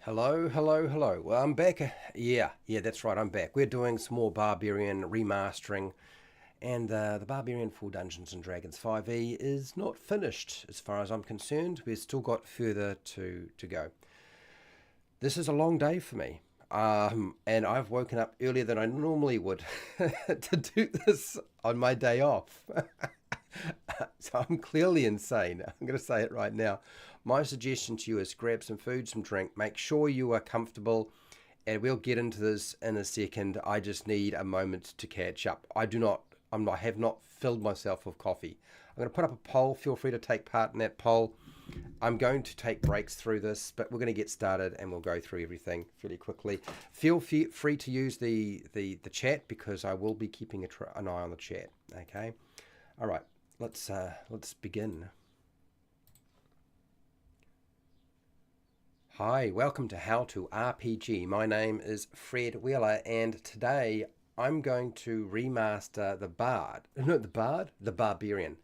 Hello, hello, hello. Well, I'm back. Yeah, that's right. I'm back. We're doing some more Barbarian remastering, and the Barbarian for Dungeons and Dragons 5e is not finished as far as I'm concerned. We've still got further to go. This is a long day for me, and I've woken up earlier than I normally would to do this on my day off. So I'm clearly insane. I'm going to say it right now. My suggestion to you is grab some food, some drink, make sure you are comfortable, and we'll get into this in a second. I just need a moment to catch up. I have not filled myself with coffee. I'm going to put up a poll. Feel free to take part in that poll. I'm going to take breaks through this, but we're going to get started and we'll go through everything fairly quickly. Feel free to use the chat because I will be keeping an eye on the chat. Okay. All right. Let's begin. Hi, welcome to How to RPG. My name is Fred Wheeler, and today I'm going to remaster the Bard. No, the Bard? The Barbarian.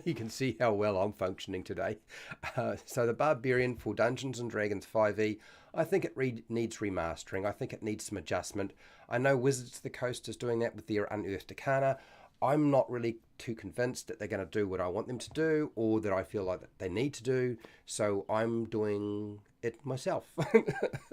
You can see how well I'm functioning today. So the Barbarian for Dungeons and Dragons 5e, I think it needs remastering. I think it needs some adjustment. I know Wizards of the Coast is doing that with their Unearthed Arcana. I'm not really too convinced that they're going to do what I want them to do or that I feel like that they need to do. So I'm doing it myself.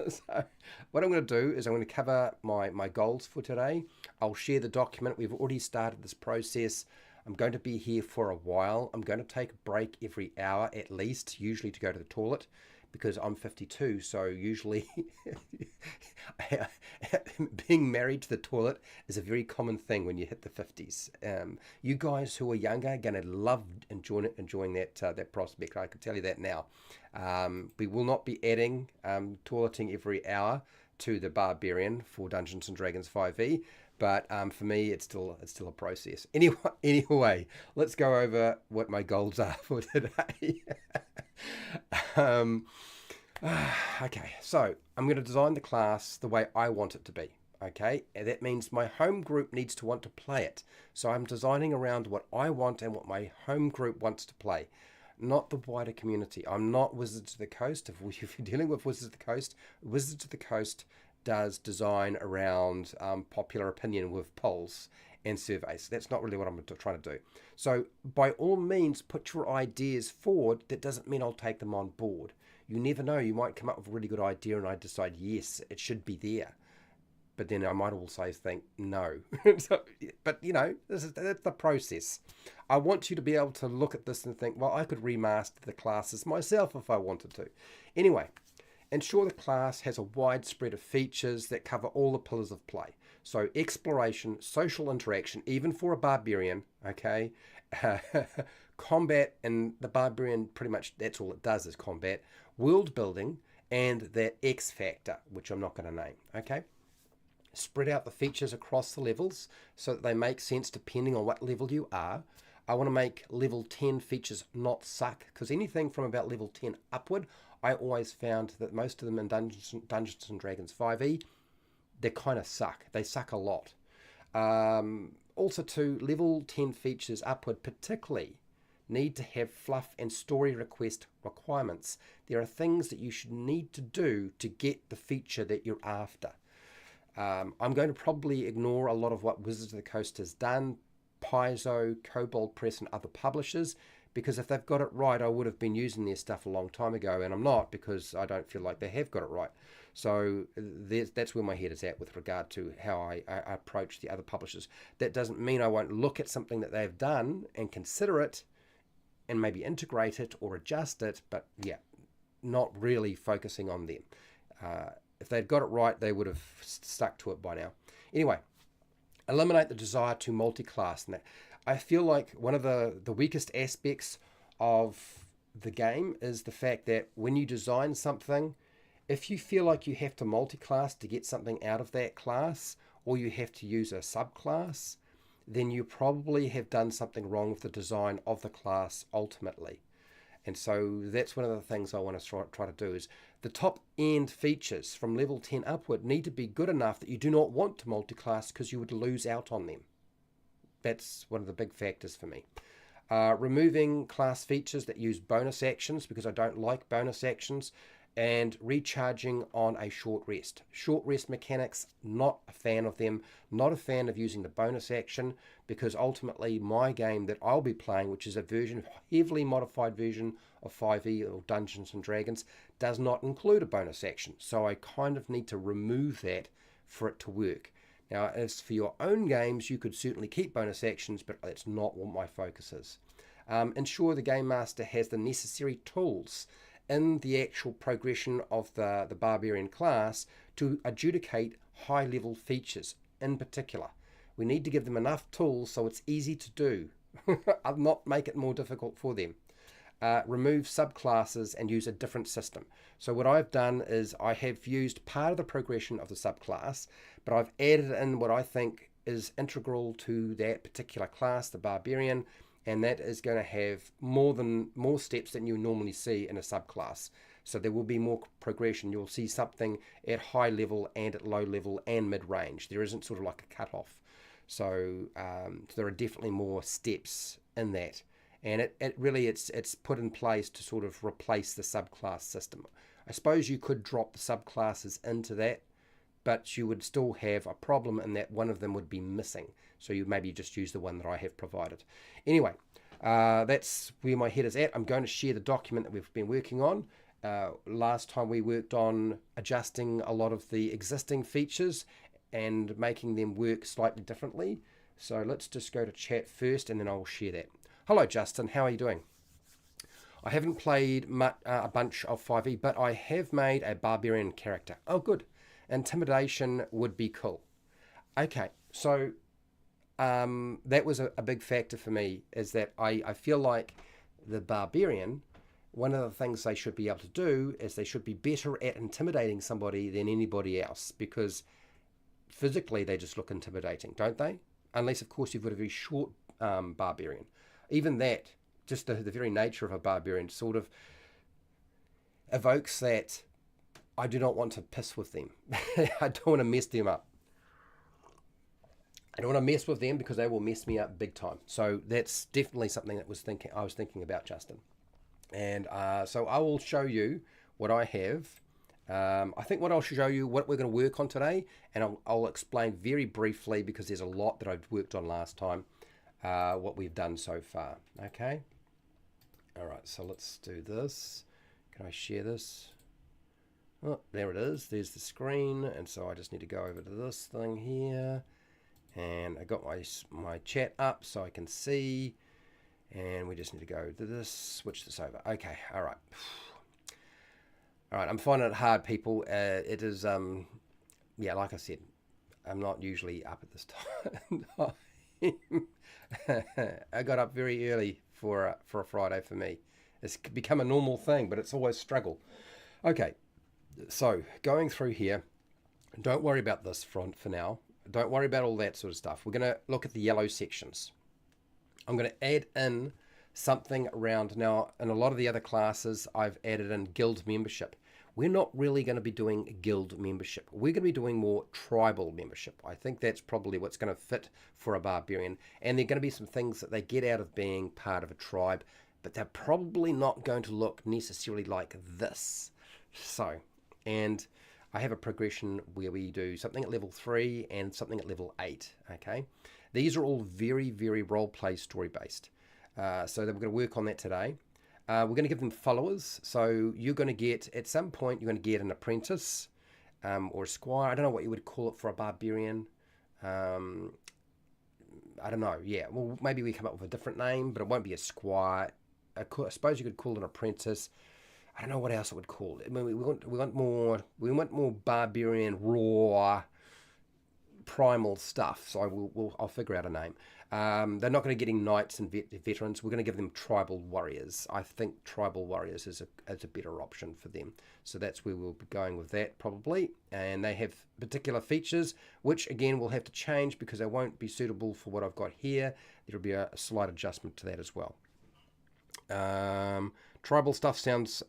So what I'm going to do is I'm going to cover my goals for today. I'll share the document. We've already started this process. I'm going to be here for a while. I'm going to take a break every hour at least, usually to go to the toilet, because I'm 52, so usually being married to the toilet is a very common thing when you hit the 50s. You guys who are younger are going to love enjoying that prospect. I can tell you that now. We will not be adding toileting every hour to the Barbarian for Dungeons and Dragons 5e. But for me, it's still a process. Anyway, let's go over what my goals are for today. um, okay, so I'm going to design the class the way I want it to be. Okay, and that means my home group needs to want to play it. So I'm designing around what I want and what my home group wants to play, not the wider community. I'm not Wizards of the Coast. If you're dealing with Wizards of the Coast does design around popular opinion with polls and surveys. That's not really what I'm trying to do. So by all means, put your ideas forward. That doesn't mean I'll take them on board. You never know. You might come up with a really good idea and I decide, yes, it should be there. But then I might also think, no. But, that's the process. I want you to be able to look at this and think, well, I could remaster the classes myself if I wanted to. Anyway, ensure the class has a wide spread of features that cover all the pillars of play. So exploration, social interaction, even for a barbarian, okay? Combat, and the barbarian, pretty much that's all it does is combat. World building, and that X factor, which I'm not going to name, okay? Spread out the features across the levels so that they make sense depending on what level you are. I want to make level 10 features not suck, because anything from about level 10 upward, I always found that most of them in Dungeons and Dragons 5e, they kind of suck. They suck a lot. Also, to level 10 features upward, particularly, need to have fluff and story request requirements. There are things that you should need to do to get the feature that you're after. I'm going to probably ignore a lot of what Wizards of the Coast has done, Paizo, Kobold Press, and other publishers, because if they've got it right, I would have been using their stuff a long time ago, and I'm not because I don't feel like they have got it right. So that's where my head is at with regard to how I approach the other publishers. That doesn't mean I won't look at something that they've done and consider it and maybe integrate it or adjust it, but yeah, not really focusing on them. If they'd got it right, they would have stuck to it by now. Anyway, eliminate the desire to multi-class. And I feel like one of the weakest aspects of the game is the fact that when you design something, if you feel like you have to multi-class to get something out of that class, or you have to use a subclass, then you probably have done something wrong with the design of the class ultimately. And so that's one of the things I want to try to do is the top end features from level 10 upward need to be good enough that you do not want to multi-class because you would lose out on them. That's one of the big factors for me. Removing class features that use bonus actions because I don't like bonus actions. and recharging on a short rest. Short rest mechanics, not a fan of them, not a fan of using the bonus action, because ultimately my game that I'll be playing, which is a version, heavily modified version of 5e or Dungeons and Dragons, does not include a bonus action. So I kind of need to remove that for it to work. Now, as for your own games, you could certainly keep bonus actions, but that's not what my focus is. Ensure the Game Master has the necessary tools in the actual progression of the Barbarian class to adjudicate high-level features in particular. We need to give them enough tools so it's easy to do. I'll not make it more difficult for them. Remove subclasses and use a different system. So what I've done is I have used part of the progression of the subclass, but I've added in what I think is integral to that particular class, the Barbarian, and that is going to have more steps than you normally see in a subclass. So there will be more progression. You'll see something at high level and at low level and mid-range. There isn't sort of like a cutoff. So there are definitely more steps in that. And it's put in place to sort of replace the subclass system. I suppose you could drop the subclasses into that, but you would still have a problem in that one of them would be missing. So you maybe just use the one that I have provided. Anyway, that's where my head is at. I'm going to share the document that we've been working on. Last time we worked on adjusting a lot of the existing features and making them work slightly differently. So let's just go to chat first and then I'll share that. Hello Justin, how are you doing? I haven't played a bunch of 5e, but I have made a barbarian character. Oh good. Intimidation would be cool. Okay, so that was a big factor for me, is that I feel like the barbarian, one of the things they should be able to do is they should be better at intimidating somebody than anybody else, because physically they just look intimidating, don't they? Unless, of course, you've got a very short barbarian. Even that, just the very nature of a barbarian sort of evokes that I do not want to piss with them. I don't want to mess them up. I don't want to mess with them because they will mess me up big time. So that's definitely something that I was thinking about, Justin. And so I will show you what I have. I think what I'll show you, what we're going to work on today, and I'll explain very briefly, because there's a lot that I've worked on last time, what we've done so far. Okay. All right. So let's do this. Can I share this? Oh, there it is. There's the screen. And so I just need to go over to this thing here. And I got my chat up so I can see. And we just need to go to this, switch this over. Okay. All right. All right. I'm finding it hard, people. It is, yeah, like I said, I'm not usually up at this time. I got up very early for a Friday for me. It's become a normal thing, but it's always a struggle. Okay. So going through here, don't worry about this for now. Don't worry about all that sort of stuff. We're going to look at the yellow sections. I'm going to add in something around now. In a lot of the other classes, I've added in guild membership. We're not really going to be doing guild membership. We're going to be doing more tribal membership. I think that's probably what's going to fit for a barbarian. And there are going to be some things that they get out of being part of a tribe, but they're probably not going to look necessarily like this. So, and I have a progression where we do something at level 3 and something at level 8, okay? These are all very, very role-play story-based. So that we're going to work on that today. We're going to give them followers. So you're going to get, at some point, you're going to get an apprentice or a squire. I don't know what you would call it for a barbarian. I don't know. Yeah, well, maybe we come up with a different name, but it won't be a squire. I suppose you could call it an apprentice. I don't know what else it would call it. I mean, we want more barbarian, raw, primal stuff. So I'll figure out a name. They're not going to be getting knights and veterans. We're going to give them tribal warriors. I think tribal warriors is a better option for them. So that's where we'll be going with that probably. And they have particular features, which again will have to change because they won't be suitable for what I've got here. There'll be a slight adjustment to that as well. Tribal stuff sounds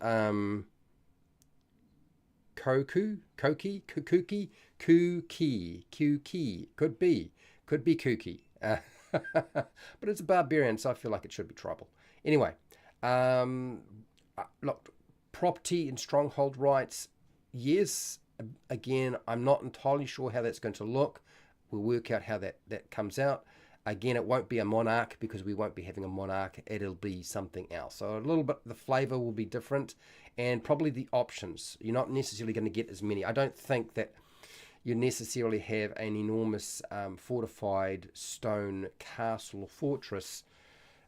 kooky, could be kooky. But it's a barbarian, so I feel like it should be tribal. Anyway, look, Property and stronghold rights, yes. Again, I'm not entirely sure how that's going to look. We'll work out how that comes out. Again, it won't be a monarch because we won't be having a monarch. It'll be something else. So a little bit, the flavor will be different, and probably the options. You're not necessarily going to get as many. I don't think that you necessarily have an enormous fortified stone castle or fortress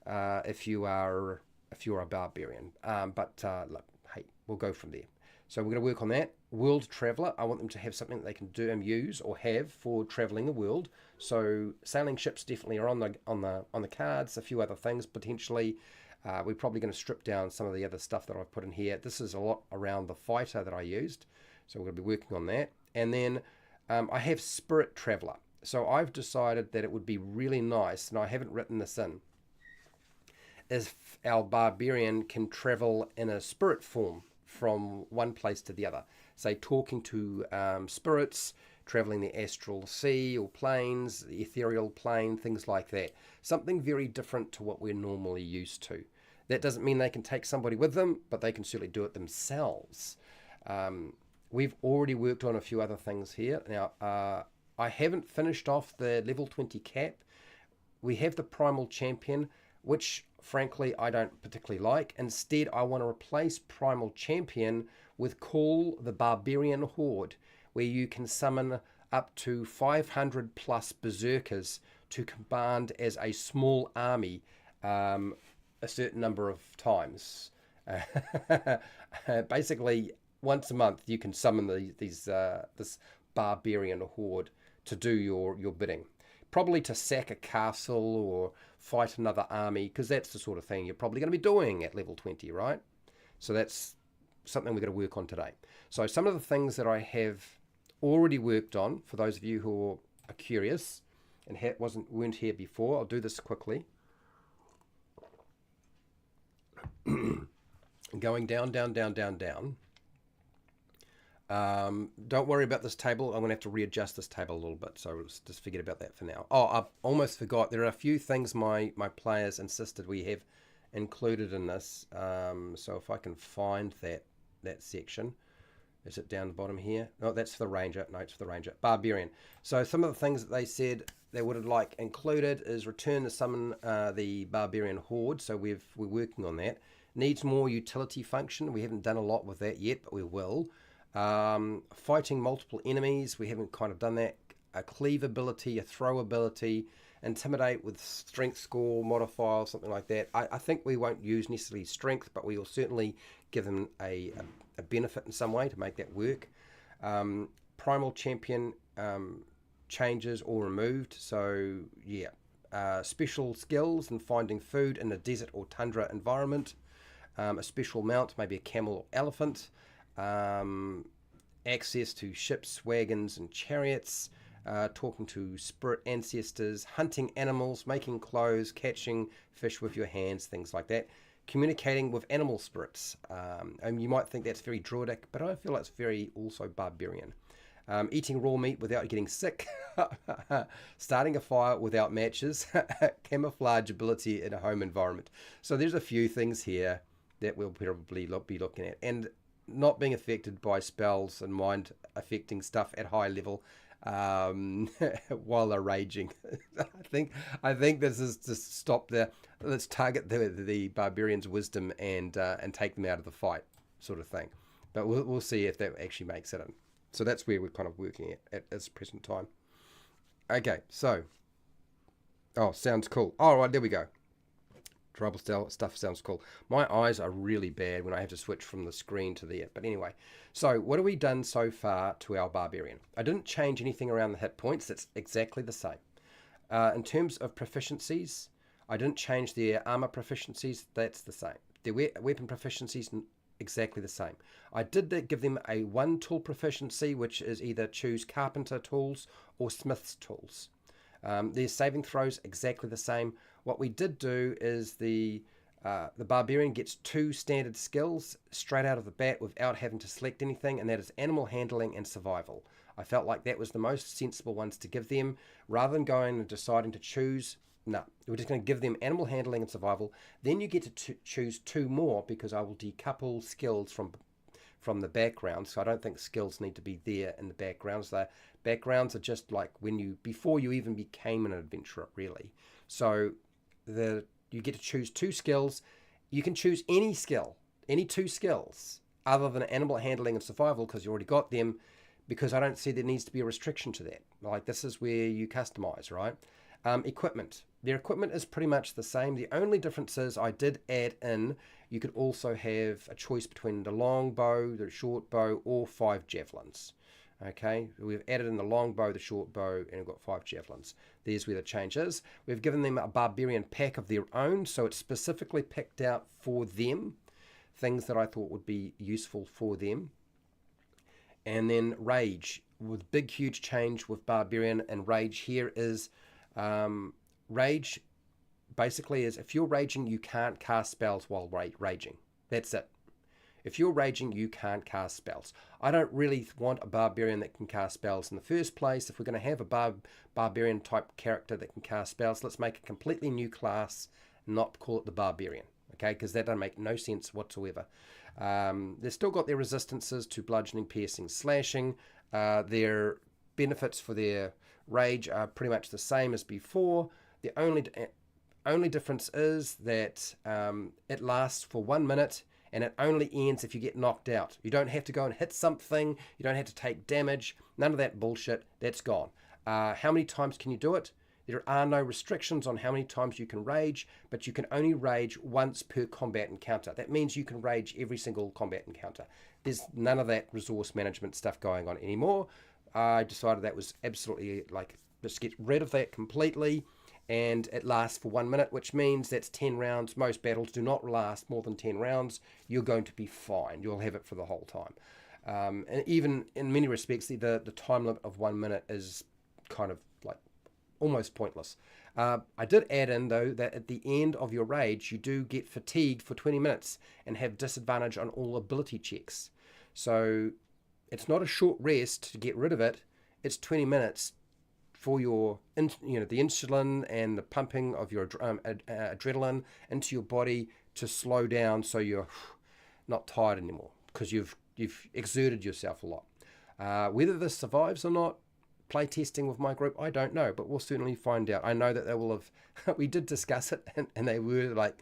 if you are a barbarian. But look, hey, we'll go from there. So we're going to work on that. World Traveller, I want them to have something that they can do and use or have for travelling the world. So sailing ships definitely are on the cards. A few other things potentially. We're probably going to strip down some of the other stuff that I've put in here. This is a lot around the fighter that I used, so we're going to be working on that. And then I have Spirit Traveller. So I've decided that it would be really nice, and I haven't written this in, if our barbarian can travel in a spirit form from one place to the other. Say, talking to spirits, traveling the astral sea or planes, the ethereal plane, things like that. Something very different to what we're normally used to. That doesn't mean they can take somebody with them, but they can certainly do it themselves. We've already worked on a few other things here. Now, I haven't finished off the level 20 cap. We have the Primal Champion, which frankly I don't particularly like. Instead, I want to replace Primal Champion with Call the Barbarian Horde, where you can summon up to 500 plus berserkers to command as a small army a certain number of times. Basically, once a month you can summon this barbarian horde to do your bidding. Probably to sack a castle or fight another army, because that's the sort of thing you're probably going to be doing at level 20, right? So that's something we're going to work on today. So some of the things that I have already worked on, for those of you who are curious and weren't here before, I'll do this quickly. Going down, down, down, down, down. Don't worry about this table. I'm going to have to readjust this table a little bit, so let's just forget about that for now. Oh, I almost forgot. There are a few things my players insisted we have included in this. So if I can find that section. Is it down the bottom here? No, that's for the ranger. No, it's for the ranger. Barbarian. So some of the things that they said they would have like included is return to summon the barbarian horde. So we're working on that. Needs more utility function. We haven't done a lot with that yet, but we will. Fighting multiple enemies. We haven't kind of done that. A cleave ability, a throw ability, intimidate with strength score modifier, something like that. I think we won't use necessarily strength, but we will certainly give them a benefit in some way to make that work. Primal Champion changes or removed. So yeah, special skills and finding food in a desert or tundra environment. A special mount, maybe a camel or elephant. Access to ships, wagons and chariots. Talking to spirit ancestors, hunting animals, making clothes, catching fish with your hands, things like that. Communicating with animal spirits. And you might think that's very druidic, but I feel that's very also barbarian. Eating raw meat without getting sick. Starting a fire without matches. Camouflage ability in a home environment. So there's a few things here that we'll probably be looking at. And not being affected by spells and mind affecting stuff at high level while they're raging. I think this is to stop let's target the barbarian's wisdom and take them out of the fight, sort of thing. But we'll see if that actually makes it in. So that's where we're kind of working at this present time. Okay, so sounds cool. All right, there we go. Tribal stuff sounds cool. My eyes are really bad when I have to switch from the screen to there. But anyway, so what have we done so far to our barbarian? I didn't change anything around the hit points. It's exactly the same. In terms of proficiencies, I didn't change their armor proficiencies. That's the same. Their weapon proficiencies, exactly the same. I did give them a 1 tool proficiency, which is either choose carpenter tools or smith's tools. Their saving throws, exactly the same. What we did do is the barbarian gets 2 standard skills straight out of the bat without having to select anything, and that is animal handling and survival. I felt like that was the most sensible ones to give them, rather than going and deciding to choose No, we're just going to give them animal handling and survival. Then you get to choose 2 more, because I will decouple skills from the background. So I don't think skills need to be there in the backgrounds. The backgrounds are just like when you, before you even became an adventurer, really. So you get to choose 2 skills. You can choose any skill, any 2 skills, other than animal handling and survival, because you already got them, because I don't see there needs to be a restriction to that. Like, this is where you customize, right? Equipment. Their equipment is pretty much the same. The only difference is I did add in, you could also have a choice between the long bow, the short bow, or 5 javelins. Okay, we've added in the long bow, the short bow, and we've got 5 javelins. There's where the change is. We've given them a barbarian pack of their own, so it's specifically picked out for them, things that I thought would be useful for them. And then rage, with big huge change with barbarian and rage here is rage basically is, if you're raging, you can't cast spells while raging. That's it. If you're raging, you can't cast spells. I don't really want a barbarian that can cast spells in the first place. If we're going to have a barbarian type character that can cast spells, let's make a completely new class, not call it the barbarian. Okay, because that doesn't make no sense whatsoever. They've still got their resistances to bludgeoning, piercing, slashing. Their benefits for their rage are pretty much the same as before. The only difference is that it lasts for 1 minute, and it only ends if you get knocked out. You don't have to go and hit something. You don't have to take damage. None of that bullshit. That's gone. How many times can you do it? There are no restrictions on how many times you can rage, but you can only rage once per combat encounter. That means you can rage every single combat encounter. There's none of that resource management stuff going on anymore. I decided that was absolutely, like, let's get rid of that completely. And it lasts for 1 minute, which means that's 10 rounds. Most battles do not last more than 10 rounds. You're going to be fine. You'll have it for the whole time. And even in many respects, the time limit of 1 minute is kind of like almost pointless. I did add in, though, that at the end of your rage, you do get fatigued for 20 minutes and have disadvantage on all ability checks. So it's not a short rest to get rid of it. It's 20 minutes for your, the insulin and the pumping of your adrenaline into your body to slow down, so you're not tired anymore, because you've exerted yourself a lot. Whether this survives or not, play testing with my group, I don't know, but we'll certainly find out. I know that they will have. We did discuss it, and they were like,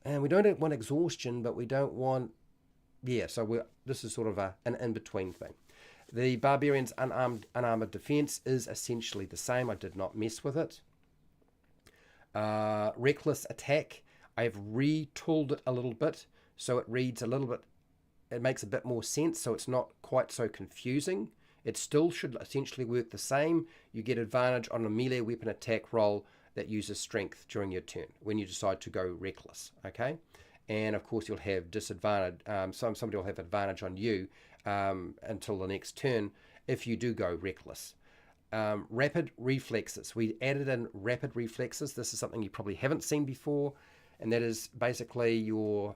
and we don't want exhaustion, but we don't want, so this is sort of an in-between thing. The Barbarian's unarmored defense is essentially the same. I did not mess with it. Reckless attack, I have retooled it a little bit, so it reads a little bit, it makes a bit more sense, so it's not quite so confusing. It still should essentially work the same. You get advantage on a melee weapon attack roll that uses strength during your turn when you decide to go reckless, okay? And of course you'll have disadvantage, somebody will have advantage on you until the next turn if you do go reckless. Rapid reflexes. We added in rapid reflexes. This is something you probably haven't seen before, and that is basically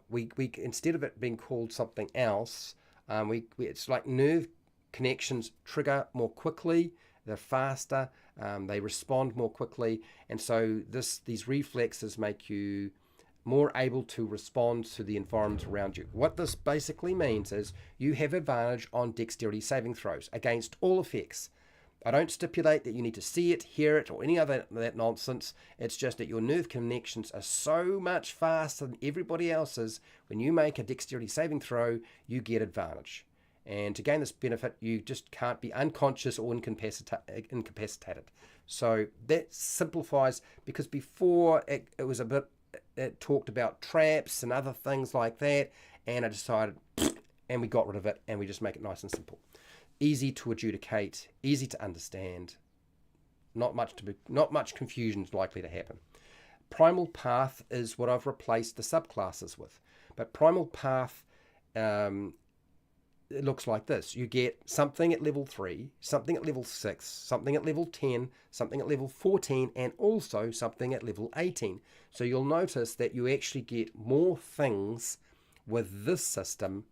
we instead of it being called something else, it's like nerve connections trigger more quickly, they're faster, they respond more quickly, and so these reflexes make you more able to respond to the environment around you. What this basically means is you have advantage on dexterity saving throws against all effects. I don't stipulate that you need to see it, hear it, or any other that nonsense. It's just that your nerve connections are so much faster than everybody else's. When you make a dexterity saving throw, you get advantage. And to gain this benefit, you just can't be unconscious or incapacitated. So that simplifies, because before it was a bit, it talked about traps and other things like that, and I decided, and we got rid of it, and we just make it nice and simple. Easy to adjudicate, easy to understand, not much confusion is likely to happen. Primal Path is what I've replaced the subclasses with. But Primal Path, it looks like this. You get something at level 3, something at level 6, something at level 10, something at level 14, and also something at level 18. So you'll notice that you actually get more things with this system,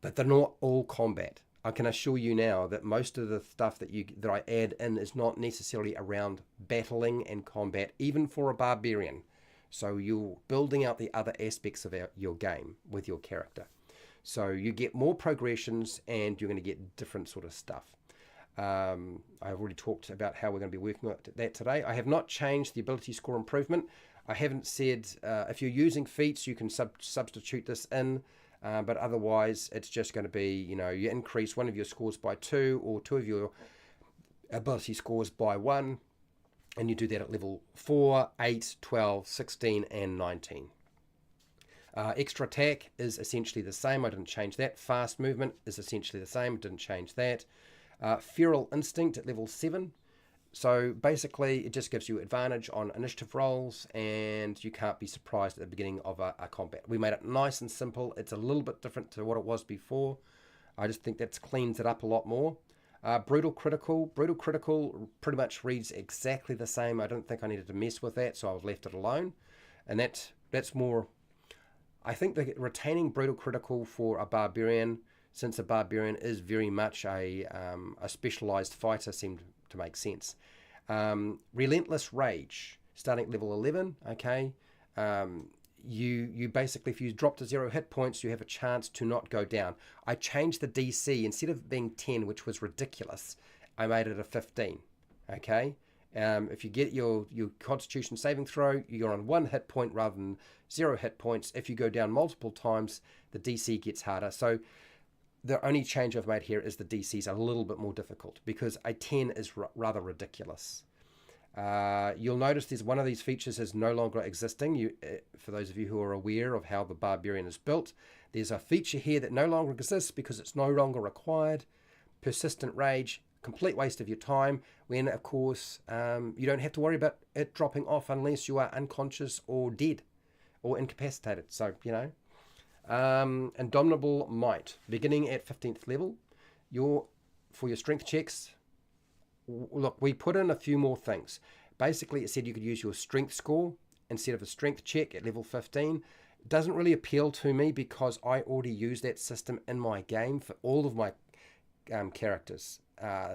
but they're not all combat. I can assure you now that most of the stuff that I add in is not necessarily around battling and combat, even for a barbarian. So you're building out the other aspects of your game with your character. So you get more progressions and you're going to get different sort of stuff. I've already talked about how we're going to be working at that today. I have not changed the ability score improvement. I haven't said if you're using feats, you can substitute this in. But otherwise, it's just going to be, you increase one of your scores by 2 or 2 of your ability scores by 1. And you do that at level 4, 8, 12, 16, and 19. Extra attack is essentially the same. I didn't change that. Fast movement is essentially the same. Didn't change that. Feral instinct at level 7. So basically, it just gives you advantage on initiative rolls, and you can't be surprised at the beginning of a combat. We made it nice and simple. It's a little bit different to what it was before. I just think that cleans it up a lot more. Brutal critical. Brutal critical pretty much reads exactly the same. I don't think I needed to mess with that, so I left it alone. And that's more... I think that retaining brutal critical for a barbarian, since a barbarian is very much a specialized fighter, seemed to make sense. Relentless rage, starting at level 11. Okay, you basically, if you drop to 0 hit points, you have a chance to not go down. I changed the DC. Instead of being 10, which was ridiculous, I made it a 15. Okay, if you get your Constitution saving throw, you're on 1 hit point rather than 0 hit points. If you go down multiple times, the DC gets harder. So the only change I've made here is the DC's a little bit more difficult because a 10 is rather ridiculous. You'll notice there's one of these features is no longer existing. For those of you who are aware of how the Barbarian is built, there's a feature here that no longer exists because it's no longer required. Persistent rage, complete waste of your time, when of course you don't have to worry about it dropping off unless you are unconscious or dead or incapacitated. So, Indomitable Might, beginning at 15th level. For your strength checks, look, we put in a few more things. Basically, it said you could use your strength score instead of a strength check at level 15. It doesn't really appeal to me because I already use that system in my game for all of my characters.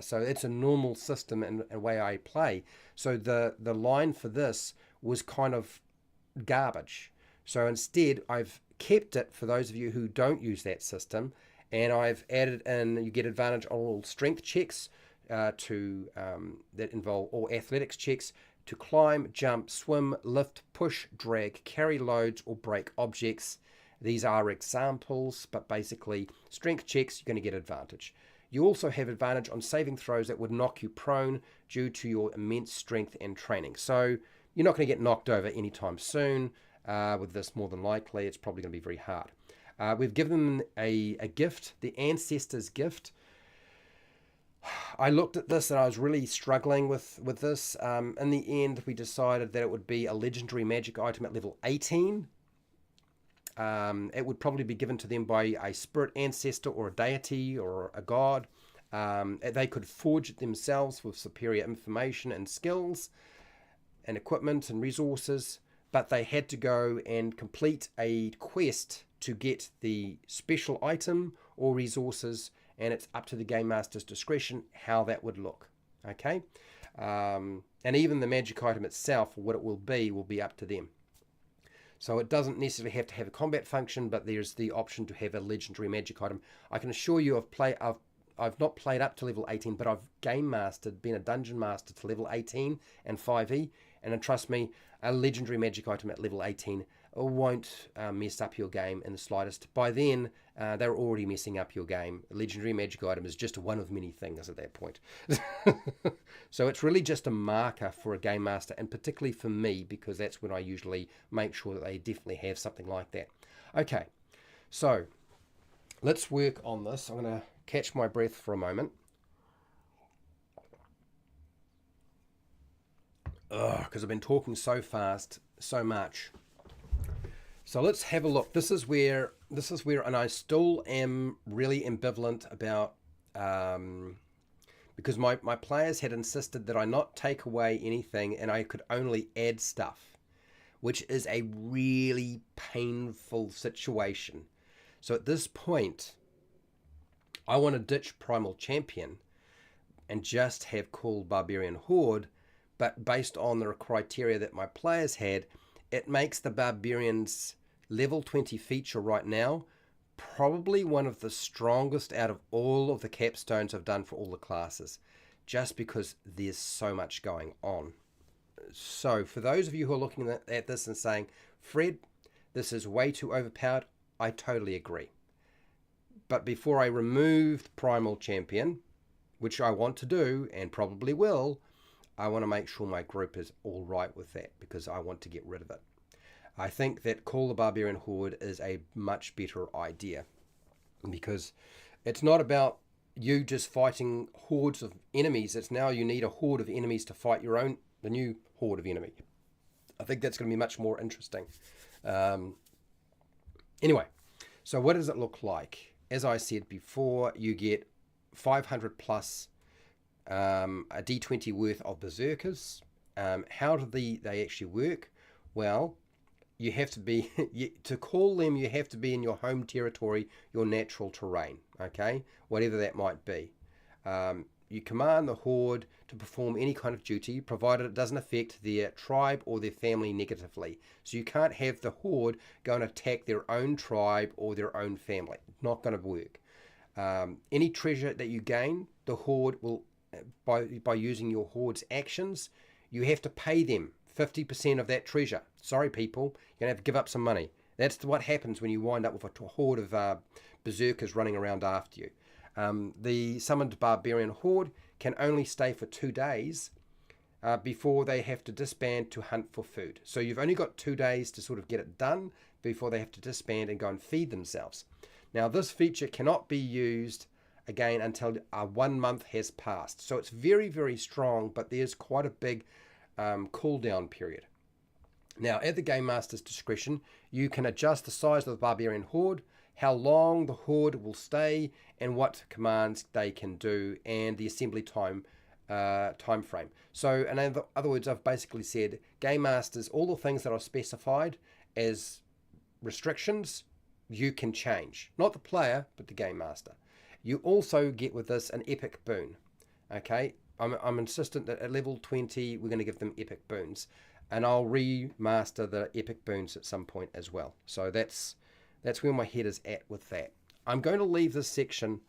So it's a normal system in a way I play. So the line for this was kind of garbage. So instead, I've kept it for those of you who don't use that system, and I've added in, you get advantage on all strength checks that involve all athletics checks to climb, jump, swim, lift, push, drag, carry loads, or break objects. These are examples, but basically strength checks, you're going to get advantage. You also have advantage on saving throws that would knock you prone due to your immense strength and training. So you're not going to get knocked over anytime soon. With this, more than likely, it's probably going to be very hard. We've given them a gift, the Ancestors gift. I looked at this and I was really struggling with this. In the end, we decided that it would be a legendary magic item at level 18. It would probably be given to them by a spirit ancestor or a deity or a god. They could forge it themselves with superior information and skills and equipment and resources, but they had to go and complete a quest to get the special item or resources, and it's up to the game master's discretion how that would look. Okay, and even the magic item itself, what it will be up to them. So it doesn't necessarily have to have a combat function, but there's the option to have a legendary magic item. I can assure you I've not played up to level 18, but I've game mastered, been a dungeon master to level 18 and 5e, and trust me, a legendary magic item at level 18 won't mess up your game in the slightest. By then, they're already messing up your game. A legendary magic item is just one of many things at that point. So it's really just a marker for a game master, and particularly for me, because that's when I usually make sure that they definitely have something like that. Okay, so let's work on this. I'm going to catch my breath for a moment. Because I've been talking so fast, so much. So let's have a look. This is where, and I still am really ambivalent about, because my players had insisted that I not take away anything and I could only add stuff, which is a really painful situation. So at this point, I want to ditch Primal Champion and just have cool Barbarian Horde, but based on the criteria that my players had, it makes the Barbarians level 20 feature right now probably one of the strongest out of all of the capstones I've done for all the classes, just because there's so much going on. So for those of you who are looking at this and saying, Fred, this is way too overpowered, I totally agree. But before I removed Primal Champion, which I want to do and probably will, I want to make sure my group is all right with that because I want to get rid of it. I think that Call the Barbarian Horde is a much better idea because it's not about you just fighting hordes of enemies. It's now you need a horde of enemies to fight the new horde of enemy. I think that's going to be much more interesting. Anyway, so what does it look like? As I said before, you get 500 plus a D20 worth of berserkers. How do they actually work? Well, you have to be, to call them, you have to be in your home territory, your natural terrain, okay? Whatever that might be. You command the horde to perform any kind of duty, provided it doesn't affect their tribe or their family negatively. So you can't have the horde go and attack their own tribe or their own family. Not going to work. Any treasure that you gain, the horde will, by using your horde's actions, you have to pay them 50% of that treasure. Sorry, people, you're going to have to give up some money. That's what happens when you wind up with a horde of berserkers running around after you. The summoned Barbarian Horde can only stay for 2 days before they have to disband to hunt for food. So you've only got 2 days to sort of get it done before they have to disband and go and feed themselves. Now, this feature cannot be used again until 1 month has passed. So it's very, very strong, but there's quite a big cooldown period. Now, at the Game Master's discretion, you can adjust the size of the Barbarian Horde, how long the Horde will stay, and what commands they can do, and the assembly time frame. So, in other words, I've basically said, Game Masters, all the things that are specified as restrictions, you can change. Not the player, but the Game Master. You also get with this an epic boon. Okay, I'm insistent that at level 20, we're going to give them epic boons. And I'll remaster the epic boons at some point as well. So that's where my head is at with that. I'm going to leave this section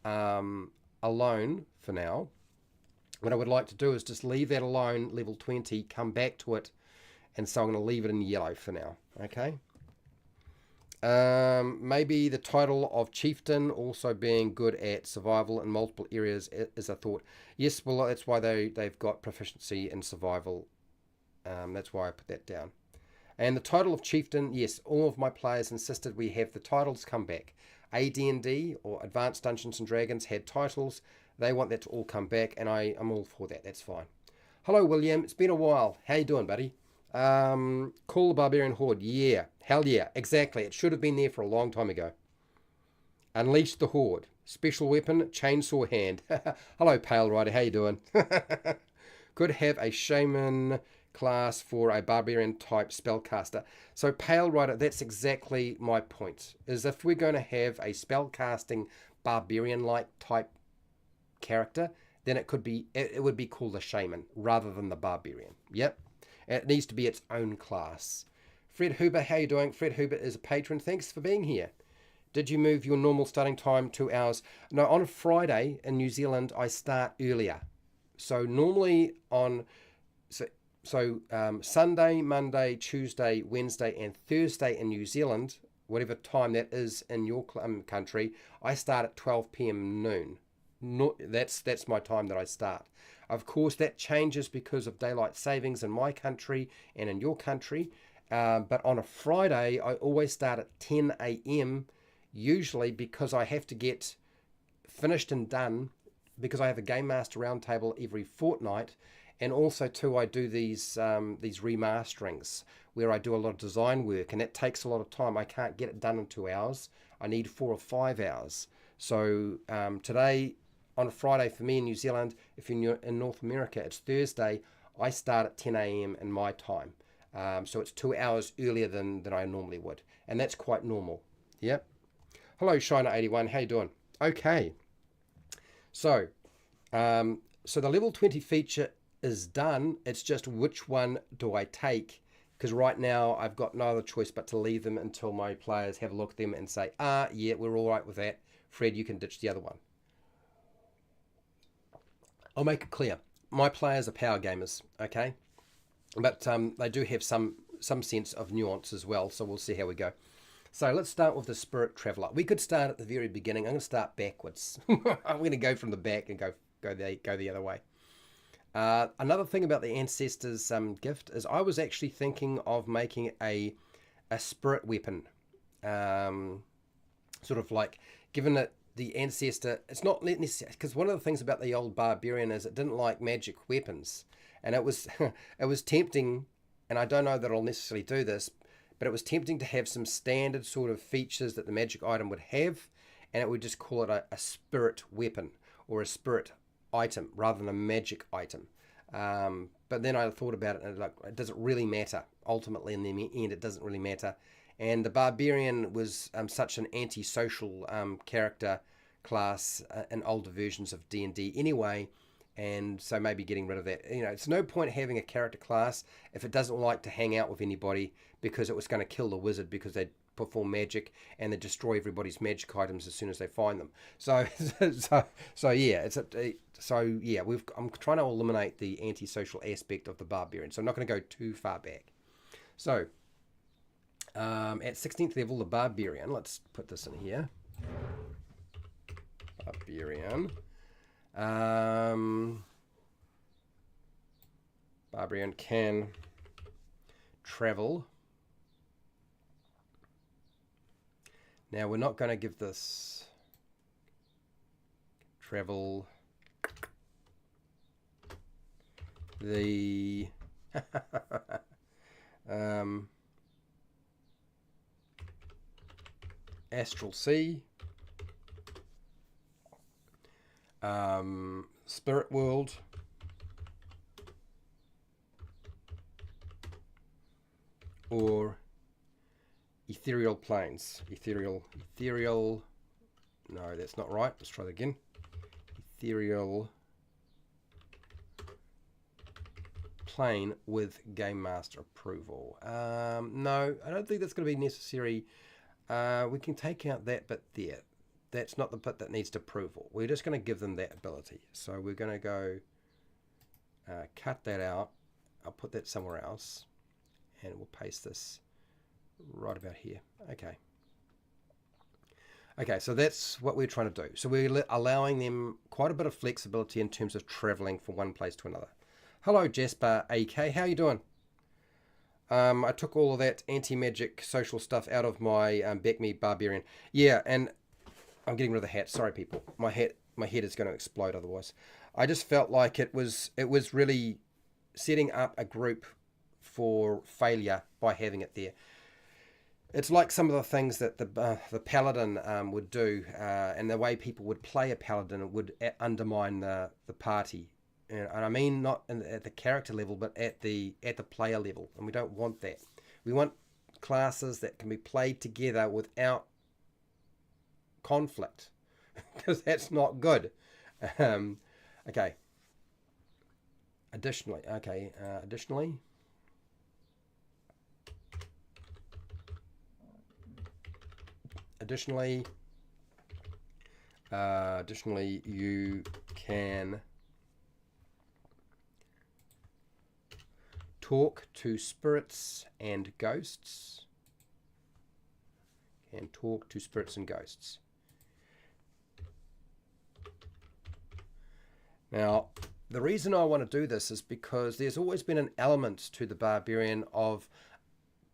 alone for now. What I would like to do is just leave that alone, level 20, come back to it. And so I'm going to leave it in yellow for now. Okay. Maybe the title of Chieftain also being good at survival in multiple areas is a thought. Yes, well, that's why they've got proficiency in survival. That's why I put that down. And the title of Chieftain, yes, all of my players insisted we have the titles come back. AD&D, or Advanced Dungeons & Dragons, had titles. They want that to all come back, and I'm all for that. That's fine. Hello, William. It's been a while. How you doing, buddy? Call the Barbarian Horde. Yeah. Hell yeah. Exactly. It should have been there for a long time ago. Unleash the Horde. Special weapon, chainsaw hand. Hello, Pale Rider. How you doing? Could have a shaman class for a barbarian type spellcaster. So Pale Rider, that's exactly my point. Is if we're going to have a spellcasting barbarian-like type character, then it would be called a shaman rather than the barbarian. Yep. It needs to be its own class. Fred Huber, how you doing? Fred Huber is a patron. Thanks for being here. Did you move your normal starting time 2 hours? No, on a Friday in New Zealand, I start earlier. So normally on Sunday, Monday, Tuesday, Wednesday, and Thursday in New Zealand, whatever time that is in your country, I start at 12 p.m. noon. That's my time that I start. Of course, that changes because of daylight savings in my country and in your country. But on a Friday, I always start at 10 a.m. usually because I have to get finished and done because I have a Game Master Roundtable every fortnight. And also, too, I do these remasterings where I do a lot of design work, and that takes a lot of time. I can't get it done in 2 hours. I need 4 or 5 hours. So today, on a Friday for me in New Zealand, if you're in North America, it's Thursday. I start at 10 a.m. in my time. So it's 2 hours earlier than I normally would. And that's quite normal. Yep. Hello, Shiner81. How you doing? Okay, so so the level 20 feature is done. It's just which one do I take? Because right now I've got no other choice but to leave them until my players have a look at them and say, yeah, we're all right with that. Fred, you can ditch the other one. I'll make it clear. My players are power gamers, okay? But they do have some sense of nuance as well, so we'll see how we go. So let's start with the Spirit Traveller. We could start at the very beginning. I'm going to start backwards. I'm going to go from the back and go the other way. Another thing about the Ancestors gift is I was actually thinking of making a spirit weapon. Sort of like, given that the Ancestor, it's not necessary, because one of the things about the old Barbarian is it didn't like magic weapons. And it was it was tempting, and I don't know that I'll necessarily do this, but it was tempting to have some standard sort of features that the magic item would have, and it would just call it a spirit weapon or a spirit item rather than a magic item. But then I thought about it, and like, does it really matter? Ultimately, in the end, it doesn't really matter. And the Barbarian was such an antisocial character class in older versions of D&D anyway, and so maybe getting rid of that. You know, it's no point having a character class if it doesn't like to hang out with anybody, because it was going to kill the wizard because they'd perform magic and they destroy everybody's magic items as soon as they find them. So yeah, I'm trying to eliminate the antisocial aspect of the Barbarian. So I'm not going to go too far back. So at 16th level, the Barbarian. Let's put this in here. Barbarian. Barbarian can travel. Now we're not going to give this travel the Astral Sea, Spirit World, or Ethereal Planes. Ethereal, no, that's not right. Let's try that again. Ethereal Plane with Game Master approval. No, I don't think that's going to be necessary. We can take out that bit there. That's not the bit that needs approval. We're just going to give them that ability. So we're going to go cut that out. I'll put that somewhere else, and we'll paste this right about here. Okay, so that's what we're trying to do. So we're allowing them quite a bit of flexibility in terms of traveling from one place to another. Hello, Jasper AK. How you doing? I took all of that anti-magic social stuff out of my Back Me Barbarian. Yeah, and I'm getting rid of the hat. Sorry, people. My head is going to explode otherwise. I just felt like it was really setting up a group for failure by having it there. It's like some of the things that the paladin would do, and the way people would play a paladin would undermine the party. And I mean not at the character level, but at the player level, and we don't want that. We want classes that can be played together without conflict, because that's not good. Okay. Additionally, you can talk to spirits and ghosts. Now, the reason I want to do this is because there's always been an element to the Barbarian of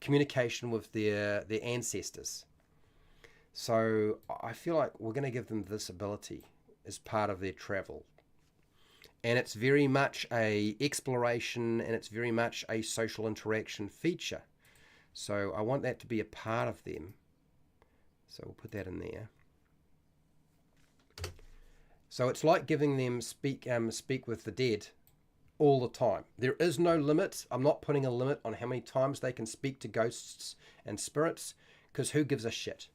communication with their ancestors. So I feel like we're going to give them this ability as part of their travel. And it's very much a exploration, and it's very much a social interaction feature. So I want that to be a part of them. So we'll put that in there. So it's like giving them speak with the dead all the time. There is no limit. I'm not putting a limit on how many times they can speak to ghosts and spirits, because who gives a shit?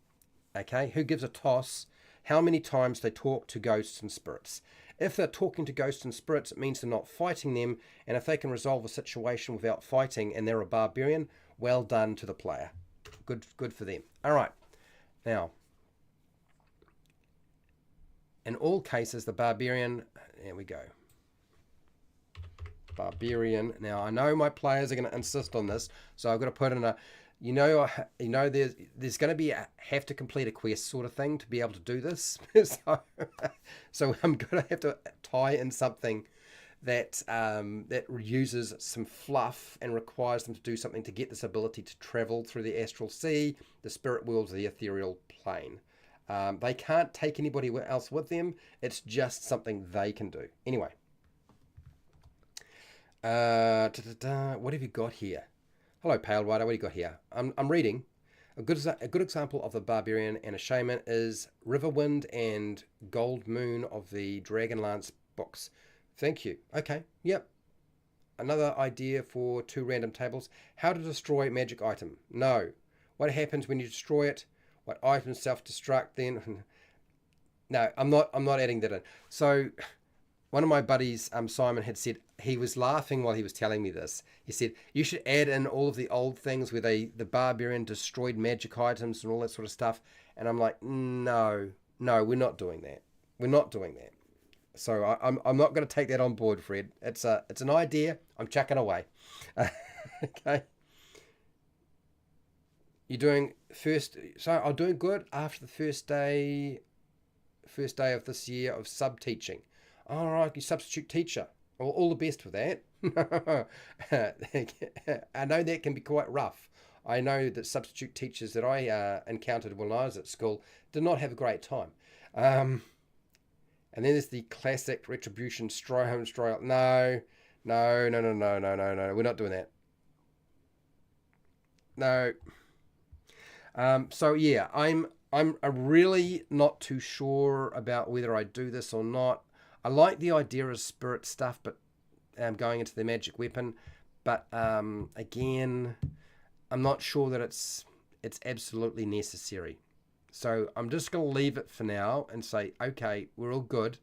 Okay, who gives a toss how many times they talk to ghosts and spirits. If they're talking to ghosts and spirits, it means they're not fighting them, and if they can resolve a situation without fighting and they're a barbarian, well done to the player. Good for them. All right. Now, in all cases, the barbarian, there we go. Barbarian. Now, I know my players are going to insist on this, so I've got to put in a, there's going to have to complete a quest sort of thing to be able to do this. so I'm going to have to tie in something that that uses some fluff and requires them to do something to get this ability to travel through the astral sea, the spirit world, or the ethereal plane. They can't take anybody else with them. It's just something they can do. Anyway. What have you got here? Hello, Pale Rider. What do you got here? I'm reading. A good example of the barbarian and a shaman is Riverwind and Gold Moon of the Dragonlance books. Thank you. Okay. Yep. Another idea for 2 random tables. How to destroy magic item. No. What happens when you destroy it? What items self-destruct then? No, I'm not adding that in. So one of my buddies, Simon, had said, he was laughing while he was telling me this. He said, you should add in all of the old things where the barbarian destroyed magic items and all that sort of stuff. And I'm like, no, we're not doing that. We're not doing that. So I'm not going to take that on board, Fred. It's an idea. I'm chucking away. Okay. You're doing first. So I'm doing good after the first day of this year of sub teaching. All right, you substitute teacher. Well, all the best with that. I know that can be quite rough. I know that substitute teachers that I encountered when I was at school did not have a great time. And then there's the classic retribution, stray home, stray out. No. We're not doing that. No. So yeah, I'm really not too sure about whether I do this or not. I like the idea of spirit stuff, but going into the magic weapon. But again, I'm not sure that it's absolutely necessary. So I'm just going to leave it for now and say, okay, we're all good.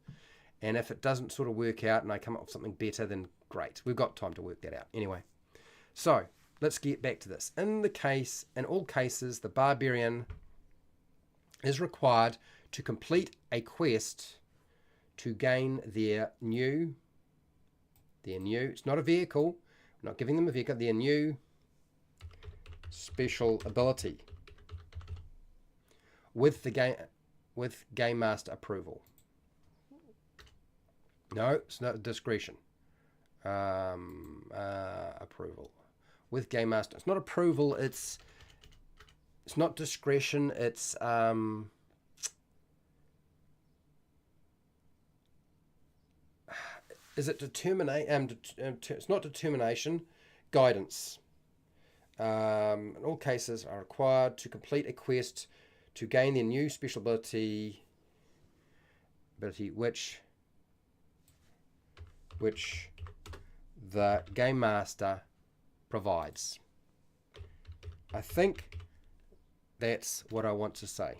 And if it doesn't sort of work out and I come up with something better, then great. We've got time to work that out. Anyway, so let's get back to this. In all cases, the barbarian is required to complete a quest to gain their new, it's not a vehicle, I'm not giving them a vehicle, their new special ability with Game Master approval. No, it's not discretion. Approval with Game Master. It's not approval. It's not discretion. It's is it determination? It's not determination. Guidance. In all cases, are required to complete a quest to gain their new special ability which the Game Master provides. I think that's what I want to say.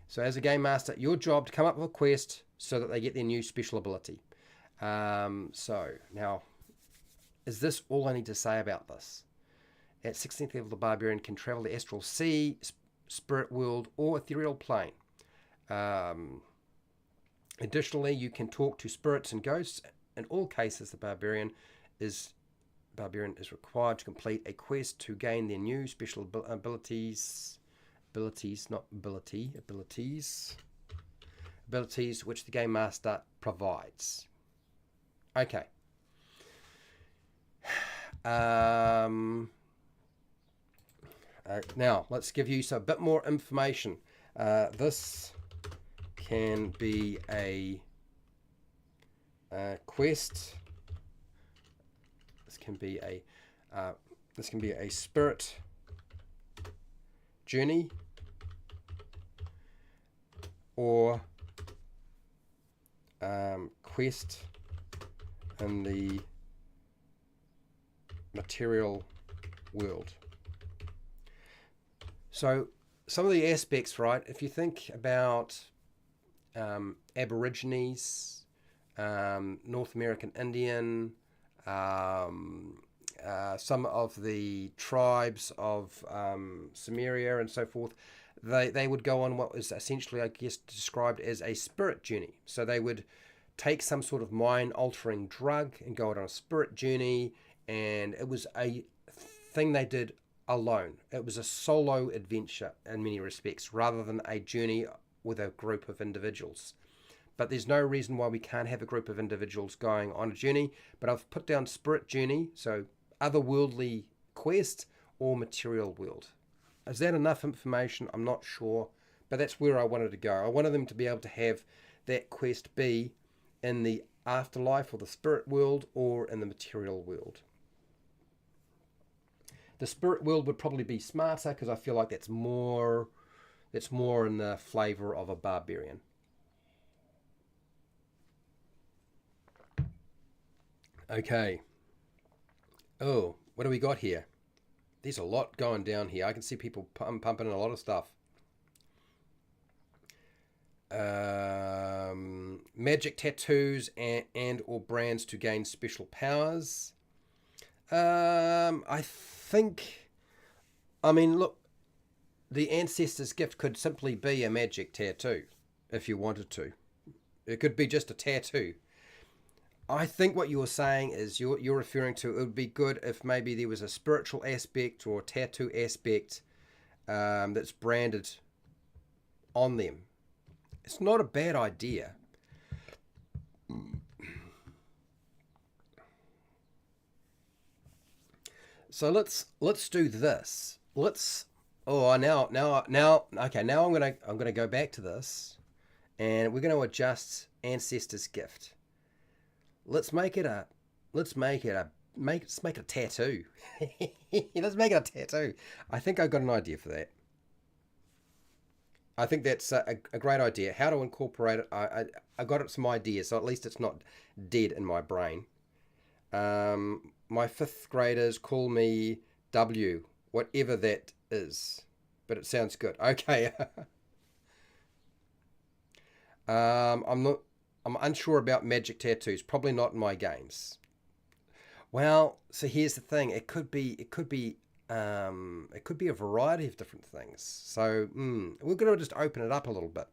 So as a Game Master, your job to come up with a quest so that they get their new special ability. So now, is this all I need to say about this? At 16th level, the Barbarian can travel the astral sea, spirit world, or ethereal plane. Additionally, you can talk to spirits and ghosts. In all cases, the Barbarian is required to complete a quest to gain their new special abilities, which the Game Master provides. Okay. Now, let's give you a bit more information. This can be a quest. This can be a spirit journey, or quest in the material world. So some of the aspects, right? If you think about Aborigines, North American Indian, um, some of the tribes of Sumeria and so forth, they would go on what was essentially, I guess, described as a spirit journey. So they would take some sort of mind-altering drug and go on a spirit journey, and it was a thing they did alone. It was a solo adventure in many respects, rather than a journey with a group of individuals. But there's no reason why we can't have a group of individuals going on a journey. But I've put down spirit journey, so otherworldly quest or material world. Is that enough information? I'm not sure, but that's where I wanted to go. I wanted them to be able to have that quest be in the afterlife or the spirit world or in the material world. The spirit world would probably be smarter because I feel like that's more in the flavor of a barbarian. Okay. Oh, what do we got here? There's a lot going down here. I can see people pumping in a lot of stuff. Magic tattoos and or brands to gain special powers. I think. I mean, look, the Ancestor's Gift could simply be a magic tattoo, if you wanted to. It could be just a tattoo. I think what you were saying is you're referring to, it would be good if maybe there was a spiritual aspect or a tattoo aspect that's branded on them. It's not a bad idea. So let's do this. Let's okay, now I'm gonna go back to this, and we're gonna adjust Ancestor's Gift. Let's make it a tattoo. Let's make it a tattoo. I think I got an idea for that. I think that's a great idea. How to incorporate it? I got some ideas, so at least it's not dead in my brain. My fifth graders call me W, whatever that is, but it sounds good. Okay. I'm not. I'm unsure about magic tattoos. Probably not in my games. Well, so here's the thing. It could be a variety of different things. So we're going to just open it up a little bit.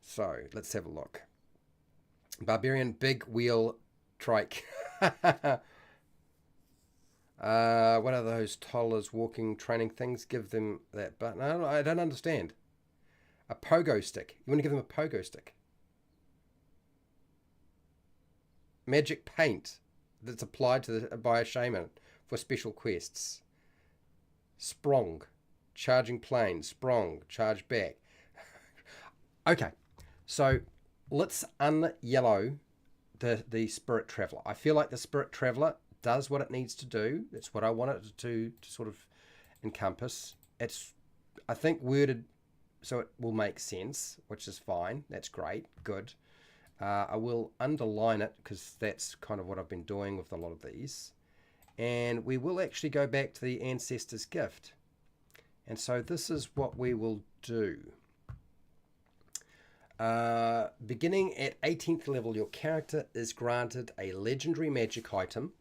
So let's have a look. Barbarian big wheel trike. What are those toddlers walking training things? Give them that button. I don't understand. A pogo stick. You want to give them a pogo stick? Magic paint that's applied by a shaman for special quests. Sprong. Charging plane. Sprong. Charge back. Okay. So let's unyellow the Spirit Traveller. I feel like the Spirit Traveller does what it needs to do. That's what I want it to sort of encompass. It's, I think, worded so it will make sense, which is fine. That's great. Good. I will underline it because that's kind of what I've been doing with a lot of these. And we will actually go back to the Ancestor's Gift. And so this is what we will do. Beginning at 18th level, your character is granted a legendary magic item.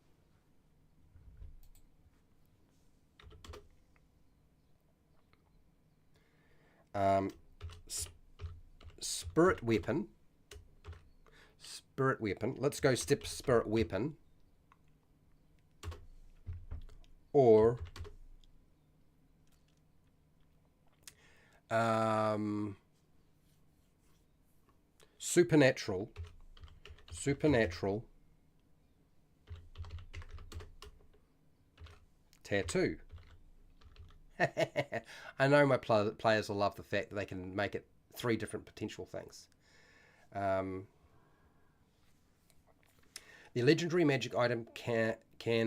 Spirit weapon. Spirit weapon. Let's go spirit weapon. Or supernatural tattoo. I know my players will love the fact that they can make it 3 different potential things. The legendary magic item can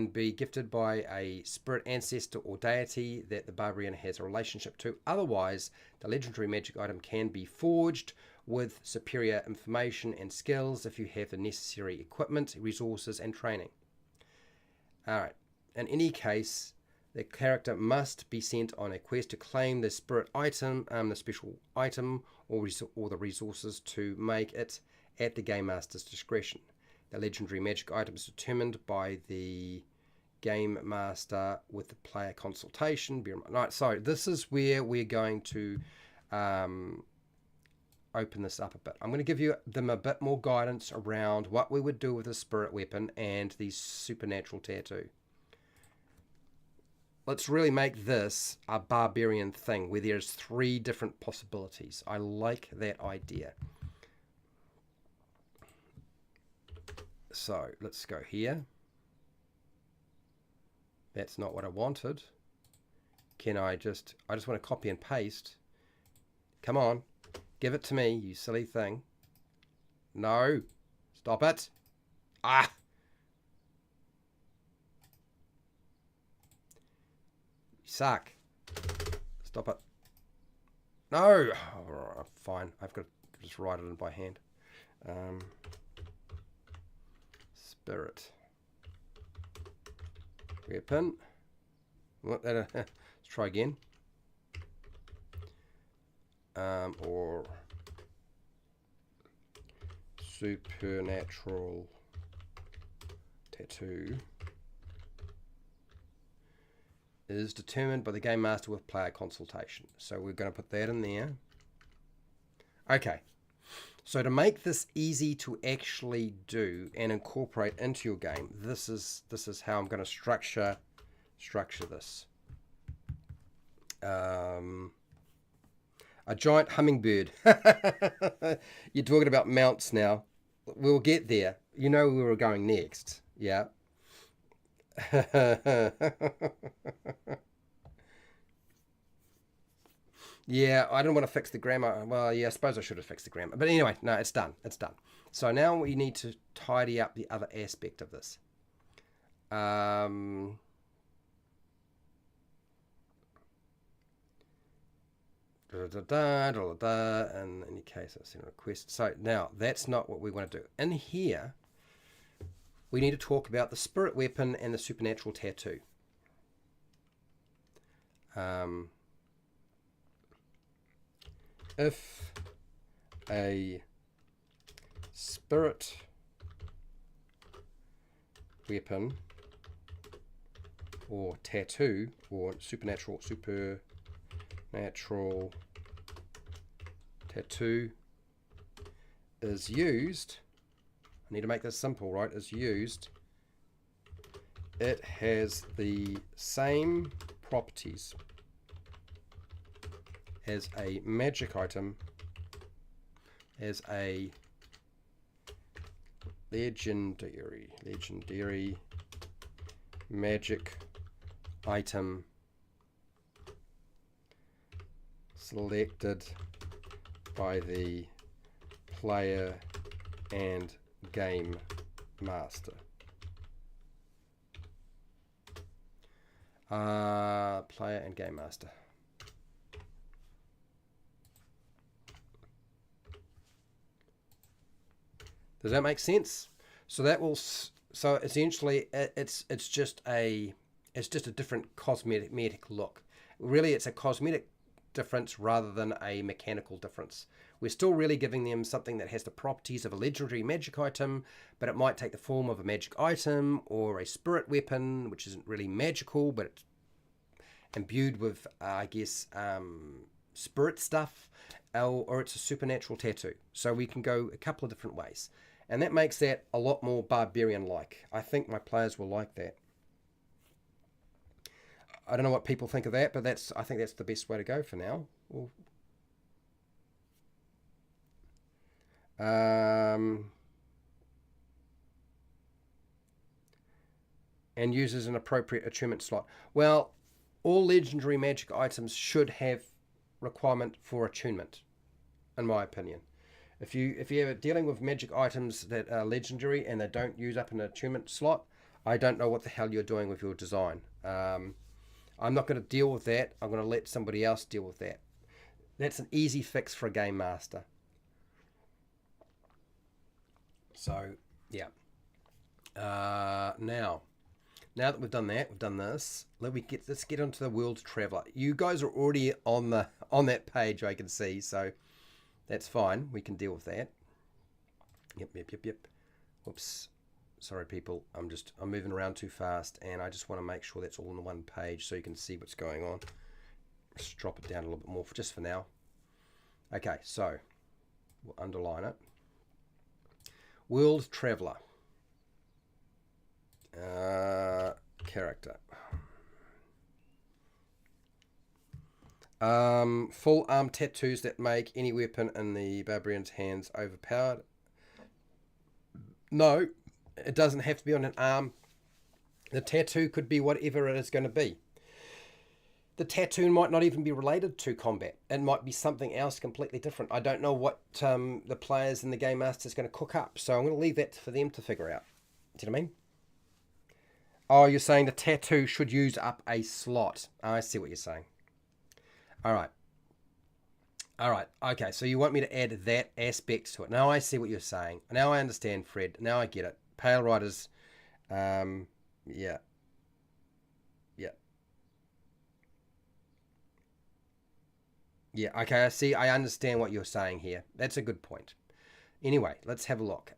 be gifted by a spirit ancestor or deity that the barbarian has a relationship to. Otherwise, the legendary magic item can be forged with superior information and skills if you have the necessary equipment, resources, and training. All right. In any case, The character must be sent on a quest to claim the spirit item, the special item, or the resources to make it at the Game Master's discretion. The legendary magic item is determined by the Game Master with the player consultation. Right, so this is where we're going to open this up a bit. I'm going to give them a bit more guidance around what we would do with the spirit weapon and the supernatural tattoo. Let's really make this a barbarian thing where there's 3 different possibilities. I like that idea. So let's go here. That's not what I wanted. I just want to copy and paste. Come on, give it to me, you silly thing. No, stop it. Ah! Suck. Stop it. No. Oh, fine. I've got to just write it in by hand. Spirit weapon. Let's try again. Or supernatural tattoo is determined by the Game Master with player consultation. So we're going to put that in there. Okay. So to make this easy to actually do and incorporate into your game, this is how I'm going to structure this. A giant hummingbird. You're talking about mounts now. We'll get there. You know where we're going next. Yeah. Yeah, I don't want to fix the grammar. Well, yeah, I suppose I should have fixed the grammar. But anyway, no, it's done. It's done. So now we need to tidy up the other aspect of this. In any case, I'll send a request. So now that's not what we want to do. In here, we need to talk about the spirit weapon and the supernatural tattoo. If a spirit weapon or tattoo or supernatural tattoo is used, I need to make this simple, right? Is used, it has the same properties as a magic item, as a legendary magic item selected by the player and game master. Player and game master. Does that make sense? So that will. So essentially, it's just a different cosmetic look. Really, it's a cosmetic difference rather than a mechanical difference. We're still really giving them something that has the properties of a legendary magic item, but it might take the form of a magic item or a spirit weapon, which isn't really magical, but it's imbued with, I guess, spirit stuff, or it's a supernatural tattoo. So we can go a couple of different ways. And that makes that a lot more barbarian-like. I think my players will like that. I don't know what people think of that, but I think that's the best way to go for now. And uses an appropriate attunement slot. Well, all legendary magic items should have requirement for attunement, in my opinion. If you're dealing with magic items that are legendary and they don't use up an attunement slot, I don't know what the hell you're doing with your design. I'm not going to deal with that. I'm going to let somebody else deal with that. That's an easy fix for a game master. So, yeah. Now Now that we've done that, we've done this. Let's get onto the World Traveler. You guys are already on that page, I can see, so that's fine. We can deal with that. Yep. Whoops. Sorry, people. I'm moving around too fast, and I just want to make sure that's all on the one page so you can see what's going on. Let's drop it down a little bit more just for now. Okay, so we'll underline it. World Traveler. Character. Full arm tattoos that make any weapon in the barbarian's hands overpowered. No, it doesn't have to be on an arm. The tattoo could be whatever it is going to be. The tattoo might not even be related to combat. It might be something else completely different. I don't know what the players in the Game Master is going to cook up, so I'm going to leave that for them to figure out. Do you know what I mean? Oh, you're saying the tattoo should use up a slot. Oh, I see what you're saying. All right. Okay, so you want me to add that aspect to it. Now I see what you're saying. Now I understand, Fred. Now I get it. Pale Riders. Yeah. Yeah, okay, I see. I understand what you're saying here. That's a good point. Anyway, let's have a look.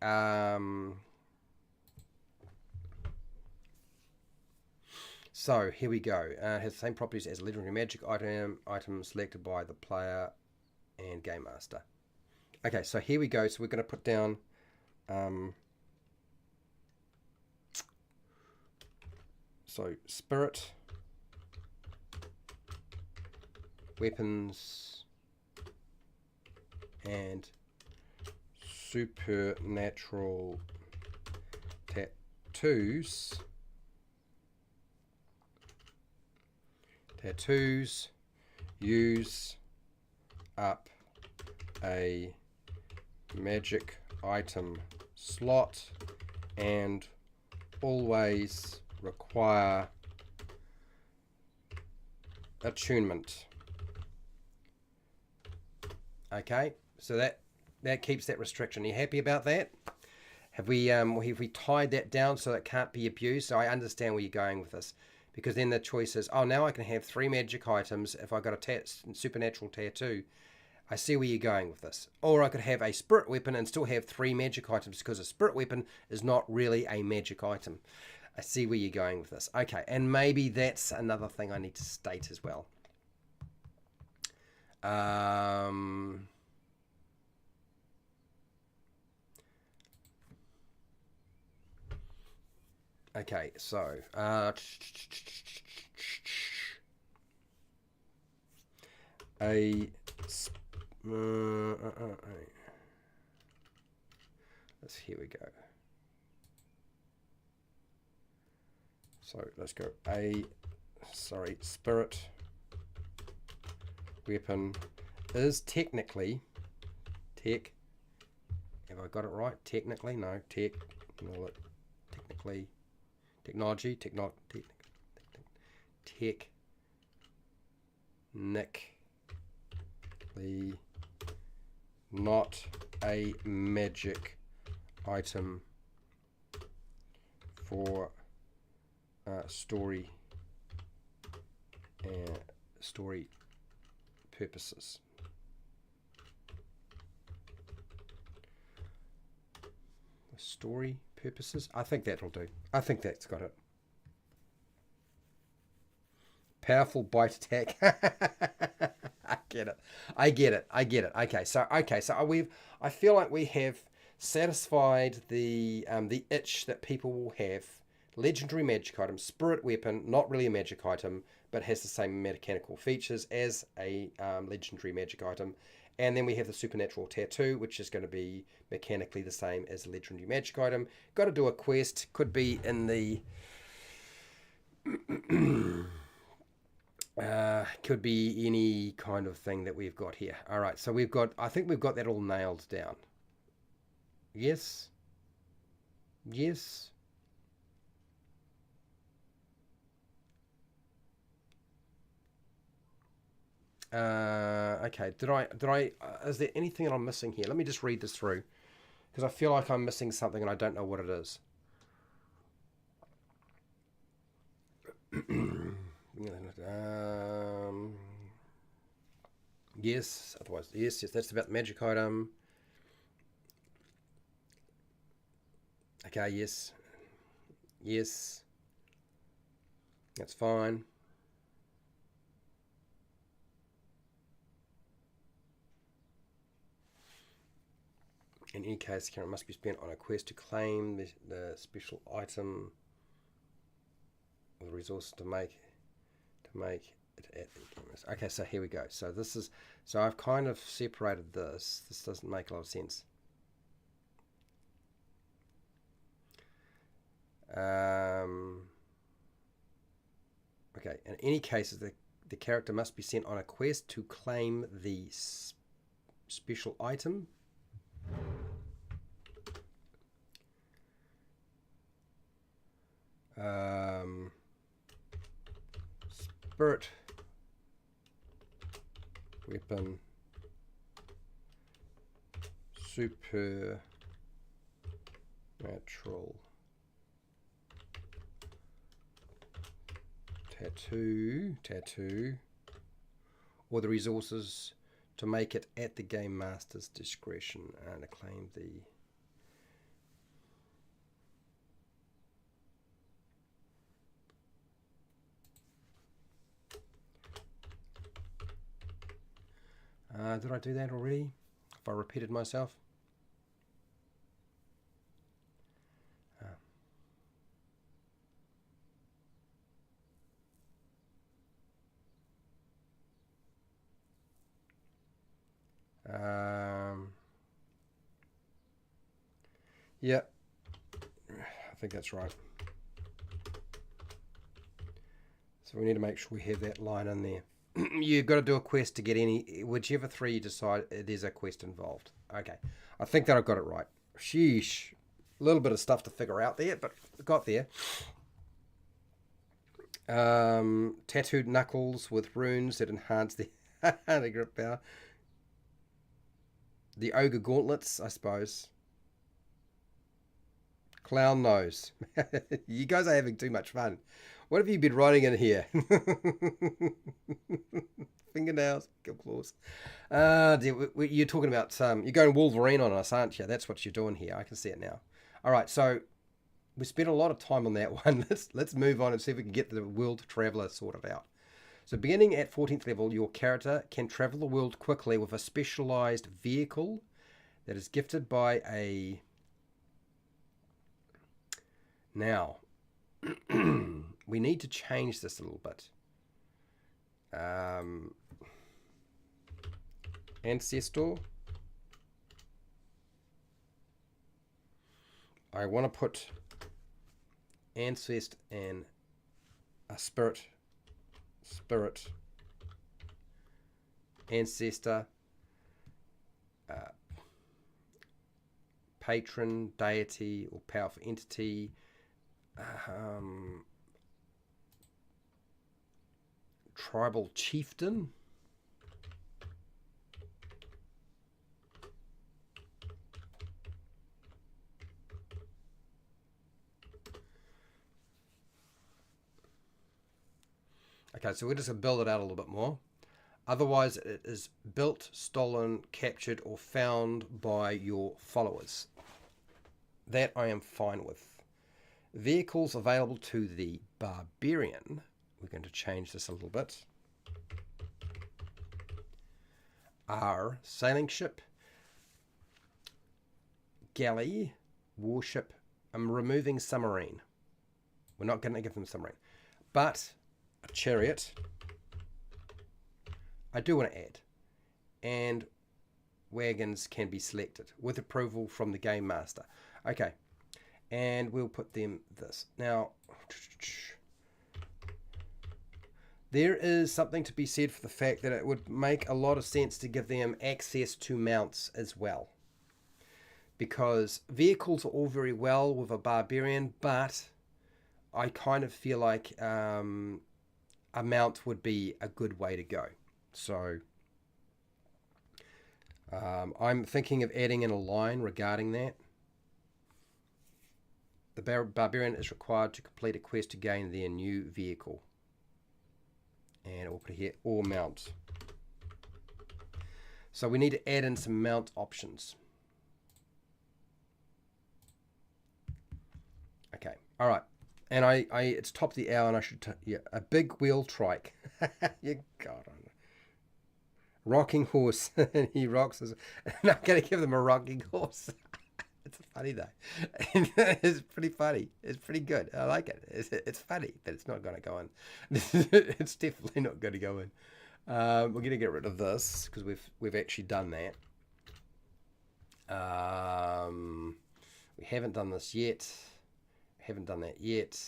So here we go. It has the same properties as a legendary magic item selected by the player and Game Master. Okay, so here we go. So we're going to put down so spirit, weapons, and supernatural tattoos. Tattoos use up a magic item slot and always require attunement. Okay, so that keeps that restriction. Are you happy about that? Have we tied that down so it can't be abused? So I understand where you're going with this. Because then the choice is, oh, now I can have 3 magic items if I got a supernatural tattoo. I see where you're going with this. Or I could have a spirit weapon and still have 3 magic items because a spirit weapon is not really a magic item. I see where you're going with this. Okay, and maybe that's another thing I need to state as well. Okay, so here we go. So let's go spirit weapon is technically have I got it right? Technically? No, technically not a magic item for story purposes. Story purposes? I think that'll do. I think that's got it. Powerful bite attack. I get it. Okay, so I feel like we have satisfied the itch that people will have. Legendary magic item, spirit weapon, not really a magic item, but has the same mechanical features as a legendary magic item. And then we have the supernatural tattoo, which is going to be mechanically the same as a legendary magic item. Got to do a quest. Could be in the... could be any kind of thing that we've got here. All right, so I think we've got that all nailed down. Yes. Okay, did I is there anything that I'm missing here? Let me just read this through, because I feel like I'm missing something and I don't know what it is. Yes, otherwise, yes, that's about the magic item. Okay, yes, yes, that's fine. In any case, the current must be spent on a quest to claim the special item or the resources to make it at the chemist. Okay, so here we go. So this is I've kind of separated this. This doesn't make a lot of sense. Okay, in any case, the character must be sent on a quest to claim the special item. Spirit weapon supernatural tattoo or the resources to make it at the game master's discretion and claim the did I do that already? If I repeated myself? Yeah, I think that's right. So we need to make sure we have that line in there. You've got to do a quest to get whichever three you decide, there's a quest involved. Okay, I think that I've got it right. Sheesh, a little bit of stuff to figure out there, but got there. Tattooed knuckles with runes that enhance the grip power. The ogre gauntlets, I suppose. Clown nose. You guys are having too much fun. What have you been writing in here? Fingernails, claws. You're talking about you're going Wolverine on us, aren't you? That's what you're doing here. I can see it now. All right, so we spent a lot of time on that one. Let's move on and see if we can get the world traveler sorted out. So beginning at 14th level, your character can travel the world quickly with a specialized vehicle that is gifted by a... Now, we need to change this a little bit. Ancestor. I want to put ancestor and a spirit, ancestor, patron, deity, or powerful entity. Tribal chieftain. Okay, so we're just going to build it out a little bit more. Otherwise, it is built, stolen, captured, or found by your followers. That I am fine with. Vehicles available to the barbarian. We're going to change this a little bit. Are sailing ship, galley, warship. I'm removing submarine. We're not going to give them submarine. But a chariot, I do want to add. And wagons can be selected with approval from the game master. Okay. And we'll put them this. Now, there is something to be said for the fact that it would make a lot of sense to give them access to mounts as well. Because vehicles are all very well with a barbarian, but I kind of feel like a mount would be a good way to go. So I'm thinking of adding in a line regarding that. The barbarian is required to complete a quest to gain their new vehicle. And we'll put here, or mount. So we need to add in some mount options. Okay, all right. And it's top of the hour, and I should, yeah, a big wheel trike. You God, I know. Rocking horse, and he rocks us. And I'm going to give them a rocking horse. It's funny though. It's pretty funny. It's pretty good. I like it. It's funny, but it's not going to go in. It's definitely not going to go in. We're going to get rid of this because we've actually done that. We haven't done this yet. Haven't done that yet.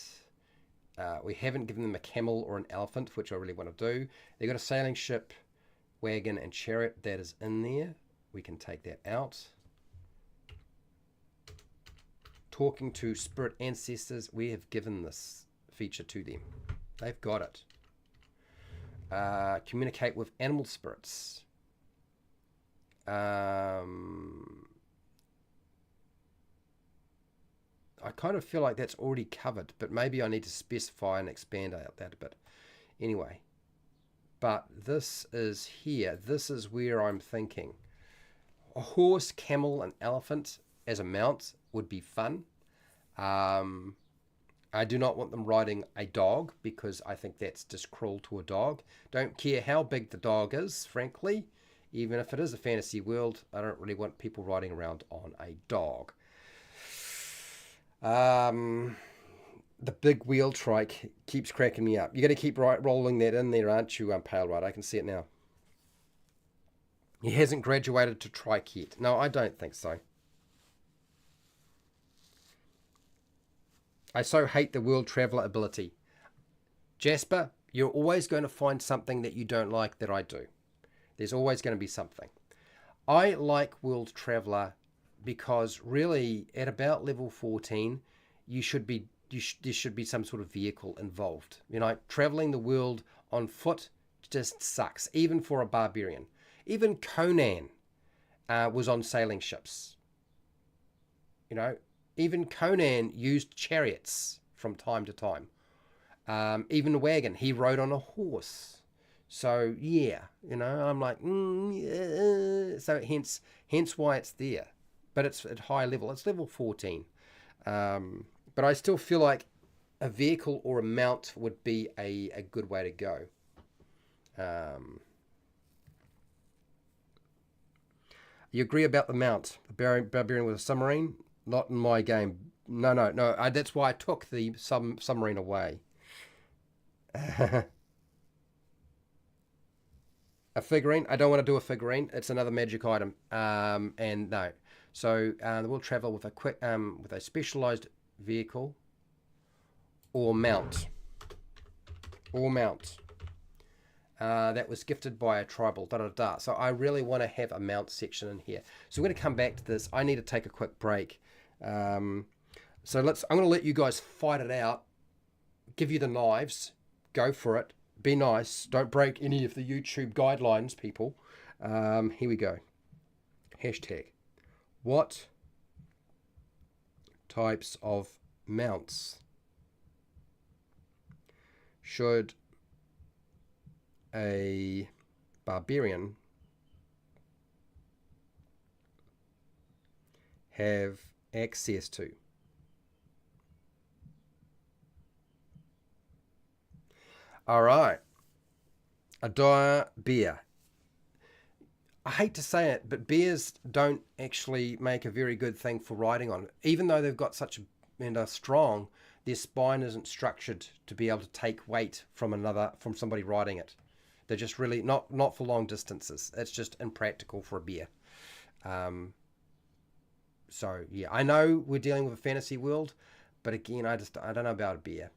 We haven't given them a camel or an elephant, which I really want to do. They've got a sailing ship, wagon, and chariot. That is in there. We can take that out. Talking to spirit ancestors. We have given this feature to them. They've got it. Communicate with animal spirits. I kind of feel like that's already covered, but maybe I need to specify and expand out that a bit. Anyway, but this is here. This is where I'm thinking. A horse, camel, and elephant as a mount would be fun. I do not want them riding a dog because I think that's just cruel to a dog. Don't care how big the dog is, frankly. Even if it is a fantasy world, I don't really want people riding around on a dog. The big wheel trike keeps cracking me up. You're going to keep rolling that in there, aren't you, Pale Ride? I can see it now. He hasn't graduated to trike yet. No, I don't think so. I so hate the world traveler ability. Jasper, you're always going to find something that you don't like that I do. There's always going to be something. I like world traveler because really at about level 14 there should be some sort of vehicle involved. You know, traveling the world on foot just sucks, even for a barbarian. Even Conan was on sailing ships. You know, even Conan used chariots from time to time. Even the wagon, he rode on a horse. So yeah, you know, I'm like, yeah. So hence why it's there. But it's at high level. It's level 14. But I still feel like a vehicle or a mount would be a good way to go. You agree about the mount? The barbarian with a submarine? Not in my game. No. That's why I took the submarine away. A figurine? I don't want to do a figurine. It's another magic item. And no. So we'll travel with a specialized vehicle or mount. That was gifted by a tribal. So I really want to have a mount section in here. So we're going to come back to this. I need to take a quick break. I'm going to let you guys fight it out. Give you the knives. Go for it. Be nice. Don't break any of the YouTube guidelines, people. Here we go. Hashtag. What types of mounts should a barbarian have access to? All right. A dire bear. I hate to say it, but bears don't actually make a very good thing for riding on. Even though they've got such and are strong, their spine isn't structured to be able to take weight from somebody riding it. They're just really not for long distances. It's just impractical for a bear. So yeah, I know we're dealing with a fantasy world, but again, I don't know about a bear.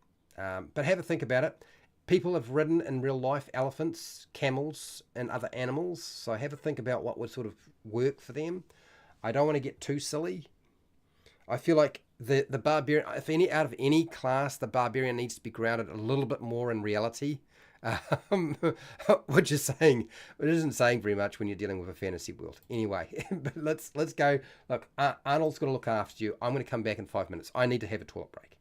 But have a think about it. People have ridden in real life elephants, camels, and other animals. So have a think about what would sort of work for them. I don't want to get too silly. I feel like the barbarian, out of any class, the barbarian needs to be grounded a little bit more in reality. um, which isn't saying very much when you're dealing with a fantasy world. Anyway, but let's go. Look, Arnold's got to look after you. I'm going to come back in 5 minutes. I need to have a toilet break.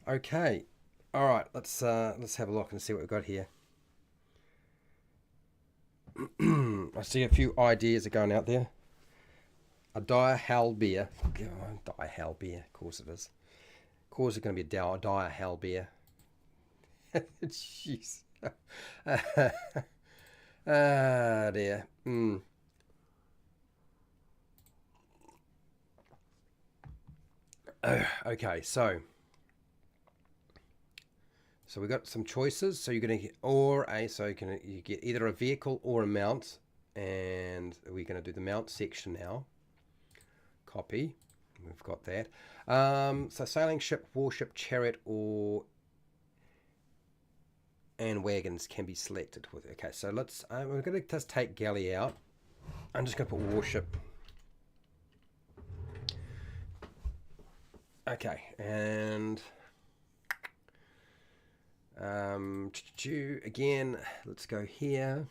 Okay. All right. Let's have a look and see what we've got here. I see a few ideas are going out there. A dire hell beer. Oh, dire hell beer. Of course it is. Of course it's going to be a dire hell beer. Jeez. Ah, dear. Okay, so we got some choices. So you're going to get you get either a vehicle or a mount, and we're going to do the mount section now. Copy. We've got that. So sailing ship, warship, chariot, and wagons can be selected with. Okay, so we're going to just take galley out. I'm just going to put warship. Okay, and again, let's go here,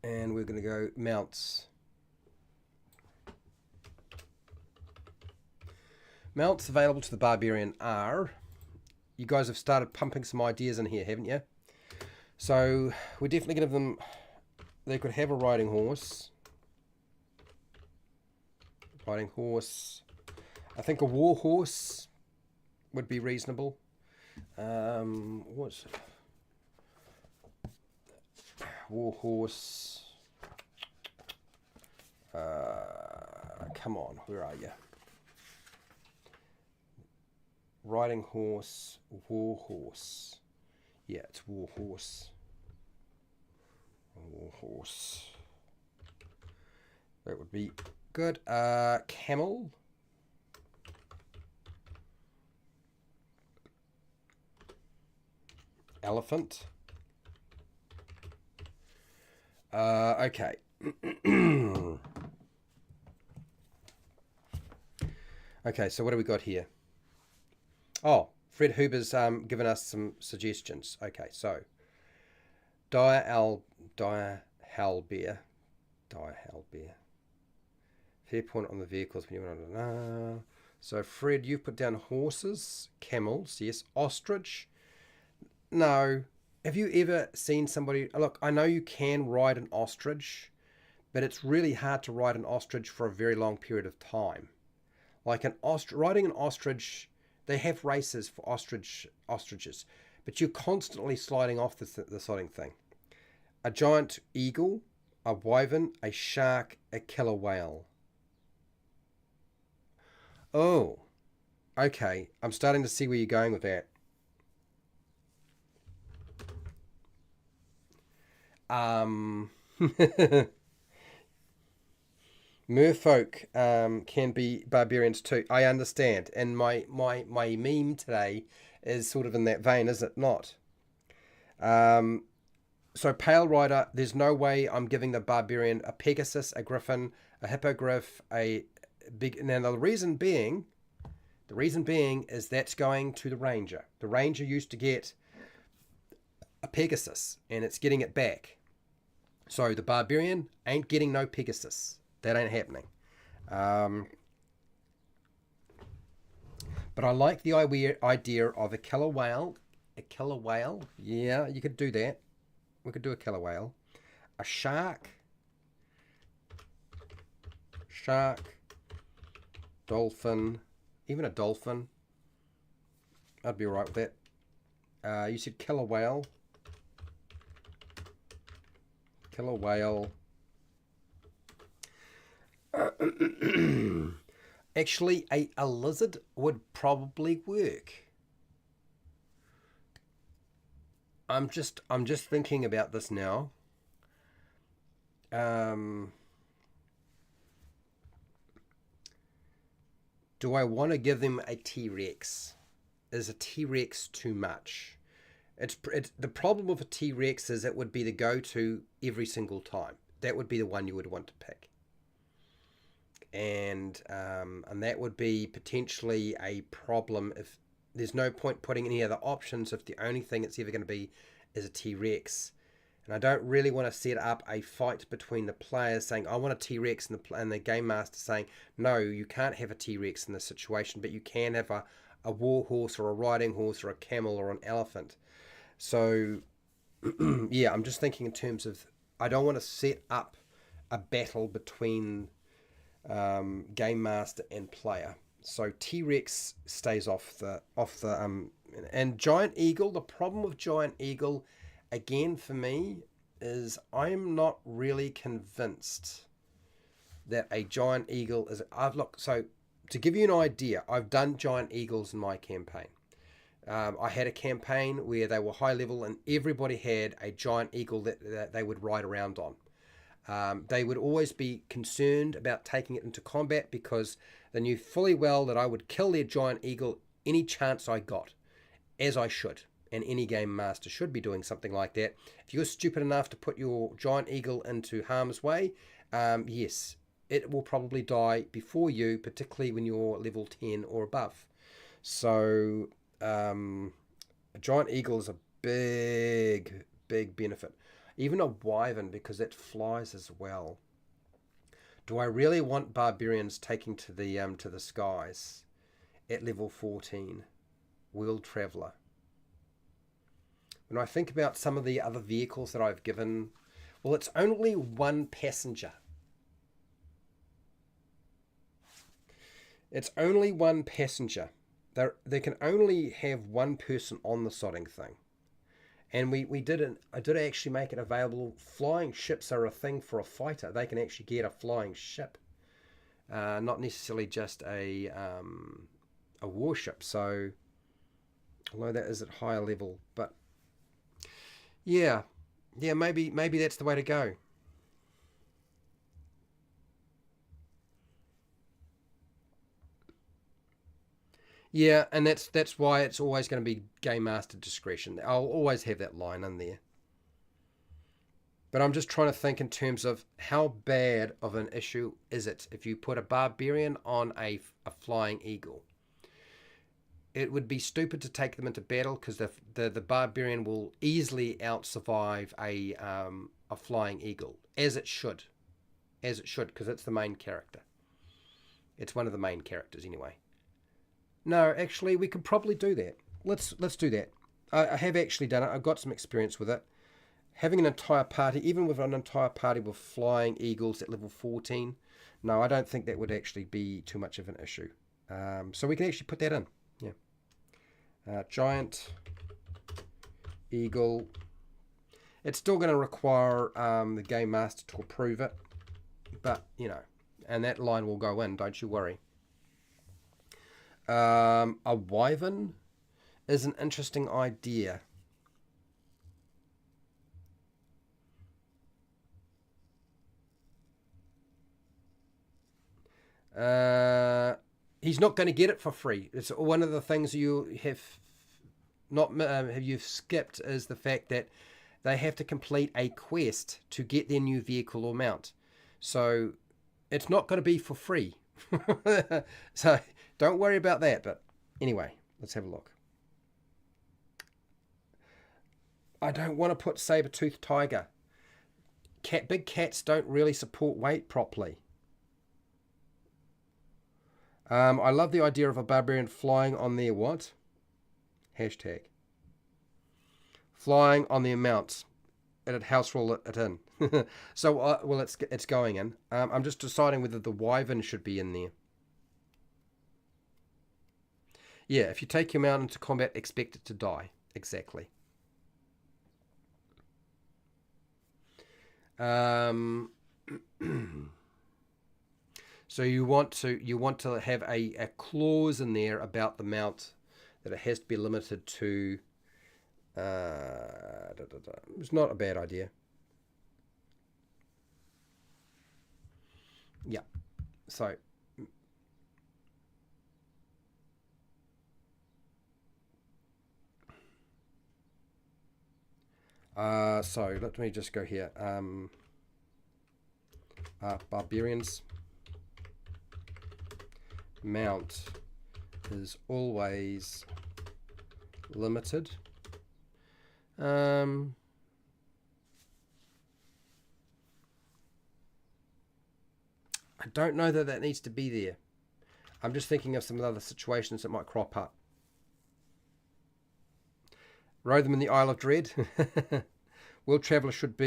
and we're going to go mounts. Mounts available to the Barbarian are. You guys have started pumping some ideas in here, haven't you? So we're definitely going to give them. They could have a riding horse. Riding horse. I think a war horse would be reasonable. What's war horse? Come on, where are you? Riding horse, war horse. Yeah, it's war horse. War horse. That would be good. Camel. Elephant. Okay. Okay, so what do we got here? Oh, Fred Huber's given us some suggestions. Okay, so Dire Halbear. Fair point on the vehicles when you want to. So Fred, you put down horses, camels, yes, ostrich. No. Have you ever seen somebody? Look, I know you can ride an ostrich, but it's really hard to ride an ostrich for a very long period of time. Like riding an ostrich, they have races for ostriches, but you're constantly sliding off the sodding thing. A giant eagle, a wyvern, a shark, a killer whale. Oh, okay. I'm starting to see where you're going with that. Merfolk can be barbarians too. I understand. And my meme today is sort of in that vein, is it not? So Pale Rider, there's no way I'm giving the barbarian a Pegasus, a Griffin, a Hippogriff, a big. Now the reason being is that's going to the Ranger. The Ranger used to get a Pegasus, and it's getting it back. So the barbarian ain't getting no Pegasus. That ain't happening. But I like the idea of a killer whale. A killer whale? Yeah, you could do that. We could do a killer whale. A shark. Dolphin. Even a dolphin. I'd be alright with that. You said killer whale. Killer whale. Actually, a lizard would probably work. I'm just thinking about this now. Do I want to give them a T-Rex? Is a T-Rex too much? It's the problem with a T-Rex is it would be the go-to every single time. That would be the one you would want to pick. And that would be potentially a problem if there's no point putting any other options if the only thing it's ever going to be is a T-Rex. And I don't really want to set up a fight between the players saying, I want a T-Rex, and the Game Master saying, no, you can't have a T-Rex in this situation, but you can have a war horse or a riding horse or a camel or an elephant. So, yeah, I'm just thinking in terms of, I don't want to set up a battle between Game Master and player. So T-Rex stays off the and Giant Eagle. The problem with Giant Eagle, again for me, is I'm not really convinced that a Giant Eagle is. So to give you an idea, I've done Giant Eagles in my campaign. I had a campaign where they were high level and everybody had a Giant Eagle that they would ride around on. They would always be concerned about taking it into combat because they knew fully well that I would kill their Giant Eagle any chance I got, as I should. And any Game Master should be doing something like that. If you're stupid enough to put your Giant Eagle into harm's way, yes, it will probably die before you, particularly when you're level 10 or above. So a Giant Eagle is a big, big benefit. Even a wyvern, because it flies as well. Do I really want barbarians taking to the skies at level 14? World Traveller. When I think about some of the other vehicles that I've given, well, it's only one passenger. It's only one passenger. They can only have one person on the sodding thing. And I did actually make it available. Flying ships are a thing for a fighter. They can actually get a flying ship, not necessarily just a warship. So, although that is at higher level, but yeah, maybe that's the way to go. Yeah, and that's why it's always going to be Game Master discretion. I'll always have that line in there. But I'm just trying to think in terms of how bad of an issue is it if you put a barbarian on a flying eagle. it would be stupid to take them into battle because the barbarian will easily out survive a flying eagle, as it should, because it's the main character. It's one of the main characters anyway. No, actually, we could probably do that. Let's do that. I have actually done it. I've got some experience with it. Having an entire party, even with an entire party with flying eagles at level 14, no, I don't think that would actually be too much of an issue. So we can actually put that in. Yeah. Giant eagle. It's still going to require the game master to approve it, but you know, and that line will go in. Don't you worry. A wyvern is an interesting idea. He's not going to get it for free. It's one of the things you have not have you've skipped is the fact that they have to complete a quest to get their new vehicle or mount. So it's not going to be for free. So don't worry about that. But anyway, let's have a look. I don't want to put saber-toothed tiger. Big cats don't really support weight properly. I love the idea of a barbarian flying on their what? Hashtag. Flying on their mounts. It'd house rule it in. So, well, it's going in. I'm just deciding whether the wyvern should be in there. Yeah, if you take your mount into combat, expect it to die. Exactly. So you want to have a clause in there about the mount that it has to be limited to. It's not a bad idea. Yeah. So. So let me just go here. Barbarians. Mount is always limited. I don't know that needs to be there. I'm just thinking of some other situations that might crop up. Row them in the Isle of Dread. World traveller should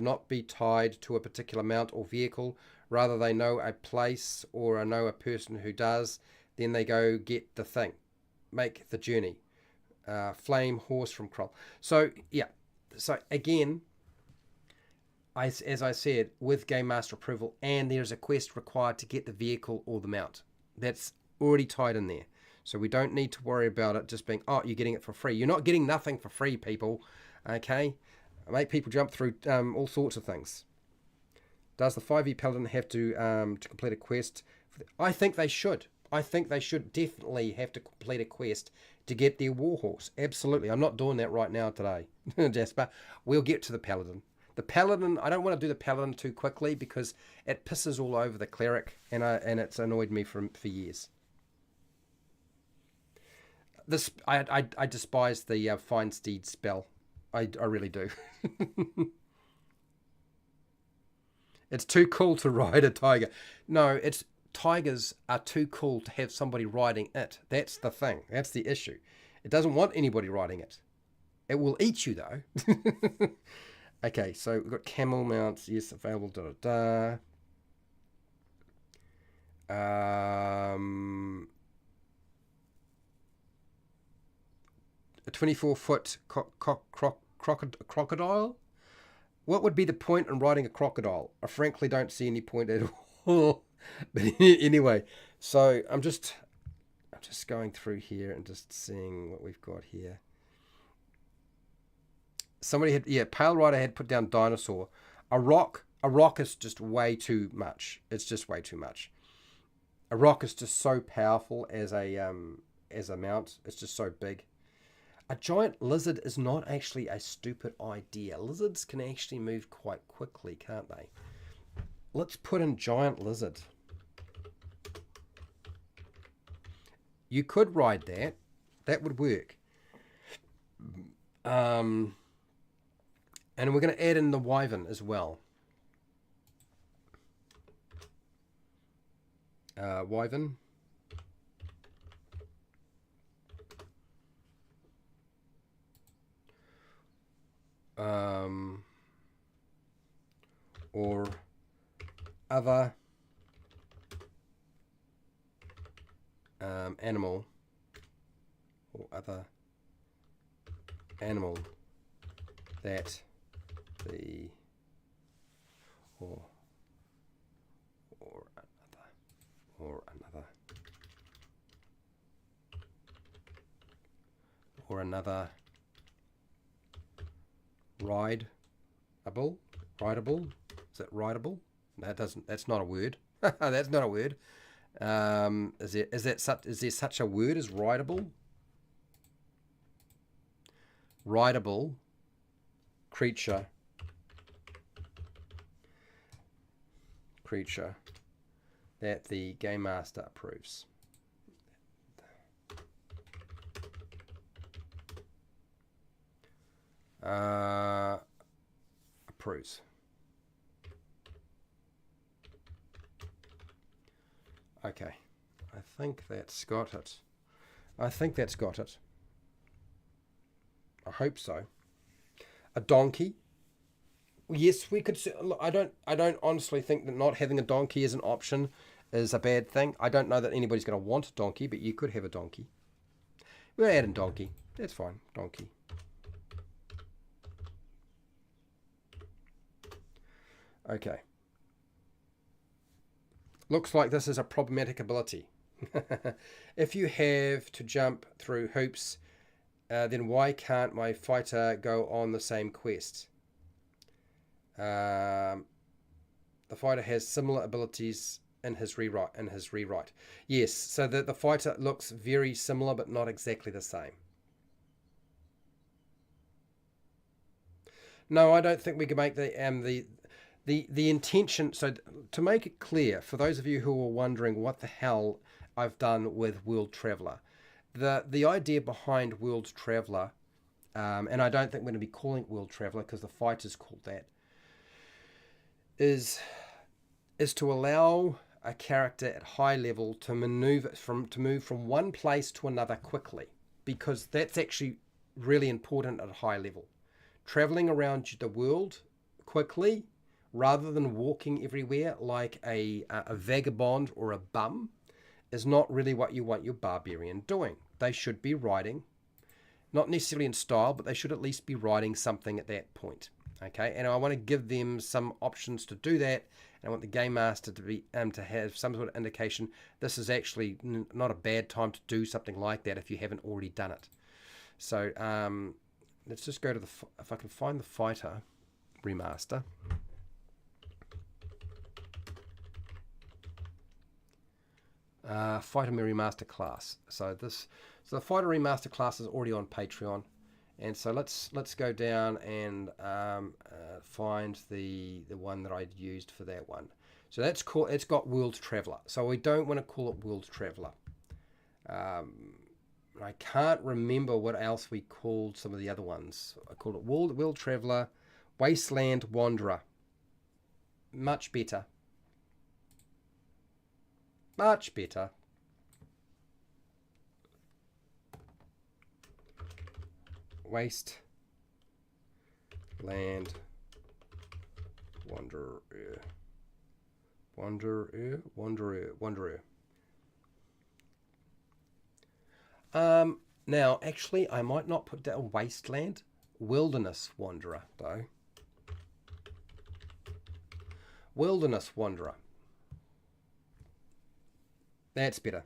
not be tied to a particular mount or vehicle. Rather, they know a place or know a person who does. Then they go get the thing, make the journey. Flame horse from Kroll. So yeah. So again, as I said, with Game Master approval, and there's a quest required to get the vehicle or the mount. That's already tied in there. So we don't need to worry about it just being, oh, you're getting it for free. You're not getting nothing for free, people. Okay? Make people jump through all sorts of things. Does the 5e paladin have to complete a quest? I think they should. I think they should definitely have to complete a quest to get their warhorse. Absolutely. I'm not doing that right now today, Jasper. We'll get to the paladin. The paladin, I don't want to do the paladin too quickly because it pisses all over the cleric, and it's annoyed me for years. This I despise the Find Steed spell. I really do. It's too cool to ride a tiger. No, tigers are too cool to have somebody riding it. That's the thing. That's the issue. It doesn't want anybody riding it. It will eat you though. Okay, so we've got camel mounts. Yes, available. A 24-foot crocodile. What would be the point in riding a crocodile? I frankly don't see any point at all. But anyway, so I'm just going through here and just seeing what we've got here. Somebody had, Pale Rider had put down dinosaur. A rock is just way too much. It's just way too much. A rock is just so powerful as a mount. It's just so big. A giant lizard is not actually a stupid idea. Lizards can actually move quite quickly, can't they? Let's put in giant lizard. You could ride that. That would work. And we're going to add in the wyvern as well. Wyvern. Or other animal, or other animal that the or another rideable. Is that rideable? That doesn't. That's not a word. That's not a word. Is there such a word as rideable? Rideable creature that the game master approves. Approves. Okay, I think that's got it. I hope so. A donkey. Yes, we could. Look, I don't honestly think that not having a donkey as an option is a bad thing. I don't know that anybody's going to want a donkey, but you could have a donkey. We'll add in donkey. That's fine. Donkey. Okay. Looks like this is a problematic ability. If you have to jump through hoops, then why can't my fighter go on the same quest? The fighter has similar abilities in his rewrite. Yes, so the fighter looks very similar, but not exactly the same. No, I don't think we can make the intention. So to make it clear, for those of you who are wondering what the hell I've done with World Traveller, the idea behind World Traveller, and I don't think we're going to be calling it World Traveller because the fighter's called that, is to allow a character at high level to move from one place to another quickly, because that's actually really important at a high level. Traveling around the world quickly rather than walking everywhere like a vagabond or a bum is not really what you want your barbarian doing. They should be riding, not necessarily in style, but they should at least be riding something at that point. Okay, and I want to give them some options to do that. And I want the game master to be to have some sort of indication this is actually not a bad time to do something like that if you haven't already done it. So let's just go to if I can find the fighter remaster. Fighter remaster class. So the fighter remaster class is already on Patreon. And so let's go down and find the one that I used for that one. So that's called. It's got World Traveller. So we don't want to call it World Traveller. I can't remember what else we called some of the other ones. I called it World Traveller, Wasteland Wanderer. Much better. Much better. Wasteland Wanderer. Now, actually, I might not put down Wasteland. Wilderness Wanderer, though. Wilderness Wanderer. That's better.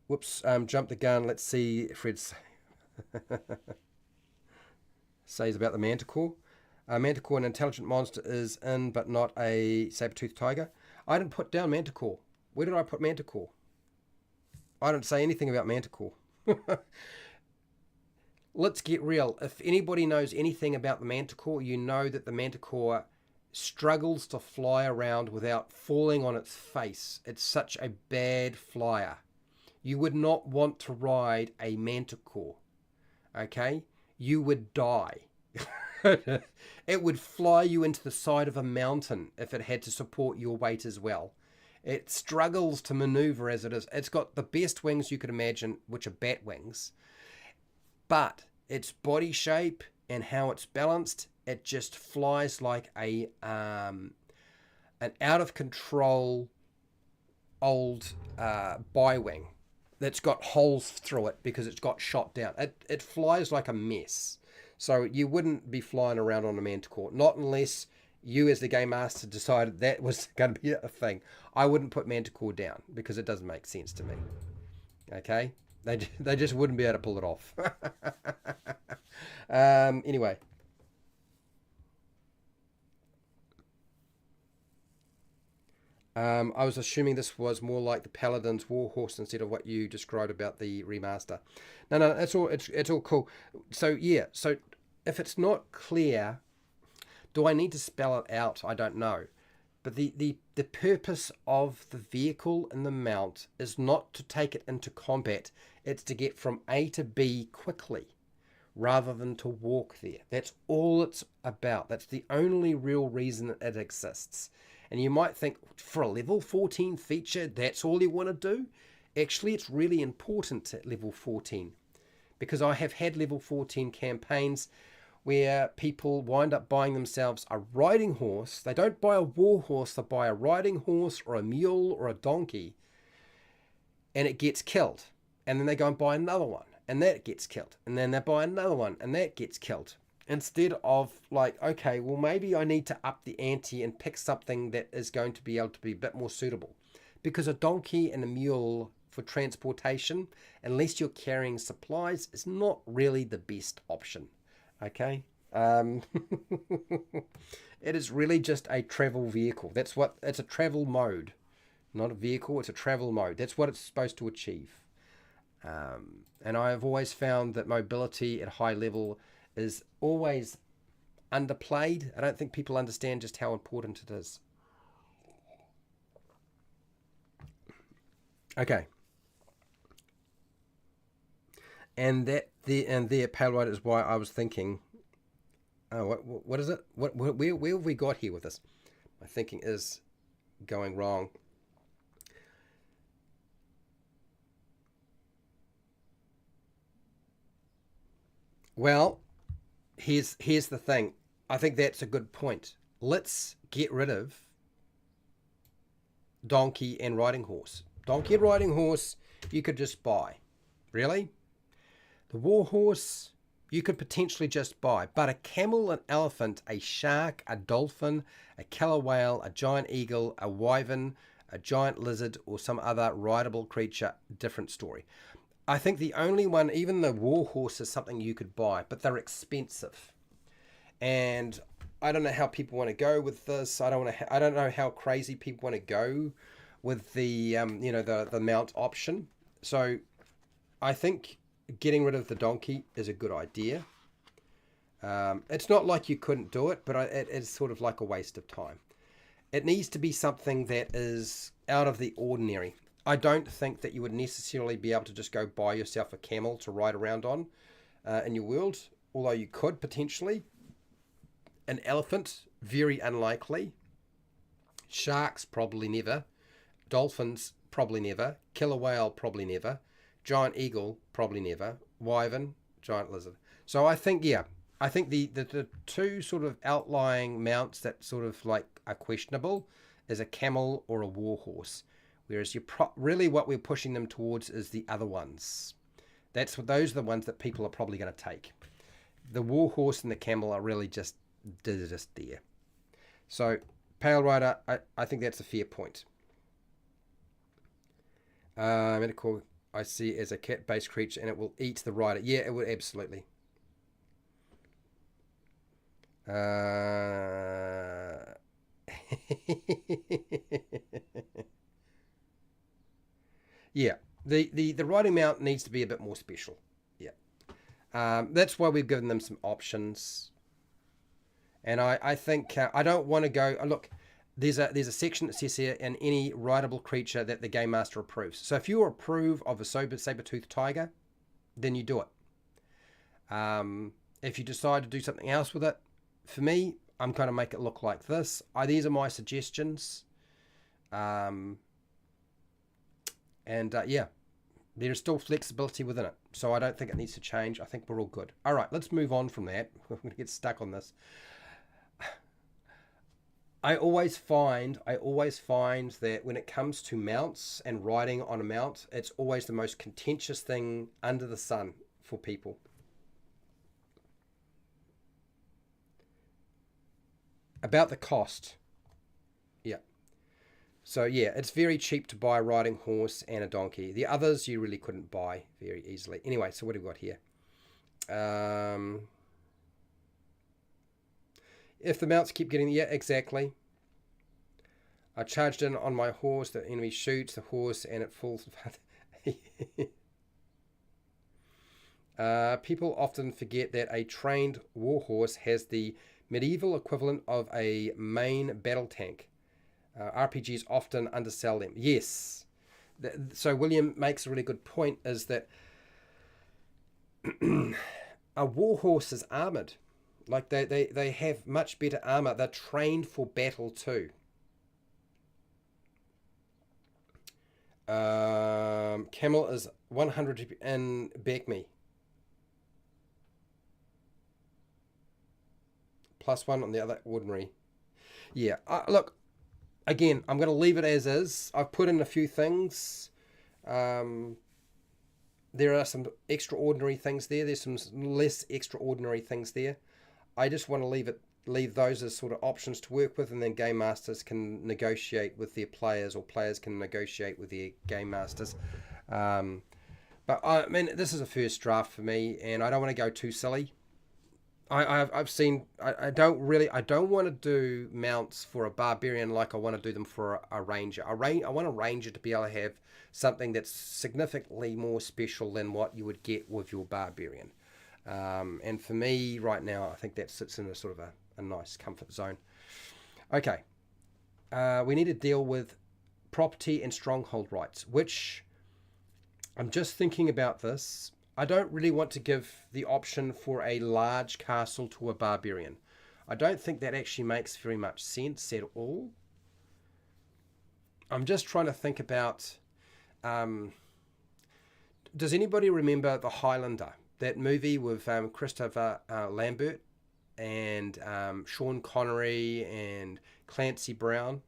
Whoops, jumped the gun. Let's see Fred's says about the Manticore. Manticore, an intelligent monster, is in, but not a saber-toothed tiger. I didn't put down Manticore. Where did I put Manticore? I didn't say anything about Manticore. Let's get real. If anybody knows anything about the Manticore, you know that the Manticore struggles to fly around without falling on its face. It's such a bad flyer. You would not want to ride a manticore, okay? You would die. It would fly you into the side of a mountain if it had to support your weight as well. It struggles to maneuver as it is. It's got the best wings you could imagine, which are bat wings, but its body shape and how it's balanced, it just flies like an out of control old bi-wing that's got holes through it because it's got shot down. It flies like a mess. So you wouldn't be flying around on a manticore, not unless you as the game master decided that was going to be a thing. I wouldn't put manticore down because it doesn't make sense to me. Okay? They just wouldn't be able to pull it off. Anyway. I was assuming this was more like the Paladin's Warhorse instead of what you described about the remaster. No, it's all cool. So yeah, so if it's not clear, do I need to spell it out? I don't know. But the purpose of the vehicle and the mount is not to take it into combat. It's to get from A to B quickly rather than to walk there. That's all it's about. That's the only real reason it exists. And you might think, for a level 14 feature, that's all you want to do? Actually, it's really important at level 14. Because I have had level 14 campaigns where people wind up buying themselves a riding horse. They don't buy a war horse, they buy a riding horse or a mule or a donkey. And it gets killed. And then they go and buy another one. And that gets killed. And then they buy another one. And that gets killed. Instead of like, okay, well, maybe I need to up the ante and pick something that is going to be able to be a bit more suitable. Because a donkey and a mule for transportation, unless you're carrying supplies, is not really the best option. Okay? It is really just a travel vehicle. It's a travel mode. Not a vehicle, it's a travel mode. That's what it's supposed to achieve. And I have always found that mobility at high level is always underplayed. I don't think people understand just how important it is. Okay. And their payload is why I was thinking, oh, what is it? Where have we got here with this? My thinking is going wrong. Well, here's the thing. I think that's a good point. Let's get rid of donkey and riding horse. Donkey and riding horse, you could just buy. Really? The war horse, you could potentially just buy. But a camel, an elephant, a shark, a dolphin, a killer whale, a giant eagle, a wyvern, a giant lizard, or some other rideable creature, different story. I think the only one, even the war horse, is something you could buy, but they're expensive. And I don't know how people want to go with this. I don't know how crazy people want to go with the the mount option. So I think getting rid of the donkey is a good idea. It's not like you couldn't do it, but it's sort of like a waste of time. It needs to be something that is out of the ordinary. I don't think that you would necessarily be able to just go buy yourself a camel to ride around on in your world, although you could potentially. An elephant, very unlikely. Sharks, probably never. Dolphins, probably never. Killer whale, probably never. Giant eagle, probably never. Wyvern, giant lizard. So I think, I think the two sort of outlying mounts that sort of like are questionable is a camel or a war horse. Whereas really what we're pushing them towards is the other ones. Those are the ones that people are probably going to take. The war horse and the camel are really just there. So Pale Rider, I think that's a fair point. Medical, I see as a cat-based creature, and it will eat the rider. Yeah, it would absolutely. Yeah, the riding mount needs to be a bit more special. Yeah, that's why we've given them some options. And I think I don't want to go. Look, there's a section that says here, and any rideable creature that the game master approves. So if you approve of a saber-toothed tiger, then you do it. If you decide to do something else with it, for me, I'm going to make it look like this. These are my suggestions. Yeah, there's still flexibility within it. So I don't think it needs to change. I think we're all good. All right, let's move on from that. We're going to get stuck on this. I always find that when it comes to mounts and riding on a mount, it's always the most contentious thing under the sun for people. About the cost. Yeah. So yeah, it's very cheap to buy a riding horse and a donkey. The others you really couldn't buy very easily. Anyway, so what have we got here? If the mounts keep getting... Yeah, exactly. I charged in on my horse. The enemy shoots the horse and it falls. People often forget that a trained warhorse has the medieval equivalent of a main battle tank. RPGs often undersell them. Yes. So William makes a really good point, is that a warhorse is armored. Like they have much better armor. They're trained for battle too. Camel is 100 and back me. +1 on the other ordinary. Yeah, look, again, I'm going to leave it as is. I've put in a few things. There are some extraordinary things there. There's some less extraordinary things there. I just want to leave those as sort of options to work with, and then game masters can negotiate with their players, or players can negotiate with their game masters. But I mean, this is a first draft for me, and I don't want to go too silly. I've seen. I don't want to do mounts for a barbarian like I want to do them for a ranger. I want a ranger to be able to have something that's significantly more special than what you would get with your barbarian. And for me right now, I think that sits in a sort of a nice comfort zone. Okay, we need to deal with property and stronghold rights, which I'm just thinking about this. I don't really want to give the option for a large castle to a barbarian. I don't think that actually makes very much sense at all. I'm just trying to think about... does anybody remember The Highlander? That movie with Christopher Lambert and Sean Connery and Clancy Brown.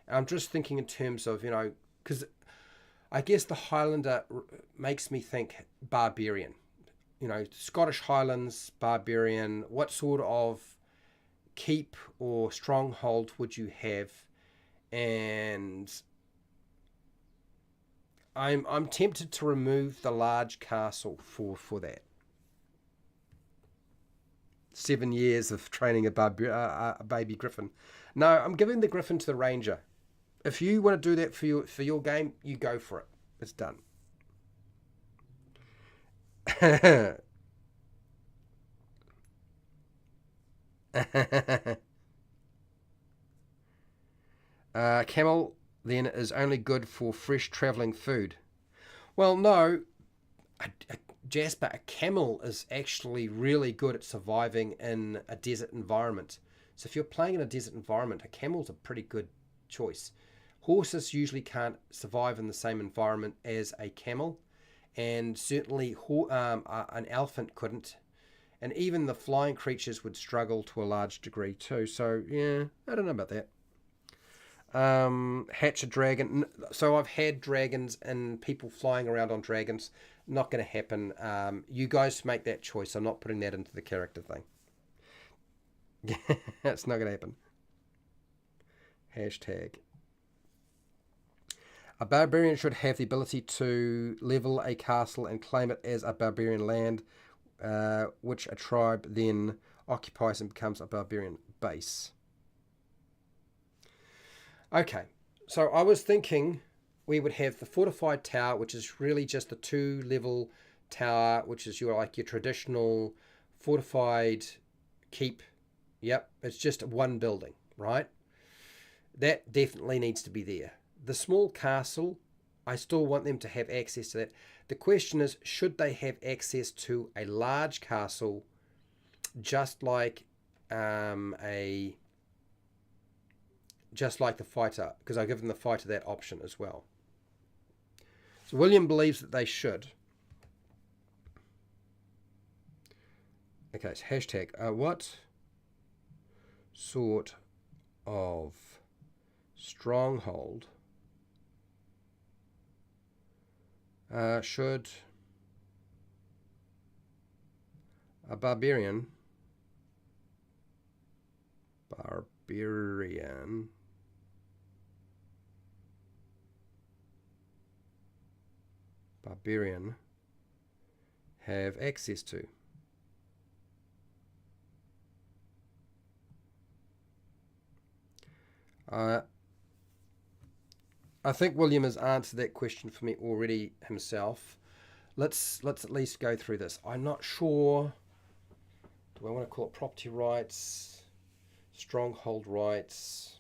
I'm just thinking in terms of, because I guess The Highlander makes me think barbarian. Scottish Highlands, barbarian. What sort of keep or stronghold would you have? And I'm tempted to remove the large castle for that. 7 years of training a baby griffin. No, I'm giving the griffin to the ranger. If you want to do that for your game, you go for it. It's done. Camel then is only good for fresh travelling food. Well, no, Jasper, a camel is actually really good at surviving in a desert environment. So if you're playing in a desert environment, a camel's a pretty good choice. Horses usually can't survive in the same environment as a camel, and certainly an elephant couldn't. And even the flying creatures would struggle to a large degree too. So yeah, I don't know about that. Hatch a dragon. So I've had dragons and people flying around on dragons. Not going to happen. You guys make that choice. I'm not putting that into the character thing. It's not going to happen. Hashtag. A barbarian should have the ability to level a castle and claim it as a barbarian land, which a tribe then occupies and becomes a barbarian base. Okay, so I was thinking we would have the fortified tower, which is really just the 2-level tower, which is your traditional fortified keep. Yep, it's just one building, right? That definitely needs to be there. The small castle, I still want them to have access to that. The question is, should they have access to a large castle, just like the fighter? Because I give them the fighter that option as well. So William believes that they should. Okay, so hashtag. What sort of stronghold should a barbarian have access to? I think William has answered that question for me already himself. Let's at least go through this. I'm not sure. Do I want to call it property rights, stronghold rights?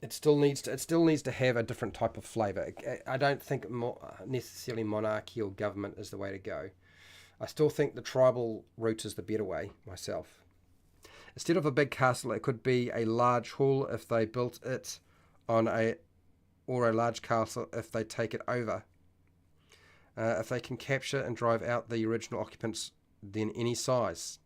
It still needs to have a different type of flavour. I don't think necessarily monarchy or government is the way to go. I still think the tribal route is the better way myself. Instead of a big castle, it could be a large hall if they built it on or a large castle if they take it over. If they can capture and drive out the original occupants, then any size.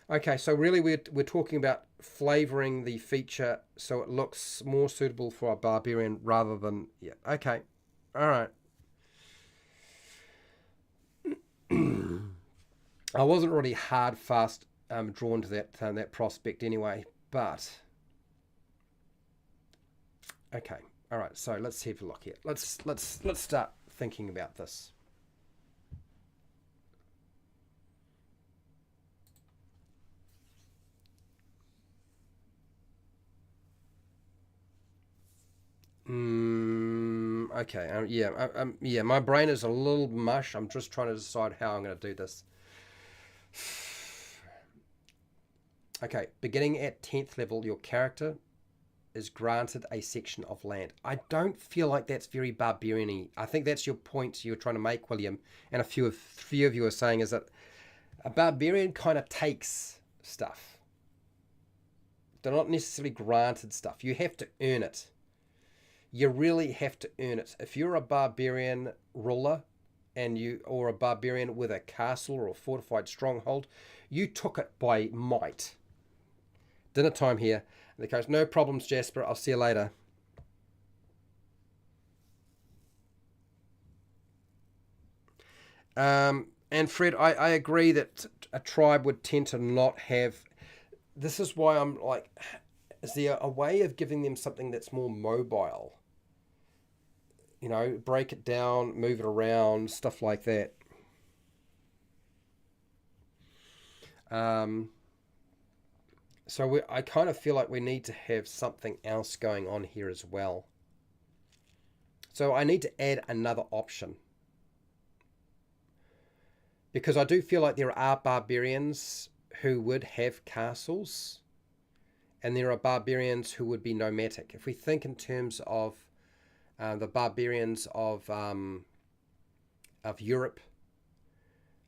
Okay, so really we're talking about flavouring the feature so it looks more suitable for a barbarian rather than... Yeah, okay. All right. I wasn't really hard, fast drawn to that prospect anyway, but... Okay, all right, so let's have a look here. Let's start thinking about this. Okay. Yeah. My brain is a little mush. I'm just trying to decide how I'm going to do this. Okay. Beginning at 10th level, your character is granted a section of land. I don't feel like that's very barbarian-y. I think that's your point you're trying to make, William, and a few of you are saying is that a barbarian kind of takes stuff. They're not necessarily granted stuff. You have to earn it. You really have to earn it. If you're a barbarian ruler or a barbarian with a castle or a fortified stronghold, you took it by might. Dinner time here. And the coach, no problems, Jasper. I'll see you later. And Fred, I agree that a tribe would tend to not have... This is why I'm like, is there a way of giving them something that's more mobile? You know, break it down, move it around, stuff like that. So I kind of feel like we need to have something else going on here as well. So I need to add another option. Because I do feel like there are barbarians who would have castles, and there are barbarians who would be nomadic. If we think in terms of the barbarians of Europe,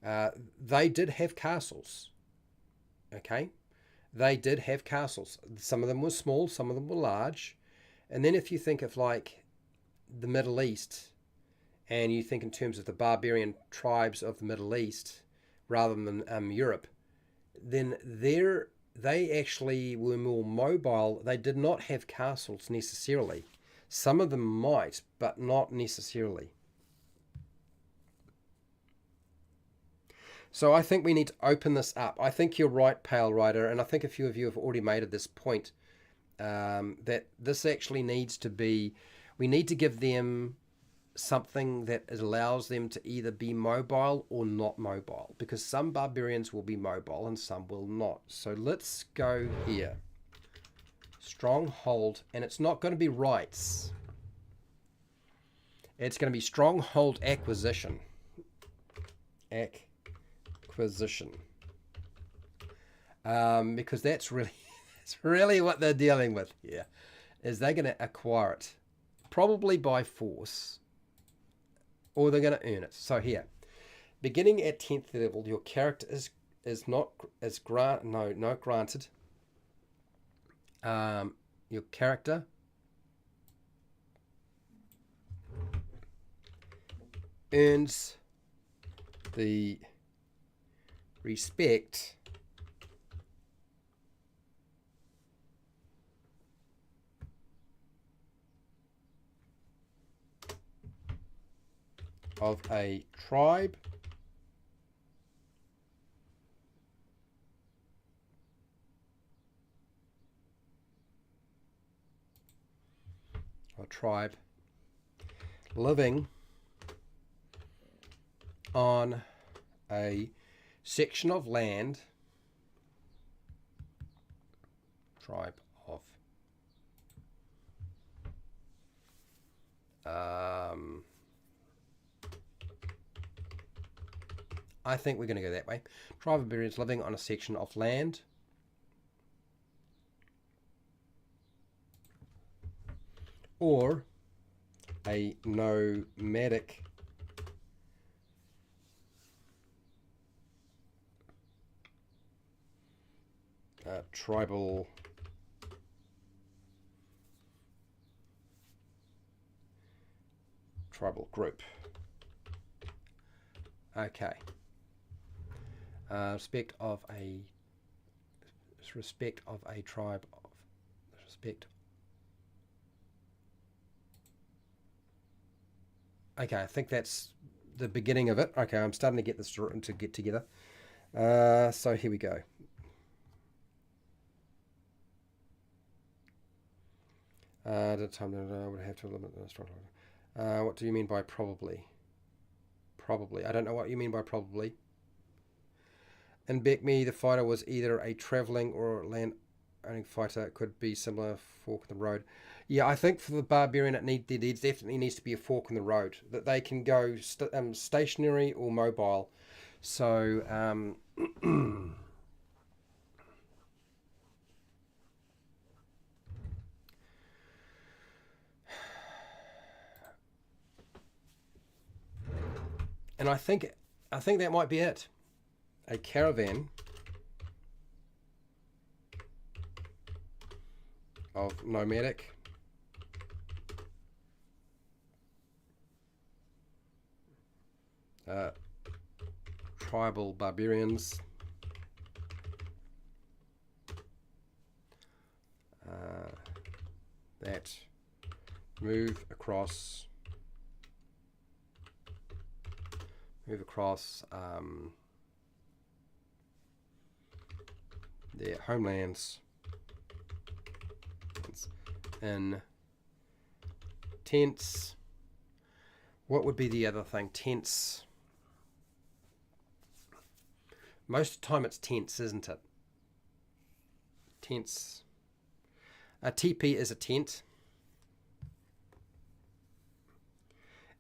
they did have castles. Okay, they did have castles. Some of them were small, some of them were large. And then if you think of like the Middle East, and you think in terms of the barbarian tribes of the Middle East rather than Europe, then they actually were more mobile. They did not have castles necessarily. Some of them might, but not necessarily. So I think we need to open this up. I think you're right, Pale Rider, and I think a few of you have already made this point, that this actually needs to be... We need to give them something that allows them to either be mobile or not mobile, because some barbarians will be mobile and some will not. So let's go here. Stronghold, and it's not going to be rights. It's going to be stronghold acquisition. Acquisition. Because that's really that's really what they're dealing with here. Is they're going to acquire it, probably by force, or they're going to earn it. So here, beginning at 10th level, your character is not is not granted. Your character earns the respect of a tribe living on a section of land, tribe of I think we're going to go that way. Tribe of barbarians living on a section of land or a nomadic tribal group. Okay. Respect of a tribe of respect. Okay, I think that's the beginning of it. Okay, I'm starting to get this to get together. So here we go. The time would have to limit the struggle. What do you mean by probably? Probably. I don't know what you mean by probably. In Beckme, the fighter was either a travelling or land-owning fighter. It could be similar fork in the road. Yeah, I think for the barbarian, there definitely needs to be a fork in the road that they can go stationary or mobile. So, and I think that might be it. A caravan of nomadic tribal barbarians that move across their homelands in tents. What would be the other thing? Tents. Most of the time it's tents, isn't it? Tents. A teepee is a tent.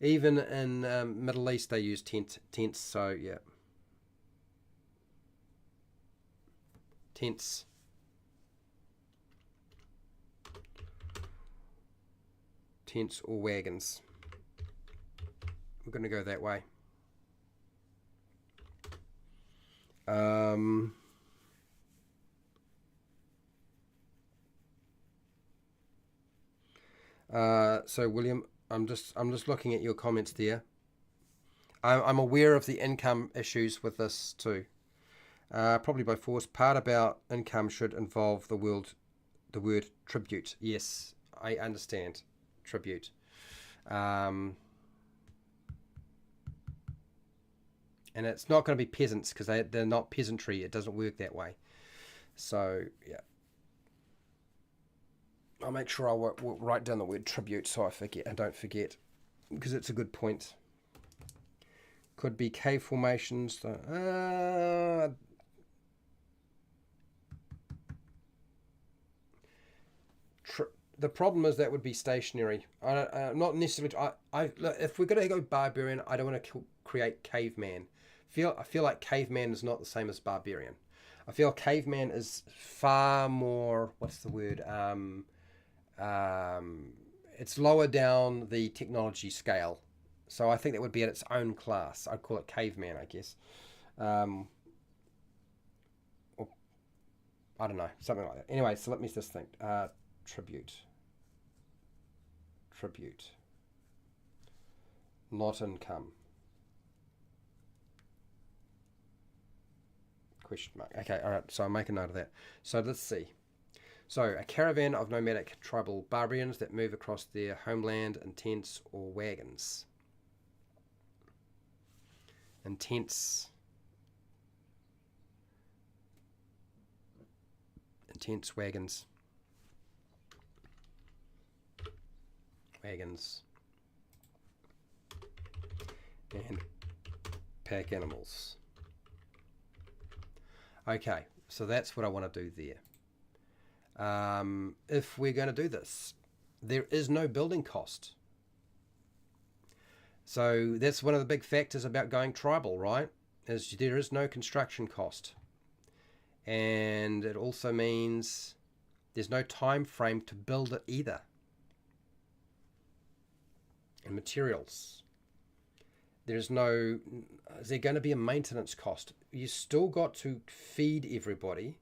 Even in Middle East they use tents, so yeah. Tents. Tents or wagons. We're going to go that way. So William, I'm just looking at your comments there. I'm aware of the income issues with this too. Probably by force. Part about income should involve the word tribute. Yes, I understand. Tribute. And it's not going to be peasants because they're not peasantry. It doesn't work that way. So yeah, I'll make sure I write down the word tribute so I don't forget because it's a good point. Could be cave formations. The problem is that would be stationary. Not necessarily. If we're going to go barbarian, I don't want to create caveman. I feel like caveman is not the same as barbarian. I feel caveman is far more, what's the word? It's lower down the technology scale. So I think that would be at its own class. I'd call it caveman, I guess. Or, I don't know, something like that. Anyway, so let me just think. Tribute. Tribute. Not income. Question mark. Okay, all right, so I'll make a note of that. So let's see. So, a caravan of nomadic tribal barbarians that move across their homeland in tents or wagons. In tents. In tents, wagons. Wagons. And pack animals. Okay, so that's what I want to do there. If we're going to do this, there is no building cost. So that's one of the big factors about going tribal, right? Is there is no construction cost. And it also means there's no time frame to build it either. And materials. Is there going to be a maintenance cost? You still got to feed everybody.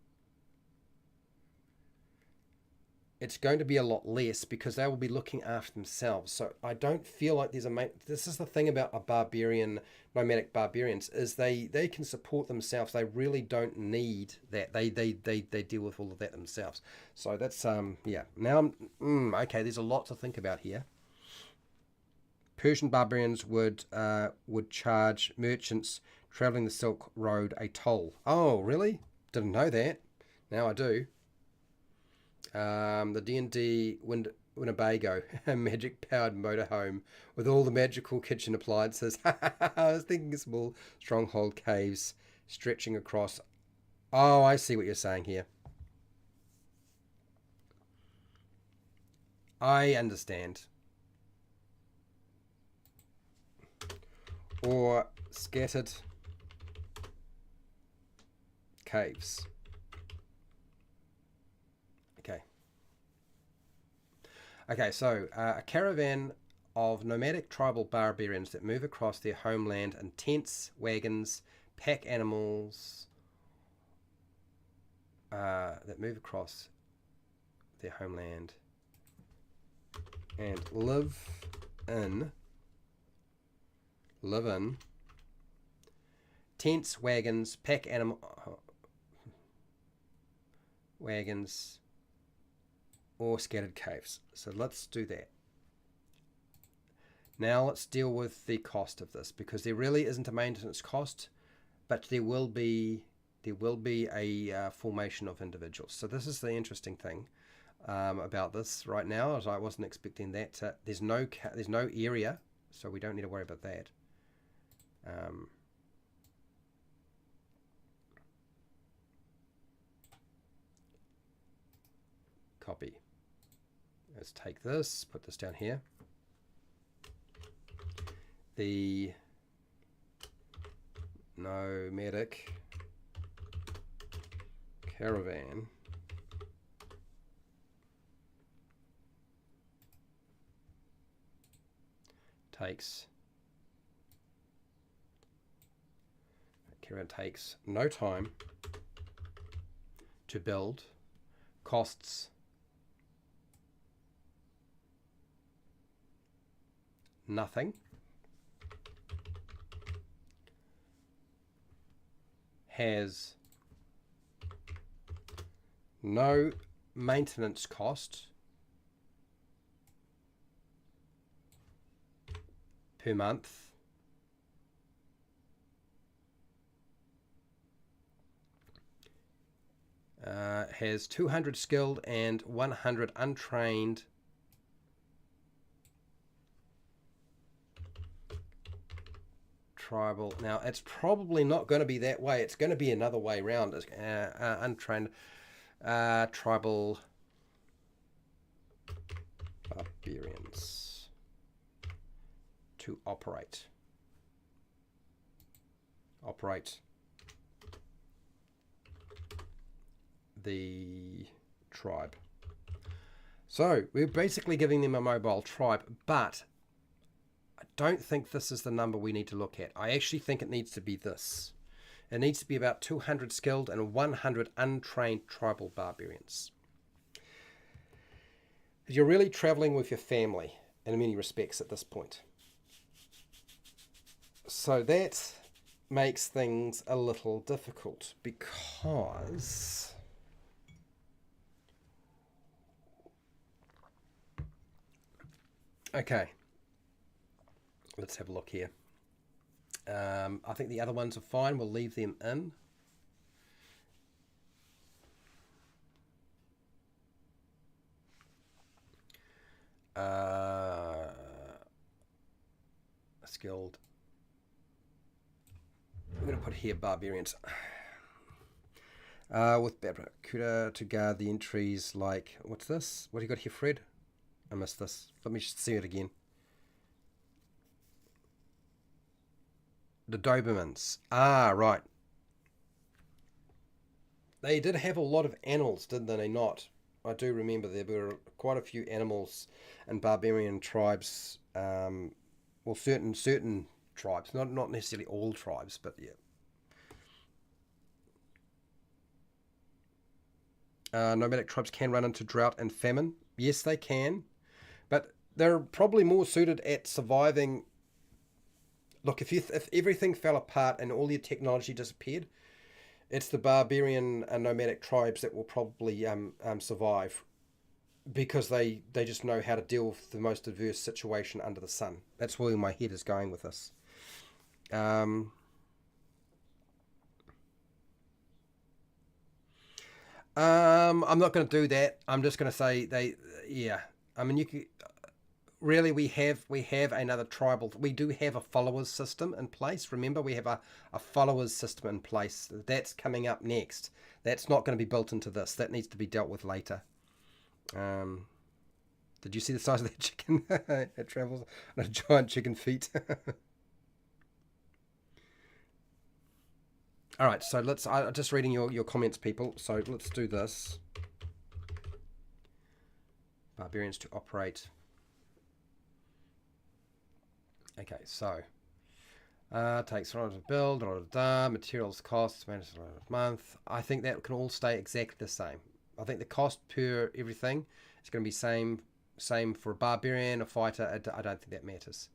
It's going to be a lot less because they will be looking after themselves. So I don't feel like there's this is the thing about a barbarian, nomadic barbarians, is they can support themselves. They really don't need that. They deal with all of that themselves. So that's yeah. Now okay, there's a lot to think about here. Persian barbarians would charge merchants traveling the Silk Road a toll. Oh, really? Didn't know that. Now I do. The D&D Winnebago, a magic-powered motorhome with all the magical kitchen appliances. I was thinking small stronghold caves stretching across. Oh, I see what you're saying here. I understand. Or scattered caves. Okay, so a caravan of nomadic tribal barbarians that move across their homeland in tents, wagons, pack animals, that move across their homeland and live in tents, wagons, pack animal wagons, or scattered caves. So let's do that. Now let's deal with the cost of this, because there really isn't a maintenance cost, but there will be a formation of individuals. So this is the interesting thing about this right now, as I wasn't expecting that. There's no area, so we don't need to worry about that. Copy. Let's take this, put this down here. The nomadic caravan takes no time to build, costs nothing, has no maintenance cost per month, has 200 skilled and 100 untrained tribal. Now it's probably not going to be that way. It's going to be another way around. Untrained tribal barbarians to operate the tribe. So we're basically giving them a mobile tribe, but I don't think this is the number we need to look at. I actually think it needs to be this. It needs to be about 200 skilled and 100 untrained tribal barbarians. You're really traveling with your family in many respects at this point. So that makes things a little difficult because okay, let's have a look here. I think the other ones are fine. We'll leave them in. Skilled. I'm going to put here barbarians. With Barracuda to guard the entries like... What's this? What do you got here, Fred? I missed this. Let me just see it again. The Dobermans. Ah, right. They did have a lot of animals, didn't they not? I do remember there were quite a few animals and barbarian tribes. Well, certain tribes, not necessarily all tribes, but yeah. Nomadic tribes can run into drought and famine. Yes, they can, but they're probably more suited at surviving. Look, if everything fell apart and all your technology disappeared, it's the barbarian and nomadic tribes that will probably survive because they just know how to deal with the most adverse situation under the sun. That's where my head is going with this. I'm not going to do that. I'm just going to say yeah. I mean, you could really we have another tribal. We do have a followers system in place. Remember, we have a followers system in place. That's coming up next. That's not going to be built into this. That needs to be dealt with later. Did you see the size of that chicken? It travels on a giant chicken feet. All right, so I'm just reading your comments, people. So let's do this. Barbarians to operate. Okay, so takes a lot to build, materials costs, managed a month. I think that can all stay exactly the same. I think the cost per everything is going to be same for a barbarian, a fighter. I don't think that matters.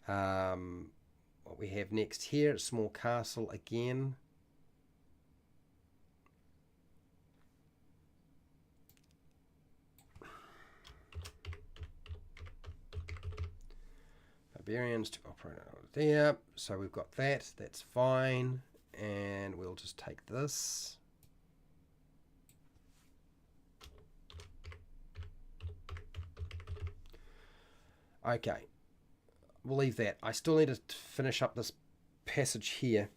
What we have next here, small castle again. Barbarians to operate over there. So we've got that. That's fine. And we'll just take this. Okay. We'll leave that. I still need to finish up this passage here.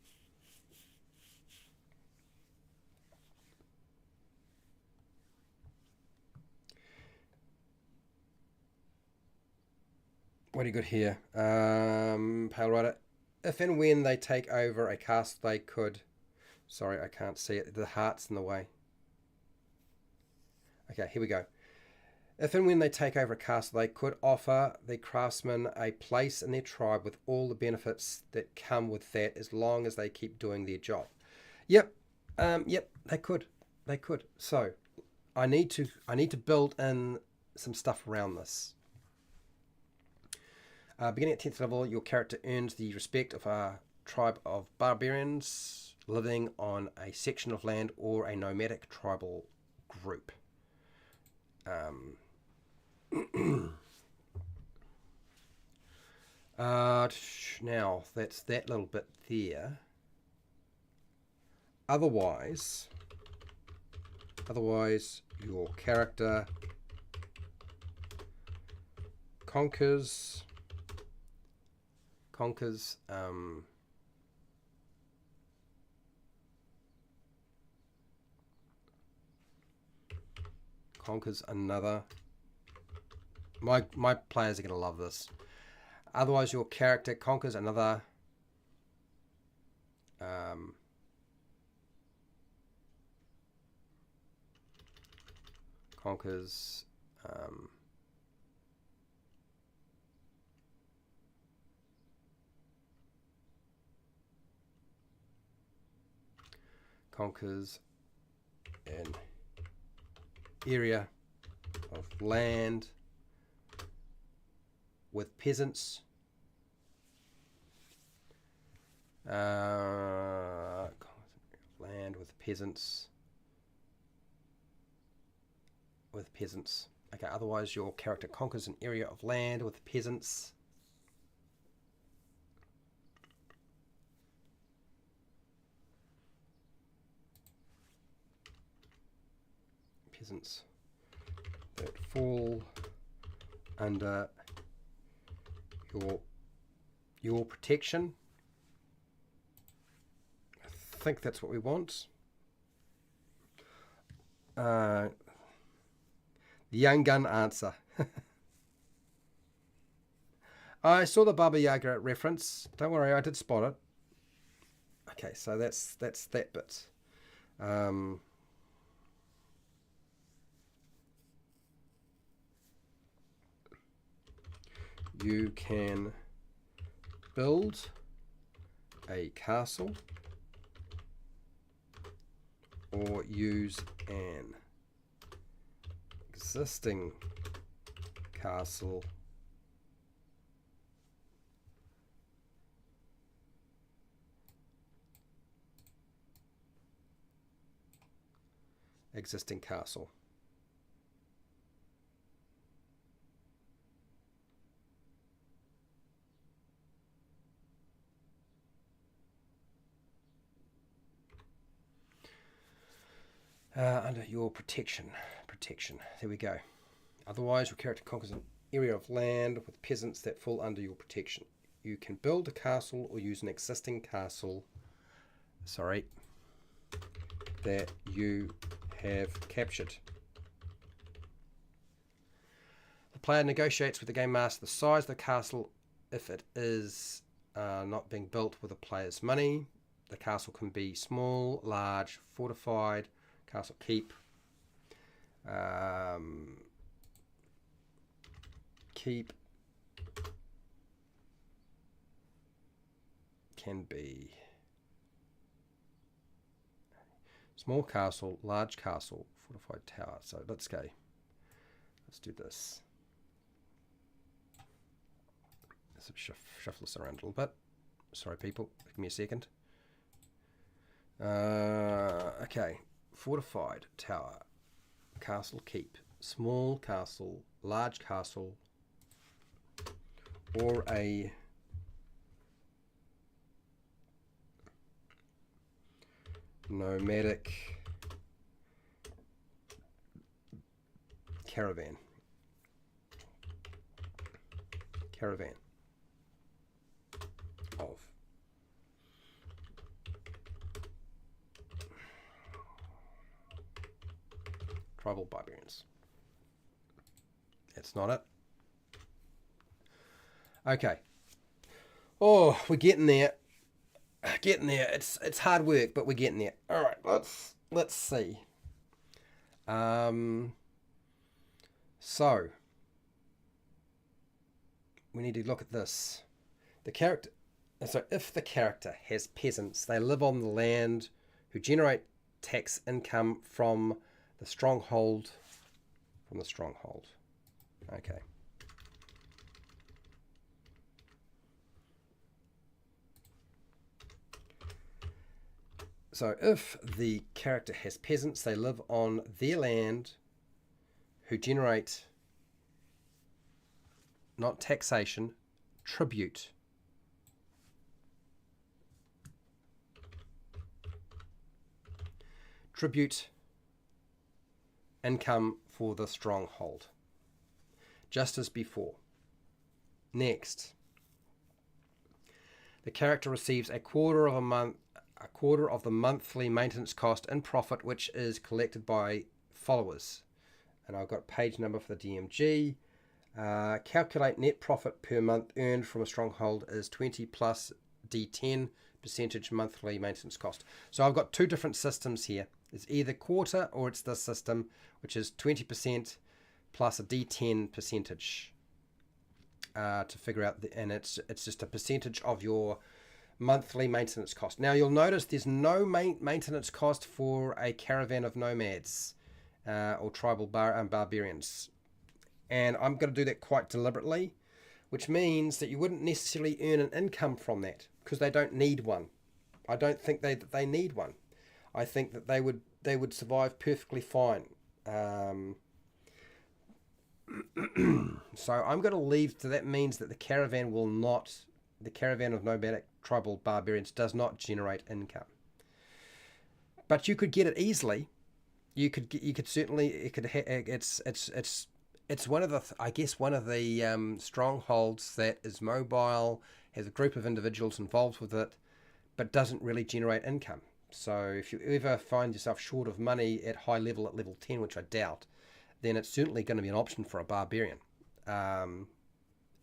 What do you got here? Pale Rider. If and when they take over a castle, they could... Sorry, I can't see it. The heart's in the way. Okay, here we go. If and when they take over a castle, they could offer the craftsmen a place in their tribe with all the benefits that come with that, as long as they keep doing their job. Yep, yep, they could. They could. So, I need to build in some stuff around this. Beginning at 10th level, your character earns the respect of a tribe of barbarians living on a section of land or a nomadic tribal group. Now, that's that little bit there. Otherwise, your character conquers another. My players are going to love this. Otherwise, your character conquers another conquers conquers an area of land with peasants. Land with peasants. With peasants. Okay, otherwise your character conquers an area of land with peasants. Peasants that fall under your protection. I think that's what we want. The young gun answer. I saw the Baba Yaga reference. Don't worry, I did spot it. Okay, so that's that bit. You can build a castle or use an existing castle under your protection. There we go. Otherwise, your character conquers an area of land with peasants that fall under your protection. You can build a castle or use an existing castle. That you have captured. The player negotiates with the game master the size of the castle if it is not being built with the player's money. The castle can be small, large, fortified, castle keep. Keep can be small castle, large castle, fortified tower. So let's go. Let's do this. Let's shuffle this around a little bit. Sorry, people. Give me a second. Okay. Fortified tower. Castle keep. Small castle, large castle, or a nomadic caravan of tribal barbarians. That's not it. Okay. Oh, we're getting there. It's hard work, but we're getting there. All right, let's see. So we need to look at this. So if the character has peasants, they live on the land who generate tax income from the stronghold. Okay. So if the character has peasants, they live on their land who generate not taxation, tribute. Tribute income for the stronghold. Just as before. Next. The character receives a quarter of the monthly maintenance cost in profit, which is collected by followers. And I've got page number for the DMG. Calculate net profit per month earned from a stronghold is 20 plus D10 percentage monthly maintenance cost. So I've got two different systems here. It's either quarter or it's this system, which is 20% plus a D10 percentage to figure out, and it's just a percentage of your monthly maintenance cost. Now you'll notice there's no maintenance cost for a caravan of nomads or tribal barbarians, and I'm going to do that quite deliberately, which means that you wouldn't necessarily earn an income from that because they don't need one. I don't think they need one. I think that they would survive perfectly fine. So I'm going to leave. So that means that the caravan of nomadic tribal barbarians does not generate income. But you could get it easily. It's one of the strongholds that is mobile, has a group of individuals involved with it, but doesn't really generate income. So if you ever find yourself short of money at high level, at level 10, which I doubt, then it's certainly going to be an option for a barbarian.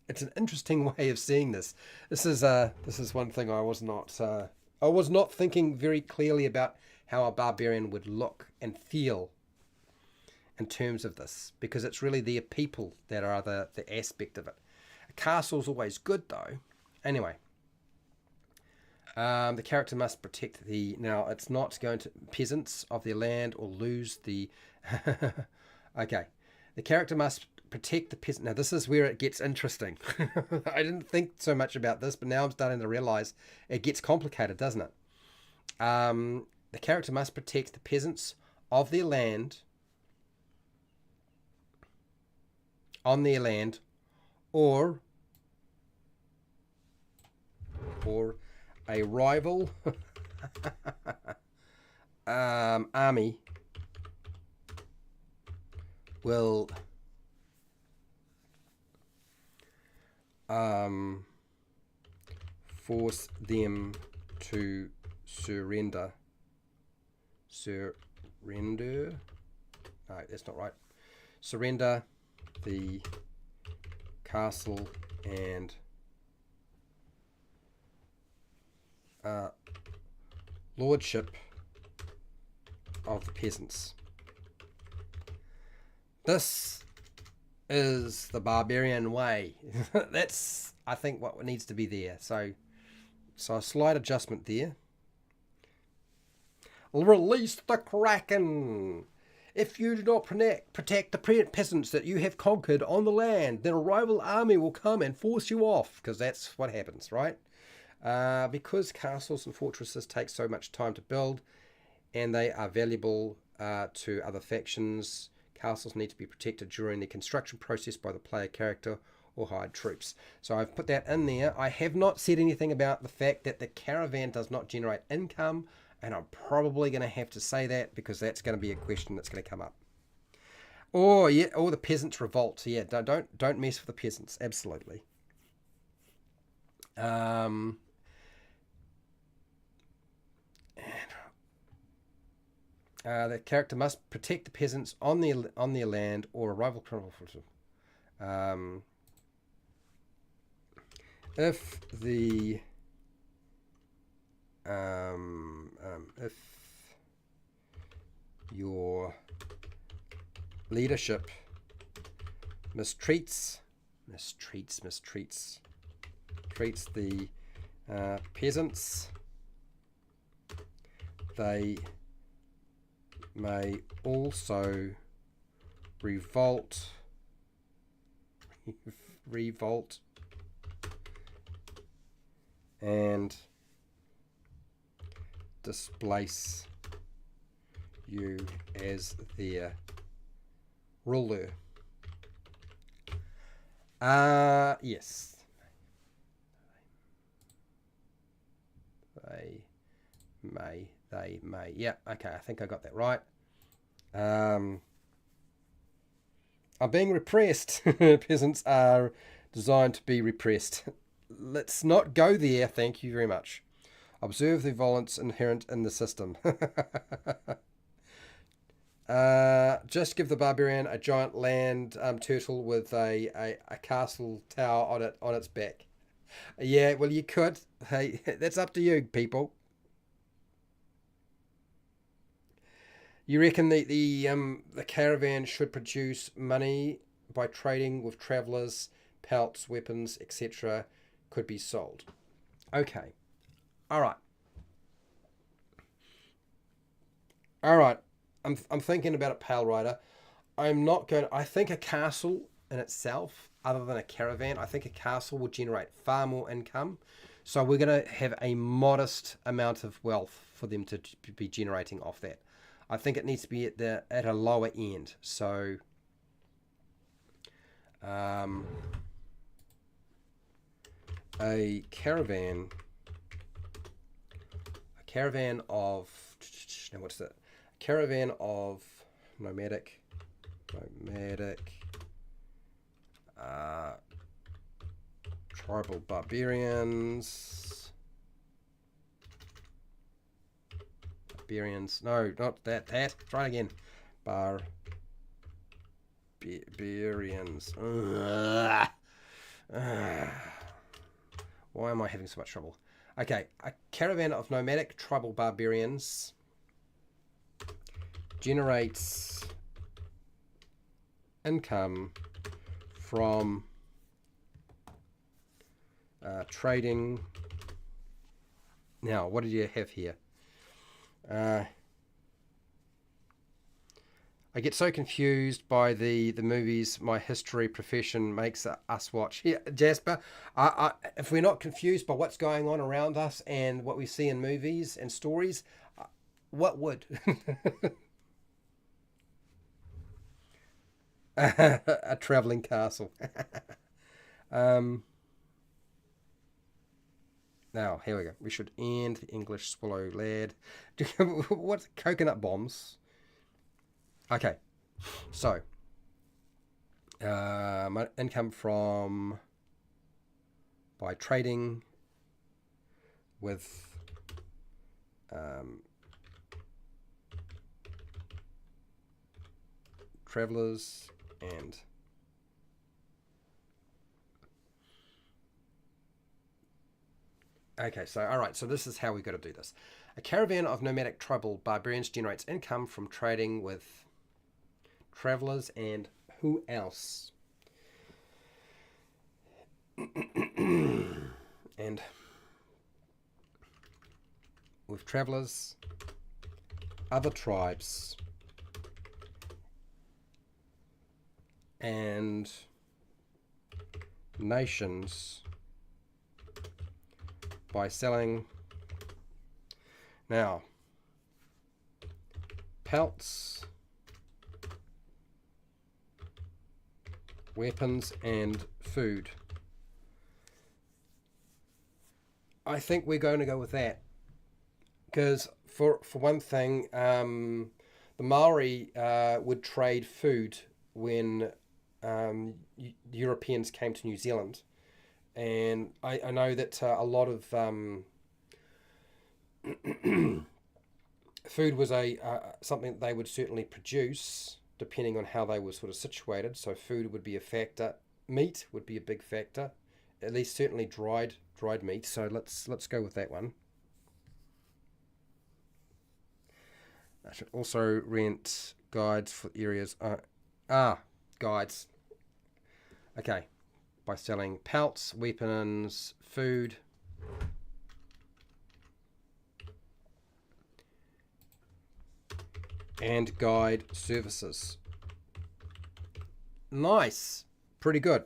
It's an interesting way of seeing this. This is one thing I was not thinking very clearly about how a barbarian would look and feel in terms of this, because it's really their people that are the aspect of it. A castle's always good though. Anyway, the character must protect now it's not going to peasants of their land or lose the okay. The character must protect the peasant. Now this is where it gets interesting. I didn't think so much about this, but now I'm starting to realize it gets complicated, doesn't it? The character must protect the peasants of their land, on their land, or a rival army will force them to surrender. No, that's not right. Surrender the castle and lordship of the peasants. This is the barbarian way. That's, I think, what needs to be there. So a slight adjustment there. Release the Kraken. If you do not protect the peasants that you have conquered on the land, then a rival army will come and force you off, because that's what happens, right? Because castles and fortresses take so much time to build, and they are valuable to other factions, castles need to be protected during the construction process by the player character or hired troops. So I've put that in there. I have not said anything about the fact that the caravan does not generate income, and I'm probably going to have to say that because that's going to be a question that's going to come up. Or the peasants revolt. So yeah, don't mess with the peasants. Absolutely. The character must protect the peasants on their land or a rival criminal. If your leadership mistreats the peasants, they may also revolt and displace you as their ruler. Yes. They may. Yeah, okay, I think I got that right. I'm being repressed. Peasants are designed to be repressed. Let's not go there, thank you very much. Observe the violence inherent in the system. Just give the barbarian a giant land turtle with a castle tower on its back. Yeah, well, you could. Hey, that's up to you, people. You reckon the caravan should produce money by trading with travellers, pelts, weapons, etc. could be sold. Okay. All right. All right. I'm thinking about it, Pale Rider. I'm not going. I think a castle in itself, other than a caravan, I think a castle will generate far more income. So we're going to have a modest amount of wealth for them to be generating off that. I think it needs to be at a lower end. So um, a caravan of now what's that? A caravan of nomadic tribal barbarians. No, not that. Try it again. Barbarians. Why am I having so much trouble? Okay, a caravan of nomadic tribal barbarians generates income from trading. Now, what did you have here? I get so confused by the movies my history profession makes us watch. Yeah, Jasper, if we're not confused by what's going on around us and what we see in movies and stories, what would? A traveling castle. Now, here we go. We should end English swallow lad. What's coconut bombs? Okay, so my income from by trading with travelers and okay, so all right, so this is how we got to do this. A caravan of nomadic tribal barbarians generates income from trading with travelers and who else? And with travelers, other tribes, and nations by selling now pelts, weapons, and food. I think we're going to go with that because for one thing, the Maori would trade food when Europeans came to New Zealand, and I know that a lot of food was something that they would certainly produce depending on how they were sort of situated. So food would be a factor. Meat would be a big factor, at least certainly dried meat. So let's go with that one. I should also rent guides for areas. Guides. Okay, by selling pelts, weapons, food, and guide services. Nice. Pretty good.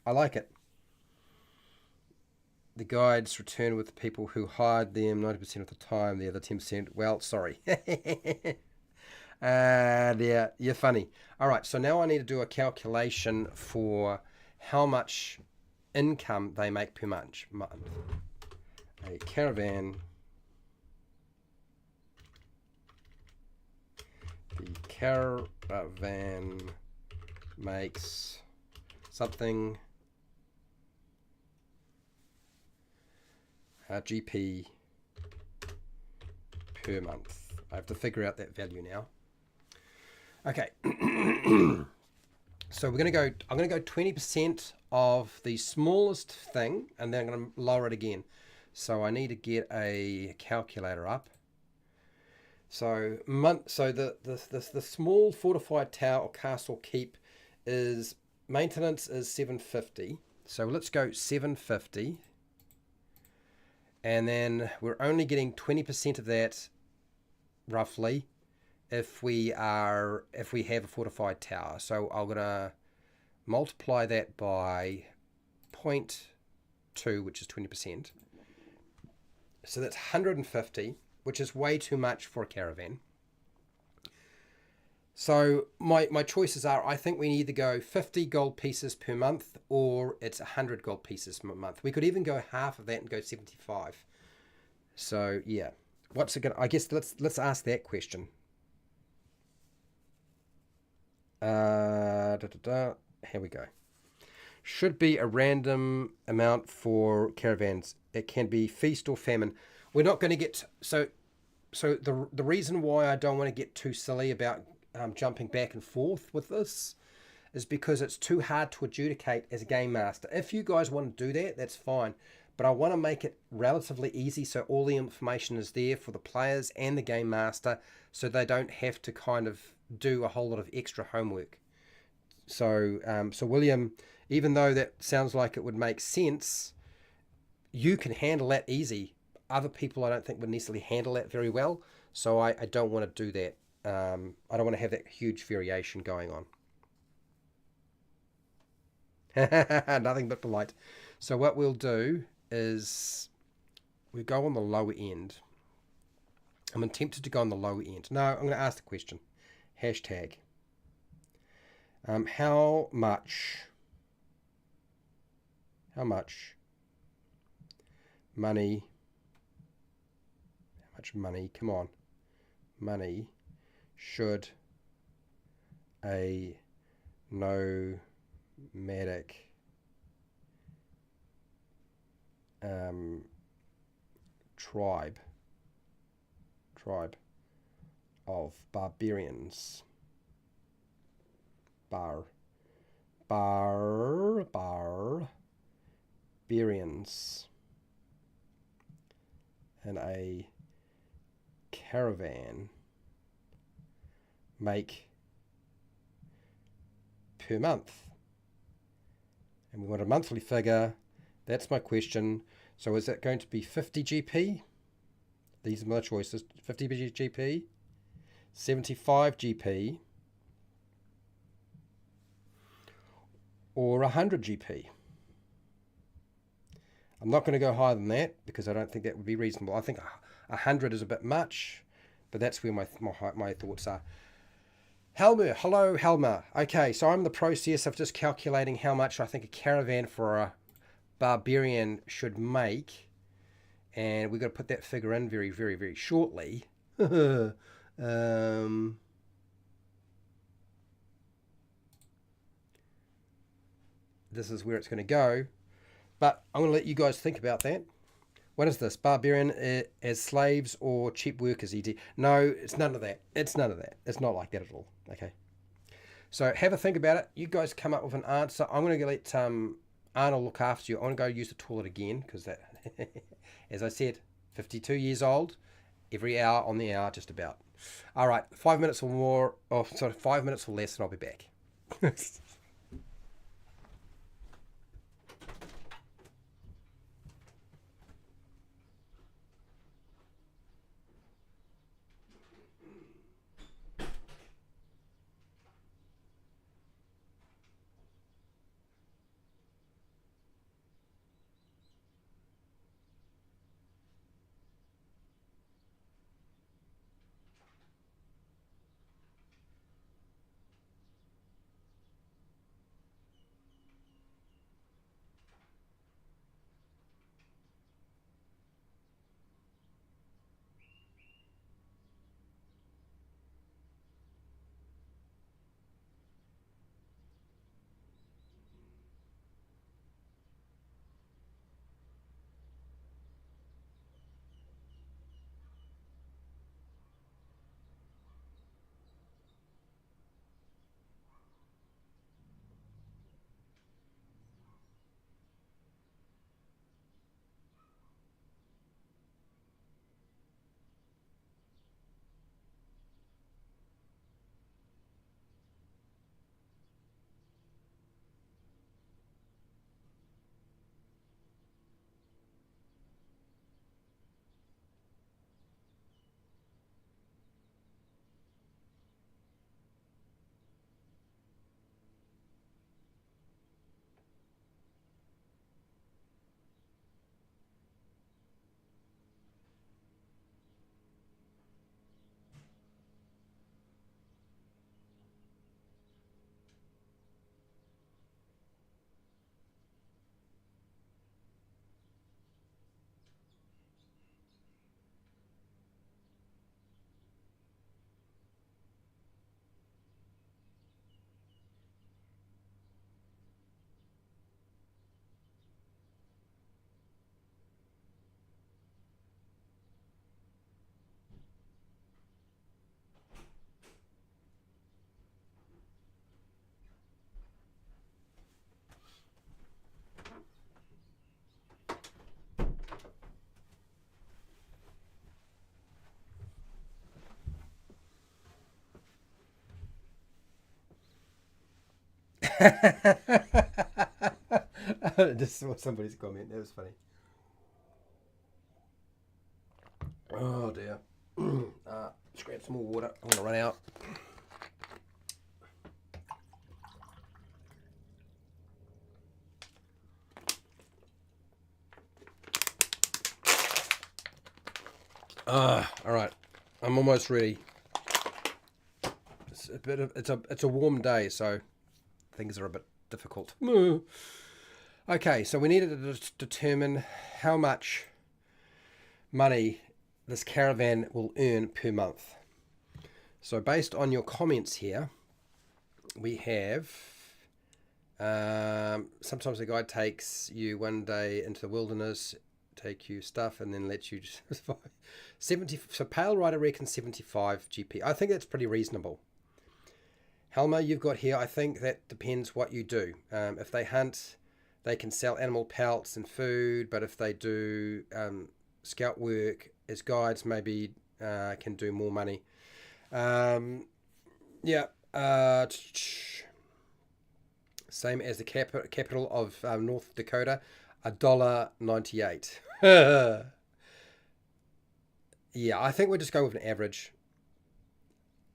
I like it. The guides return with the people who hired them 90% of the time. The other 10%, well, sorry. Yeah, you're funny. All right, so now I need to do a calculation for how much income they make per month. A caravan. The caravan makes something GP per month. I have to figure out that value now. Okay. So we're going to go, I'm going to go 20% of the smallest thing, and then I'm going to lower it again. So I need to get a calculator up. So the small fortified tower or castle keep is maintenance is 750. So let's go 750, and then we're only getting 20% of that roughly if we have a fortified tower. So I'm gonna multiply that by 0.2, which is 20%. So that's 150, which is way too much for a caravan. So my choices are, I think we need to go 50 gold pieces per month, or it's 100 gold pieces per month. We could even go half of that and go 75. So yeah, what's it gonna? I guess let's ask that question. Here we go. Should be a random amount for caravans. It can be feast or famine. We're not going to get so the reason why I don't want to get too silly about jumping back and forth with this is because it's too hard to adjudicate as a game master. If you guys want to do that, that's fine. But I want to make it relatively easy so all the information is there for the players and the game master so they don't have to kind of do a whole lot of extra homework. So William, even though that sounds like it would make sense, you can handle that easy. Other people I don't think would necessarily handle that very well. So I don't want to do that. I don't want to have that huge variation going on. Nothing but polite. So what we'll do is we go on the lower end. I'm tempted to go on the lower end. No, I'm going to ask the question. Hashtag. How much money, come on, money should a nomadic tribe of barbarians barbarians in a caravan make per month? And we want a monthly figure. That's my question. So is that going to be 50 GP? These are my choices. 50 GP, 75 GP, or 100 GP. I'm not going to go higher than that because I don't think that would be reasonable. I think 100 is a bit much, but that's where my thoughts are. Helmer, hello Helmer. Okay, so I'm in the process of just calculating how much I think a caravan for a barbarian should make, and we've got to put that figure in very, very, very shortly. This is where it's going to go, but I'm going to let you guys think about that. What is this? Barbarian as slaves or cheap workers, ED? No, it's none of that. It's none of that. It's not like that at all. Okay. So have a think about it. You guys come up with an answer. I'm going to let Arnold look after you. I want to go use the toilet again because that, as I said, 52 years old, every hour on the hour, just about. All right, 5 minutes or more, or sort of 5 minutes or less, and I'll be back. Just saw somebody's comment. That was funny. Oh dear. Let's grab some more water. I'm gonna run out. All right. I'm almost ready. It's a warm day, so things are a bit difficult. Okay, so we needed to determine how much money this caravan will earn per month. So based on your comments here, we have sometimes the guide takes you one day into the wilderness, take you stuff, and then lets you just 70. So Pale Rider reckons 75 GP. I think that's pretty reasonable. Helma, you've got here, I think that depends what you do. If they hunt, they can sell animal pelts and food, but if they do scout work as guides, maybe can do more money. Yeah. Same as the capital of North Dakota, $1.98. Yeah, I think we'll just go with an average.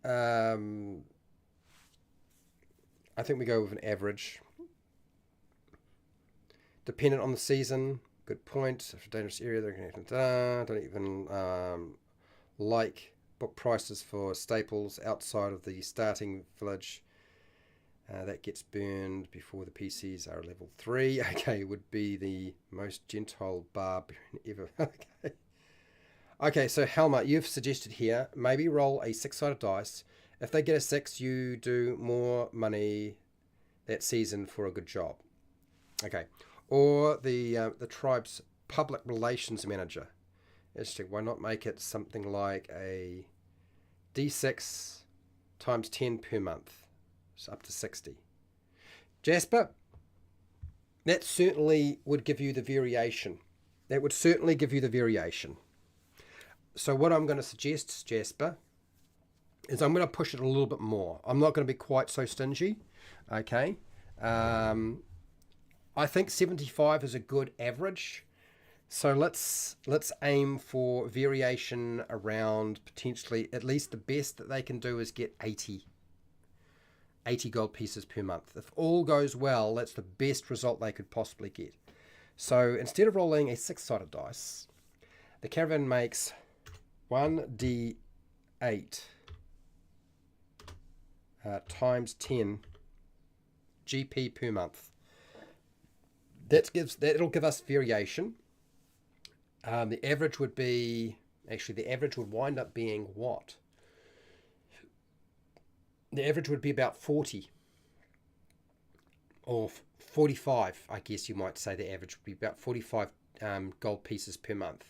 I think we go with an average. Dependent on the season. Good point. If a dangerous area, they're going to don't even like book prices for staples outside of the starting village. That gets burned before the PCs are level 3. Okay, would be the most gentile barbarian ever. Okay. Okay, so Helma, you've suggested here, maybe roll a 6-sided dice. If they get a 6, you do more money that season for a good job. Okay. Or the tribe's public relations manager. Interesting. Why not make it something like a D6 times 10 per month? So up to 60. Jasper, that certainly would give you the variation. That would certainly give you the variation. So what I'm going to suggest, Jasper, is I'm going to push it a little bit more. I'm not going to be quite so stingy. Okay. I think 75 is a good average. So let's aim for variation around potentially, at least the best that they can do is get 80 gold pieces per month. If all goes well, that's the best result they could possibly get. So instead of rolling a 6-sided dice, the caravan makes 1d8 times 10 GP per month. That'll give us variation. The average would be, actually the average would wind up being what? The average would be about 40 or 45, I guess you might say the average would be about 45 gold pieces per month.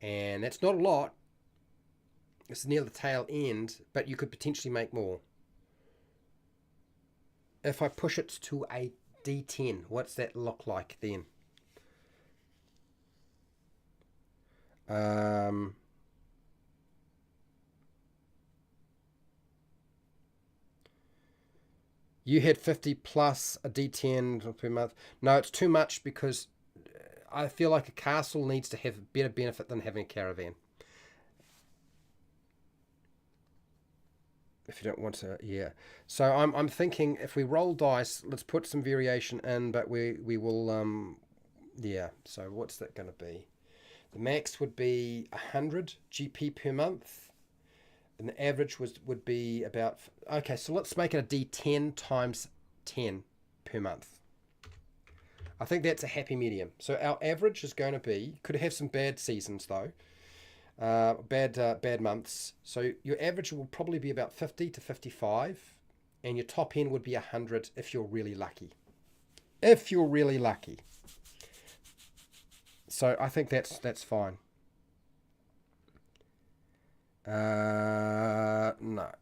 And that's not a lot. It's near the tail end, but you could potentially make more. If I push it to a D10, what's that look like then? You had 50 plus a D10 per month. No, it's too much because I feel like a castle needs to have better benefit than having a caravan. If you don't want to, yeah. So I'm thinking if we roll dice, let's put some variation in, but we will yeah. So what's that going to be? The max would be 100 GP per month, and the average would be about. Okay, so let's make it a D10 times 10 per month. I think that's a happy medium. So our average is going to be, could have some bad seasons though. Bad months. So your average will probably be about 50 to 55, and your top end would be 100 if you're really lucky. If you're really lucky. So I think that's fine. No.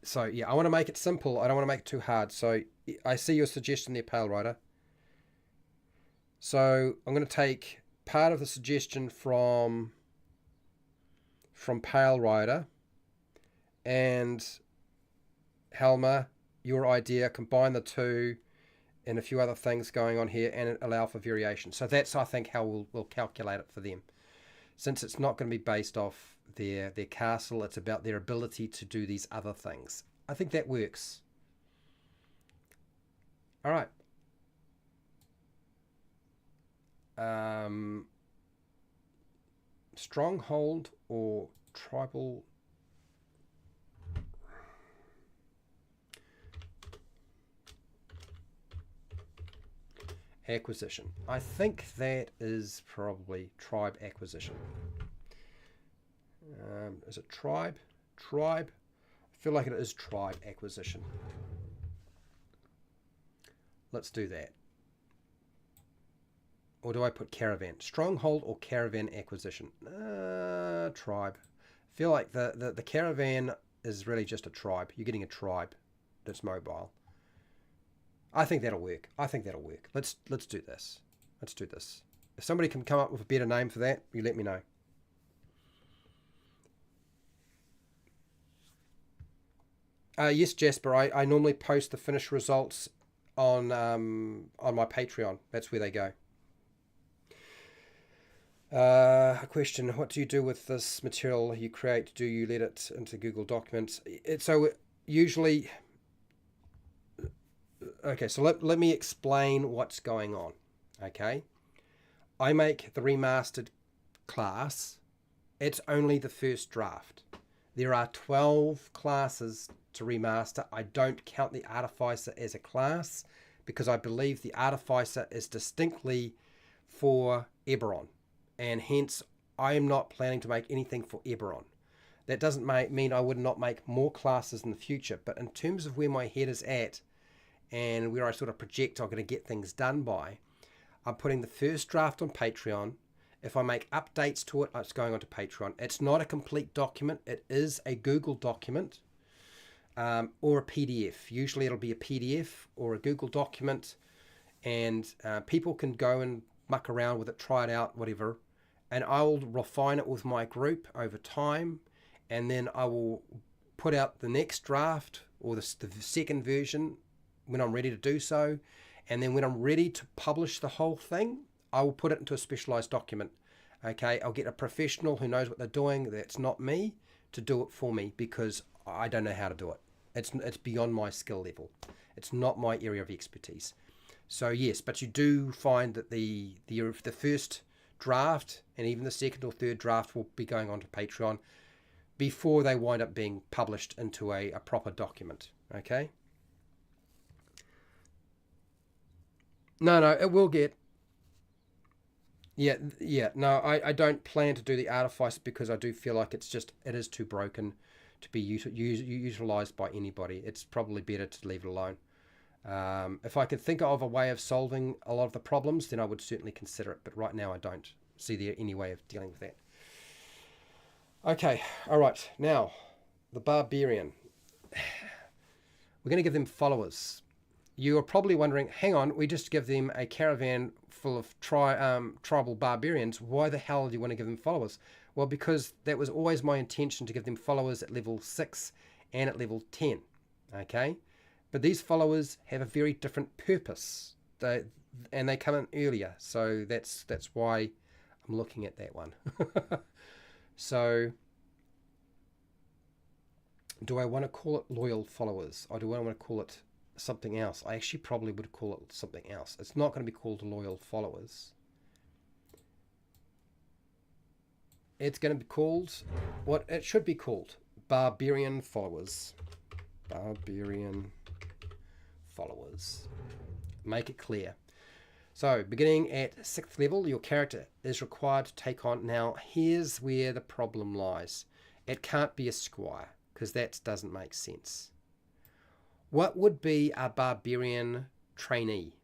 So yeah, I want to make it simple. I don't want to make it too hard. So I see your suggestion there, Pale Rider. So I'm going to take part of the suggestion from Pale Rider and Helma, your idea, combine the two, and a few other things going on here, and allow for variation. So that's, I think, how we'll calculate it for them. Since it's not going to be based off their castle, it's about their ability to do these other things. I think that works. All right. Stronghold or tribal acquisition. I think that is probably tribe acquisition. Is it tribe? Tribe? I feel like it is tribe acquisition. Let's do that. Or do I put caravan? Stronghold or caravan acquisition? Tribe. I feel like the caravan is really just a tribe. You're getting a tribe that's mobile. I think that'll work. I think that'll work. Let's do this. Let's do this. If somebody can come up with a better name for that, you let me know. Yes, Jasper. I normally post the finished results on my Patreon. That's where they go. A question: what do you do with this material you create? Do you let it into Google Documents? So usually, okay, so let me explain what's going on. Okay, I make the remastered class. It's only the first draft. There are 12 classes to remaster. I don't count the Artificer as a class because I believe the Artificer is distinctly for Eberron, and hence I am not planning to make anything for Eberron. That doesn't mean I would not make more classes in the future, but in terms of where my head is at and where I sort of project I'm going to get things done by, I'm putting the first draft on Patreon. If I make updates to it, it's going onto Patreon. It's not a complete document. It is a Google document or a PDF. Usually it'll be a PDF or a Google document, and people can go and muck around with it, try it out, whatever. And I'll refine it with my group over time, and then I will put out the next draft or the second version when I'm ready to do so. And then when I'm ready to publish the whole thing, I will put it into a specialized document. Okay, I'll get a professional who knows what they're doing, that's not me, to do it for me, because I don't know how to do it. It's beyond my skill level. It's not my area of expertise. So yes, but you do find that the first draft and even the second or third draft will be going onto Patreon before they wind up being published into a proper document. Okay? No, it will get... Yeah. No, I don't plan to do the Artifice because I do feel like it is too broken to be utilized by anybody. It's probably better to leave it alone. If I could think of a way of solving a lot of the problems, then I would certainly consider it. But right now, I don't see there any way of dealing with that. Okay, all right. Now, the Barbarian. We're going to give them followers. You are probably wondering, hang on, we just give them a caravan full of tribal barbarians. Why the hell do you want to give them followers? Well, because that was always my intention, to give them followers at level 6 and at level 10. Okay? But these followers have a very different purpose. And they come in earlier. So that's why I'm looking at that one. So, do I want to call it loyal followers? Or do I want to call it something else? I actually probably would call it something else. It's not going to be called loyal followers. It's going to be called what it should be called: Barbarian followers. Barbarian followers. Make it clear. So, beginning at 6th level, your character is required to take on... Now, here's where the problem lies. It can't be a squire, because that doesn't make sense. What would be a barbarian trainee?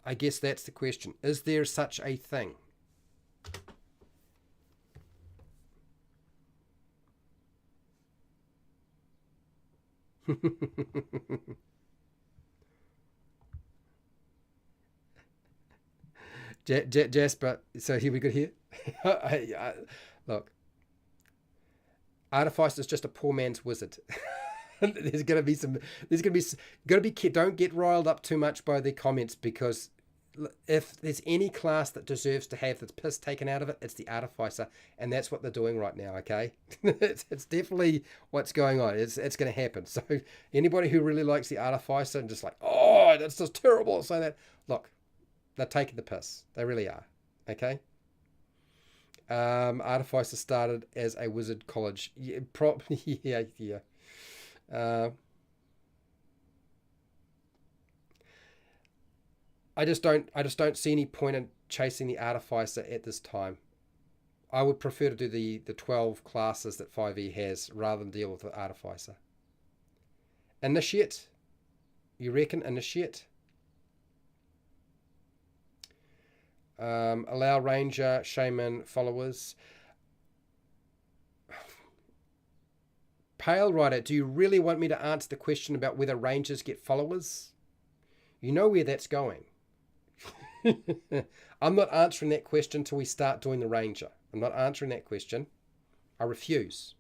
I guess that's the question. Is there such a thing? Jasper, so here we go here. Look, Artifice is just a poor man's wizard. There's gonna be some. There's gonna be. Don't get riled up too much by the comments, because if there's any class that deserves to have the piss taken out of it, it's the artificer, and that's what they're doing right now. Okay, it's definitely what's going on. It's going to happen. So anybody who really likes the artificer and just like, oh, that's just terrible, say that. Look, they're taking the piss. They really are. Okay. Artificer started as a wizard college. Yeah, yeah, yeah. Uh, I just don't see any point in chasing the artificer at this time. I would prefer to do the 12 classes that 5e has rather than deal with the artificer. Initiate. You reckon initiate? Allow ranger, shaman, followers. Pale Rider, do you really want me to answer the question about whether rangers get followers? You know where that's going. I'm not answering that question until we start doing the ranger. I'm not answering that question. I refuse.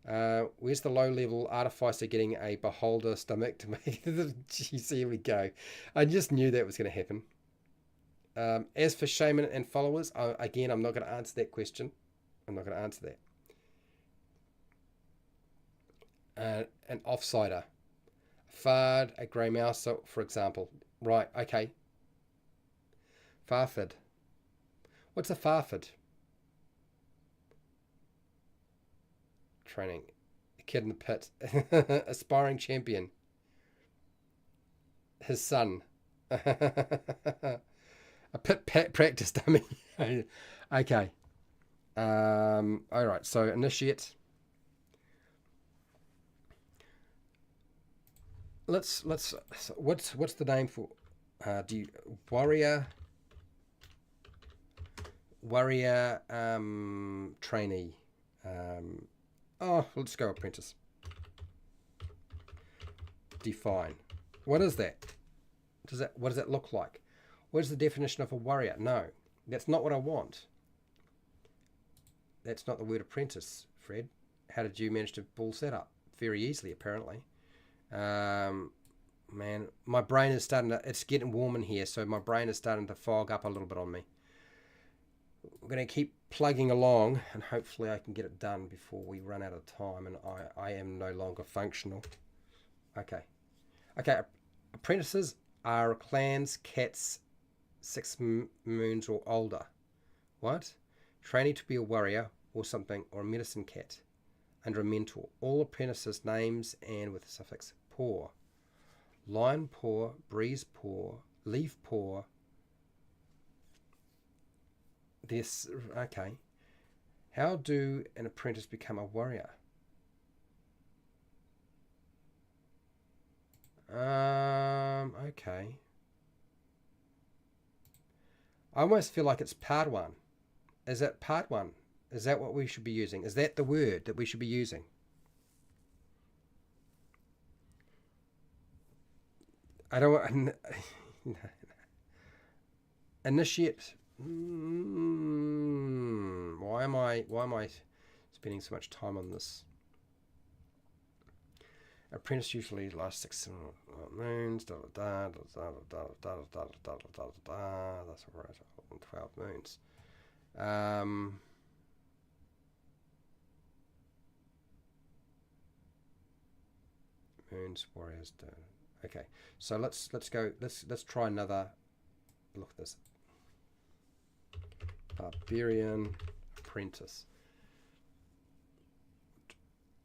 Where's the low-level artificer getting a beholder stomach to make... Jeez, here we go. I just knew that was going to happen. As for shaman and followers, again, I'm not going to answer that question. I'm not going to answer that. An offsider. Fard, a grey mouse, for example. Right, okay. Farfid. What's a farfid? Training. A kid in the pit. Aspiring champion. His son. A pit practice dummy. Okay. All right. So initiate. Let's. What's the name for? Warrior trainee. Let's go apprentice. Define. What is that? What does that look like? What is the definition of a warrior? No, that's not what I want. That's not the word apprentice, Fred. How did you manage to balls that up? Very easily, apparently. Man, my brain is starting to... It's getting warm in here, so my brain is starting to fog up a little bit on me. We're going to keep plugging along, and hopefully I can get it done before we run out of time, and I am no longer functional. Okay. Apprentices are clans, cats, 6 moons or older. What? Training to be a warrior or something, or a medicine cat under a mentor. All apprentices names and with the suffix poor. Lion poor, breeze poor, leaf poor. This, okay. How do an apprentice become a warrior? Okay. I almost feel like it's part 1. Is that part 1? Is that what we should be using? Is that the word that we should be using? I don't want... Initiate... Why am I spending so much time on this? Apprentice usually lasts 6 moons. That's all right. 12 moons. Moons, warriors. Okay, so let's go. Let's try another look at this. Barbarian apprentice.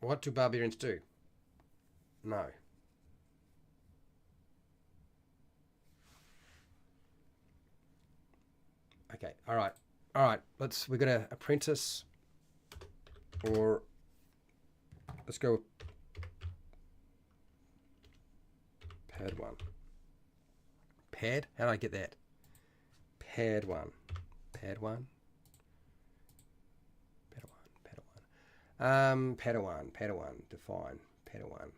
What do barbarians do? No. Okay. All right. We're gonna apprentice, or let's go with pad 1. Pad? How do I get that? Pad 1. Padawan. Padawan. Define. Padawan.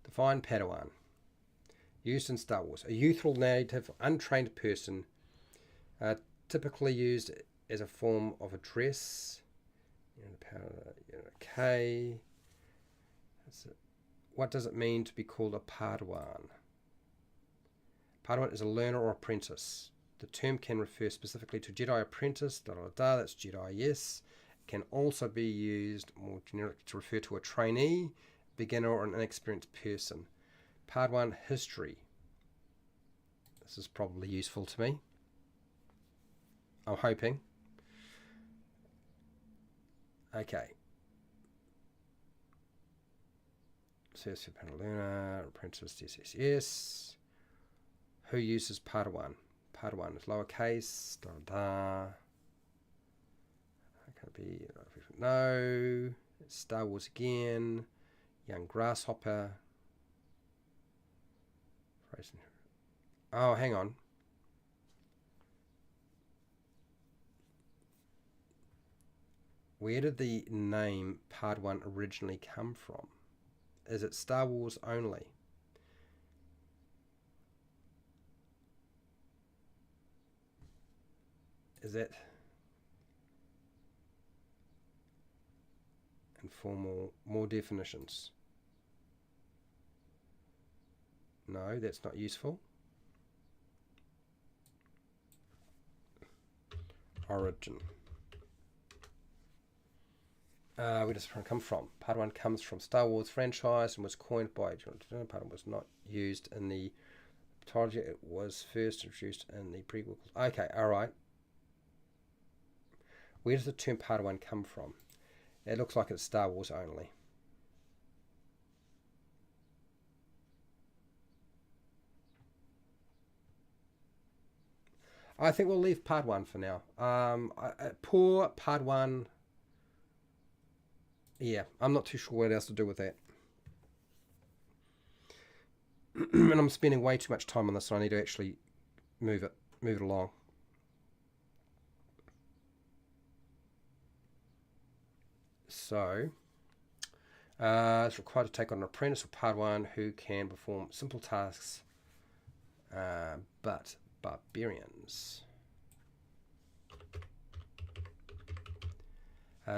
Define Padawan. Used in Star Wars. A youthful, native, untrained person, typically used as a form of address Okay. What does it mean to be called a Padawan? Padawan is a learner or apprentice. The term can refer specifically to Jedi apprentice, that's Jedi, yes. It can also be used more generically to refer to a trainee, beginner, or an inexperienced person. Padawan history. This is probably useful to me. I'm hoping. Okay. Search for learner, apprentice, yes. Who uses Padawan? Padawan is lowercase. Can be no. It's Star Wars again. Young grasshopper. Oh, hang on. Where did the name Padawan originally come from? Is it Star Wars only? Is that informal? More definitions. No, that's not useful. Origin. Where does it come from? Padawan comes from Star Wars franchise and was coined by Padawan was not used in the trilogy. It was first introduced in the prequel. Okay, all right. Where does the term Padawan come from? It looks like it's Star Wars only. I think we'll leave Padawan for now. Poor Padawan. Yeah, I'm not too sure what else to do with that. And I'm spending way too much time on this, so I need to actually move it along. So, it's required to take on an apprentice or Padawan who can perform simple tasks, but barbarians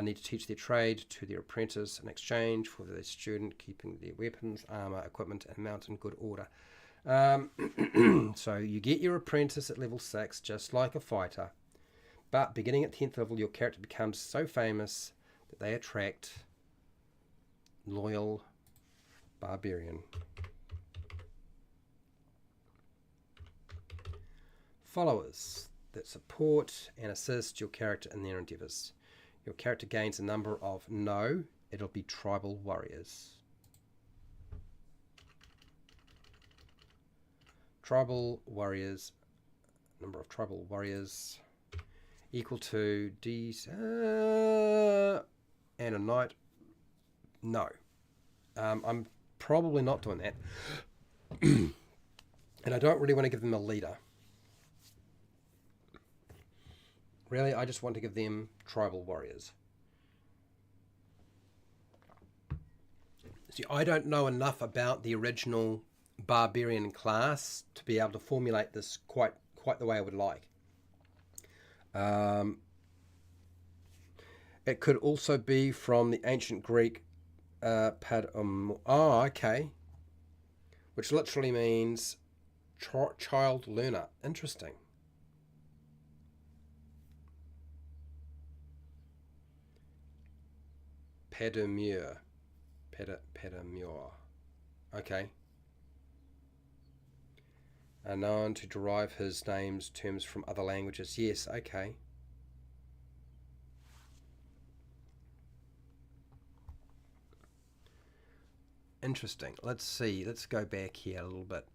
need to teach their trade to their apprentice in exchange for their student keeping their weapons, armor, equipment, and mount in good order. So you get your apprentice at level 6, just like a fighter, but beginning at 10th level, your character becomes so famous that they attract loyal barbarian followers that support and assist your character in their endeavors. Your character gains a number of it'll be tribal warriors. Tribal warriors, number of tribal warriors equal to D's and a knight. No. I'm probably not doing that. And I don't really want to give them a leader. Really, I just want to give them tribal warriors. See, I don't know enough about the original barbarian class to be able to formulate this quite the way I would like. It could also be from the ancient Greek okay. Which literally means child learner. Interesting. Pedamure. Okay. Are known to derive his name's terms from other languages. Yes, okay. Interesting. Let's see. Let's go back here a little bit.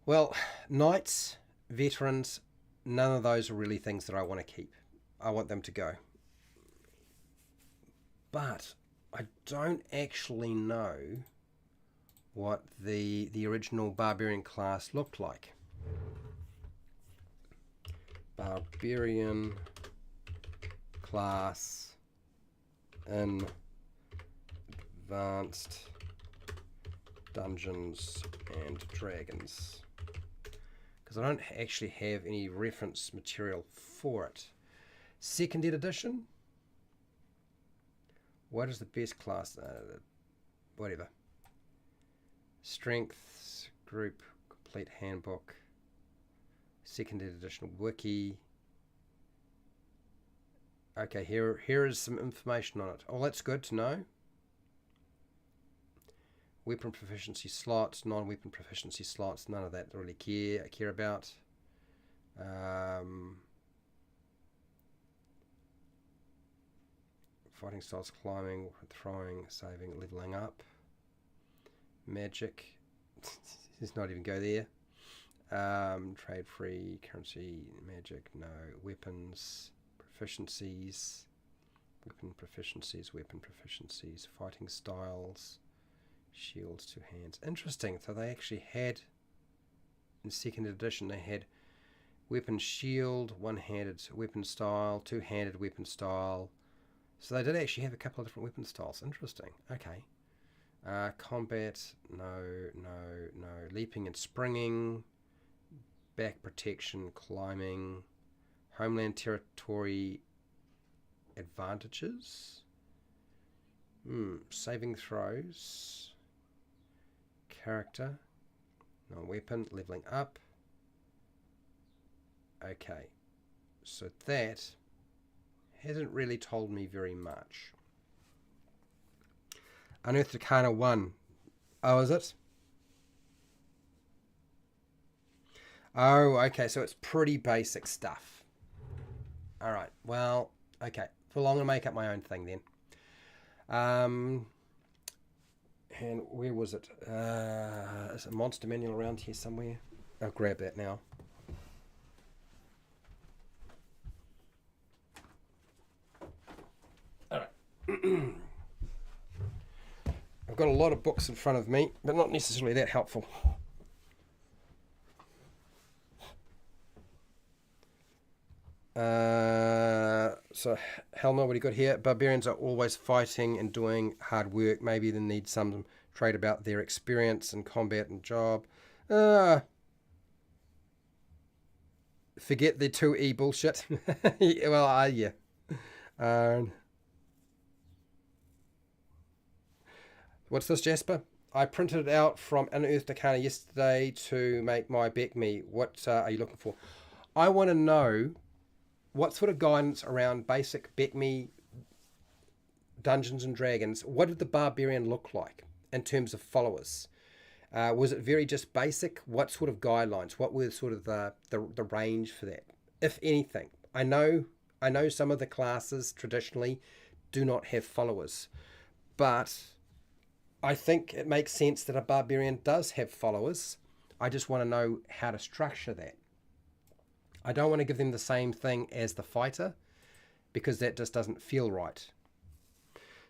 Well, knights, veterans, none of those are really things that I want to keep. I want them to go. But I don't actually know what the original barbarian class looked like. Barbarian class in Advanced Dungeons and Dragons, because I don't actually have any reference material for it. Second edition. What is the best class? Whatever. Strengths, group, complete handbook. Second edition wiki. Okay, here is some information on it. Oh, that's good to know. Weapon proficiency slots, non-weapon proficiency slots, none of that I really care about. Fighting styles, climbing, throwing, saving, leveling up. Magic. Let's not even go there. Trade free, currency, magic, no. Weapons, proficiencies, weapon proficiencies, fighting styles, shields, two hands. Interesting. So they actually had, in second edition, they had weapon shield, one-handed weapon style, two-handed weapon style. So they did actually have a couple of different weapon styles. Interesting. Okay. Combat, no. Leaping and springing, back protection, climbing, homeland territory advantages, saving throws, character, non-weapon, leveling up. Okay, so that hasn't really told me very much. Unearthed Arcana 1. Oh, is it? Oh, okay, so it's pretty basic stuff. Alright, well, okay. Well, I'm going to make up my own thing then. And where was it? Is a monster manual around here somewhere? I'll grab that now. Alright. I've got a lot of books in front of me, but not necessarily that helpful. So, Helmer, what do you got here? Barbarians are always fighting and doing hard work. Maybe they need some trait about their experience in combat and job. Forget the 2E bullshit. Well, yeah. What's this, Jasper? I printed it out from Unearthed Arcana yesterday to make my Back Me. What are you looking for? I want to know what sort of guidance around basic Back Me Dungeons and Dragons. What did the Barbarian look like in terms of followers? Was it very just basic? What sort of guidelines? What were sort of the range for that, if anything? I know some of the classes traditionally do not have followers, but I think it makes sense that a Barbarian does have followers. I just want to know how to structure that. I don't want to give them the same thing as the fighter, because that just doesn't feel right.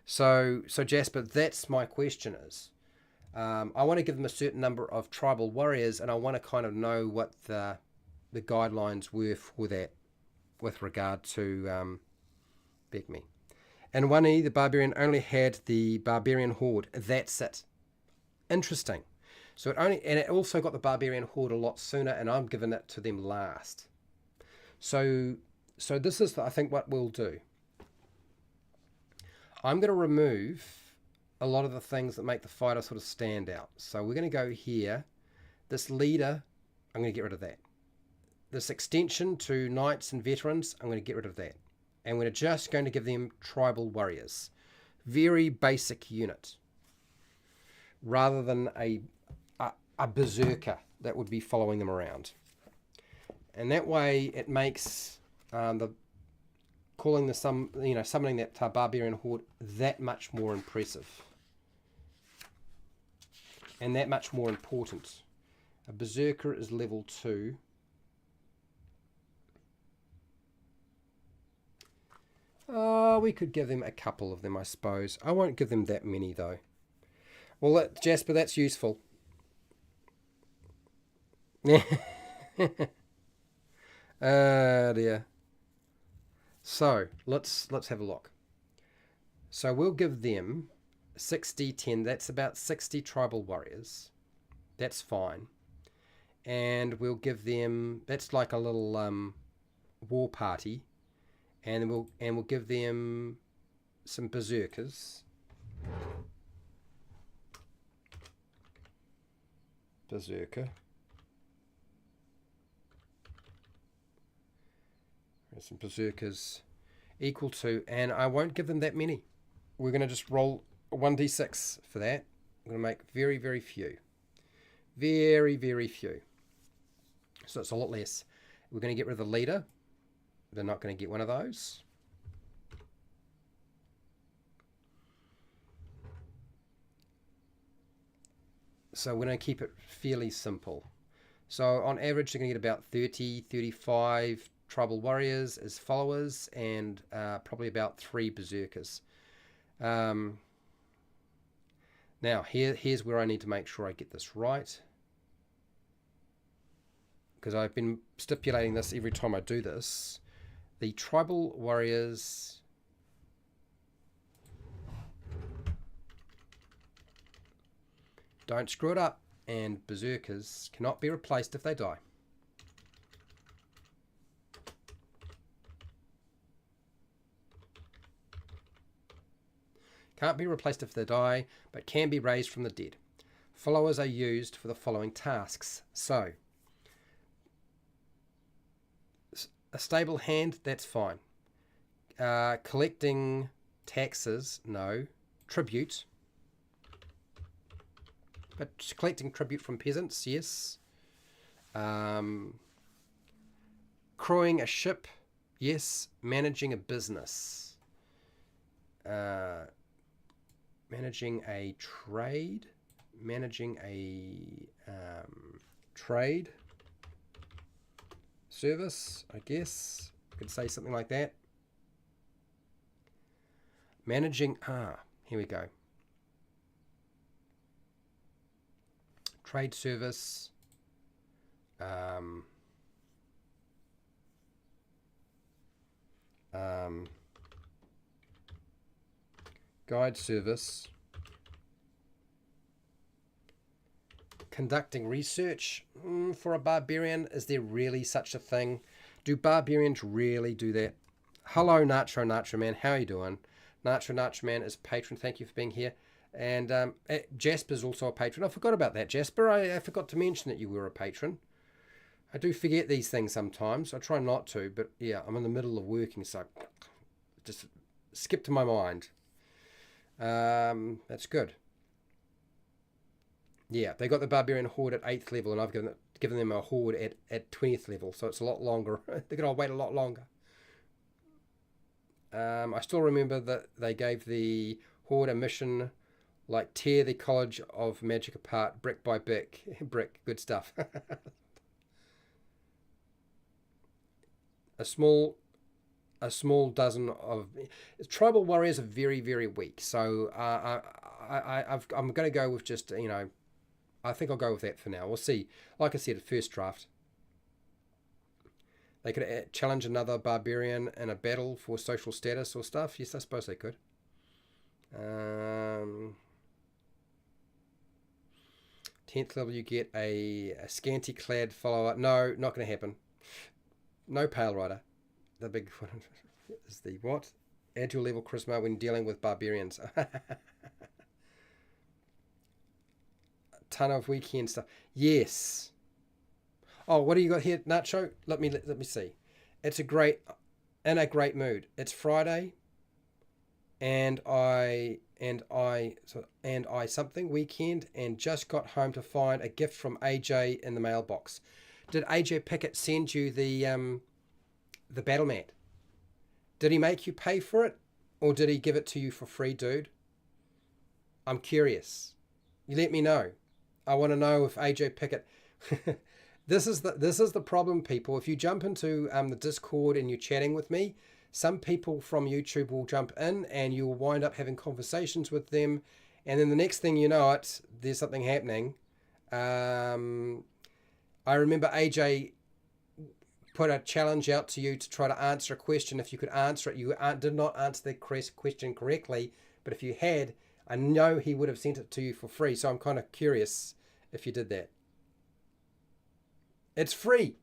So Jasper, that's my question is, I want to give them a certain number of tribal warriors, and I want to kind of know what the guidelines were for that with regard to Back Me. And 1E, the Barbarian only had the Barbarian Horde. That's it. Interesting. So it also got the Barbarian Horde a lot sooner, and I'm giving it to them last. So this is, I think, what we'll do. I'm going to remove a lot of the things that make the fighter sort of stand out. So we're going to go here. This leader, I'm going to get rid of that. This extension to knights and veterans, I'm going to get rid of that. And we're just going to give them tribal warriors. Very basic unit. Rather than a berserker that would be following them around. And that way it makes summoning that Barbarian Horde that much more impressive. And that much more important. A berserker is level 2. We could give them a couple of them, I suppose. I won't give them that many, though. Well, Jasper, that's useful. Dear. So, let's have a look. So, we'll give them 60-10. That's about 60 tribal warriors. That's fine. And we'll give them... That's like a little war party. and we'll give them some berserkers. Berserker. There's some berserkers equal to, and I won't give them that many. We're going to just roll a 1d6 for that. I'm going to make very, very few. Very, very few. So it's a lot less. We're going to get rid of the leader. They're not going to get one of those. So we're going to keep it fairly simple. So on average, they're going to get about 30, 35 tribal warriors as followers, and probably about 3 berserkers. Now, here's where I need to make sure I get this right, because I've been stipulating this every time I do this. The tribal warriors don't screw it up, and berserkers cannot be replaced if they die. Can't be replaced if they die, but can be raised from the dead. Followers are used for the following tasks. So, a stable hand, that's fine. Collecting taxes, no. Tribute. But collecting tribute from peasants, yes. Crewing a ship, yes. Managing a business. Managing a trade. Managing a trade service, I guess. I could say something like that. Managing, here we go. Trade service. Guide service. Conducting research. For a barbarian, is there really such a thing? Do barbarians really do that? Hello, Nacho Man. How are you doing? Nacho Man is a patron. Thank you for being here. And Jasper's also a patron. I forgot about that, Jasper. I forgot to mention that you were a patron. I do forget these things sometimes. I try not to, but yeah, I'm in the middle of working, so just skip to my mind. That's good. Yeah, they got the Barbarian Horde at 8th level, and I've given them a Horde at 20th level, so it's a lot longer. They're going to wait a lot longer. I still remember that they gave the Horde a mission, like tear the College of Magic apart, brick by brick. Good stuff. A small dozen of tribal warriors are very, very weak. So I'm going to go with just, I think I'll go with that for now. We'll see. Like I said, first draft. They could challenge another barbarian in a battle for social status or stuff. Yes, I suppose they could. 10th level, you get a scanty clad follower. No, not going to happen. No Pale Rider. The big one is the what? Add your level charisma when dealing with barbarians. Ton of weekend stuff. Yes. Oh, what do you got here, Nacho? Let me see. It's in a great mood. It's Friday, and I something weekend, and just got home to find a gift from AJ in the mailbox. Did AJ Pickett send you the battle mat? Did he make you pay for it, or did he give it to you for free, dude? I'm curious. You let me know. I want to know if AJ Pickett. This is the problem, people. If you jump into the Discord and you're chatting with me, some people from YouTube will jump in and you'll wind up having conversations with them, and then the next thing you know, there's something happening. I remember AJ put a challenge out to you to try to answer a question. If you could answer it, you did not answer the question correctly, but if you had, I know he would have sent it to you for free. So I'm kind of curious if you did that. It's free.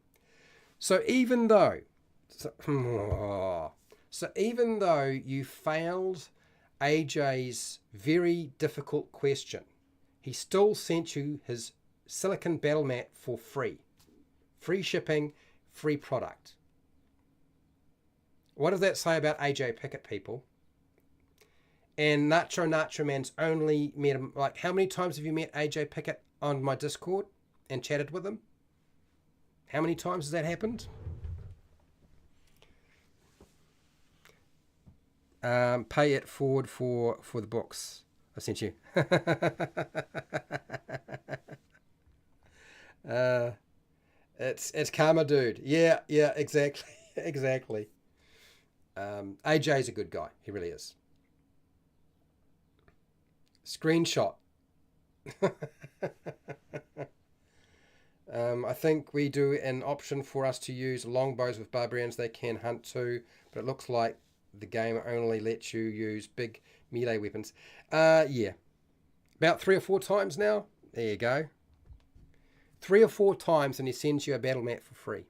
So even though, So even though you failed AJ's very difficult question, he still sent you his silicon battle mat for free. Free shipping, free product. What does that say about AJ Pickett, people? And Nacho Man's only met him, like, how many times have you met AJ Pickett on my Discord and chatted with him? How many times has that happened? Pay it forward for the books I sent you. It's karma, dude. Yeah, exactly. Exactly. AJ's a good guy. He really is. Screenshot. I think we do an option for us to use longbows with barbarians. They can hunt too, but it looks like the game only lets you use big melee weapons. Yeah. About 3 or 4 times now. There you go. 3 or 4 times and he sends you a battle mat for free.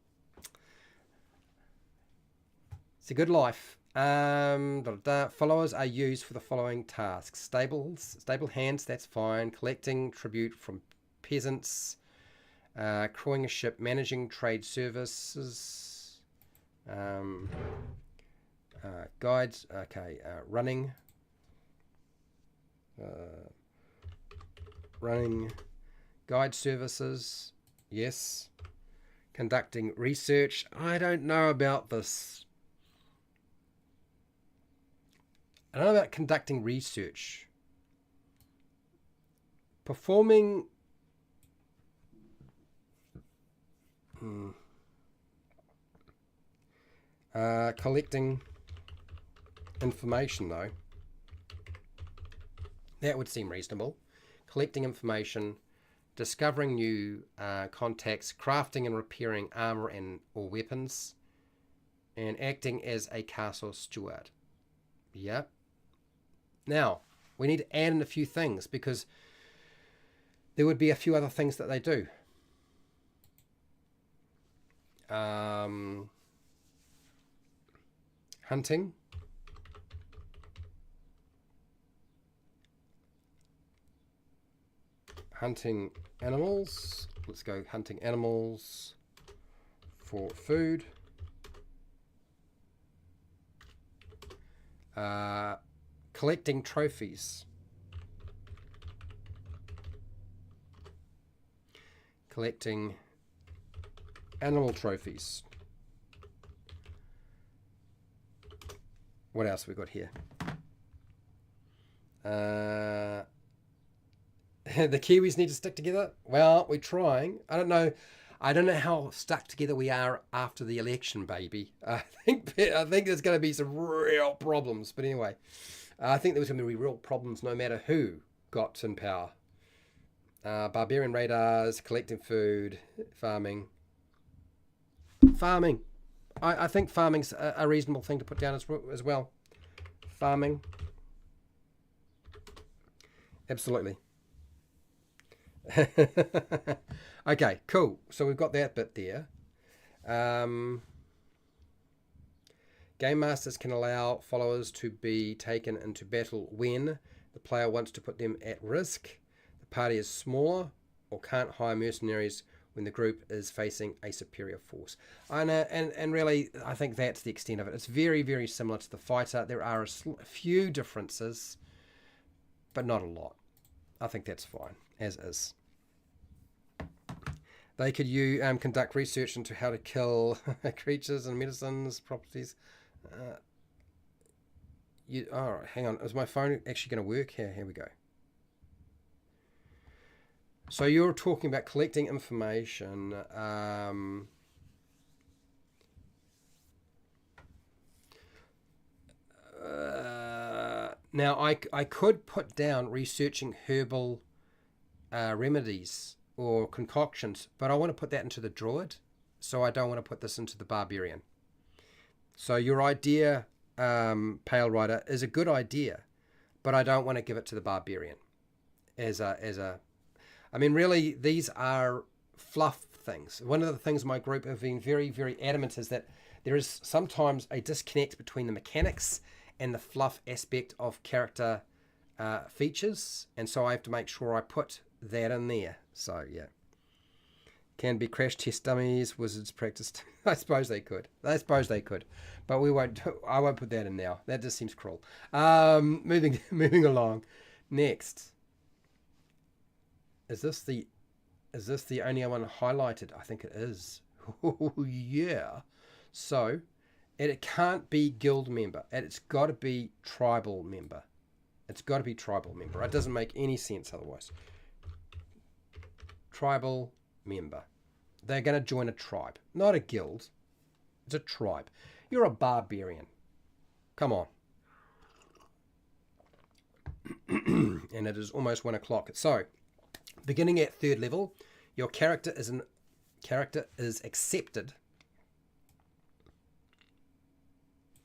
It's a good life. Followers are used for the following tasks. Stable hands, that's fine. Collecting tribute from peasants. Crewing a ship. Managing trade services. Guides. Okay. Running. Running. Guide services. Yes. Conducting research. I don't know about this. I don't know about conducting research. Performing... collecting information, though. That would seem reasonable. Collecting information, discovering new contacts, crafting and repairing armor and or weapons, and acting as a castle steward. Yep. Now, we need to add in a few things because there would be a few other things that they do. Hunting. Hunting animals. Let's go hunting animals for food. Collecting trophies. Collecting animal trophies. What else have we got here? The Kiwis need to stick together. Well, we're trying. I don't know how stuck together we are after the election, baby. I think there's going to be some real problems. But anyway, I think there's going to be real problems no matter who got in power. Barbarian radars, collecting food, farming. Farming. I think farming's a reasonable thing to put down as well. Farming. Absolutely. Okay, cool. So we've got that bit there. Game masters can allow followers to be taken into battle when the player wants to put them at risk, the party is smaller, or can't hire mercenaries when the group is facing a superior force. And really, I think that's the extent of it. It's very, very similar to the fighter. There are a few differences, but not a lot. I think that's fine, as is. They could conduct research into how to kill creatures and medicines, properties. All right, hang on. Is my phone actually going to work? Here we go. So you're talking about collecting information. Now, I could put down researching herbal remedies or concoctions, but I want to put that into the druid, so I don't want to put this into the barbarian. So your idea, Pale Rider, is a good idea, but I don't want to give it to the barbarian I mean, really, these are fluff things. One of the things my group have been very, very adamant is that there is sometimes a disconnect between the mechanics and the fluff aspect of character features, and so I have to make sure I put that in there. So yeah, can be crash test dummies, wizards practice. I suppose they could. I suppose they could, but we won't. I won't put that in now. That just seems cruel. Moving along. Next, is this the only one highlighted? I think it is. Oh yeah. So it can't be guild member. It's got to be tribal member. It's got to be tribal member. It doesn't make any sense otherwise. Tribal member. They're going to join a tribe, not a guild. It's a tribe. You're a barbarian. Come on. And it is almost 1 o'clock. So, beginning at 3rd level, your character is accepted.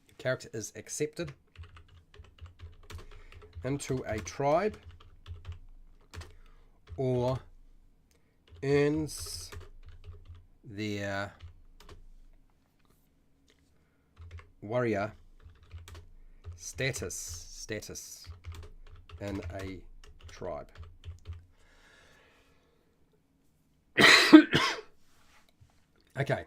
Your character is accepted into a tribe or earns their warrior status in a tribe. Okay,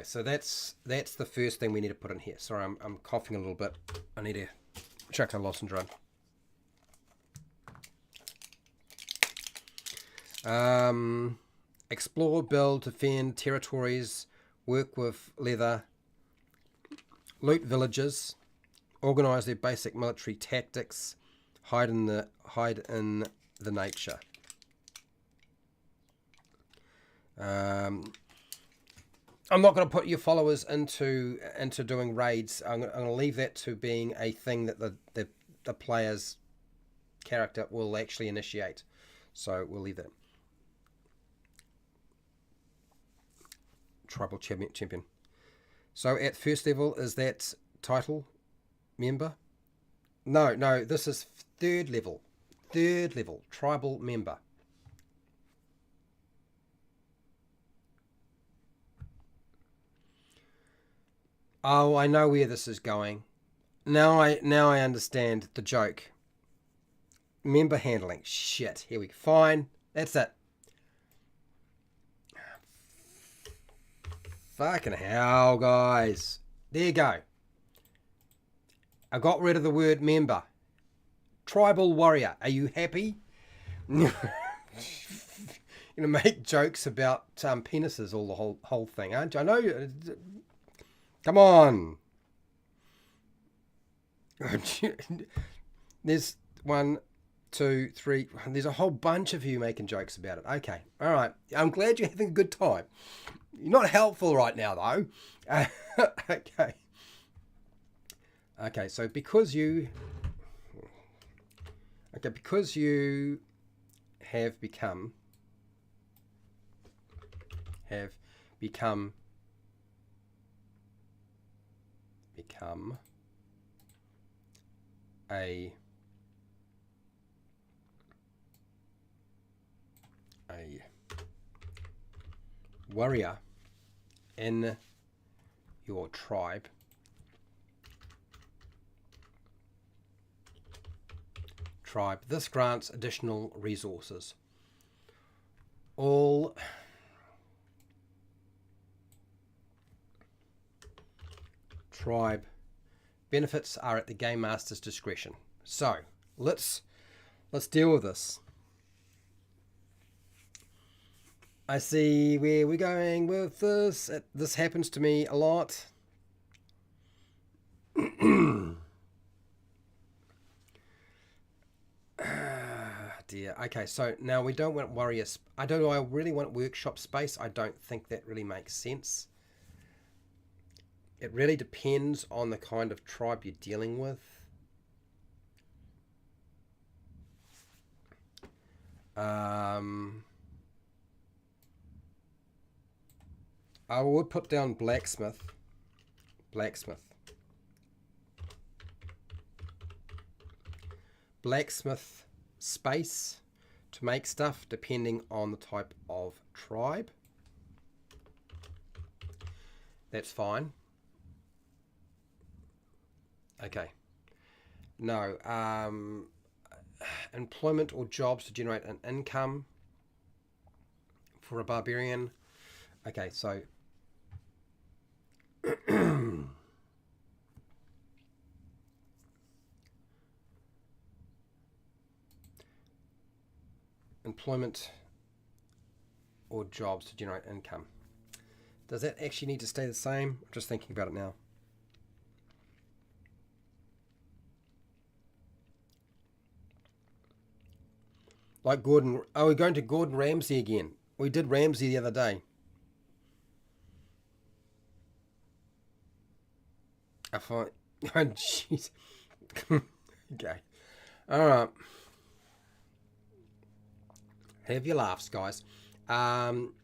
so that's the first thing we need to put in here. Sorry, I'm coughing a little bit. I need to chuck a lozenge run. Explore, build, defend territories, work with leather, loot villages, organize their basic military tactics, hide in the nature. I'm not going to put your followers into doing raids. I'm going to leave that to being a thing that the player's character will actually initiate. So we'll leave that. Tribal champion. So at 1st level, is that title member? No, this is 3rd level. 3rd level, tribal member. Oh, I know where this is going. Now I understand the joke. Member handling. Shit. Here we go. Fine. That's it. Fucking hell, guys. There you go. I got rid of the word member. Tribal warrior. Are you happy? You're gonna make jokes about penises all the whole thing, aren't you? I know. Come on. There's 1, 2, 3. There's a whole bunch of you making jokes about it. Okay. All right. I'm glad you're having a good time. You're not helpful right now, though. Okay. Okay, so because you have become a warrior in your tribe, this grants additional resources. All tribe benefits are at the game master's discretion. So let's deal with this. I see where we're going with this. This happens to me a lot. Dear. Okay, so now we don't want warriors. I really want workshop space. I don't think that really makes sense. It really depends on the kind of tribe you're dealing with. I would put down blacksmith. Blacksmith space to make stuff depending on the type of tribe. That's fine. Okay. No. Employment or jobs to generate an income for a barbarian. Okay, so employment or jobs to generate income. Does that actually need to stay the same? I'm just thinking about it now. Like Gordon. Oh, we're going to Gordon Ramsay again. We did Ramsay the other day. I find. Oh, jeez. Okay. All right. Have your laughs, guys. Um,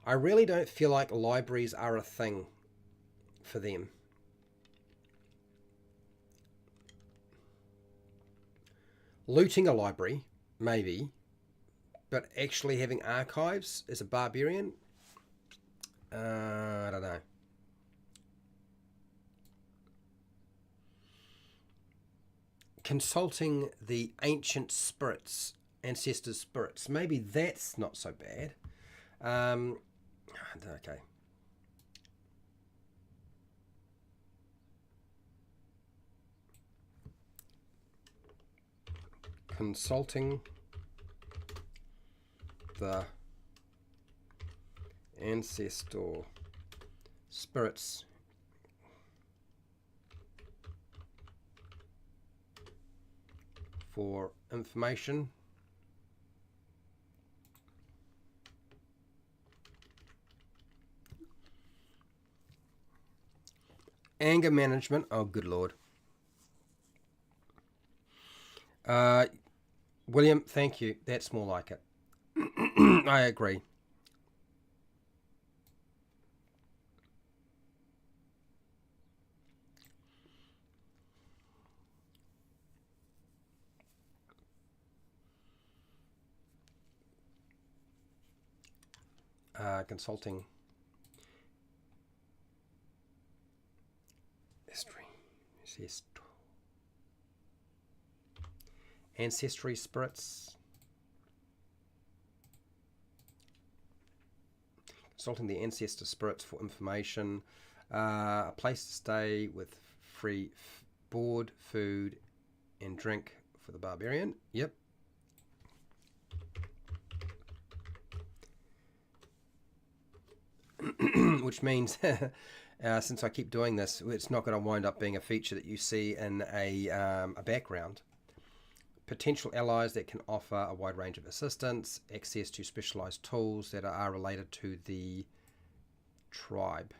I really don't feel like libraries are a thing for them. Looting a library, maybe, but actually having archives as a barbarian, I don't know. Consulting the ancient spirits, ancestors' spirits, maybe that's not so bad. Okay. Consulting the ancestor spirits for information anger management. Oh, good lord. William, thank you. That's more like it. I agree. Consulting history, ancestry spirits, consulting the ancestor spirits for information, a place to stay with free board, food, and drink for the barbarian. Yep. Which means, since I keep doing this, it's not going to wind up being a feature that you see in a background. Potential allies that can offer a wide range of assistance, access to specialized tools that are related to the tribe.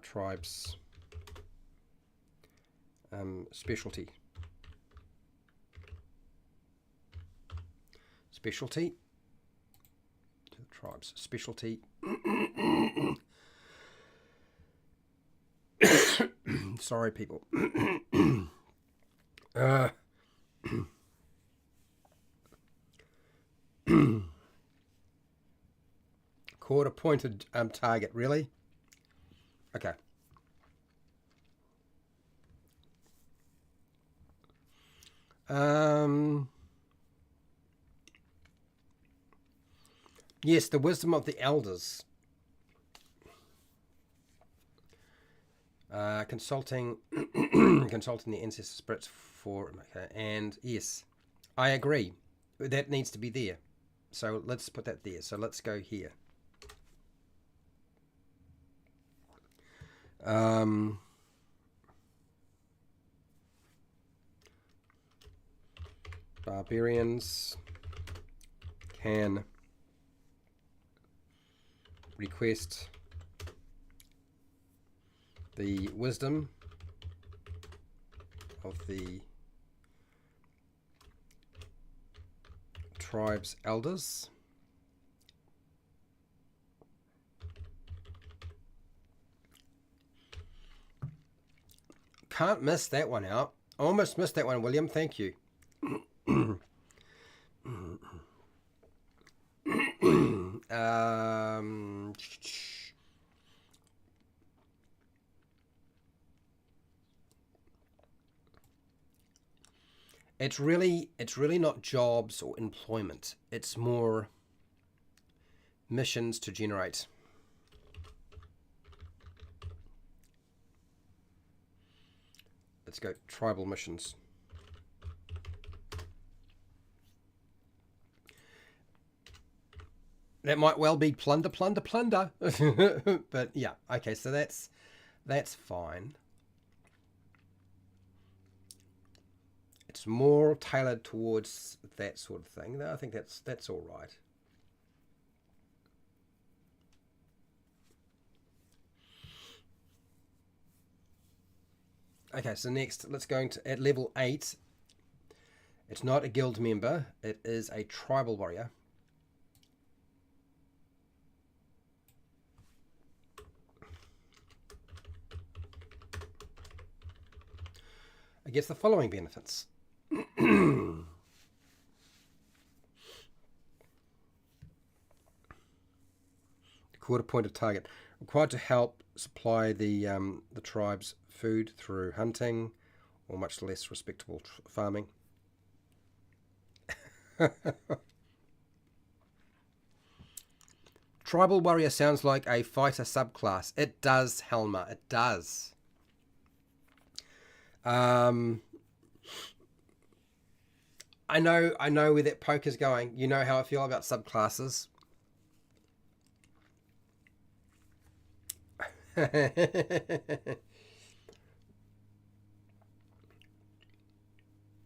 Tribe's specialty. Specialty. To the tribe's specialty. Sorry, people. Court appointed target, really? Okay. Yes, the wisdom of the elders. Consulting the ancestor spirits for, okay, and yes, I agree. That needs to be there. So let's put that there. So let's go here. Barbarians can request the wisdom of the tribe's elders. Can't miss that one out. Almost missed that one, William. Thank you. um, it's really not jobs or employment. It's more missions to generate. Let's go tribal missions. That might well be plunder, plunder, plunder. But yeah, okay, so that's fine. It's more tailored towards that sort of thing. I think that's all right. Okay, so next, let's go into at level 8. It's not a guild member. It is a tribal warrior. It gets the following benefits. Quarter point of target. Required to help supply the tribe's food through hunting or much less respectable farming. Tribal warrior sounds like a fighter subclass. It does, Helma. It does. I know where that poke is going. You know how I feel about subclasses.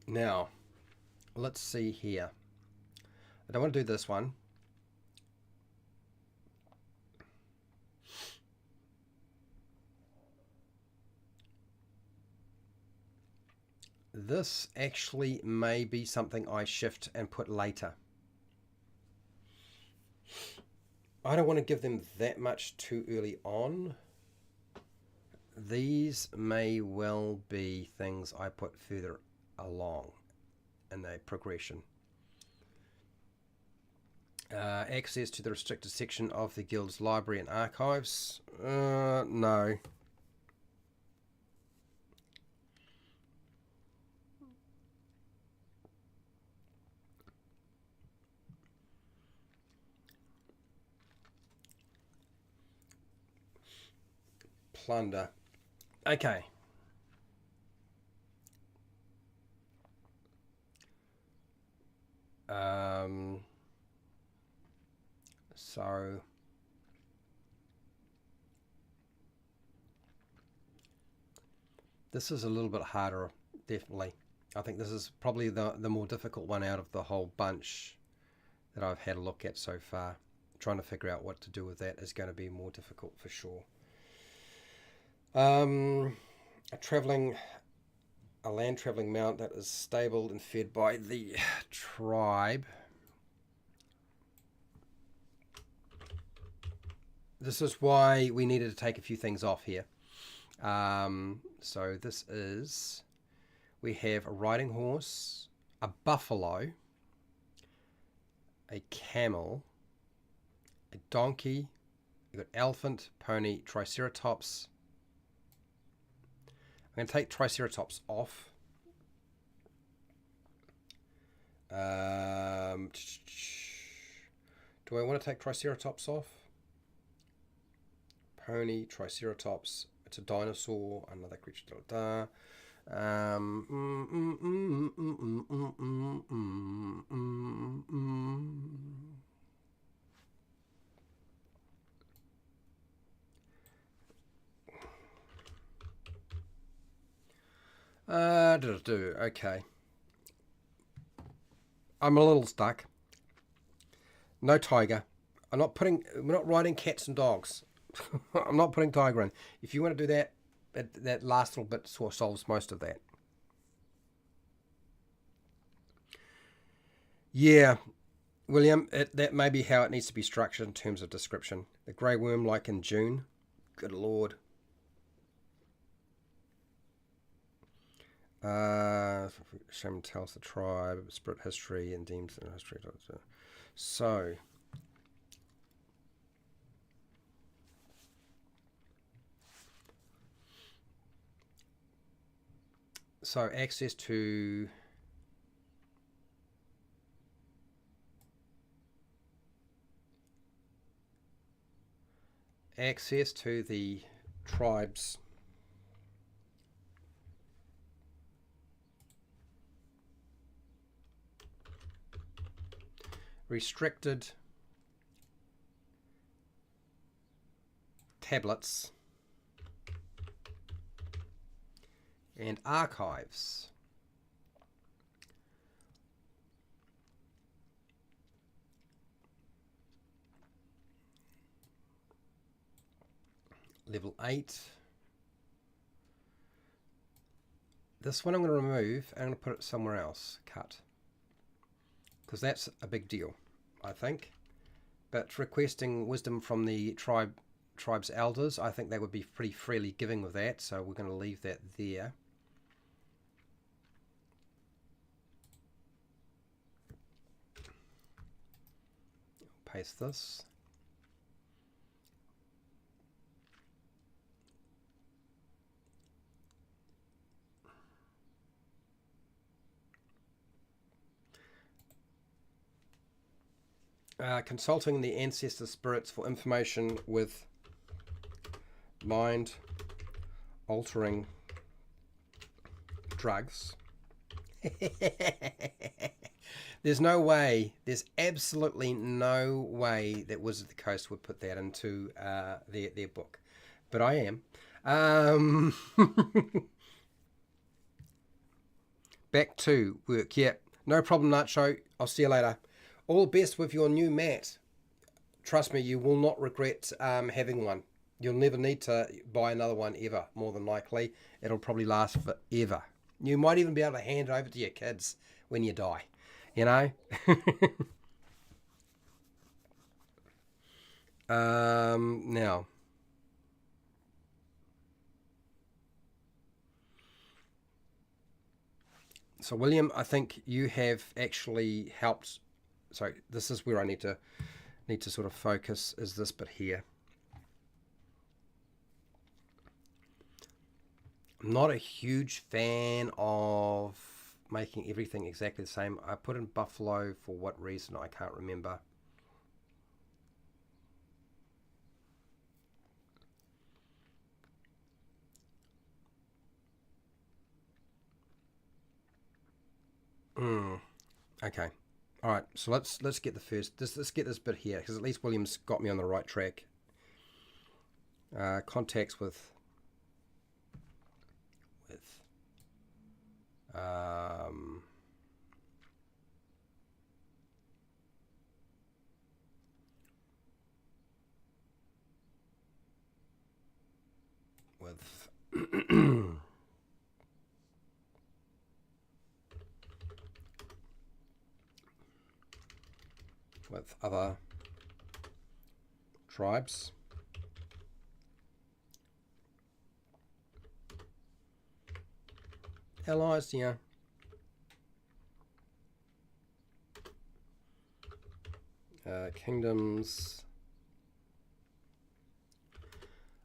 Now, let's see here. I don't want to do this one. This actually may be something I shift and put later. I don't want to give them that much too early on. These may well be things I put further along in the progression. Access to the restricted section of the guild's library and archives. No. Plunder. Okay. So this is a little bit harder, definitely. I think this is probably the more difficult one out of the whole bunch that I've had a look at so far. Trying to figure out what to do with that is going to be more difficult for sure. A land traveling mount that is stabled and fed by the tribe. This is why we needed to take a few things off here. So this is, we have a riding horse, a buffalo, a camel, a donkey, you've got elephant, pony, triceratops. I'm going to take triceratops off. Do I want to take triceratops off? Pony, triceratops. It's a dinosaur, another creature. Okay. I'm a little stuck. No tiger. We're not riding cats and dogs. I'm not putting tiger in. If you want to do that, that last little bit sort of solves most of that. Yeah, William, that may be how it needs to be structured in terms of description. The grey worm like in June. Good lord. Shaman tells the tribe, spirit history, and deems history. So, access to the tribes restricted tablets and archives. Level 8. This one I'm going to remove. I'm going to put it somewhere else. Cut. Because that's a big deal, I think. But requesting wisdom from the tribe's elders, I think they would be pretty freely giving with that. So we're going to leave that there. Paste this. Consulting the ancestor spirits for information with mind altering drugs. There's no way, there's absolutely no way that Wizards of the Coast would put that into their book. But I am. Back to work. Yeah, no problem, Nacho. I'll see you later. All the best with your new mat. Trust me, you will not regret having one. You'll never need to buy another one ever, more than likely. It'll probably last forever. You might even be able to hand it over to your kids when you die. You know? Now. So, William, I think you have actually helped. So, this is where I need to sort of focus, is this bit here. I'm not a huge fan of making everything exactly the same. I put in buffalo for what reason, I can't remember. Okay. All right. So let's get the first. Let's get this bit here, because at least William's got me on the right track. Contacts with with other tribes. Allies, yeah. Kingdoms.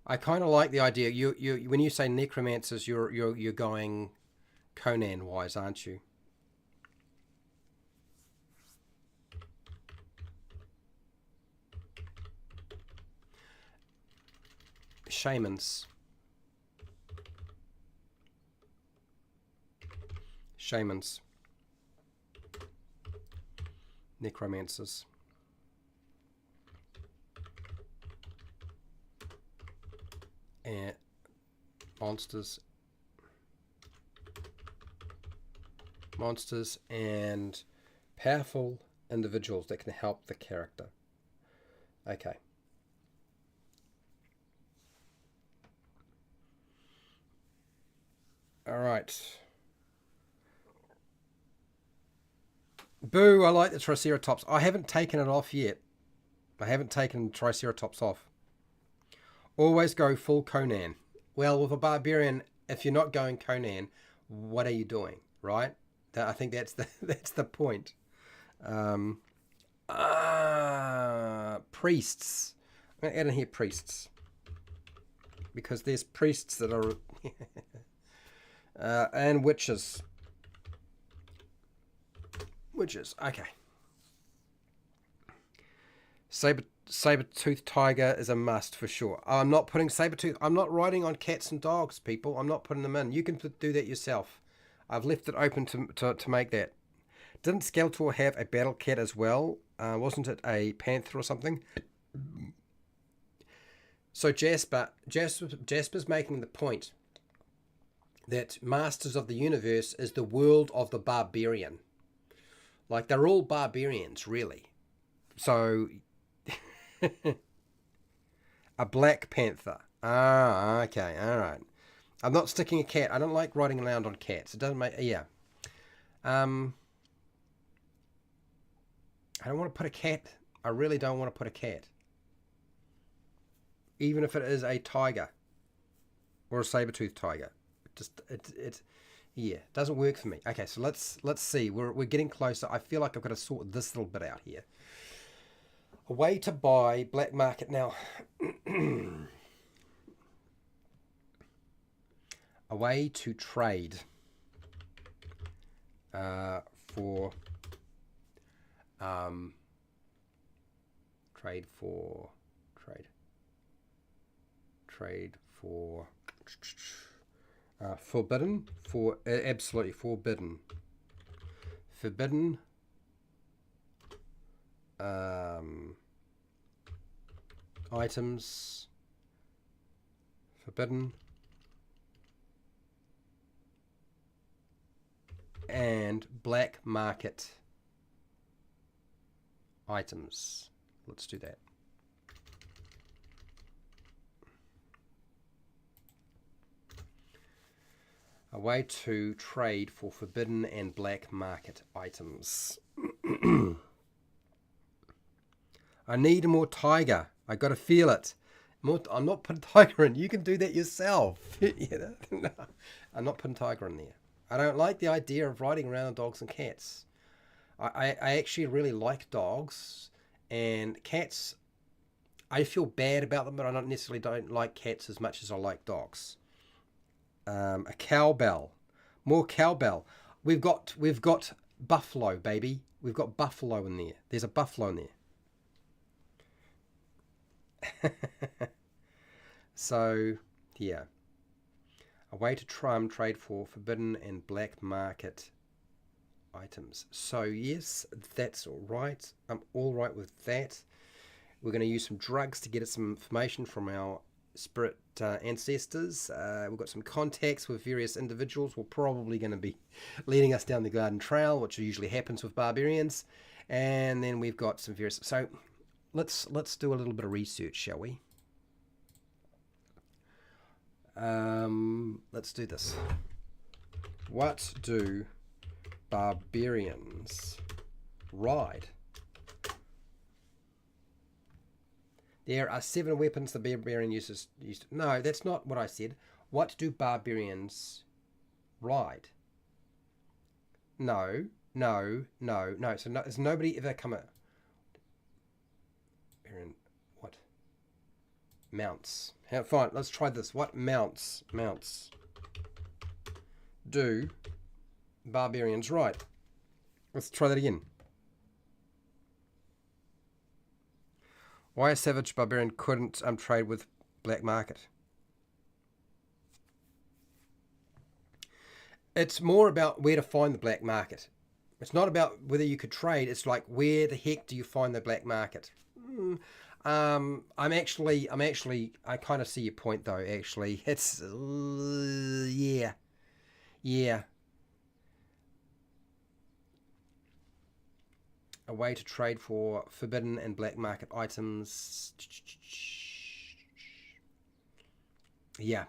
I kind of like the idea. You when you say necromancers, you're going Conan wise, aren't you? Shamans. Necromancers. And monsters and powerful individuals that can help the character. Okay. All right. Boo, I like the Triceratops. I haven't taken it off yet. I haven't taken Triceratops off. Always go full Conan. Well, with a barbarian, if you're not going Conan, what are you doing, right? I think that's the that's the point. Um, Priests. I'm going to add in here priests because there's priests that are and witches. Witches. Okay. Saber-toothed tiger is a must for sure. I'm not putting saber-tooth. I'm not riding on cats and dogs, people. I'm not putting them in. You can do that yourself. I've left it open to make that. Didn't Skeletor have a battle cat as well? Wasn't it a panther or something? So Jasper's making the point that Masters of the Universe is the world of the barbarian. Like, they're all barbarians, really. So, a black panther. Ah, okay, all right. I'm not sticking a cat. I don't like riding around on cats. It doesn't make... Yeah. I don't want to put a cat. I really don't want to put a cat. Even if it is a tiger. Or a saber-toothed tiger. It yeah, doesn't work for me. Okay, so let's see. We're getting closer. I feel like I've got to sort this little bit out here. A way to buy black market now. A way to trade for trade for forbidden for absolutely forbidden items, forbidden and black market items. Let's do that. A way to trade for forbidden and black market items. I need more tiger. I got to feel it. I'm not putting tiger in. You can do that yourself. No, I'm not putting tiger in there. I don't like the idea of riding around on dogs and cats. I actually really like dogs and cats. I feel bad about them, but I don't like cats as much as I like dogs. A cowbell, more cowbell. We've got buffalo, baby. We've got buffalo in there. There's a buffalo in there. So yeah, a way to try and trade for forbidden and black market items. So yes, that's all right. I'm all right with that. We're going to use some drugs to get us some information from our spirit ancestors. We've got some contacts with various individuals who are probably going to be leading us down the garden trail, which usually happens with barbarians. And then we've got some various... So let's do a little bit of research, shall we? Let's do this. What do barbarians ride? There are 7 weapons the barbarian uses. No, that's not what I said. What do barbarians ride? No. So has nobody ever come at... What? Mounts. Fine, let's try this. What mounts do barbarians ride? Let's try that again. Why a savage barbarian couldn't trade with black market? It's more about where to find the black market. It's not about whether you could trade. It's like, where the heck do you find the black market? I kind of see your point though. Actually, it's yeah. A way to trade for forbidden and black market items. Yeah,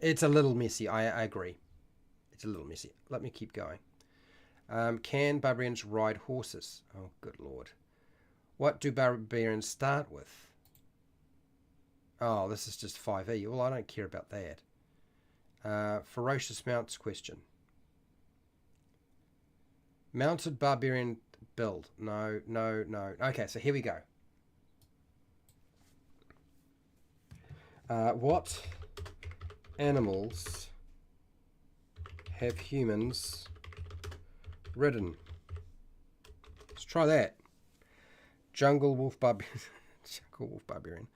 it's a little messy. I agree. It's a little messy. Let me keep going. Can barbarians ride horses? Oh, good lord. What do barbarians start with? Oh, this is just 5e. Well, I don't care about that. Ferocious mounts question. Mounted barbarian build. No, no, no. Okay, so here we go. What animals have humans ridden? Let's try that. Jungle wolf barbarian. Jungle wolf barbarian.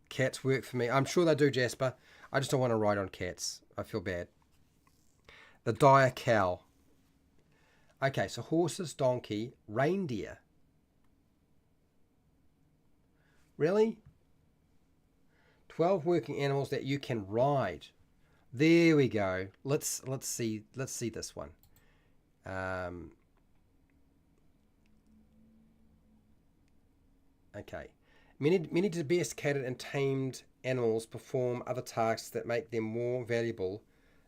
Cats work for me. I'm sure they do, Jasper. I just don't want to ride on cats. I feel bad. The dire cow. Okay, so horses, donkey, reindeer. Really? 12 working animals that you can ride. There we go. Let's see this one. Okay. Many domesticated and tamed animals perform other tasks that make them more valuable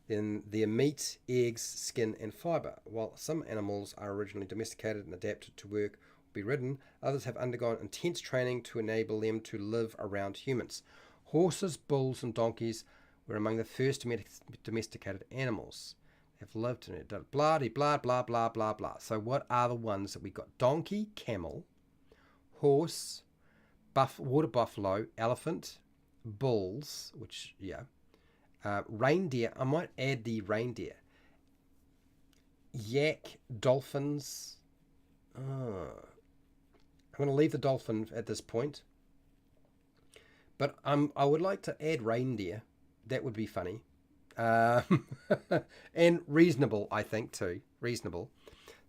than their meat, eggs, skin, and fiber. While some animals are originally domesticated and adapted to work or be ridden, others have undergone intense training to enable them to live around humans. Horses, bulls, and donkeys were among the first domesticated animals. They have lived in it. Blah, blah, blah, blah, blah, blah. So what are the ones that we got? Donkey, camel, horse, water buffalo, elephant, bulls, which, yeah. Reindeer. I might add the reindeer. Yak, dolphins. I'm going to leave the dolphin at this point. But I would like to add reindeer. That would be funny. And reasonable, I think, too. Reasonable.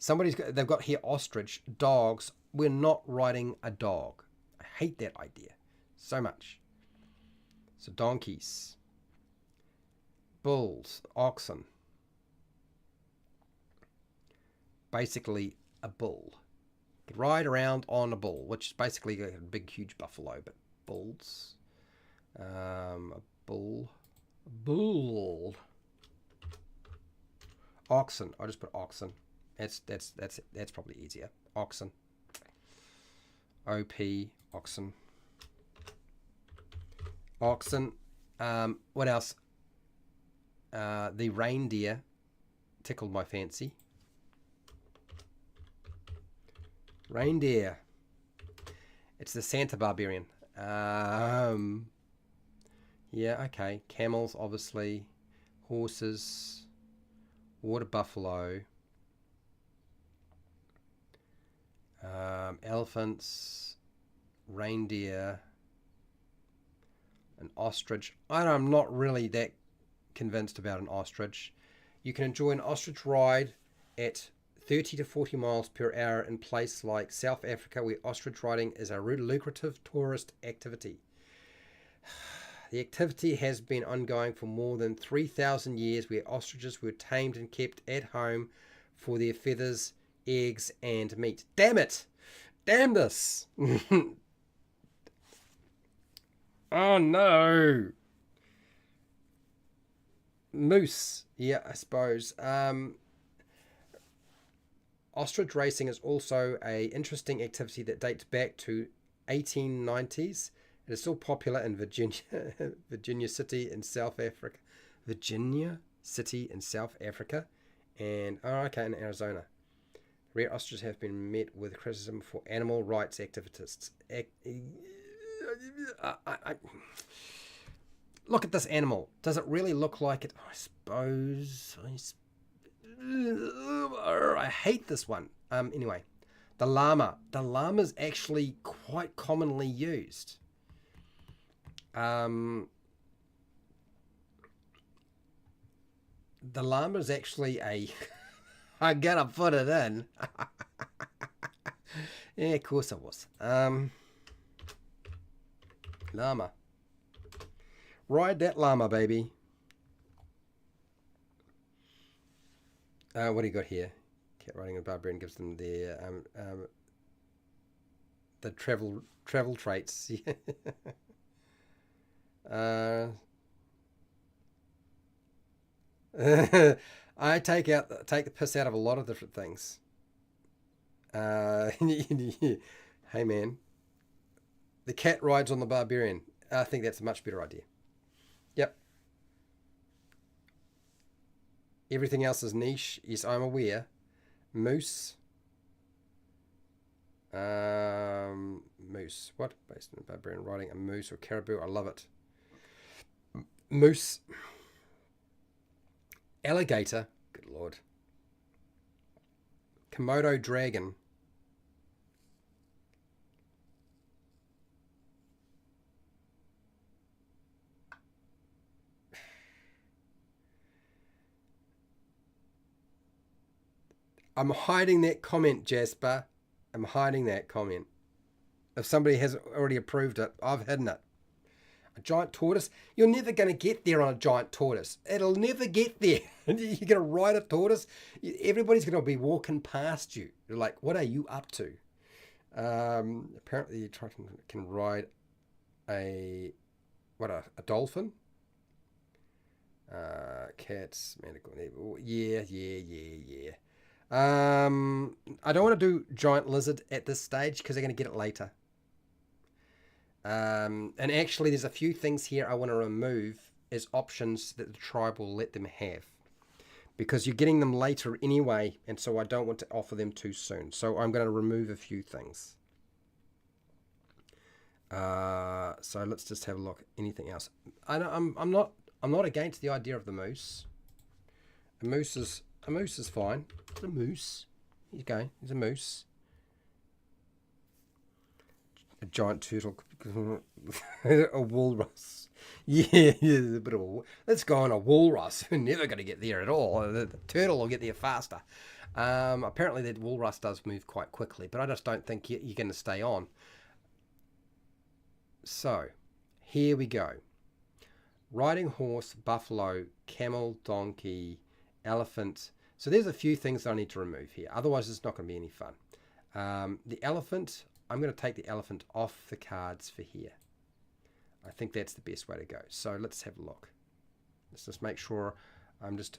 They've got here ostrich, dogs. We're not riding a dog. I hate that idea so much. So donkeys, bulls, oxen. Basically a bull. You could ride around on a bull, which is basically a big, huge buffalo, but bulls. A bull. Oxen. I'll just put oxen. That's probably easier. Oxen. OP, oxen. Oxen. What else? The reindeer tickled my fancy. Reindeer. It's the Santa Barbarian. Yeah, okay. Camels, obviously. Horses. Water buffalo. Elephants. Reindeer. An ostrich. I'm not really that convinced about an ostrich. You can enjoy an ostrich ride at 30 to 40 miles per hour in places like South Africa, where ostrich riding is a lucrative tourist activity. The activity has been ongoing for more than 3,000 years, where ostriches were tamed and kept at home for their feathers, eggs, and meat. Damn it! Damn this! Oh no! Moose. Yeah, I suppose. Ostrich racing is also an interesting activity that dates back to 1890s. It is still popular in Virginia City in South Africa. Virginia City in South Africa. And, in Arizona. Rare ostriches have been met with criticism for animal rights activists. Look at this animal. Does it really look like it? I suppose. I hate this one. Anyway, the llama. The llama is actually quite commonly used. The llama is actually a... I'm gonna put it in. Yeah, of course I was. Llama. Ride that llama, baby. What do you got here? Cat riding a barbarian gives them their the travel traits. I take the piss out of a lot of different things. Hey man, the cat rides on the barbarian. I think that's a much better idea. Yep. Everything else is niche. Yes, I'm aware. Moose. Moose. What? Based on barbarian riding a moose or caribou. I love it. Moose. Alligator. Good lord. Komodo dragon. I'm hiding that comment, Jasper. I'm hiding that comment. If somebody has already approved it, I've hidden it. A giant tortoise? You're never going to get there on a giant tortoise. It'll never get there. You're going to ride a tortoise? Everybody's going to be walking past you. They're like, what are you up to? Apparently you can ride a dolphin? Cats, manticore, yeah. I don't want to do giant lizard at this stage because they're going to get it later. And actually, there's a few things here I want to remove as options that the tribe will let them have, because you're getting them later anyway, and so I don't want to offer them too soon. So I'm going to remove a few things. So let's just have a look. Anything else? I'm not against the idea of the moose. A moose is fine. A moose. Here you go. There's a moose. A giant turtle. A walrus. Yeah, a bit of a... Let's go on a walrus. We're never going to get there at all. The turtle will get there faster. Apparently that walrus does move quite quickly, but I just don't think you're going to stay on. So, here we go. Riding horse, buffalo, camel, donkey, elephant. So there's a few things that I need to remove here. Otherwise, it's not going to be any fun. The elephant, I'm going to take the elephant off the cards for here. I think that's the best way to go. So let's have a look. Let's just make sure. I'm just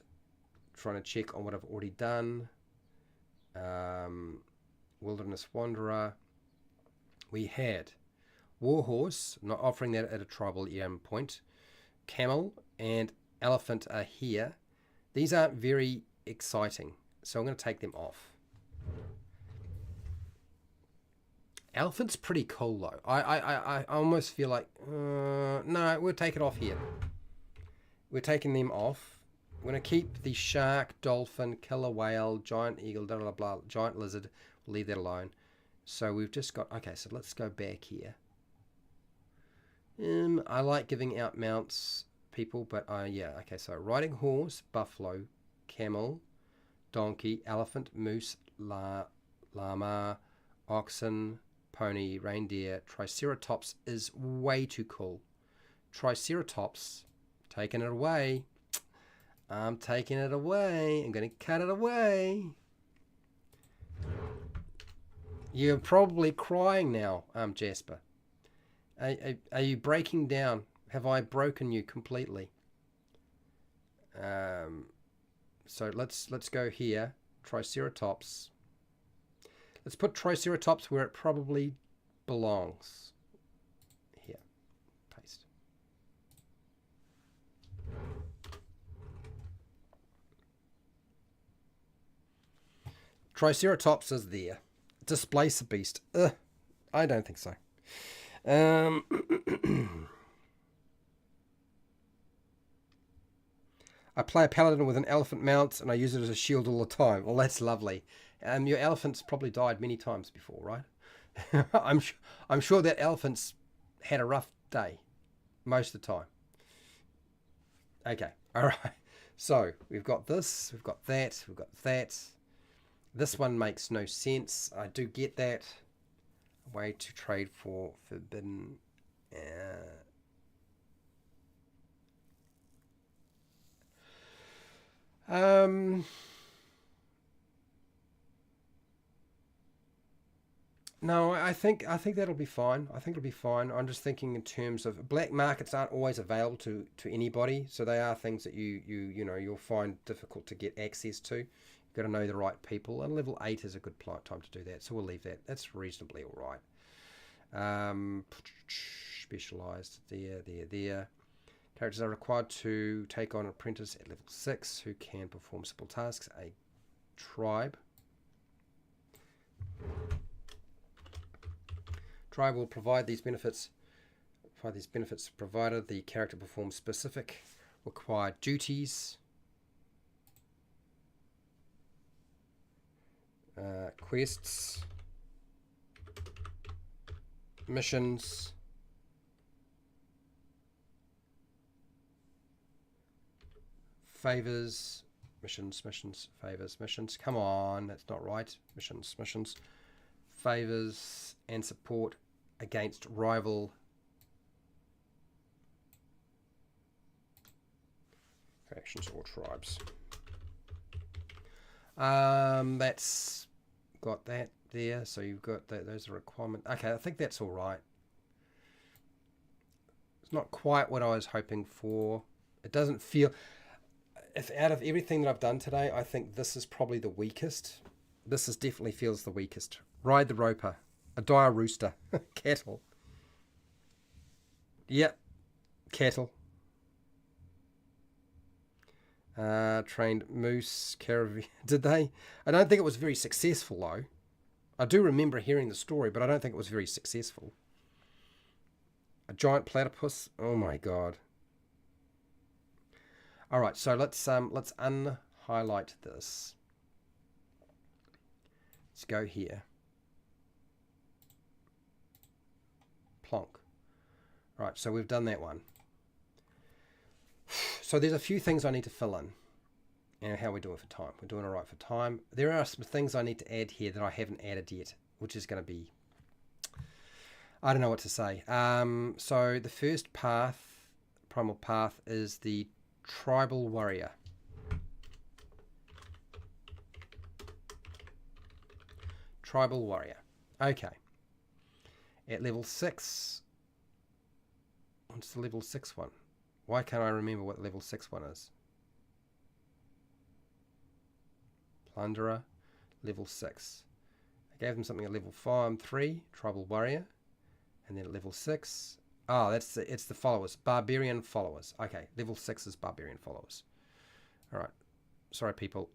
trying to check on what I've already done. Wilderness Wanderer. We had Warhorse, not offering that at a tribal point. Camel and elephant are here. These aren't very exciting, so I'm going to take them off. Elephant's pretty cool though. I almost feel like no, we'll take it off here. We're taking them off. We're going to keep the shark, dolphin, killer whale, giant eagle, blah blah blah, giant lizard. We'll leave that alone. So we've just got, okay, so let's go back here. I like giving out mounts, people, but yeah, okay, so riding horse, buffalo, camel, donkey, elephant, moose, llama, oxen, pony, reindeer, triceratops is way too cool. Triceratops, taking it away. I'm taking it away. I'm going to cut it away. You're probably crying now, Jasper. Are you breaking down? Have I broken you completely? So let's go here. Triceratops. Let's put Triceratops where it probably belongs. Here. Paste. Triceratops is there. Displace the beast. I don't think so. I play a paladin with an elephant mount and I use it as a shield all the time. Well, that's lovely. Your elephant's probably died many times before, right? I'm sure that elephant's had a rough day most of the time. Okay, all right. So we've got this, we've got that, we've got that. This one makes no sense. I do get that. A way to trade for forbidden. No, I think that'll be fine. I think it'll be fine. I'm just thinking in terms of black markets aren't always available to anybody, so they are things that you'll find difficult to get access to. You've got to know the right people, and level 8 is a good time to do that. So we'll leave that. That's reasonably all right. Specialized there. Characters are required to take on an apprentice at level 6 who can perform simple tasks. A tribe. Tribe will provide these benefits provided the character performs specific required duties, quests, missions, favors, missions, favors, missions. Come on, that's not right. Missions, favors, and support against rival factions or tribes. That's got that there. So you've got that. Those are requirements. Okay, I think that's all right. It's not quite what I was hoping for. It doesn't feel. If out of everything that I've done today, I think this is probably the weakest. This definitely feels the weakest. Ride the roper. A dire rooster. Cattle. Yep. Cattle. Trained moose. Caravan. Did they? I don't think it was very successful, though. I do remember hearing the story, but I don't think it was very successful. A giant platypus. Oh my god. All right, so let's unhighlight this. Let's go here. Plonk. Right, so we've done that one. So there's a few things I need to fill in. And how we're doing for time. We're doing all right for time. There are some things I need to add here that I haven't added yet, which is going to be, I don't know what to say. So the first path, primal path, is the tribal warrior. Tribal warrior. Okay. At level 6. What's the level 6 one? Why can't I remember what level 6 one is? Plunderer, level 6. I gave them something at level 3, tribal warrior. And then at level 6. Oh, it's the followers. Barbarian followers. Okay, level 6 is barbarian followers. All right. Sorry, people.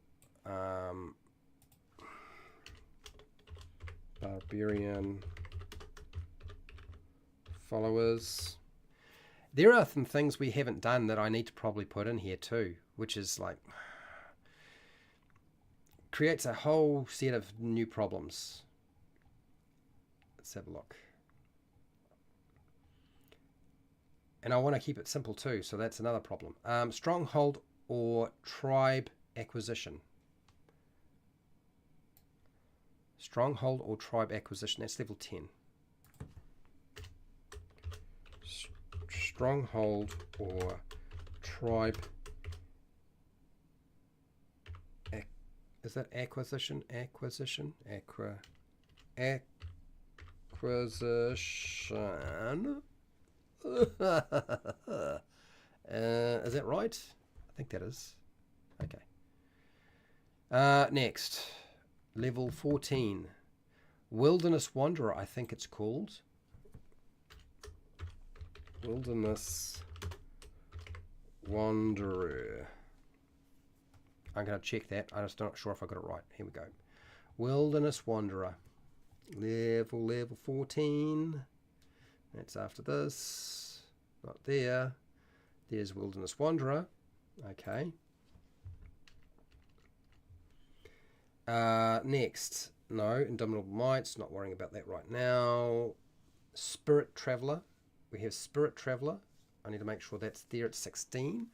Barbarian followers. There are some things we haven't done that I need to probably put in here too, which is like creates a whole set of new problems. Let's have a look. And I want to keep it simple too, so that's another problem. Stronghold or tribe acquisition. Stronghold or tribe acquisition, that's level 10. Stronghold or tribe. Is that acquisition? Acquisition? Acquisition. Is that right? I think that is. Okay. Next, level 14, Wilderness Wanderer, I think it's called. Wilderness Wanderer. I'm going to check that. I'm just not sure if I got it right. Here we go. Wilderness Wanderer. Level 14. That's after this. Not there. There's Wilderness Wanderer. Okay. Next. No, Indomitable Mites. Not worrying about that right now. Spirit Traveller. We have Spirit Traveller. I need to make sure that's there at 16.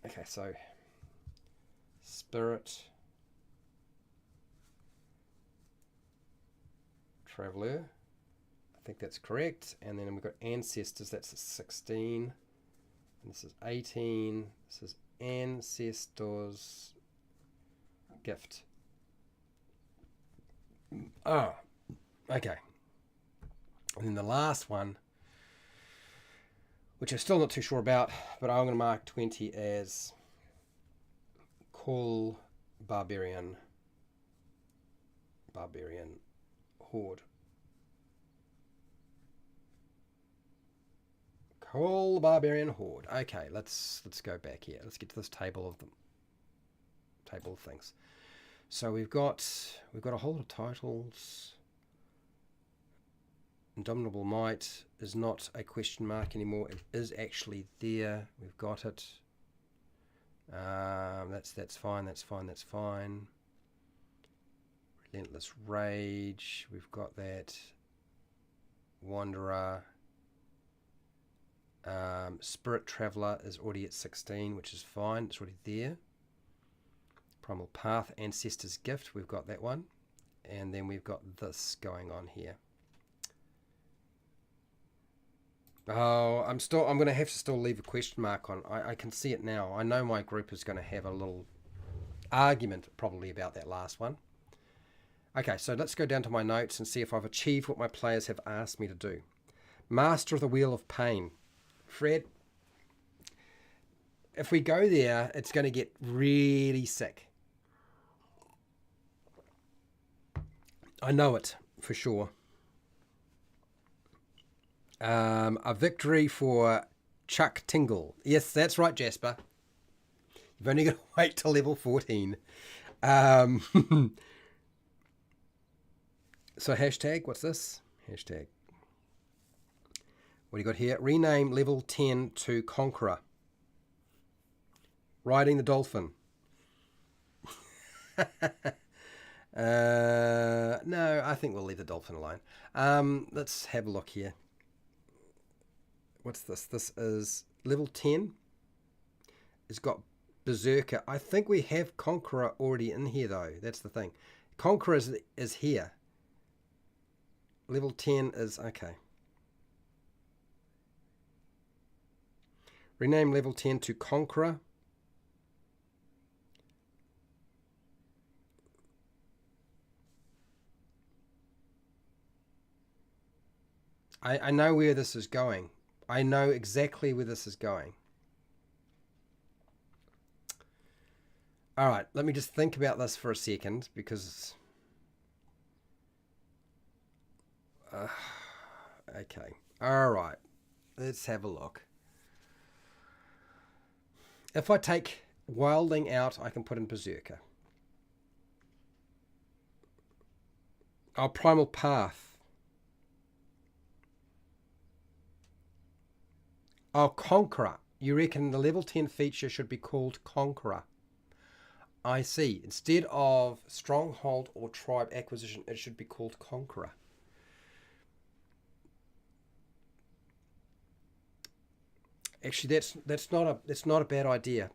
Okay, so Spirit Traveller. I think that's correct. And then we've got Ancestors. That's a 16. And this is 18. This is Ancestors Gift. Oh, okay. And then the last one, which I'm still not too sure about, but I'm going to mark 20 as Call Barbarian Horde. All the Barbarian Horde. Okay, let's go back here. Let's get to this table of them. Table of things. So we've got a whole lot of titles. Indomitable Might is not a question mark anymore. It is actually there. We've got it. That's fine. That's fine. That's fine. Relentless Rage. We've got that. Wanderer. Spirit Traveller is already at 16, which is fine. It's already there. Primal Path, Ancestor's Gift. We've got that one. And then we've got this going on here. Oh, I'm going to have to still leave a question mark on. I can see it now. I know my group is going to have a little argument probably about that last one. Okay, so let's go down to my notes and see if I've achieved what my players have asked me to do. Master of the Wheel of Pain. Fred, if we go there, it's going to get really sick. I know it for sure. A victory for Chuck Tingle. Yes, that's right, Jasper. You've only got to wait till level 14. So hashtag, what's this? Hashtag. What do you got here? Rename level 10 to Conqueror. Riding the Dolphin. No, I think we'll leave the Dolphin alone. Let's have a look here. What's this? This is level 10. It's got Berserker. I think we have Conqueror already in here, though. That's the thing. Conqueror is here. Level 10 is... Okay. Rename level 10 to Conqueror. I know where this is going. I know exactly where this is going. All right, let me just think about this for a second because... okay. All right. Let's have a look. If I take Wilding out, I can put in Berserker. Oh, Primal Path. Oh, Conqueror. You reckon the level 10 feature should be called Conqueror? I see. Instead of Stronghold or Tribe Acquisition, it should be called Conqueror. Actually, that's not a bad idea.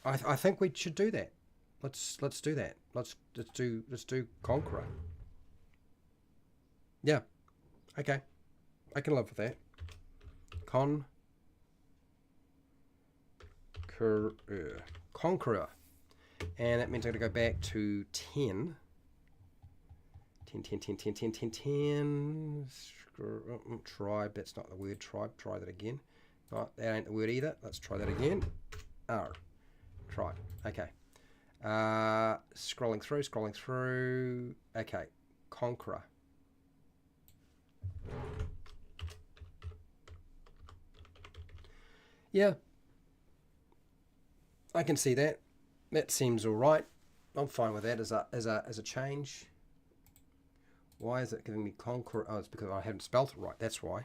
I think we should do that. Let's do that. Let's do Conqueror. Yeah. Okay. I can live with that. Conqueror. And that means I'm going to go back to 10. 10. Tribe, that's not the word tribe. Try that again. Right, that ain't the word either. Let's try that again. R. Tribe. Okay. Scrolling through. Okay. Conqueror. Yeah. I can see that. That seems all right. I'm fine with that as a change. Why is it giving me Conqueror? Oh, it's because I haven't spelt it right. That's why.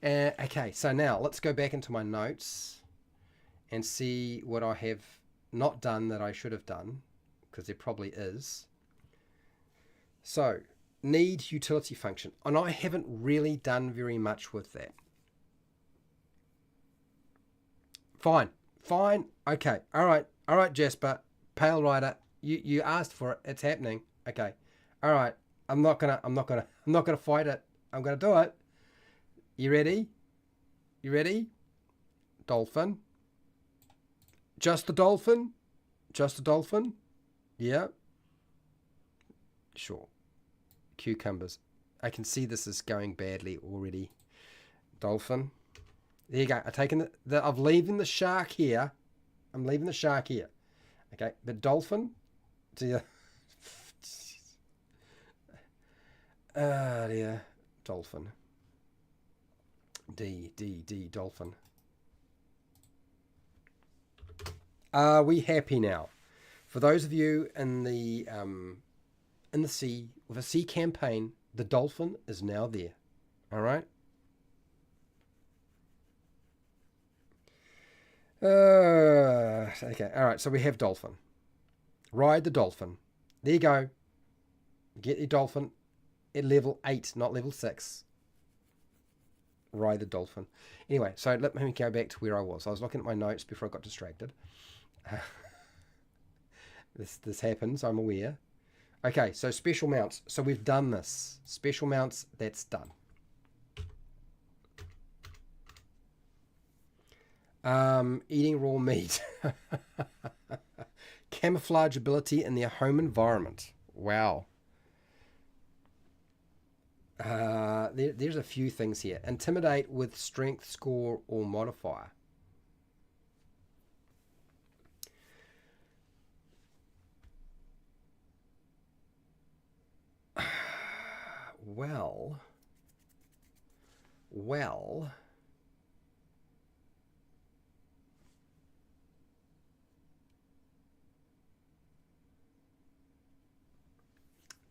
Okay, so now let's go back into my notes and see what I have not done that I should have done, because there probably is. So, need utility function. And I haven't really done very much with that. Fine. Okay. All right, Jasper. Pale Rider. You asked for it. It's happening. Okay. All right. I'm not gonna fight it. I'm gonna do it. You ready? Dolphin. Just a dolphin? Yeah. Sure. Cucumbers. I can see this is going badly already. Dolphin. There you go. I'm taking I'm leaving the shark here. Okay. But dolphin. Dear. Oh dear. Dolphin. D, dolphin. Are we happy now? For those of you in the sea with a sea campaign, the dolphin is now there. All right. Okay. All right. So we have dolphin. Ride the dolphin. There you go. Get your dolphin at level 8, not level 6. Ride the dolphin. Anyway, so let me go back to where I was. I was looking at my notes before I got distracted. This happens, I'm aware. Okay, so special mounts. So we've done this. Special mounts, that's done. Eating raw meat. Camouflage ability in their home environment. Wow. There's a few things here. Intimidate with strength, score, or modifier. Well.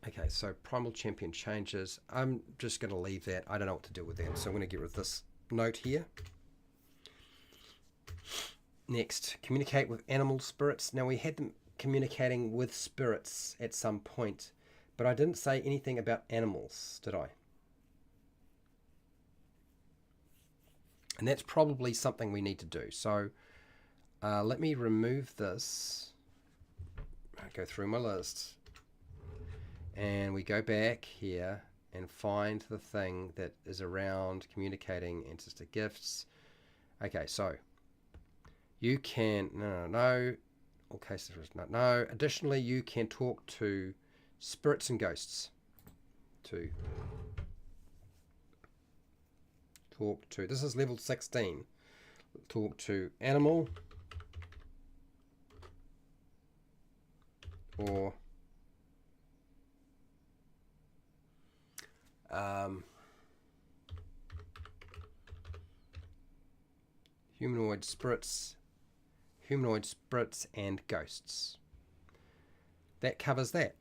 Okay, so Primal Champion changes. I'm just going to leave that. I don't know what to do with that, so I'm going to get rid of this note here. Next, communicate with animal spirits. Now, we had them communicating with spirits at some point, but I didn't say anything about animals, did I? And that's probably something we need to do. So let me remove this. I'll go through my list. And we go back here and find the thing that is around communicating ancestor gifts. Okay, so you can, no. All cases, no. Additionally, you can talk to spirits and ghosts. This is level 16. Talk to animal or humanoid spirits and ghosts. That covers that.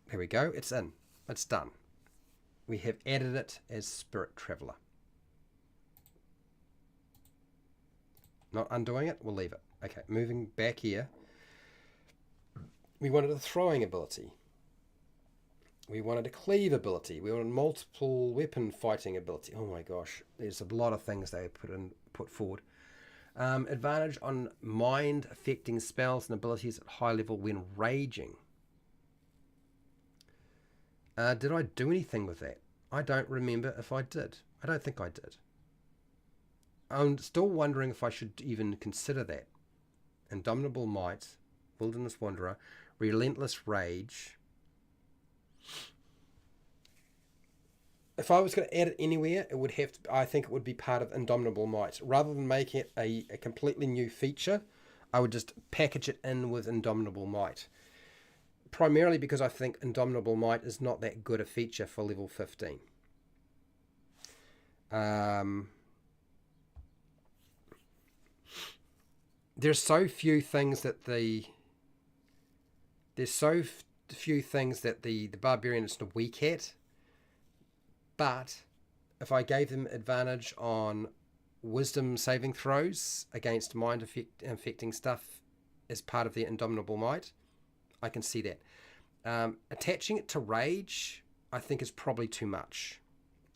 There we go. It's in. It's done. We have added it as Spirit Traveler. Not undoing it. We'll leave it. Okay, moving back here. We wanted a throwing ability. We wanted a cleave ability. We wanted multiple weapon fighting ability. Oh my gosh, there's a lot of things they put forward. Advantage on mind affecting spells and abilities at high level when raging. Did I do anything with that? I don't remember if I did. I don't think I did. I'm still wondering if I should even consider that. Indomitable Might, Wilderness Wanderer, Relentless Rage. If I was going to add it anywhere, it would have to, I think it would be part of Indomitable Might. Rather than making it a completely new feature, I would just package it in with Indomitable Might. Primarily because I think Indomitable Might is not that good a feature for level 15. There's so few things that the Barbarian is weak at. But if I gave them advantage on wisdom saving throws against mind affecting stuff as part of their Indomitable Might, I can see that. Attaching it to rage, I think is probably too much.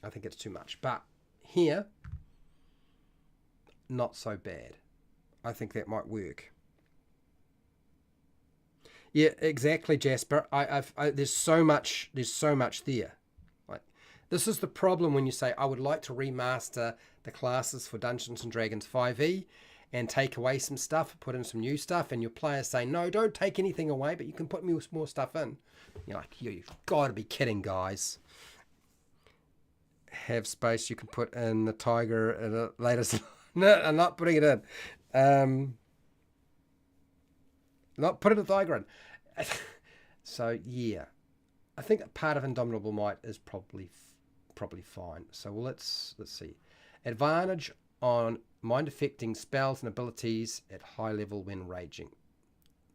I think it's too much. But here, not so bad. I think that might work. Yeah, exactly, Jasper. There's so much there. Like, this is the problem when you say, I would like to remaster the classes for Dungeons and Dragons 5e and take away some stuff, put in some new stuff, and your players say, no, don't take anything away, but you can put more stuff in. You're like, you've got to be kidding, guys. Have space, you can put in the tiger at a later slide. No, I'm not putting it in. Not putting the tiger in. So, yeah. I think part of Indomitable Might is probably fine. So let's see. Advantage on mind affecting spells and abilities at high level when raging.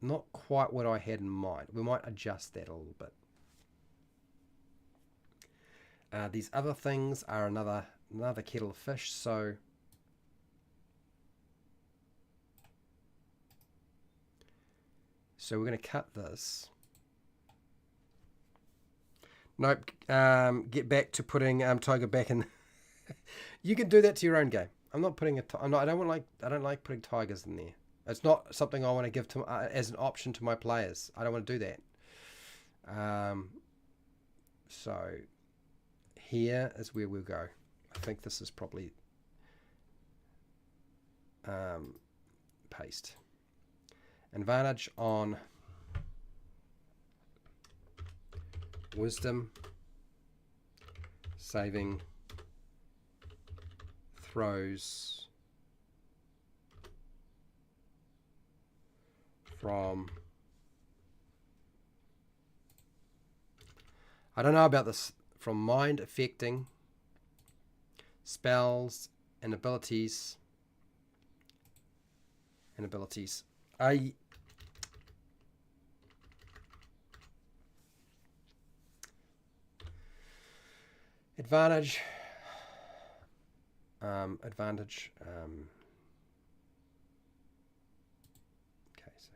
Not quite what I had in mind. We might adjust that a little bit. These other things are another kettle of fish, so we're going to cut this. Nope. Get back to putting Tiger back in. You can do that to your own game. I'm not putting I don't like putting tigers in there. It's not something I want to give to as an option to my players. I don't want to do that. So here is where we'll go. I think this is probably paste. Advantage on wisdom saving throws from, I don't know about this, from mind affecting spells and abilities advantage okay, so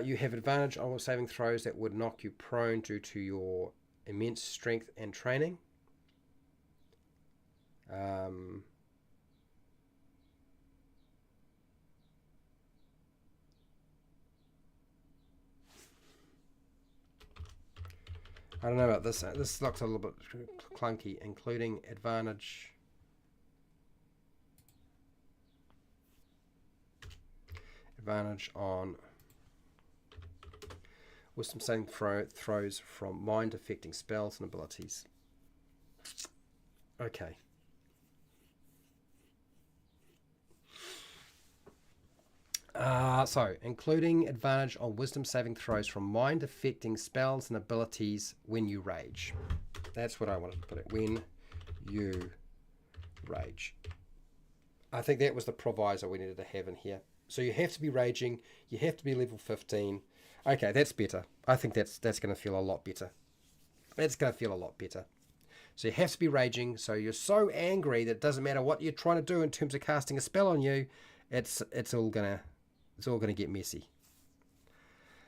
you have advantage on all saving throws that would knock you prone due to your immense strength and training. I don't know about this. This looks a little bit clunky, including advantage. Advantage on wisdom saving throws from mind affecting spells and abilities. Okay. So, including advantage on wisdom saving throws from mind affecting spells and abilities when you rage. That's what I wanted to put it. When you rage. I think that was the proviso we needed to have in here. So you have to be raging. You have to be level 15. Okay, that's better. I think that's going to feel a lot better. It's going to feel a lot better. So you have to be raging. So you're so angry that it doesn't matter what you're trying to do in terms of casting a spell on you. It's all gonna get messy.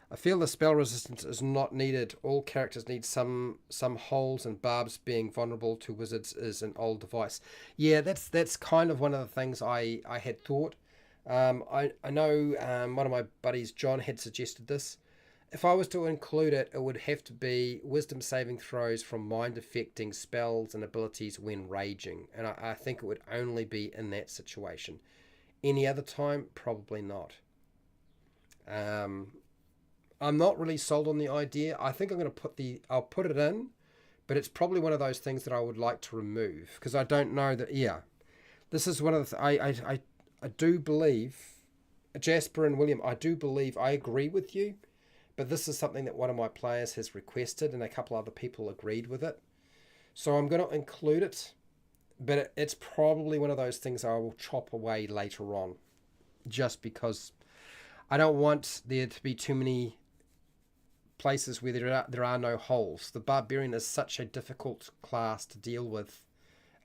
I feel the spell resistance is not needed. All characters need some holes, and barbs being vulnerable to wizards is an old device. Yeah, that's kind of one of the things I had thought. I know one of my buddies, John, had suggested this. If I was to include it, it would have to be wisdom saving throws from mind affecting spells and abilities when raging, and I think it would only be in that situation. Any other time, probably not. I'm not really sold on the idea. I think I'm going to I'll put it in, but it's probably one of those things that I would like to remove because I don't know that. Yeah, this is one of the. I do believe, Jasper and William. I do believe I agree with you, but this is something that one of my players has requested, and a couple other people agreed with it. So I'm going to include it. But it's probably one of those things I will chop away later on, just because I don't want there to be too many places where there are no holes. The Barbarian is such a difficult class to deal with,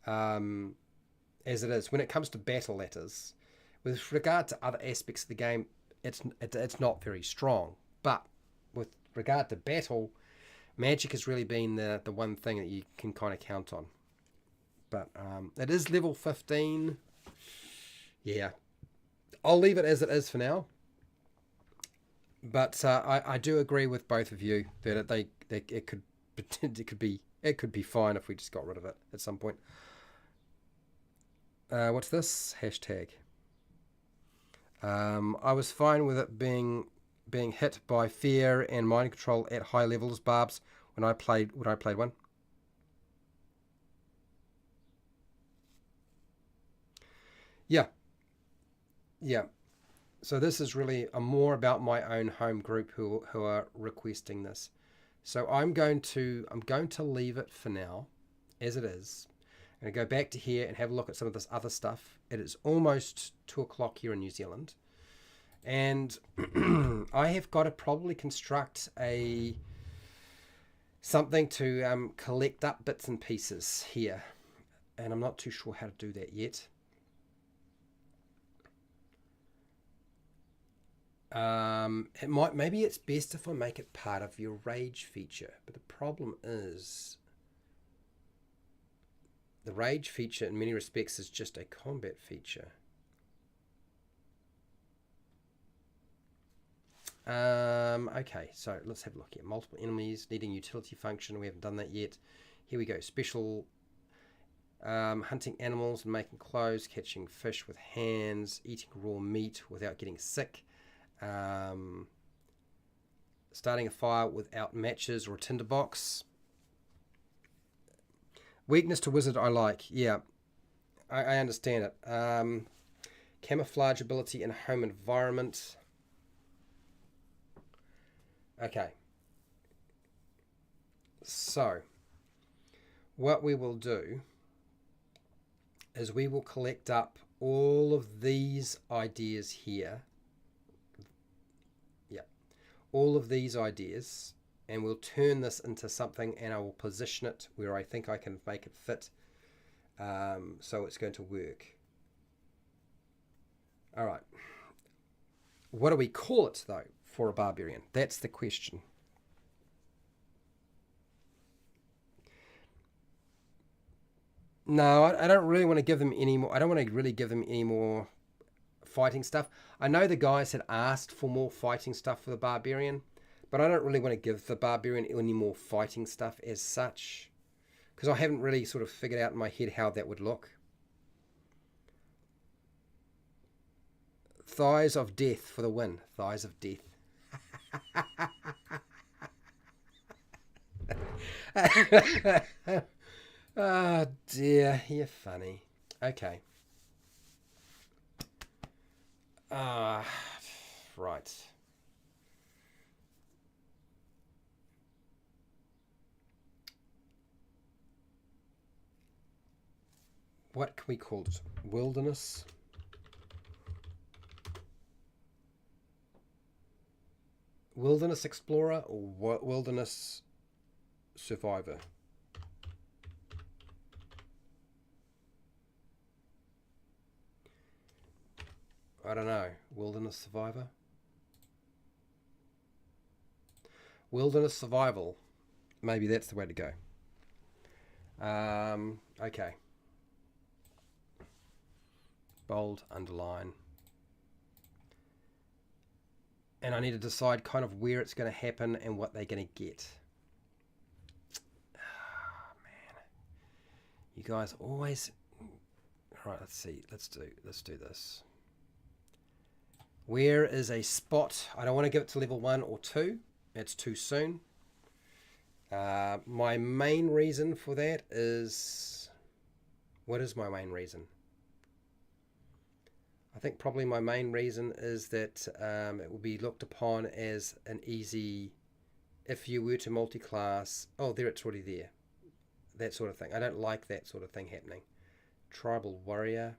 as it is. When it comes to battle, that is. With regard to other aspects of the game, it's not very strong. But with regard to battle, magic has really been the one thing that you can kind of count on. But it is level 15. Yeah. I'll leave it as it is for now. But I do agree with both of you that it could be fine if we just got rid of it at some point. What's this? Hashtag. I was fine with it being hit by fear and mind control at high levels, Barbs, when I played one. Yeah. So this is really more about my own home group who are requesting this. So I'm going to leave it for now as it is. I'm going to go back to here and have a look at some of this other stuff. It is almost 2 o'clock here in New Zealand. And I have got to probably construct something to collect up bits and pieces here. And I'm not too sure how to do that yet. Maybe it's best if I make it part of your rage feature. But the problem is the rage feature in many respects is just a combat feature. Okay, so let's have a look here. Multiple enemies needing utility function. We haven't done that yet. Here we go. Special hunting animals and making clothes, catching fish with hands, eating raw meat without getting sick, starting a fire without matches or a tinderbox. Weakness to wizard I like. Yeah, I understand it. Camouflage ability in a home environment. Okay. So, what we will do is we will collect up all of these ideas here. Yeah. All of these ideas, and we'll turn this into something, and I will position it where I think I can make it fit, so it's going to work. All right. What do we call it, though, for a barbarian? That's the question. No, I don't really want to give them any more. I don't want to really give them any more fighting stuff. I know the guys had asked for more fighting stuff for the barbarian, but I don't really want to give the barbarian any more fighting stuff as such, because I haven't really sort of figured out in my head how that would look. Thighs of death for the win. Thighs of death. Oh dear, you're funny. Okay. Right. What can we call it? Wilderness? Wilderness explorer or wilderness survivor? I don't know. Wilderness survivor? Wilderness survival. Maybe that's the way to go. Okay. Bold, underline. And I need to decide kind of where it's going to happen and what they're going to get. Oh, man. You guys always... All right, let's see. Let's do this. Where is a spot? I don't want to give it to level 1 or 2. It's too soon. My main reason for that is... What is my main reason? I think probably my main reason is that it will be looked upon as an easy... If you were to multi-class... Oh, there, it's already there. That sort of thing. I don't like that sort of thing happening. Tribal warrior...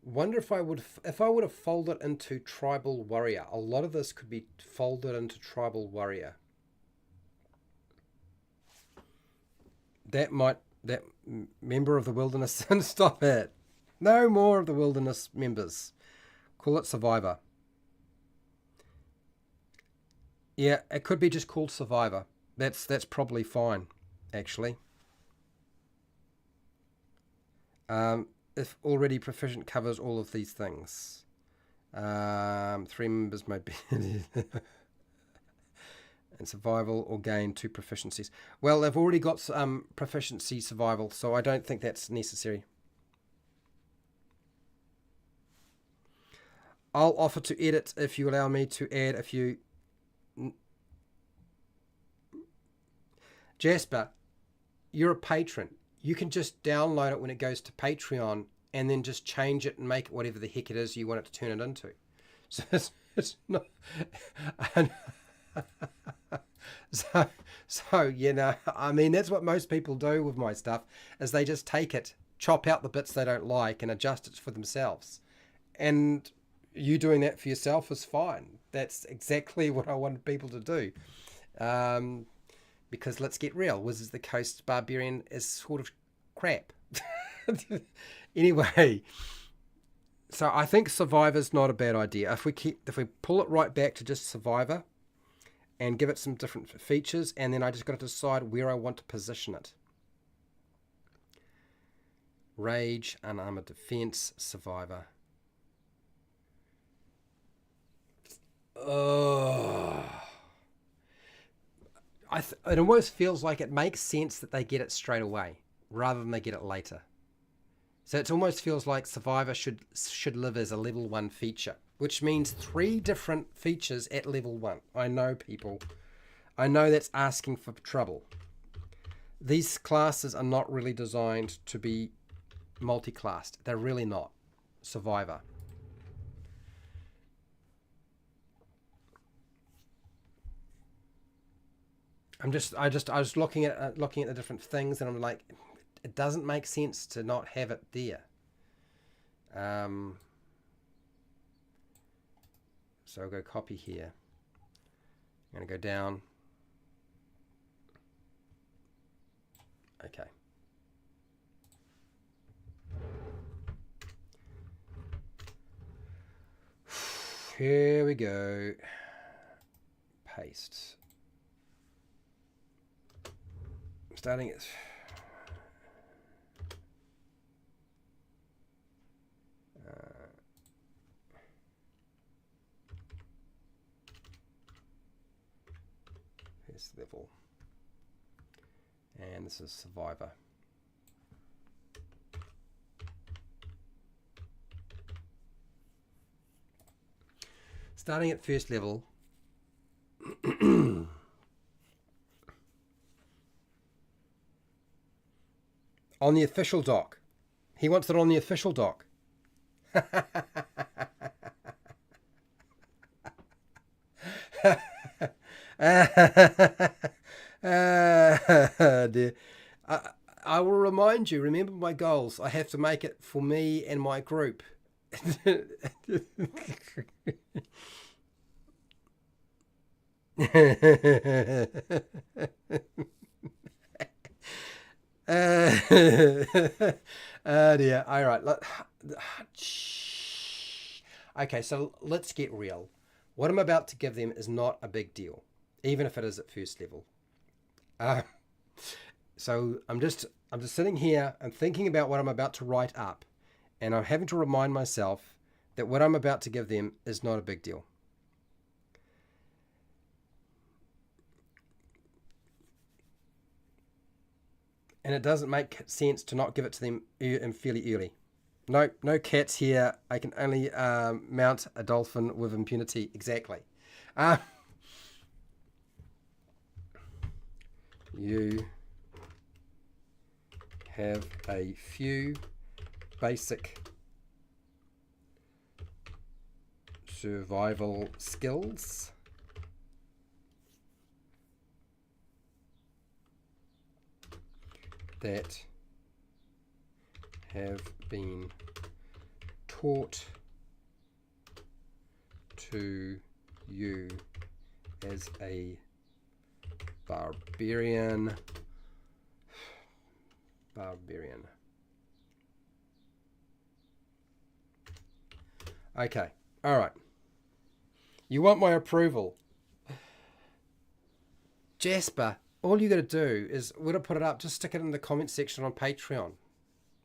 wonder if I would have folded into tribal warrior. A lot of this could be folded into tribal warrior. That member of the wilderness. Stop it. No more of the wilderness members. Call it survivor. Yeah, it could be just called survivor. That's probably fine, actually. If already proficient covers all of these things. 3 members mobility and survival, or gain 2 proficiencies. Well, they've already got proficiency survival, so I don't think that's necessary. I'll offer to edit if you allow me to add a few. Jasper, you're a patron. you can just download it when it goes to Patreon and then just change it and make it whatever the heck it is you want it to turn it into. So it's not... So, you know, I mean, that's what most people do with my stuff, is they just take it, chop out the bits they don't like and adjust it for themselves. And you doing that for yourself is fine. That's exactly what I wanted people to do. Because let's get real, Wizards of the Coast Barbarian is sort of crap. Anyway, so I think Survivor's not a bad idea. If we pull it right back to just Survivor and give it some different features, and then I just got to decide where I want to position it. Rage, Unarmored Defense, Survivor. Oh. It almost feels like it makes sense that they get it straight away rather than they get it later. So it almost feels like Survivor should live as a level 1 feature, which means 3 different features at level 1. I know, people. I know that's asking for trouble. These classes are not really designed to be multi-classed. They're really not. Survivor. I was looking at the different things, and I'm like, it doesn't make sense to not have it there. So I'll go copy here. I'm going to go down. Okay. Here we go. Paste. Starting it. This level. And this is Survivor. Starting at first level. On the official doc. He wants it on the official doc. Dear. I will remind you, remember my goals. I have to make it for me and my group. Oh dear. All right. Okay, so let's get real. What I'm about to give them is not a big deal, even if it is at first level. So I'm just sitting here and thinking about what I'm about to write up, and I'm having to remind myself that what I'm about to give them is not a big deal. And it doesn't make sense to not give it to them fairly early. No cats here. I can only mount a dolphin with impunity. Exactly. You have a few basic survival skills. That have been taught to you as a barbarian. Okay, all right. You want my approval, Jasper? All you got to do is, we're going to put it up, just stick it in the comment section on Patreon.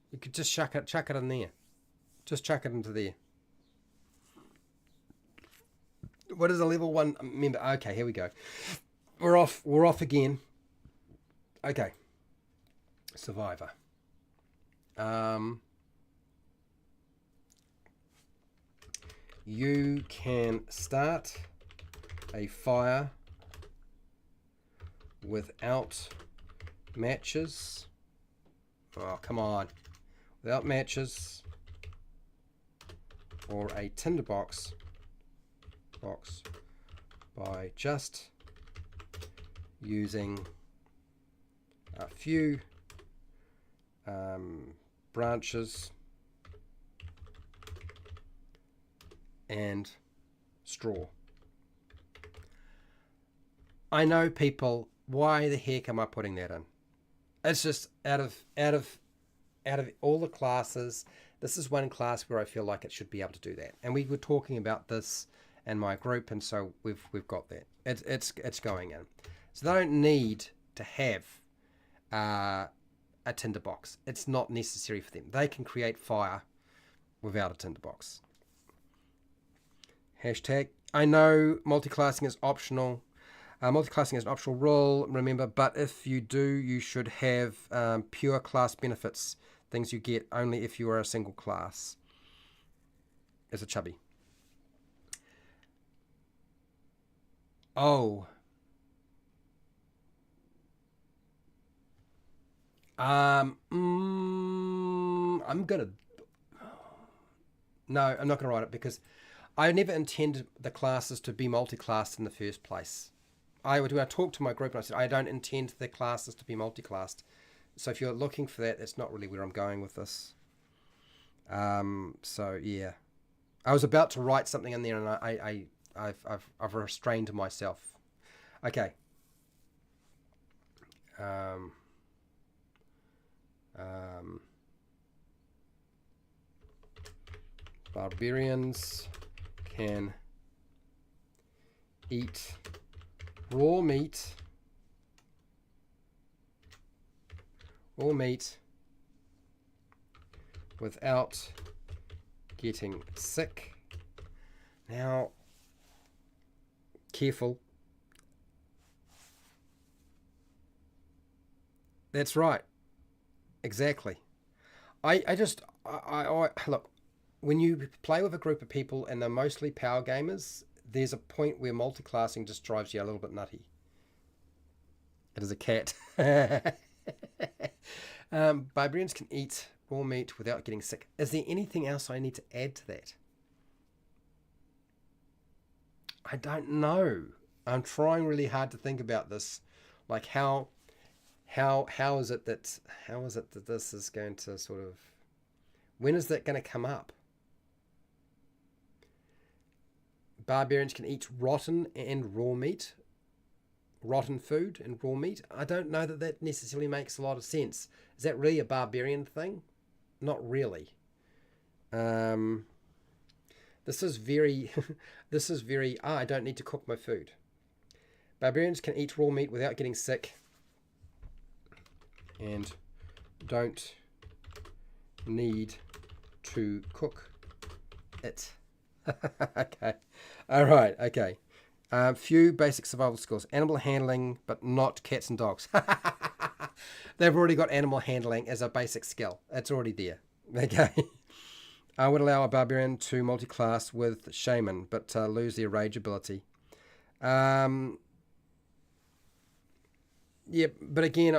You could just chuck it in there. Just chuck it into there. What is a level 1 member? Okay, here we go. We're off again. Okay. Survivor. You can start a fire without matches Oh, come on. Without matches or a tinderbox by just using a few branches and straw. I know people, why the heck am I putting that in? It's just out of all the classes, this is one class where I feel like it should be able to do that. And we were talking about this in my group, and so we've got that. It's going in. So they don't need to have a tinderbox. It's not necessary for them. They can create fire without a tinderbox. Hashtag, I know multiclassing is optional. Multiclassing is an optional rule, remember, but if you do, you should have pure class benefits, things you get only if you are a single class. As a chubby. Oh. I'm gonna... No, I'm not gonna write it because I never intended the classes to be multi-classed in the first place. When I talked to my group and I said, I don't intend the classes to be multi-classed. So if you're looking for that, that's not really where I'm going with this. So yeah, I was about to write something in there and I've restrained myself. Okay. Barbarians can eat raw meat without getting sick. Now, careful. That's right. Exactly. I look, when you play with a group of people and they're mostly power gamers, there's a point where multi-classing just drives you a little bit nutty. It is a cat. Barbarians can eat raw meat without getting sick. Is there anything else I need to add to that? I don't know. I'm trying really hard to think about this. Like how is it that this is going to sort of, when is that going to come up? Barbarians can eat rotten and raw meat. Rotten food and raw meat. I don't know that necessarily makes a lot of sense. Is that really a barbarian thing? Not really. This is very I don't need to cook my food. Barbarians can eat raw meat without getting sick and don't need to cook it. Okay. All right. Okay. Few basic survival skills. Animal handling, but not cats and dogs. They've already got animal handling as a basic skill. It's already there. Okay. I would allow a barbarian to multi-class with shaman, but lose their rage ability. Yeah, but again,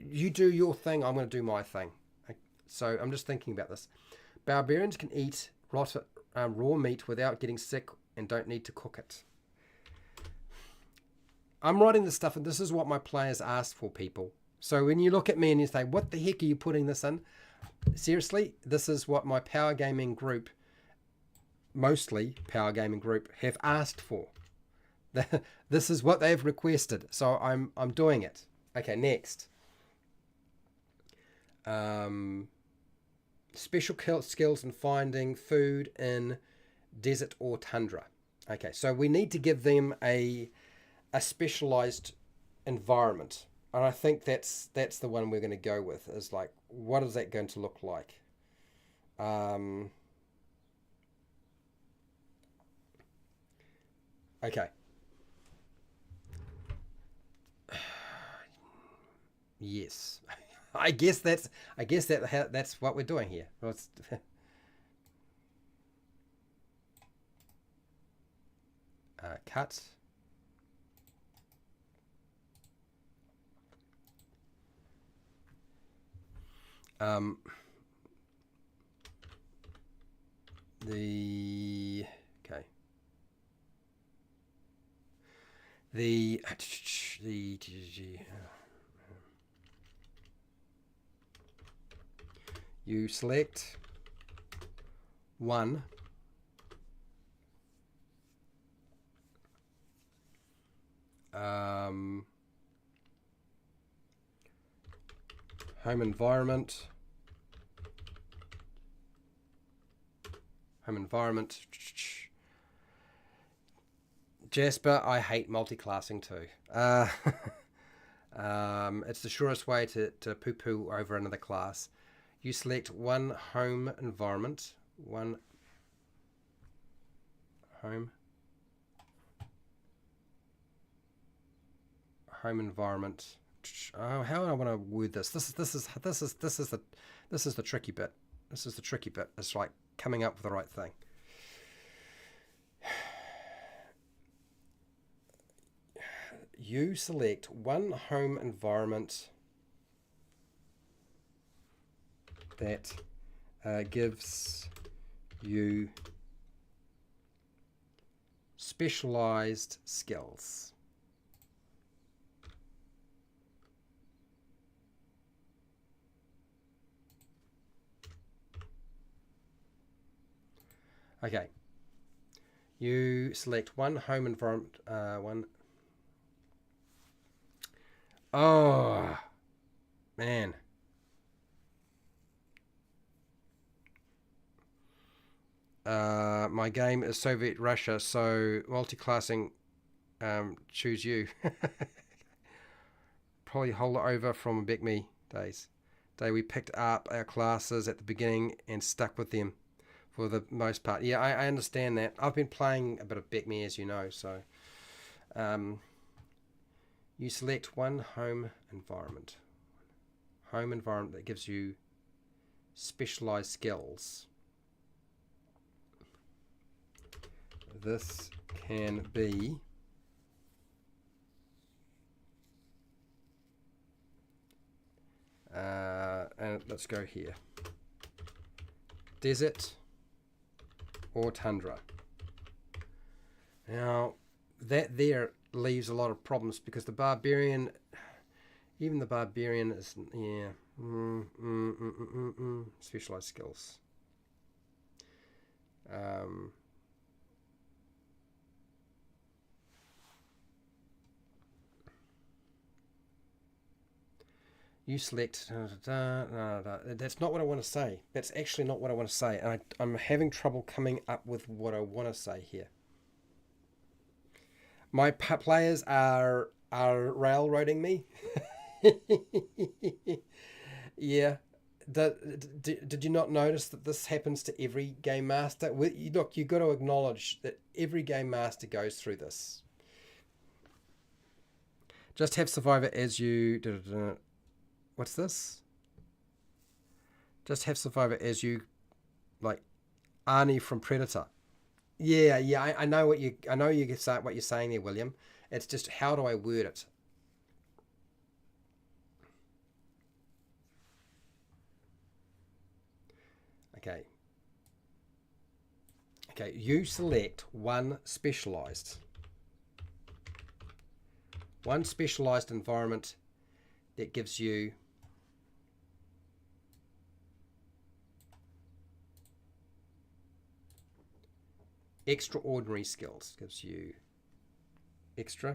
you do your thing. I'm going to do my thing. So I'm just thinking about this. Barbarians can eat raw meat without getting sick and don't need to cook it. I'm writing this stuff, and this is what my players asked for, people. So when you look at me and you say, what the heck are you putting this in? Seriously, this is what my power gaming group, mostly power gaming group, have asked for. This is what they've requested, so I'm doing it. Okay, next. Special skills in finding food in desert or tundra. Okay, so we need to give them a specialized environment, and I think that's the one we're going to go with. Is like, what is that going to look like? Okay. Yes. I guess that's what we're doing here. Cut. Um, okay. The you select one home environment. Jasper, I hate multi-classing too. It's the surest way to poo-poo over another class. You select one home environment, one home environment. Oh, how do I want to word this? This is the tricky bit. This is the tricky bit. It's like coming up with the right thing. You select one home environment that gives you specialized skills. Okay. You select one home environment, one. Oh, man. My game is Soviet Russia, so multi-classing, choose you. Probably hold it over from Back Me days. We picked up our classes at the beginning and stuck with them for the most part. Yeah, I understand that. I've been playing a bit of Back Me, as you know, so... you select one home environment. Home environment that gives you specialized skills. This can be and let's go here. Desert or tundra. Now, that there leaves a lot of problems because the barbarian, even the barbarian is, yeah, specialized skills. You select, that's not what I want to say. That's actually not what I want to say. And I'm having trouble coming up with what I want to say here. My players are railroading me. Yeah. Did you not notice that this happens to every game master? Look, you've got to acknowledge that every game master goes through this. Just have survivor as you... What's this? Just have survivor as you, like Arnie from Predator. Yeah, I know what you're saying there, William. It's just how do I word it? Okay. Okay, you select one specialized environment that gives you extraordinary skills. Gives you extra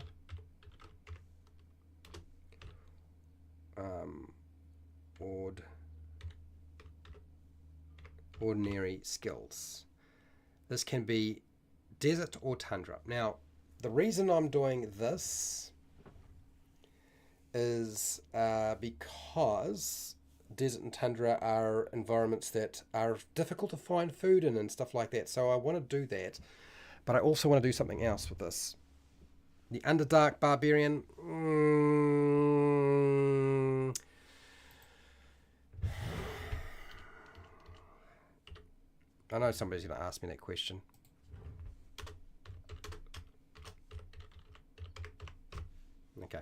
ordinary skills. This can be desert or tundra. Now, the reason I'm doing this is because desert and tundra are environments that are difficult to find food in and stuff like that. So I want to do that, but I also want to do something else with this. The Underdark Barbarian. I know somebody's going to ask me that question. Okay.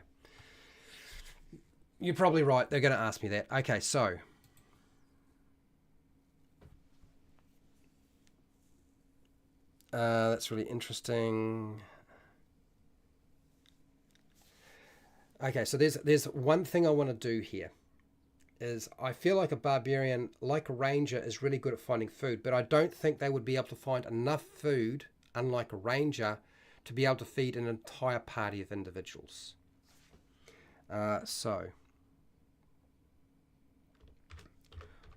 You're probably right. They're going to ask me that. Okay, so That's really interesting. Okay, so there's one thing I want to do here. Is I feel like a barbarian, like a ranger, is really good at finding food, but I don't think they would be able to find enough food, unlike a ranger, to be able to feed an entire party of individuals. So,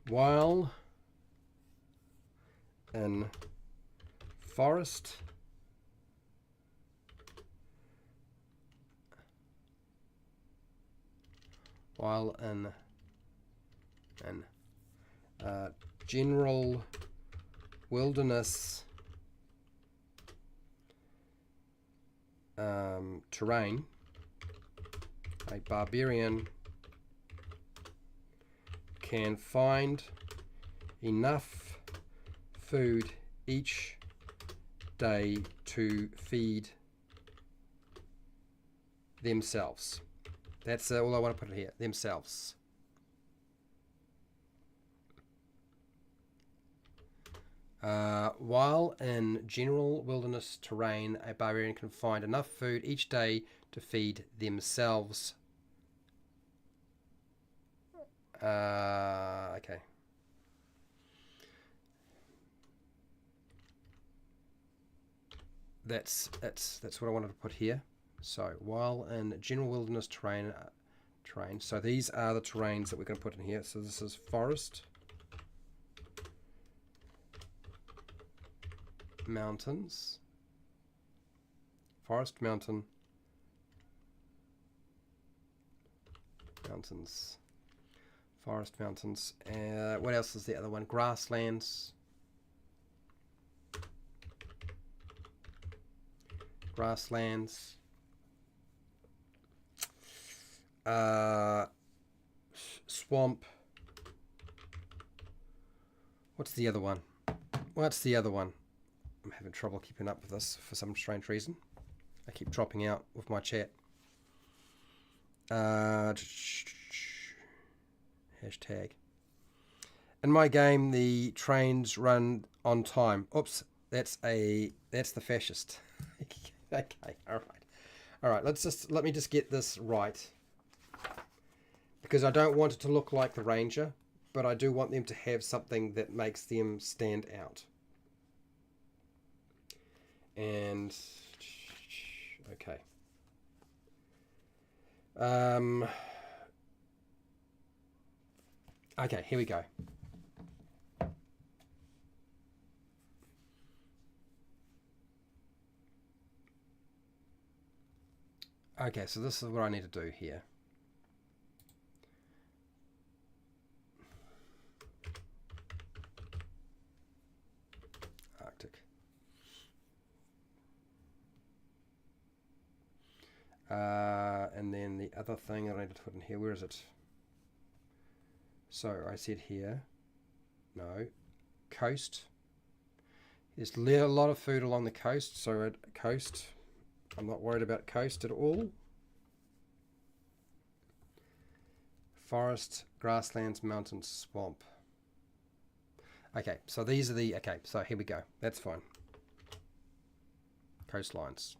while in forest, while in general wilderness terrain, a barbarian can find enough food each day to feed themselves. That's all I want to put here, themselves. While in general wilderness terrain, a barbarian can find enough food each day to feed themselves. Okay. That's what I wanted to put here. So while in general wilderness terrain, so these are the terrains that we're going to put in here. So this is forest, mountains, forest, mountains. Forest, mountains. What else is the other one? Grasslands. Grasslands. Swamp. What's the other one? What's the other one? I'm having trouble keeping up with this for some strange reason. I keep dropping out with my chat. Hashtag. In my game, the trains run on time. Oops, that's the fascist. Okay, all right. Let me just get this right, because I don't want it to look like the ranger, but I do want them to have something that makes them stand out. And okay. Okay, here we go. Okay, so this is what I need to do here. Arctic. And then the other thing that I need to put in here, where is it? So I said here, no, coast. There's a lot of food along the coast, so at coast, I'm not worried about coast at all. Forest, grasslands, mountains, swamp. Okay, so these are the, okay, so here we go. That's fine. Coastlines.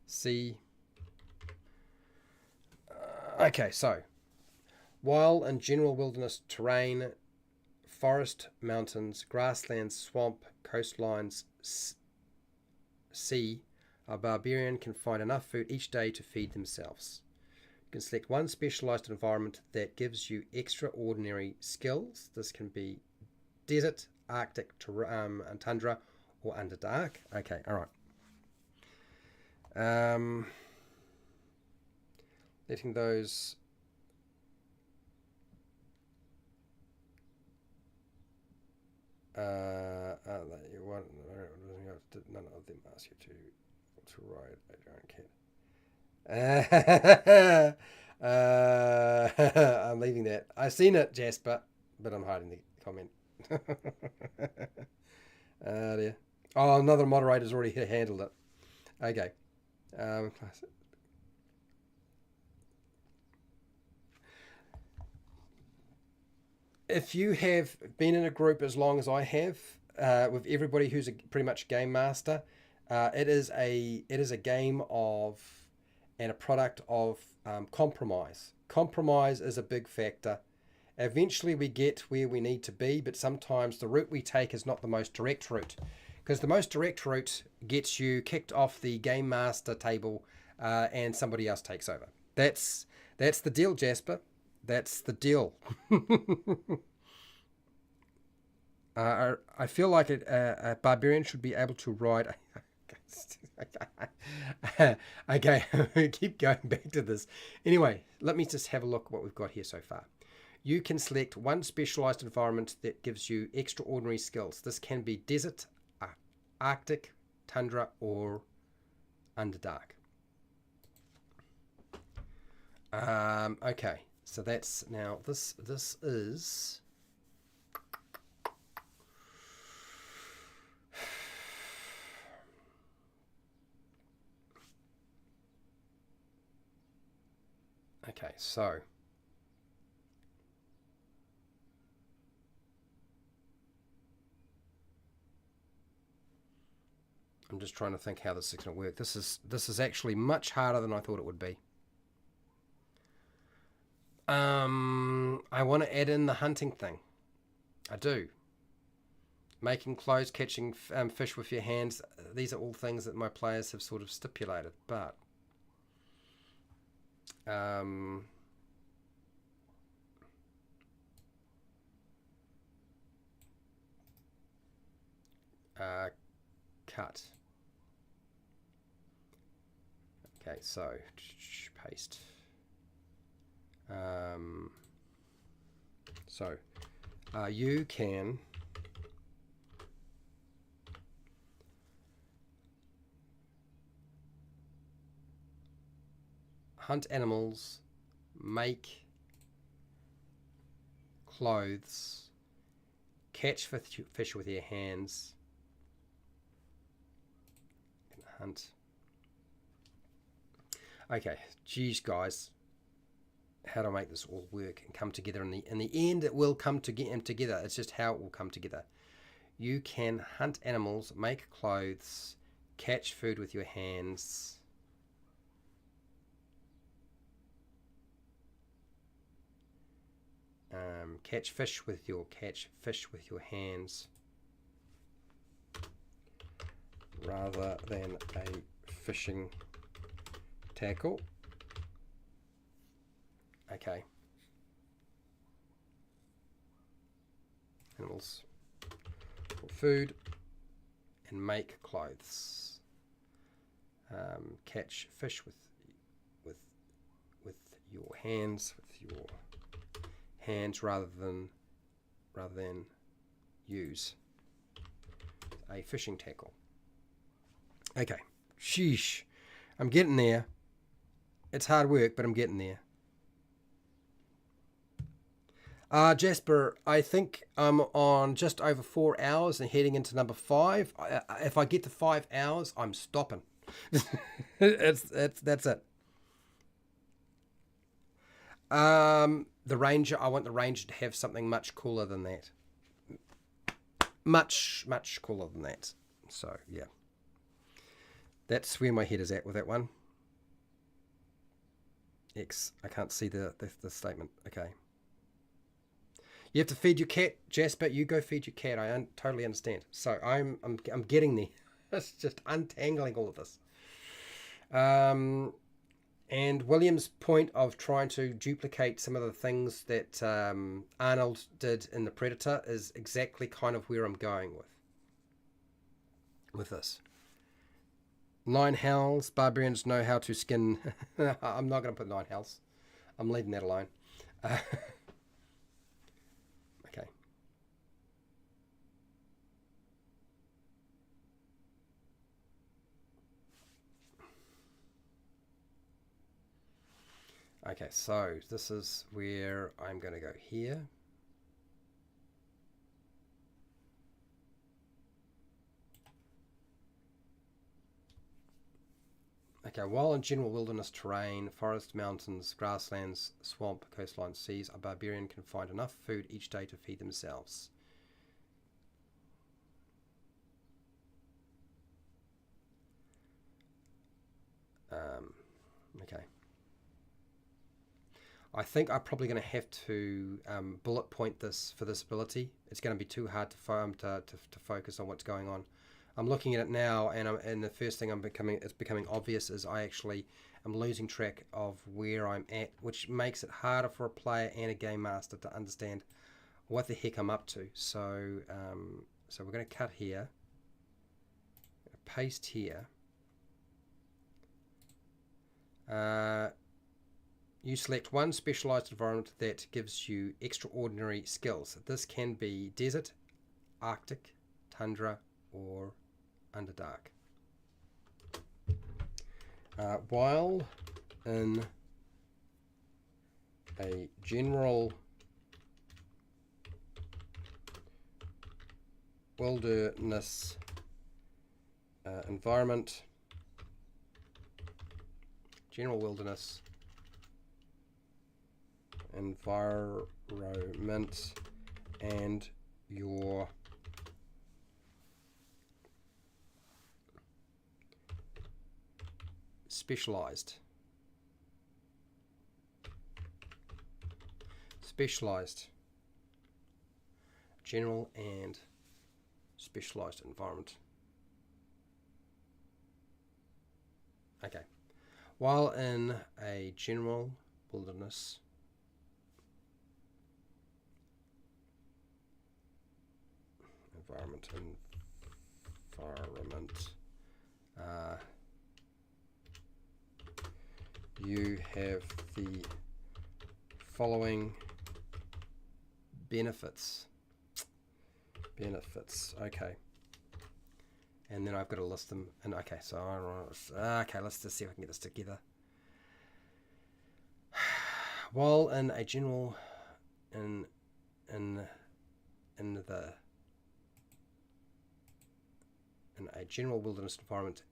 Sea. Okay, so while in general wilderness terrain, forest, mountains, grasslands, swamp, coastlines, sea, a barbarian can find enough food each day to feed themselves. You can select one specialized environment that gives you extraordinary skills. This can be desert, Arctic, and tundra, or underdark. Okay, all right. Letting those none of them ask you to write. I don't care. I'm leaving that. I've seen it, Jasper, but I'm hiding the comment. Dear. Oh, another moderator's already handled it. Okay. if you have been in a group as long as I have, with everybody who's pretty much game master, it is a game of and a product of compromise. Compromise is a big factor. Eventually, we get where we need to be, but sometimes the route we take is not the most direct route, because the most direct route gets you kicked off the game master table, and somebody else takes over. That's the deal, Jasper. That's the deal. I feel like a barbarian should be able to ride. Okay, keep going back to this. Anyway, let me just have a look at what we've got here so far. You can select one specialized environment that gives you extraordinary skills. This can be desert, Arctic, tundra, or Underdark. Okay, so that's now this is. Okay, so I'm just trying to think how this is going to work. This is actually much harder than I thought it would be. I want to add in the hunting thing. I do. Making clothes, catching fish with your hands. These are all things that my players have sort of stipulated, but cut. Okay, so paste. So you can hunt animals, make clothes, catch fish with your hands, and hunt. Okay, geez, guys, how to make this all work and come together in the end? It will come together. It's just how it will come together. You can hunt animals, make clothes, catch food with your hands. Catch fish with your hands, rather than a fishing tackle. Okay. Animals for food and make clothes. Catch fish with your hands, rather than use a fishing tackle. Okay. Sheesh. I'm getting there. It's hard work, but I'm getting there. Jasper, I think I'm on just over 4 hours and heading into number 5. If I get to 5 hours, I'm stopping. That's it. The Ranger, I want the Ranger to have something much cooler than that. Much cooler than that. So, yeah. That's where my head is at with that one. X. I can't see the statement. Okay. You have to feed your cat, Jasper. You go feed your cat. I totally understand. So I'm getting there. It's just untangling all of this. And William's point of trying to duplicate some of the things that Arnold did in The Predator is exactly kind of where I'm going with this. 9 hells. Barbarians know how to skin. I'm not going to put 9 hells. I'm leaving that alone. Okay. Okay, so this is where I'm going to go here. Okay, while in general wilderness terrain, forest, mountains, grasslands, swamp, coastline, seas, a barbarian can find enough food each day to feed themselves. Okay. I think I'm probably going to have to bullet point this for this ability. It's going to be too hard to focus on what's going on. I'm looking at it now, and the first thing it's becoming obvious is I actually am losing track of where I'm at, which makes it harder for a player and a game master to understand what the heck I'm up to. So, so we're going to cut here, paste here. You select one specialized environment that gives you extraordinary skills. This can be desert, Arctic, tundra, or Underdark. While in a general wilderness environment, general wilderness environment, and your specialized general and specialized environment. Okay, while in a general wilderness environment, you have the following benefits. Okay, and then I've got to list them. And okay, so okay, let's just see if I can get this together. While in a general in a general wilderness environment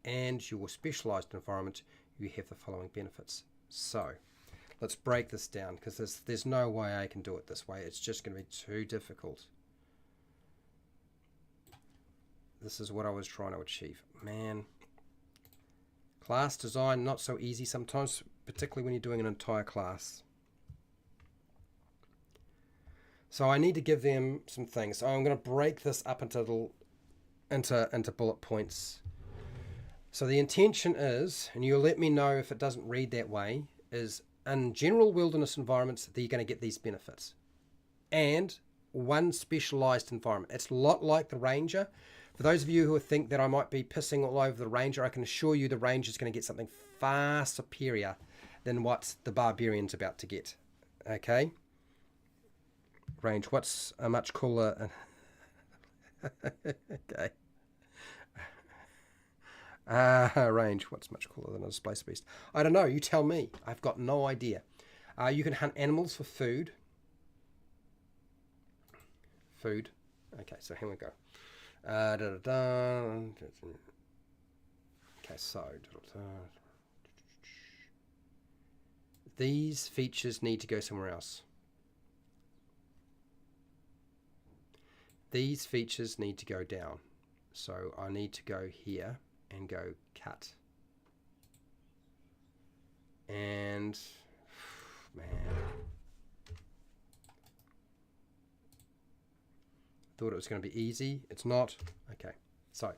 and your specialized environment, you have the following benefits. So let's break this down, because there's no way I can do it this way. It's just going to be too difficult. This is what I was trying to achieve. Man, class design, not so easy sometimes, particularly when you're doing an entire class. So I need to give them some things. So I'm going to break this up into bullet points. So the intention is, and you'll let me know if it doesn't read that way, is in general wilderness environments that you're going to get these benefits. And one specialized environment. It's a lot like the Ranger. For those of you who think that I might be pissing all over the Ranger, I can assure you the Ranger is going to get something far superior than what the Barbarian's about to get. Okay? Range, what's a much cooler... okay. Range, what's much cooler than a Displacer Beast? I don't know, you tell me. I've got no idea. You can hunt animals for food. Okay, so here we go. Okay, so... these features need to go somewhere else. These features need to go down. So I need to go here and go cut. And man, thought it was going to be easy. It's not. Okay, so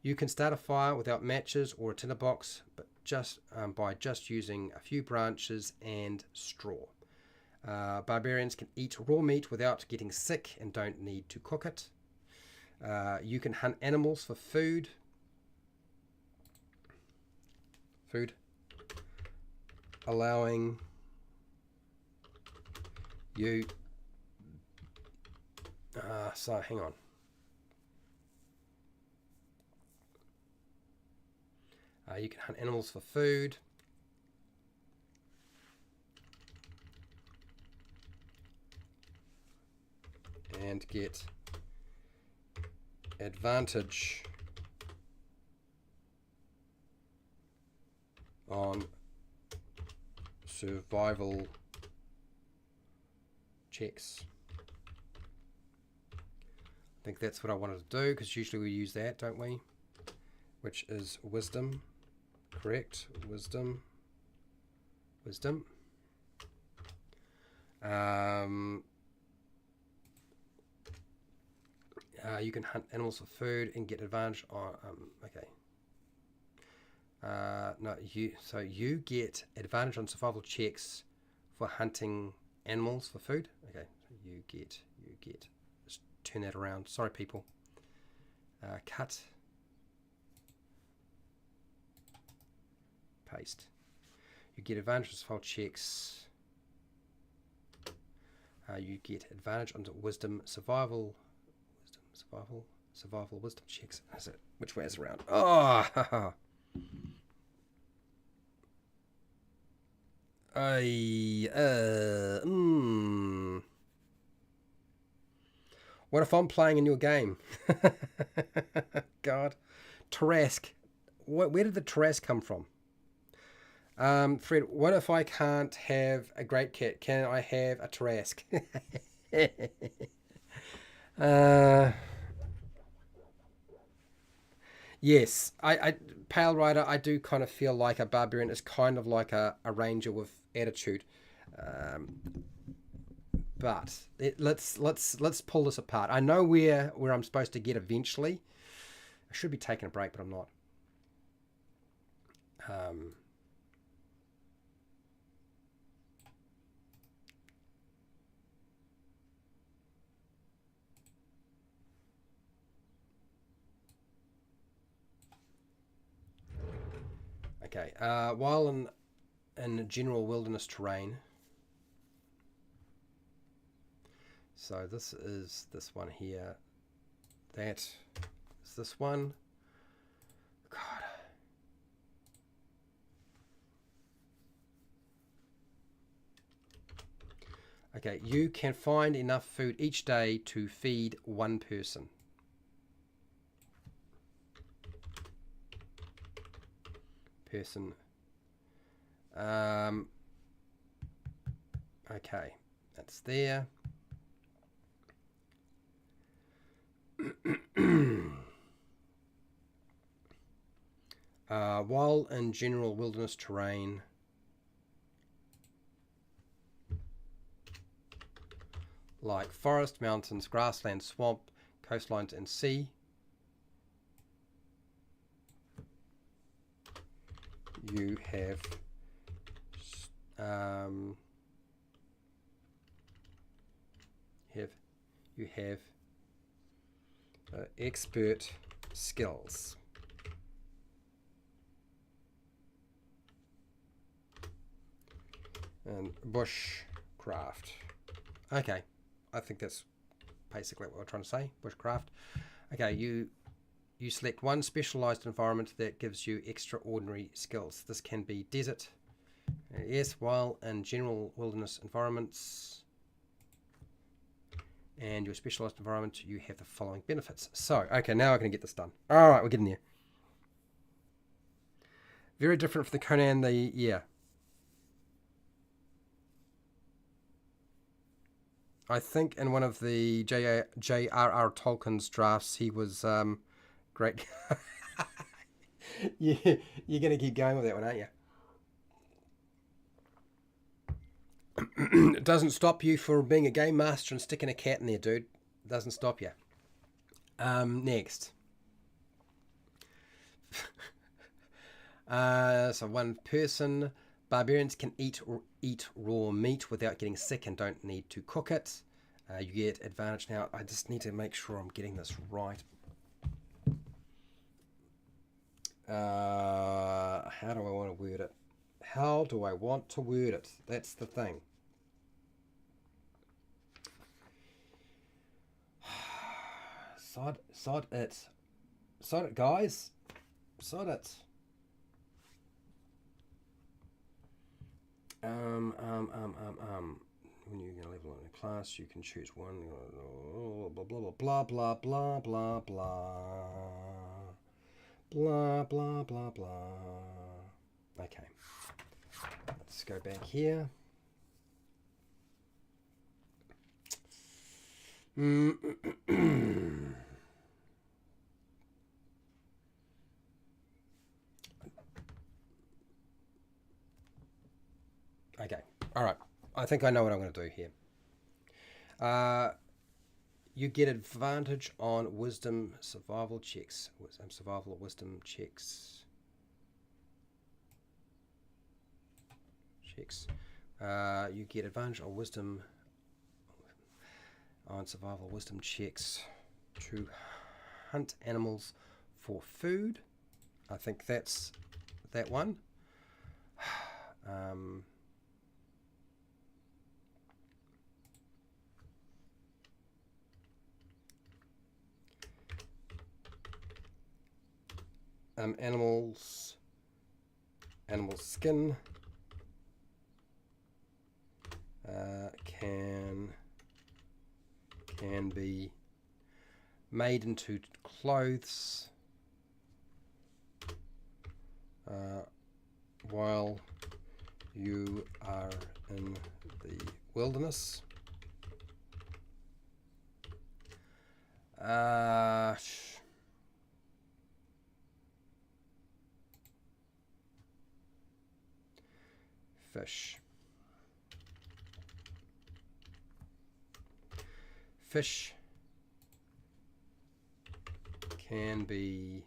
you can start a fire without matches or a tinderbox, but just by just using a few branches and straw. Barbarians can eat raw meat without getting sick and don't need to cook it. You can hunt animals for food. Allowing you... so hang on. You can hunt animals for food. And get advantage on survival checks. I think that's what I wanted to do, because usually we use that, don't we? Which is wisdom, correct? Wisdom. You can hunt animals for food and get advantage on. Okay. No, you get advantage on survival checks for hunting animals for food. Okay, so you get. Let's turn that around. Sorry, people. Cut. Paste. You get advantage on survival checks. You get advantage on wisdom, survival wisdom checks. Is it? Which way is it around? Oh. What if I'm playing in your game? God. Tarrasque. Where did the Tarrasque come from? Fred, what if I can't have a great cat? Can I have a Tarrasque? Yes, I Pale Rider, I do kind of feel like a barbarian is kind of like a ranger with attitude. But let's pull this apart. I know where I'm supposed to get eventually. I should be taking a break, but I'm not. Okay. While in general wilderness terrain. So this is this one here. That is this one. God. Okay, you can find enough food each day to feed one person. Okay, that's there. While in general wilderness terrain, like forest, mountains, grassland, swamp, coastlines, and sea, you have expert skills. And bushcraft. Okay, I think that's basically what we're trying to say. Bushcraft. Okay, you select one specialized environment that gives you extraordinary skills. This can be desert. Yes, while in general wilderness environments and your specialized environment, you have the following benefits. So, okay, now I'm going to get this done. All right, we're getting there. Very different from the Conan, yeah. I think in one of the J.R.R. Tolkien's drafts, he was great. Yeah, you're going to keep going with that one, aren't you? It doesn't stop you for being a game master and sticking a cat in there, dude. It doesn't stop you. Next. So one person. Barbarians can eat raw meat without getting sick and don't need to cook it. You get advantage now. I just need to make sure I'm getting this right. How do I want to word it? How do I want to word it? That's the thing. Sod it. Sod it, guys. Sod it. When you're going to level in a class, you can choose one. Blah, blah, blah, blah, blah, blah, blah. Blah, blah, blah, blah. Okay. Let's go back here. Okay. All right. I think I know what I'm going to do here. You get advantage on wisdom survival checks. Survival or wisdom checks. You get advantage on wisdom on survival wisdom checks to hunt animals for food. I think that's that one. Animal skin can be made into clothes while you are in the wilderness. Fish can be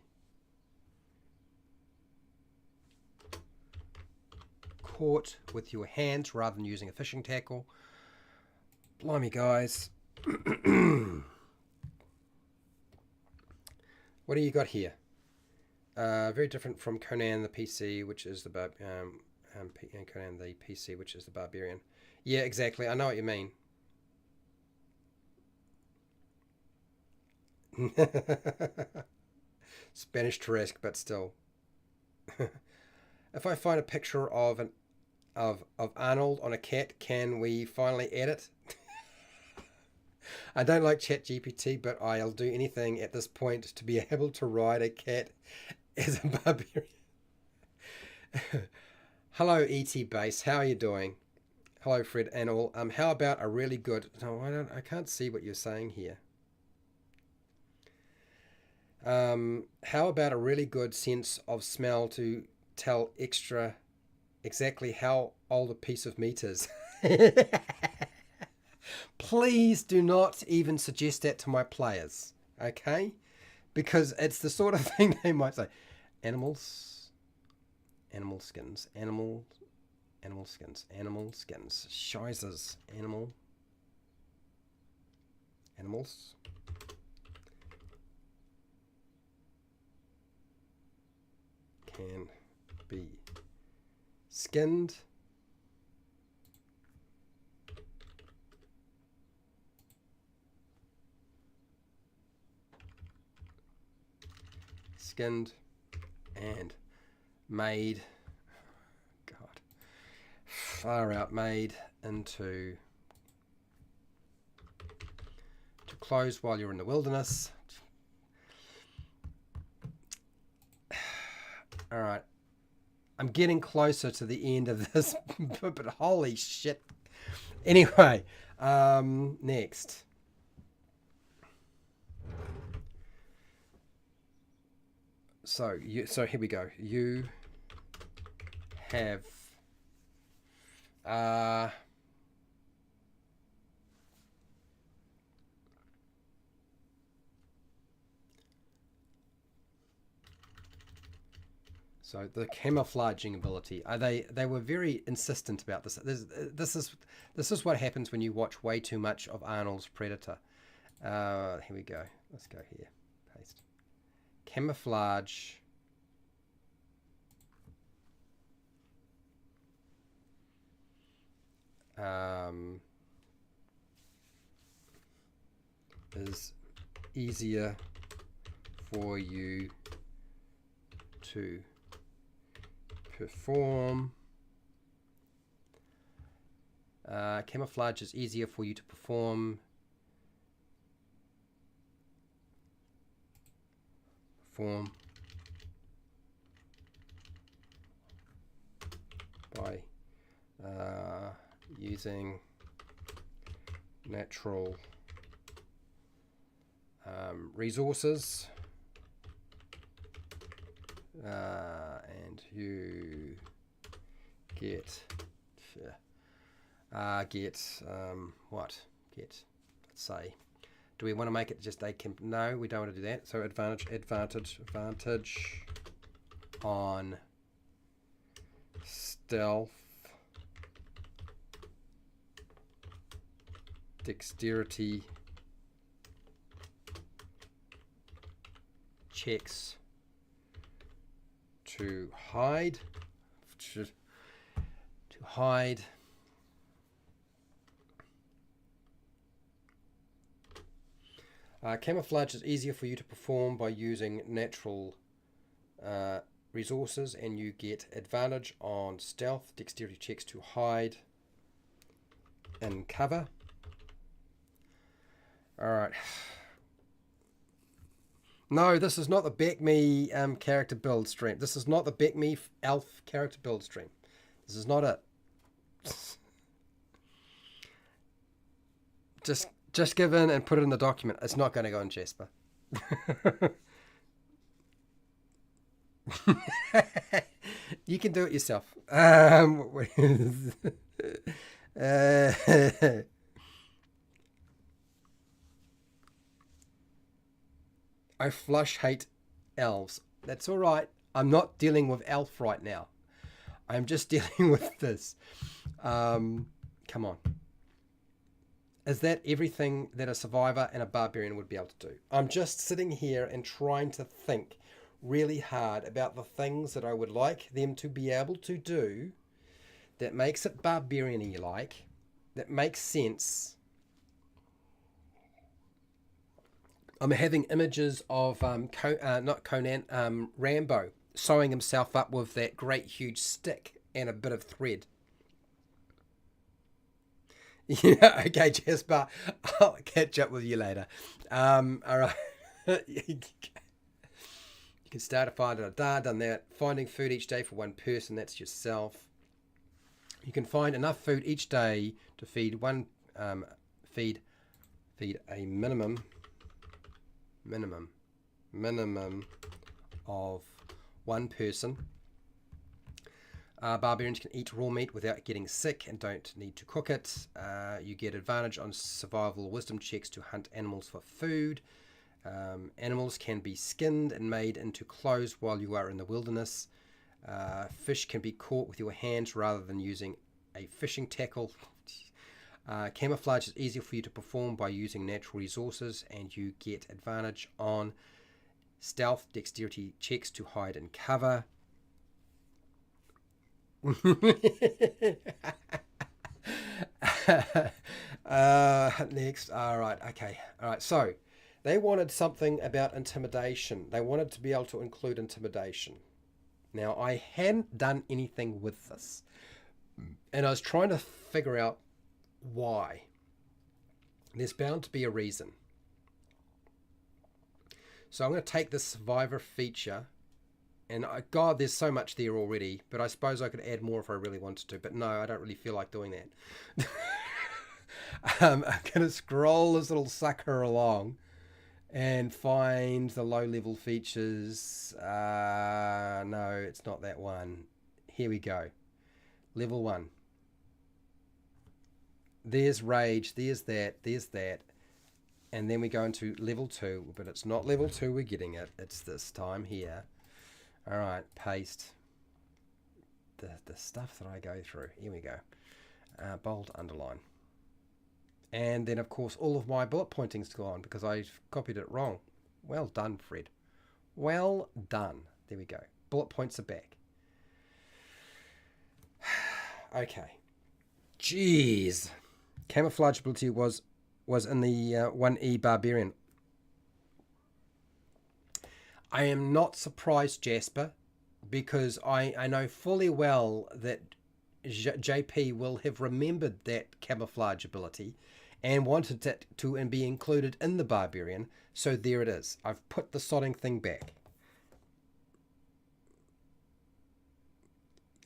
caught with your hands rather than using a fishing tackle. Blimey, guys. What do you got here? Very different from Conan the PC, which is the Conan the PC, which is the Barbarian. Yeah, exactly. I know what you mean. Spanish Tarrasque, but still. If I find a picture of Arnold on a cat, can we finally add it? I don't like ChatGPT, but I'll do anything at this point to be able to ride a cat as a barbarian. Hello, ET Base. How are you doing? Hello, Fred and all. How about a really good? No, I can't see what you're saying here. How about a really good sense of smell to tell exactly how old a piece of meat is? Please do not even suggest that to my players, okay? Because it's the sort of thing they might say. Animal skins. Shizers. Animals. Can be skinned. And made, God, far out, made into to clothes while you're in the wilderness. All right, I'm getting closer to the end of this, but holy shit. Anyway, next. So here we go. You have so the camouflaging ability. They were very insistent about this. This is what happens when you watch way too much of Arnold's Predator. Here we go. Let's go here. Paste. Camouflage is easier for you to perform. Camouflage is easier for you to perform. by using natural resources, and you get what? Get, let's say, do we want to make it just a camp? No, we don't want to do that. So advantage on stealth, dexterity checks to hide. Camouflage is easier for you to perform by using natural resources, and you get advantage on stealth, dexterity checks to hide and cover. Alright. No, this is not the Back Me character build stream. This is not the Back Me elf character build stream. This is not it. Just give in and put it in the document. It's not going to go in Jasper. You can do it yourself. I flush hate elves. That's all right. I'm not dealing with elf right now. I'm just dealing with this. Come on. Is that everything that a survivor and a barbarian would be able to do? I'm just sitting here and trying to think really hard about the things that I would like them to be able to do that makes it barbarian-y like, that makes sense. I'm having images of not Conan, Rambo sewing himself up with that great huge stick and a bit of thread. Yeah, okay, Jasper. I'll catch up with you later. All right. You can start a fire. Done that. Finding food each day for one person. That's yourself. You can find enough food each day to feed feed a minimum of one person. Barbarians can eat raw meat without getting sick and don't need to cook it. You get advantage on survival wisdom checks to hunt animals for food. Animals can be skinned and made into clothes while you are in the wilderness. Fish can be caught with your hands rather than using a fishing tackle. Camouflage is easier for you to perform by using natural resources, and you get advantage on stealth, dexterity checks to hide and cover. Next. All right. Okay. All right. So they wanted something about intimidation. They wanted to be able to include intimidation. Now, I hadn't done anything with this, and I was trying to figure out why. There's bound to be a reason. So I'm going to take this survivor feature, and God, there's so much there already, but I suppose I could add more if I really wanted to, but no, I don't really feel like doing that. I'm going to scroll this little sucker along and find the low-level features. No, it's not that one. Here we go. Level 1. There's rage, there's that, and then we go into level 2, but it's not level 2 we're getting it, it's this time here. All right, paste the stuff that I go through. Here we go. Bold, underline. And then, of course, all of my bullet pointing's gone because I copied it wrong. Well done, Fred. Well done. There we go. Bullet points are back. Okay. Jeez. Camouflage ability was in the 1E Barbarian. I am not surprised, Jasper, because I know fully well that JP will have remembered that camouflage ability and wanted it to be included in the Barbarian. So there it is. I've put the sodding thing back.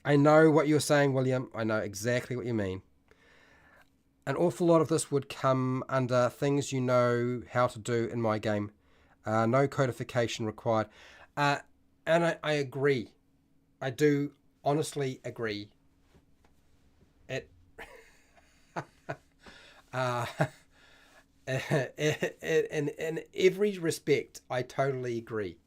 I know what you're saying, William. I know exactly what you mean. An awful lot of this would come under things you know how to do in my game. No codification required. And I agree. I do honestly agree. It, uh, in every respect, I totally agree.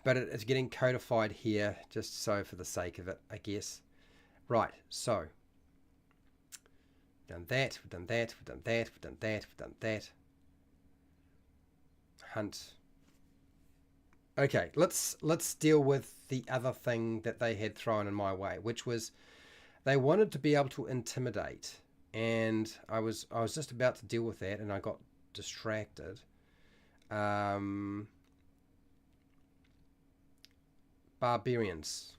But it's getting codified here, just so for the sake of it, I guess. Right, so done that, we've done that, we've done that, we've done that, we've done that. Hunt. Okay, let's deal with the other thing that they had thrown in my way, which was they wanted to be able to intimidate, and I was just about to deal with that, and I got distracted. Barbarians.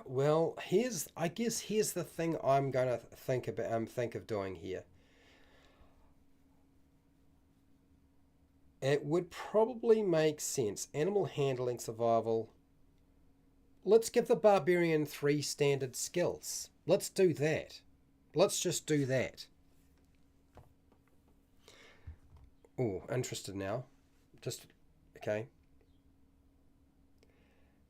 Well, I guess here's the thing I'm gonna think about. Think of doing here. It would probably make sense. Animal handling, survival. Let's give the barbarian 3 standard skills. Let's do that. Let's just do that. Oh, interested now. Just okay.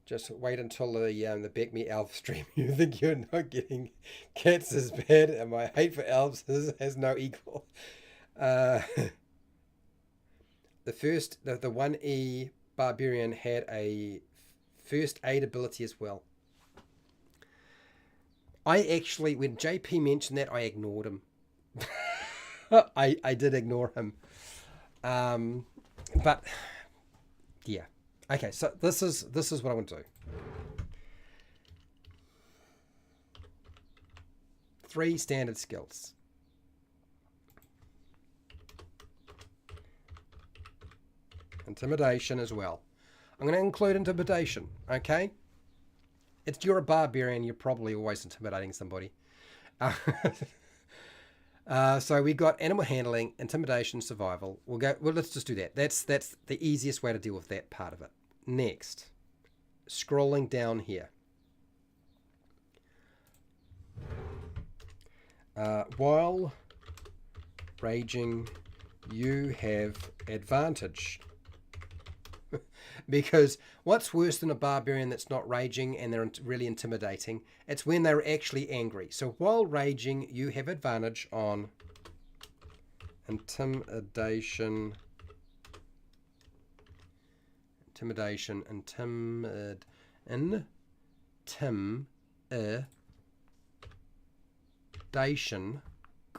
Just wait until the Back Me Elf stream. You think you're not getting cats as bad, and my hate for elves has no equal. The 1E barbarian had a first aid ability as well. I actually, when JP mentioned that, I ignored him. I did ignore him. But yeah. Okay, so this is what I want to do. 3 standard skills. Intimidation as well. I'm going to include intimidation, okay? You're a barbarian, you're probably always intimidating somebody. So we got animal handling, intimidation, survival. Well, let's just do that. That's the easiest way to deal with that part of it. Next, scrolling down here. While raging, you have advantage. Because what's worse than a barbarian that's not raging and they're really intimidating? It's when they're actually angry. So while raging, you have advantage on intimidation,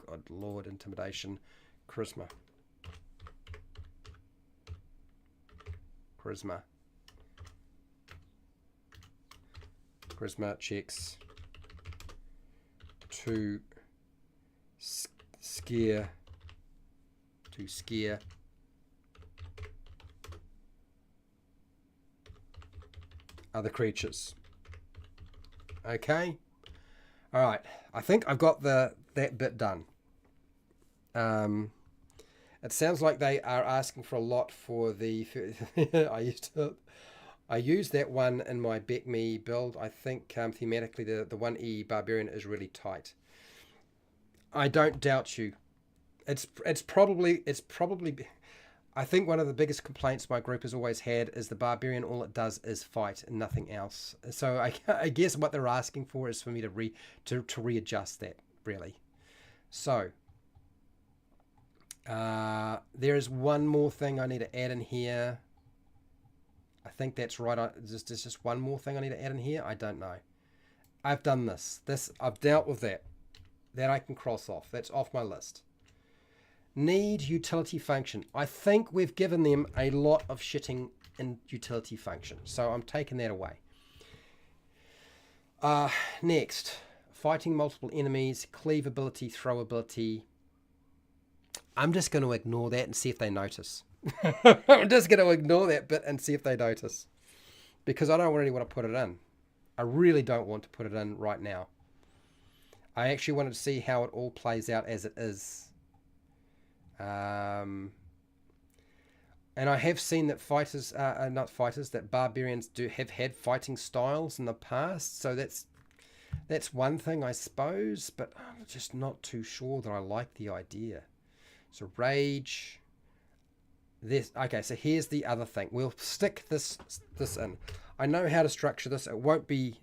God Lord, intimidation, charisma. Charisma checks to scare other creatures. Okay. All right. I think I've got that bit done. It sounds like they are asking for a lot for the. I used that one in my Back Me build. I think thematically the 1E barbarian is really tight. I don't doubt you. It's probably. I think one of the biggest complaints my group has always had is the barbarian. All it does is fight and nothing else. So I guess what they're asking for is for me to readjust that really. So. There is one more thing I need to add in here. I think that's right. There's just one more thing I need to add in here. I don't know. I've done this. I've dealt with that. That I can cross off. That's off my list. Need utility function. I think we've given them a lot of shitting in utility function. So I'm taking that away. Next. Fighting multiple enemies. Cleave ability. Throw ability. I'm just going to ignore that and see if they notice. I'm just going to ignore that bit and see if they notice. Because I don't really want to put it in. I really don't want to put it in right now. I actually wanted to see how it all plays out as it is. And I have seen that fighters, not fighters, that barbarians do have had fighting styles in the past. So that's one thing, I suppose. But I'm just not too sure that I like the idea. So rage. This okay. So here's the other thing. We'll stick this in. I know how to structure this. It won't be.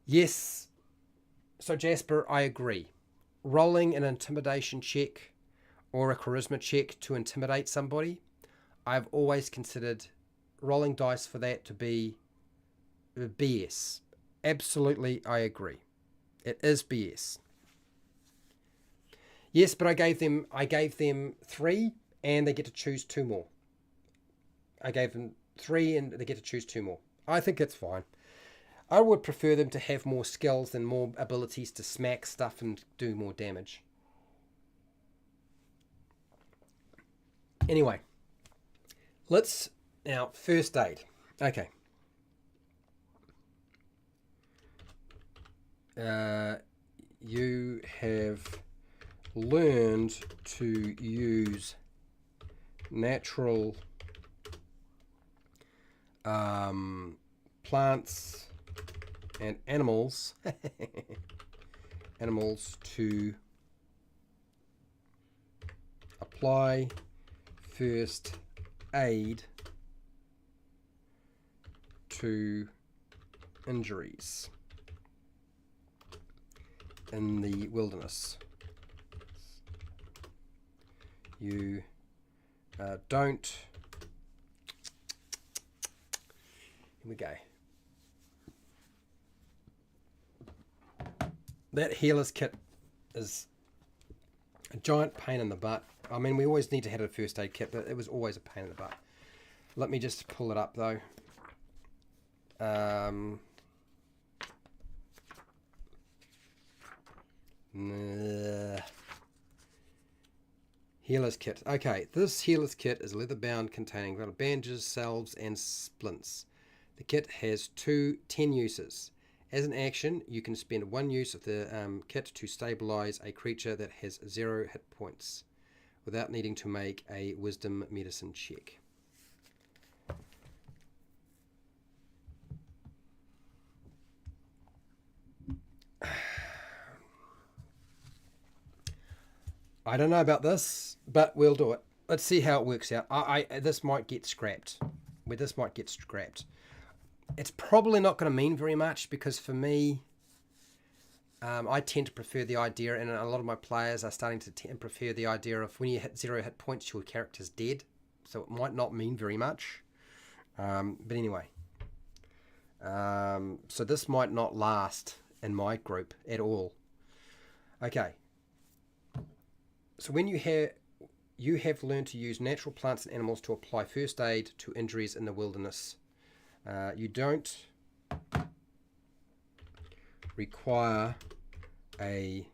Yes. So Jasper, I agree. Rolling an intimidation check or a charisma check to intimidate somebody, I've always considered rolling dice for that to be BS. Absolutely, I agree. It is BS. Yes, but I gave them 3 and they get to choose 2 more. I gave them 3 and they get to choose 2 more. I think it's fine. I would prefer them to have more skills and more abilities to smack stuff and do more damage. Anyway, let's now first aid. Okay. You have learned to use natural plants and animals to apply first aid to injuries in the wilderness. You don't. Here we go. That healer's kit is a giant pain in the butt. I mean, we always need to have a first aid kit, but it was always a pain in the butt. Let me just pull it up, though. Healer's kit. Okay, this healer's kit is leather bound, containing bandages, salves, and splints. The kit has 10 uses. As an action, you can spend 1 use of the kit to stabilize a creature that has 0 hit points, without needing to make a wisdom medicine check. I don't know about this, but we'll do it. Let's see how it works out. This might get scrapped. This might get scrapped. It's probably not going to mean very much because for me, I tend to prefer the idea, and a lot of my players are starting to prefer the idea of when you hit 0 hit points, your character's dead. So it might not mean very much. But anyway. So this might not last in my group at all. Okay. So when you have learned to use natural plants and animals to apply first aid to injuries in the wilderness. You don't require a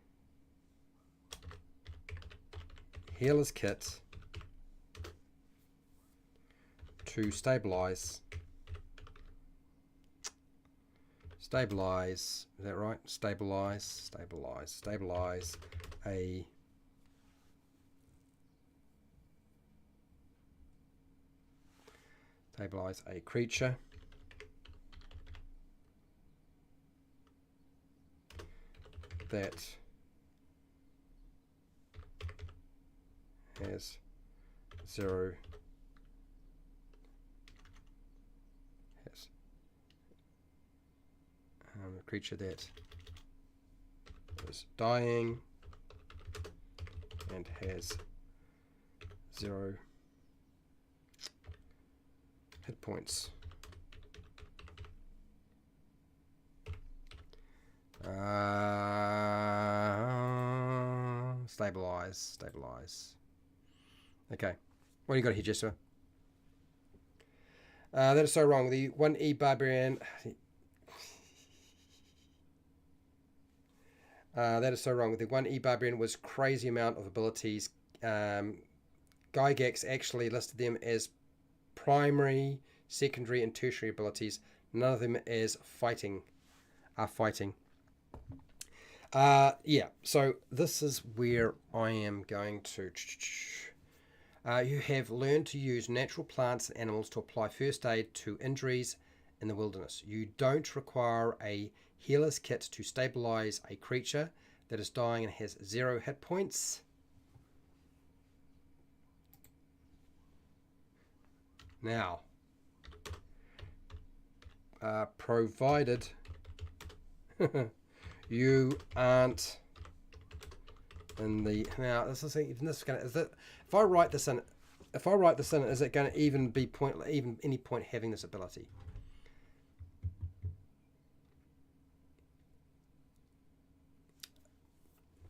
healer's kit to stabilize. Is that right? Stabilize a creature that has 0 a creature that is dying and has 0 hit points. Stabilize. Okay. What do you got here, Jessica? That is so wrong. The 1E Barbarian... that is so wrong. The 1E Barbarian was crazy amount of abilities. Gygax actually listed them as primary secondary and tertiary abilities. None of them are fighting. Yeah, so this is where I am going to... you have learned to use natural plants and animals to apply first aid to injuries in the wilderness. You don't require a healer's kit to stabilize a creature that is dying and has 0 hit points. Now, provided you aren't in the... Now, this is even this is gonna... Is that if I write this in, is it going to even be any point having this ability?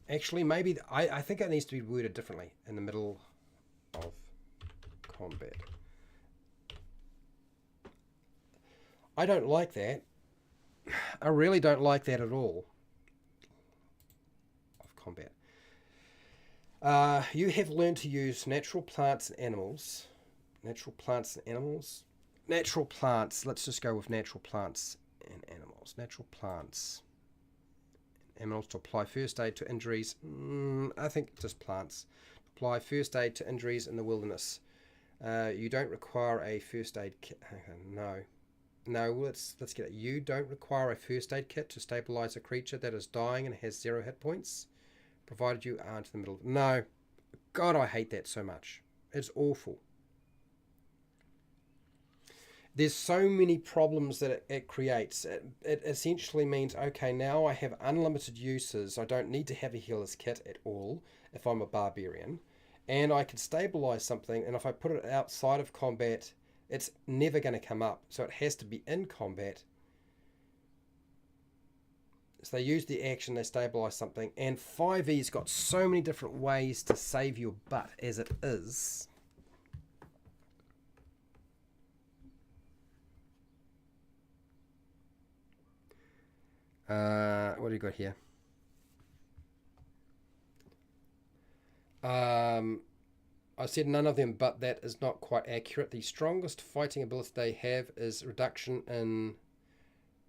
Actually, maybe I think it needs to be worded differently in the middle of combat. I don't like that. I really don't like that at all. Of combat. You have learned to use natural plants and animals. Natural plants and animals? Natural plants. Let's just go with natural plants and animals. Natural plants and animals to apply first aid to injuries. I think just plants. Apply first aid to injuries in the wilderness. You don't require a first aid kit. No. No, let's get it. You don't require a first aid kit to stabilize a creature that is dying and has 0 hit points, provided you aren't in the middle of... No. God, I hate that so much. It's awful. There's so many problems that it creates. It essentially means, okay, now I have unlimited uses. I don't need to have a healer's kit at all if I'm a barbarian. And I can stabilize something, and if I put it outside of combat, it's never going to come up. So it has to be in combat. So they use the action, they stabilize something. And 5e's got so many different ways to save your butt as it is. What do you got here? I said none of them, but that is not quite accurate. The strongest fighting ability they have is reduction in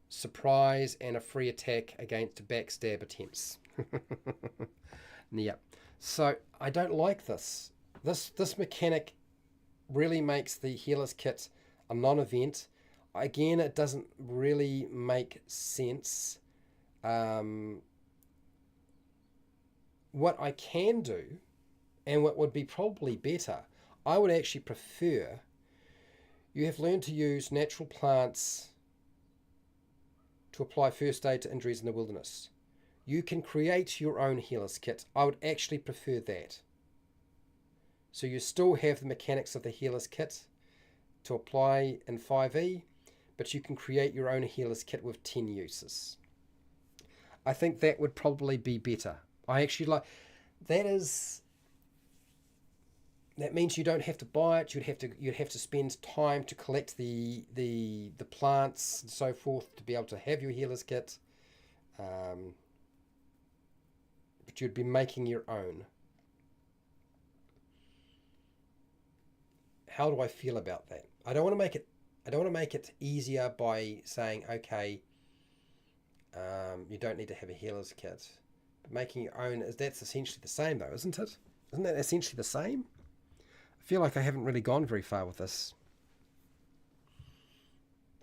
surprise and a free attack against backstab attempts. Yeah. So I don't like this. This mechanic really makes the healer's kit a non-event. Again, it doesn't really make sense. What I can do, and what would be probably better, I would actually prefer you have learned to use natural plants to apply first aid to injuries in the wilderness. You can create your own healer's kit. I would actually prefer that. So you still have the mechanics of the healer's kit to apply in 5e, but you can create your own healer's kit with 10 uses. I think that would probably be better. I actually like... That means you don't have to buy it. You'd have to spend time to collect the plants and so forth to be able to have your healer's kit. But you'd be making your own. How do I feel about that? I don't want to make it easier by saying, okay, you don't need to have a healer's kit. But making your own, that's essentially the same though, isn't it? Isn't that essentially the same? I feel like I haven't really gone very far with this.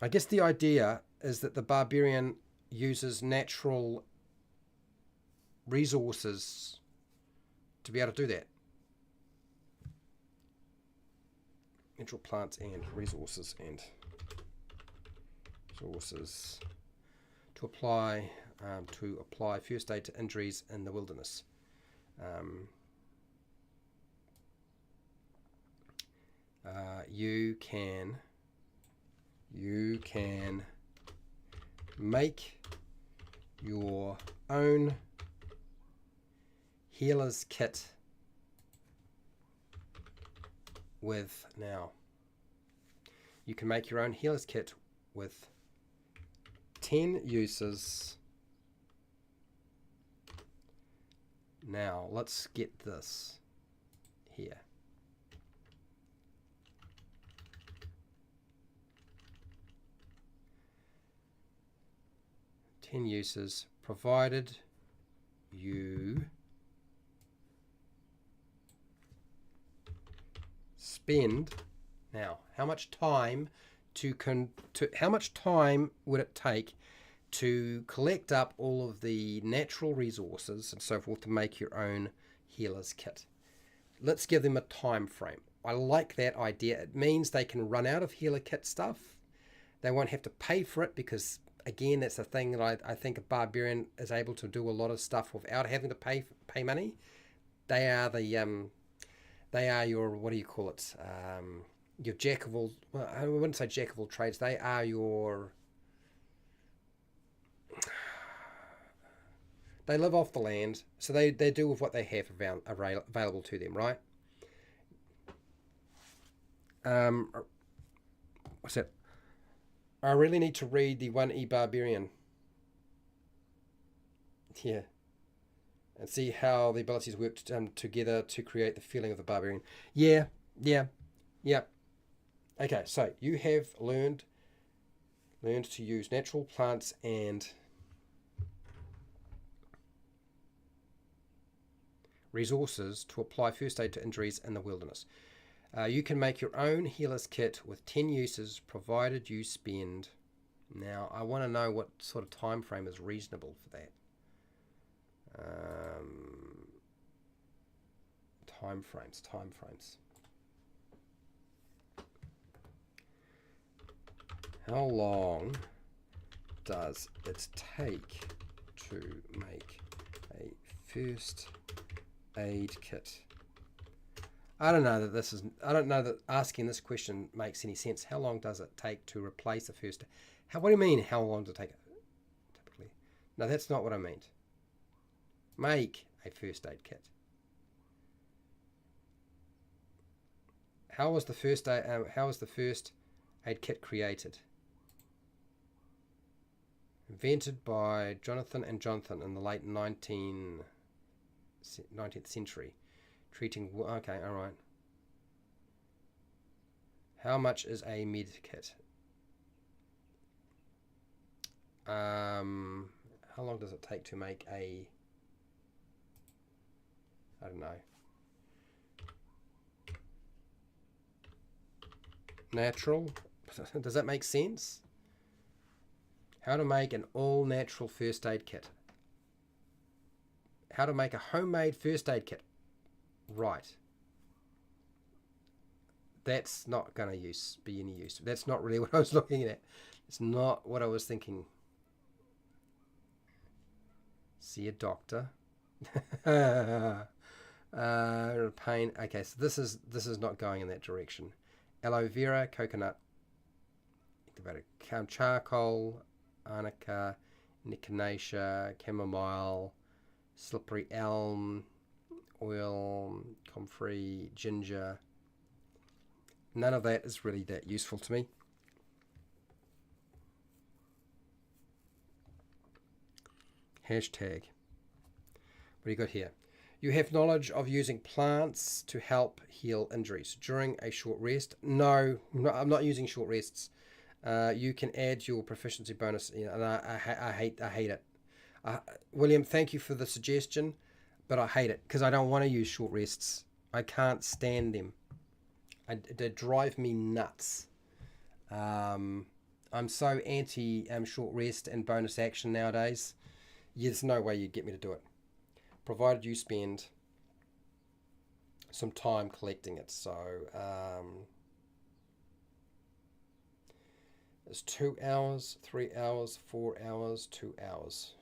I guess the idea is that the barbarian uses natural resources to be able to do that. Natural plants and resources to apply first aid to injuries in the wilderness. You can make your own healer's kit with... Now, you can make your own healer's kit with 10 uses. Now, let's get this here. 10 uses, provided you spend. Now, how much time how much time would it take to collect up all of the natural resources and so forth to make your own healer's kit? Let's give them a time frame. I like that idea. It means they can run out of healer kit stuff. They won't have to pay for it because, again, that's the thing that I think a barbarian is able to do a lot of stuff without having to pay money. They are your, what do you call it? Your jack of all. Well, I wouldn't say jack of all trades. They are your. They live off the land, so they do with what they have available to them, right? What's that? I really need to read the 1E Barbarian. Yeah. And see how the abilities work together to create the feeling of the barbarian. Yeah. Okay, so you have learned to use natural plants and resources to apply first aid to injuries in the wilderness. You can make your own healer's kit with 10 uses, provided you spend. Now, I want to know what sort of time frame is reasonable for that. Time frames. How long does it take to make a first aid kit? I don't know that asking this question makes any sense. How long does it take to replace a first? What do you mean? How long does it take? Typically, no, that's not what I meant. Make a first aid kit. How was the first aid kit created? Invented by Jonathan and Jonathan in the late 19th century. Treating. Okay, all right. How much is a med kit? How long does it take to make a? I don't know. Natural. Does that make sense? How to make an all-natural first aid kit. How to make a homemade first aid kit. Right. That's not going to be any use. That's not really what I was looking at. It's not what I was thinking. See a doctor. Pain. Okay, so this is not going in that direction. Aloe vera, coconut, charcoal, arnica, echinacea, chamomile, slippery elm, oil, comfrey, ginger. None of that is really that useful to me. Hashtag. What do you got here? You have knowledge of using plants to help heal injuries during a short rest. No, I'm not using short rests. You can add your proficiency bonus, and I hate it. William, thank you for the suggestion, but I hate it because I don't want to use short rests. I can't stand them. They drive me nuts. I'm so anti short rest and bonus action nowadays. There's no way you'd get me to do it, provided you spend some time collecting it. So it's 2 hours, 3 hours, 4 hours, 2 hours.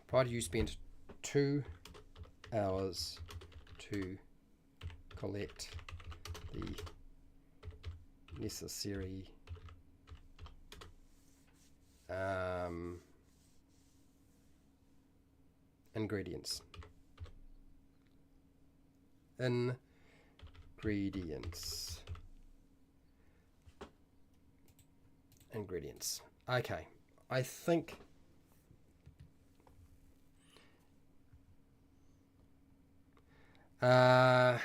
Provided you spend 2 hours to collect the necessary ingredients. Ingredients. Okay. I think okay.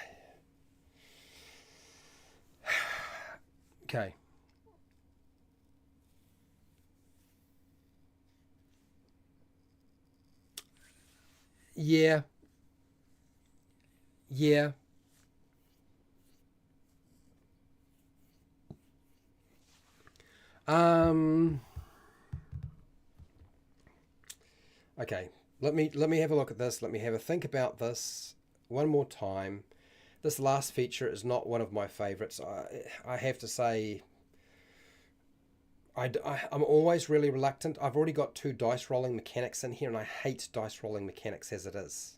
Yeah, yeah. Um, okay. Let me have a look at this. Let me have a think about this one more time. This last feature is not one of my favorites. I have to say, I'm always really reluctant. I've already got two dice rolling mechanics in here, and I hate dice rolling mechanics as it is.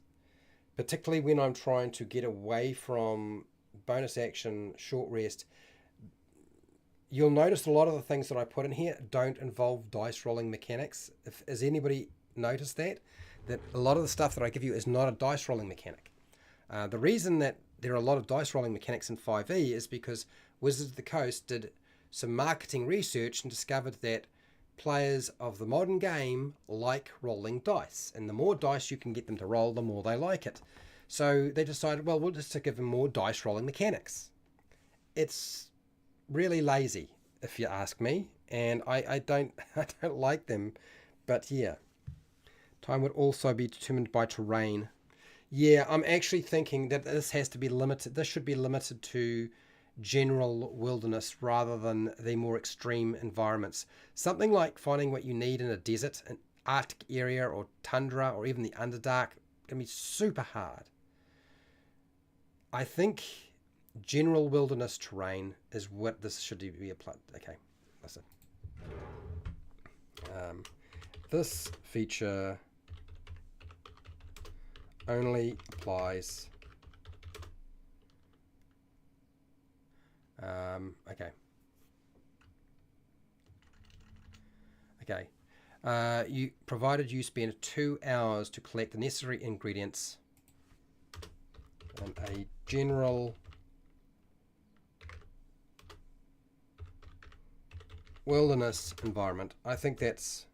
Particularly when I'm trying to get away from bonus action, short rest. You'll notice a lot of the things that I put in here don't involve dice rolling mechanics. Has anybody noticed that? That a lot of the stuff that I give you is not a dice rolling mechanic. The reason that there are a lot of dice rolling mechanics in 5e is because Wizards of the Coast did some marketing research and discovered that players of the modern game like rolling dice. And the more dice you can get them to roll, the more they like it. So they decided, well, we'll just give them more dice rolling mechanics. It's really lazy, if you ask me, and I don't I don't like them. But yeah, time would also be determined by terrain. Yeah, I'm actually thinking that this has to be limited. This should be limited to general wilderness rather than the more extreme environments. Something like finding what you need in a desert, an Arctic area, or tundra, or even the Underdark can be super hard. I think general wilderness terrain is what this should be applied. Okay, listen. Um, this feature only applies. Okay. Okay. You provided you spend 2 hours to collect the necessary ingredients and a general wilderness environment. I think that's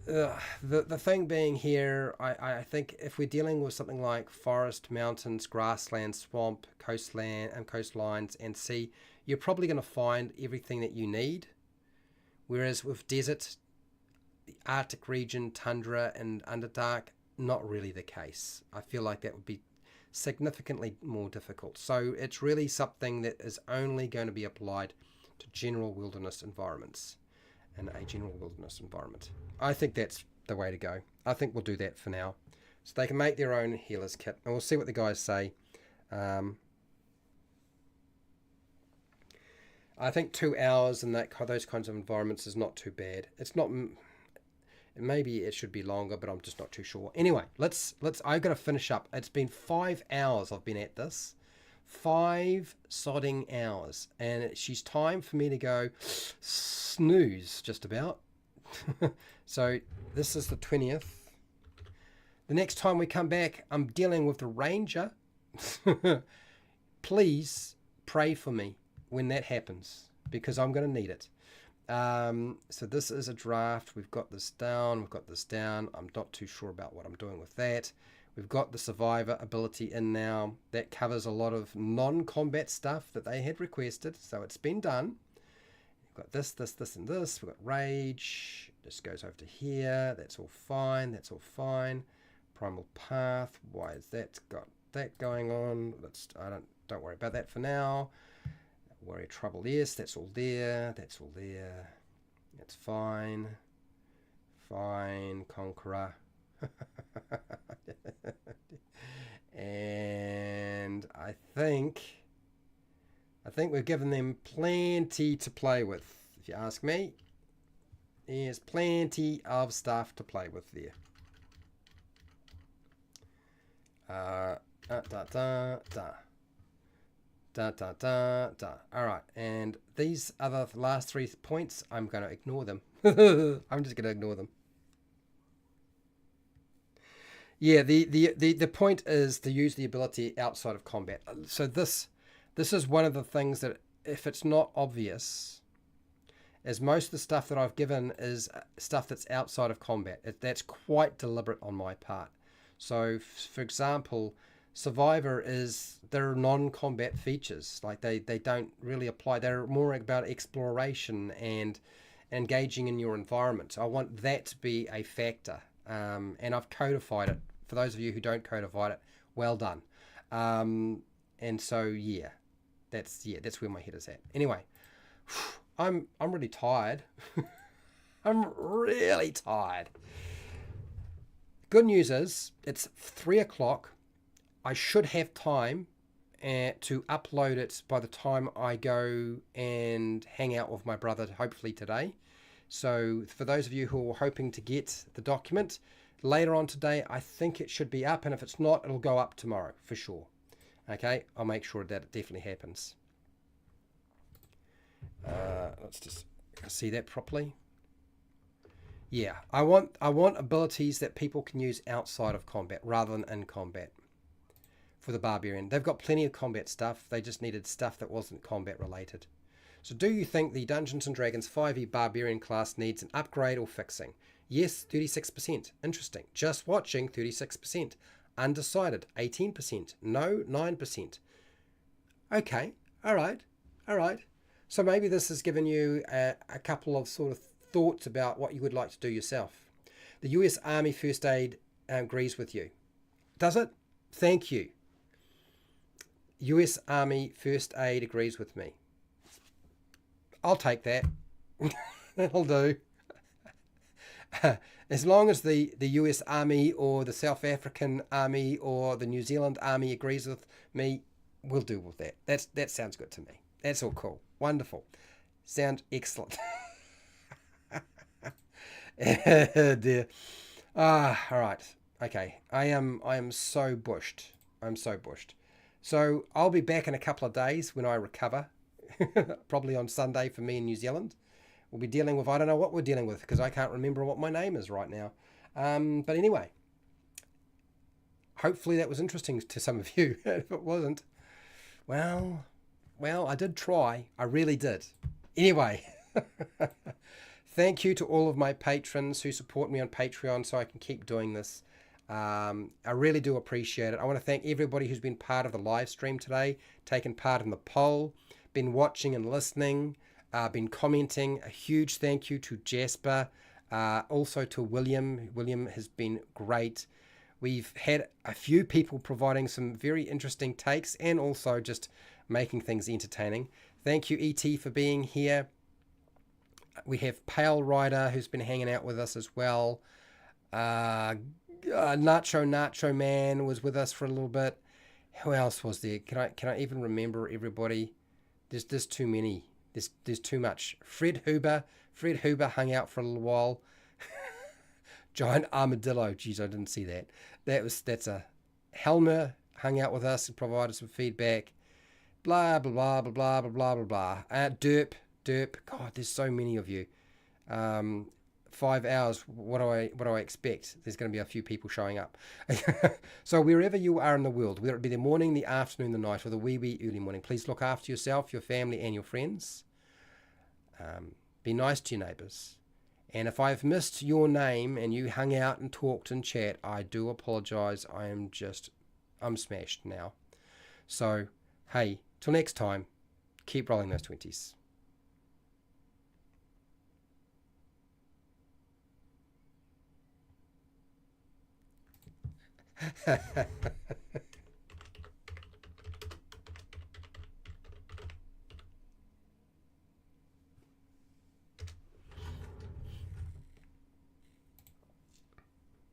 the thing being here. I think if we're dealing with something like forest, mountains, grassland, swamp, coastlines, and sea, you're probably going to find everything that you need. Whereas with desert, the Arctic region, tundra, and Underdark, not really the case. I feel like that would be significantly more difficult. So it's really something that is only going to be applied to general wilderness environments and a general wilderness environment. I think that's the way to go. I think we'll do that for now. So they can make their own healer's kit, and we'll see what the guys say. I think 2 hours in those kinds of environments is not too bad. It's not. Maybe it should be longer, but I'm just not too sure. Anyway, let's. I've got to finish up. It's been 5 hours I've been at this. 5 sodding hours, and it's time for me to go snooze just about. So this is the 20th. The next time we come back, I'm dealing with the ranger. Please pray for me when that happens, because I'm going to need it. So this is a draft. We've got this down. I'm not too sure about what I'm doing with that. We've got the survivor ability in now. That covers a lot of non-combat stuff that they had requested, so it's been done. We've got this, and this. We've got rage. This goes over to here. That's all fine. Primal path. Why is that got that going on? Don't worry about that for now. Worry trouble, yes, that's all there. That's fine. Conqueror. And I think we've given them plenty to play with, if you ask me. There's plenty of stuff to play with there. Alright, and these other last 3 points, I'm going to ignore them. I'm just going to ignore them. Yeah, the point is to use the ability outside of combat. So this is one of the things that, if it's not obvious, as most of the stuff that I've given is stuff that's outside of combat. That's quite deliberate on my part. So, for example, Survivor they're non-combat features. Like they don't really apply. They're more about exploration and engaging in your environment. I want that to be a factor, and I've codified it. For those of you who don't codify it, well done. And so yeah, that's where my head is at. Anyway, I'm really tired. I'm really tired. Good news is it's 3 o'clock. I should have time to upload it by the time I go and hang out with my brother, hopefully today. So for those of you who are hoping to get the document later on today, I think it should be up, and if it's not, it'll go up tomorrow for sure. Okay, I'll make sure that it definitely happens. Let's just see that properly. Yeah, I want abilities that people can use outside of combat rather than in combat. For the Barbarian, they've got plenty of combat stuff. They just needed stuff that wasn't combat related. So do you think the Dungeons & Dragons 5e Barbarian class needs an upgrade or fixing? Yes, 36%. Interesting. Just watching, 36%. Undecided, 18%. No, 9%. Okay, all right. So maybe this has given you a couple of sort of thoughts about what you would like to do yourself. The US Army First Aid agrees with you. Does it? Thank you. US Army First Aid agrees with me. I'll take that. That'll do. As long as the US Army or the South African Army or the New Zealand Army agrees with me, we'll deal with that. That sounds good to me. That's all cool. Wonderful. Sound excellent. Dear. All right. Okay. I am so bushed. I'm so bushed. So I'll be back in a couple of days when I recover. Probably on Sunday for me in New Zealand. We'll be dealing with, I don't know what we're dealing with because I can't remember what my name is right now. But anyway, hopefully that was interesting to some of you. If it wasn't, well, I did try. I really did. Anyway, thank you to all of my patrons who support me on Patreon so I can keep doing this. I really do appreciate it. I want to thank everybody who's been part of the live stream today, taken part in the poll, been watching and listening, been commenting. A huge thank you to Jasper, also to William. William has been great. We've had a few people providing some very interesting takes and also just making things entertaining. Thank you, E.T., for being here. We have Pale Rider, who's been hanging out with us as well. Nacho Man was with us for a little bit. Who else was there? Can I even remember everybody? There's too many. There's too much. Fred Huber hung out for a little while. Giant Armadillo. Geez, I didn't see that. That's a Helmer hung out with us and provided some feedback. Blah blah blah blah blah blah blah blah. Derp. God, there's so many of you. 5 hours. What do I expect? There's going to be a few people showing up. So wherever you are in the world, whether it be the morning, the afternoon, the night, or the wee early morning, please look after yourself, your family, and your friends. Be nice to your neighbours. And if I've missed your name and you hung out and talked and chat, I do apologise. I'm smashed now. So, hey, till next time, keep rolling those 20s.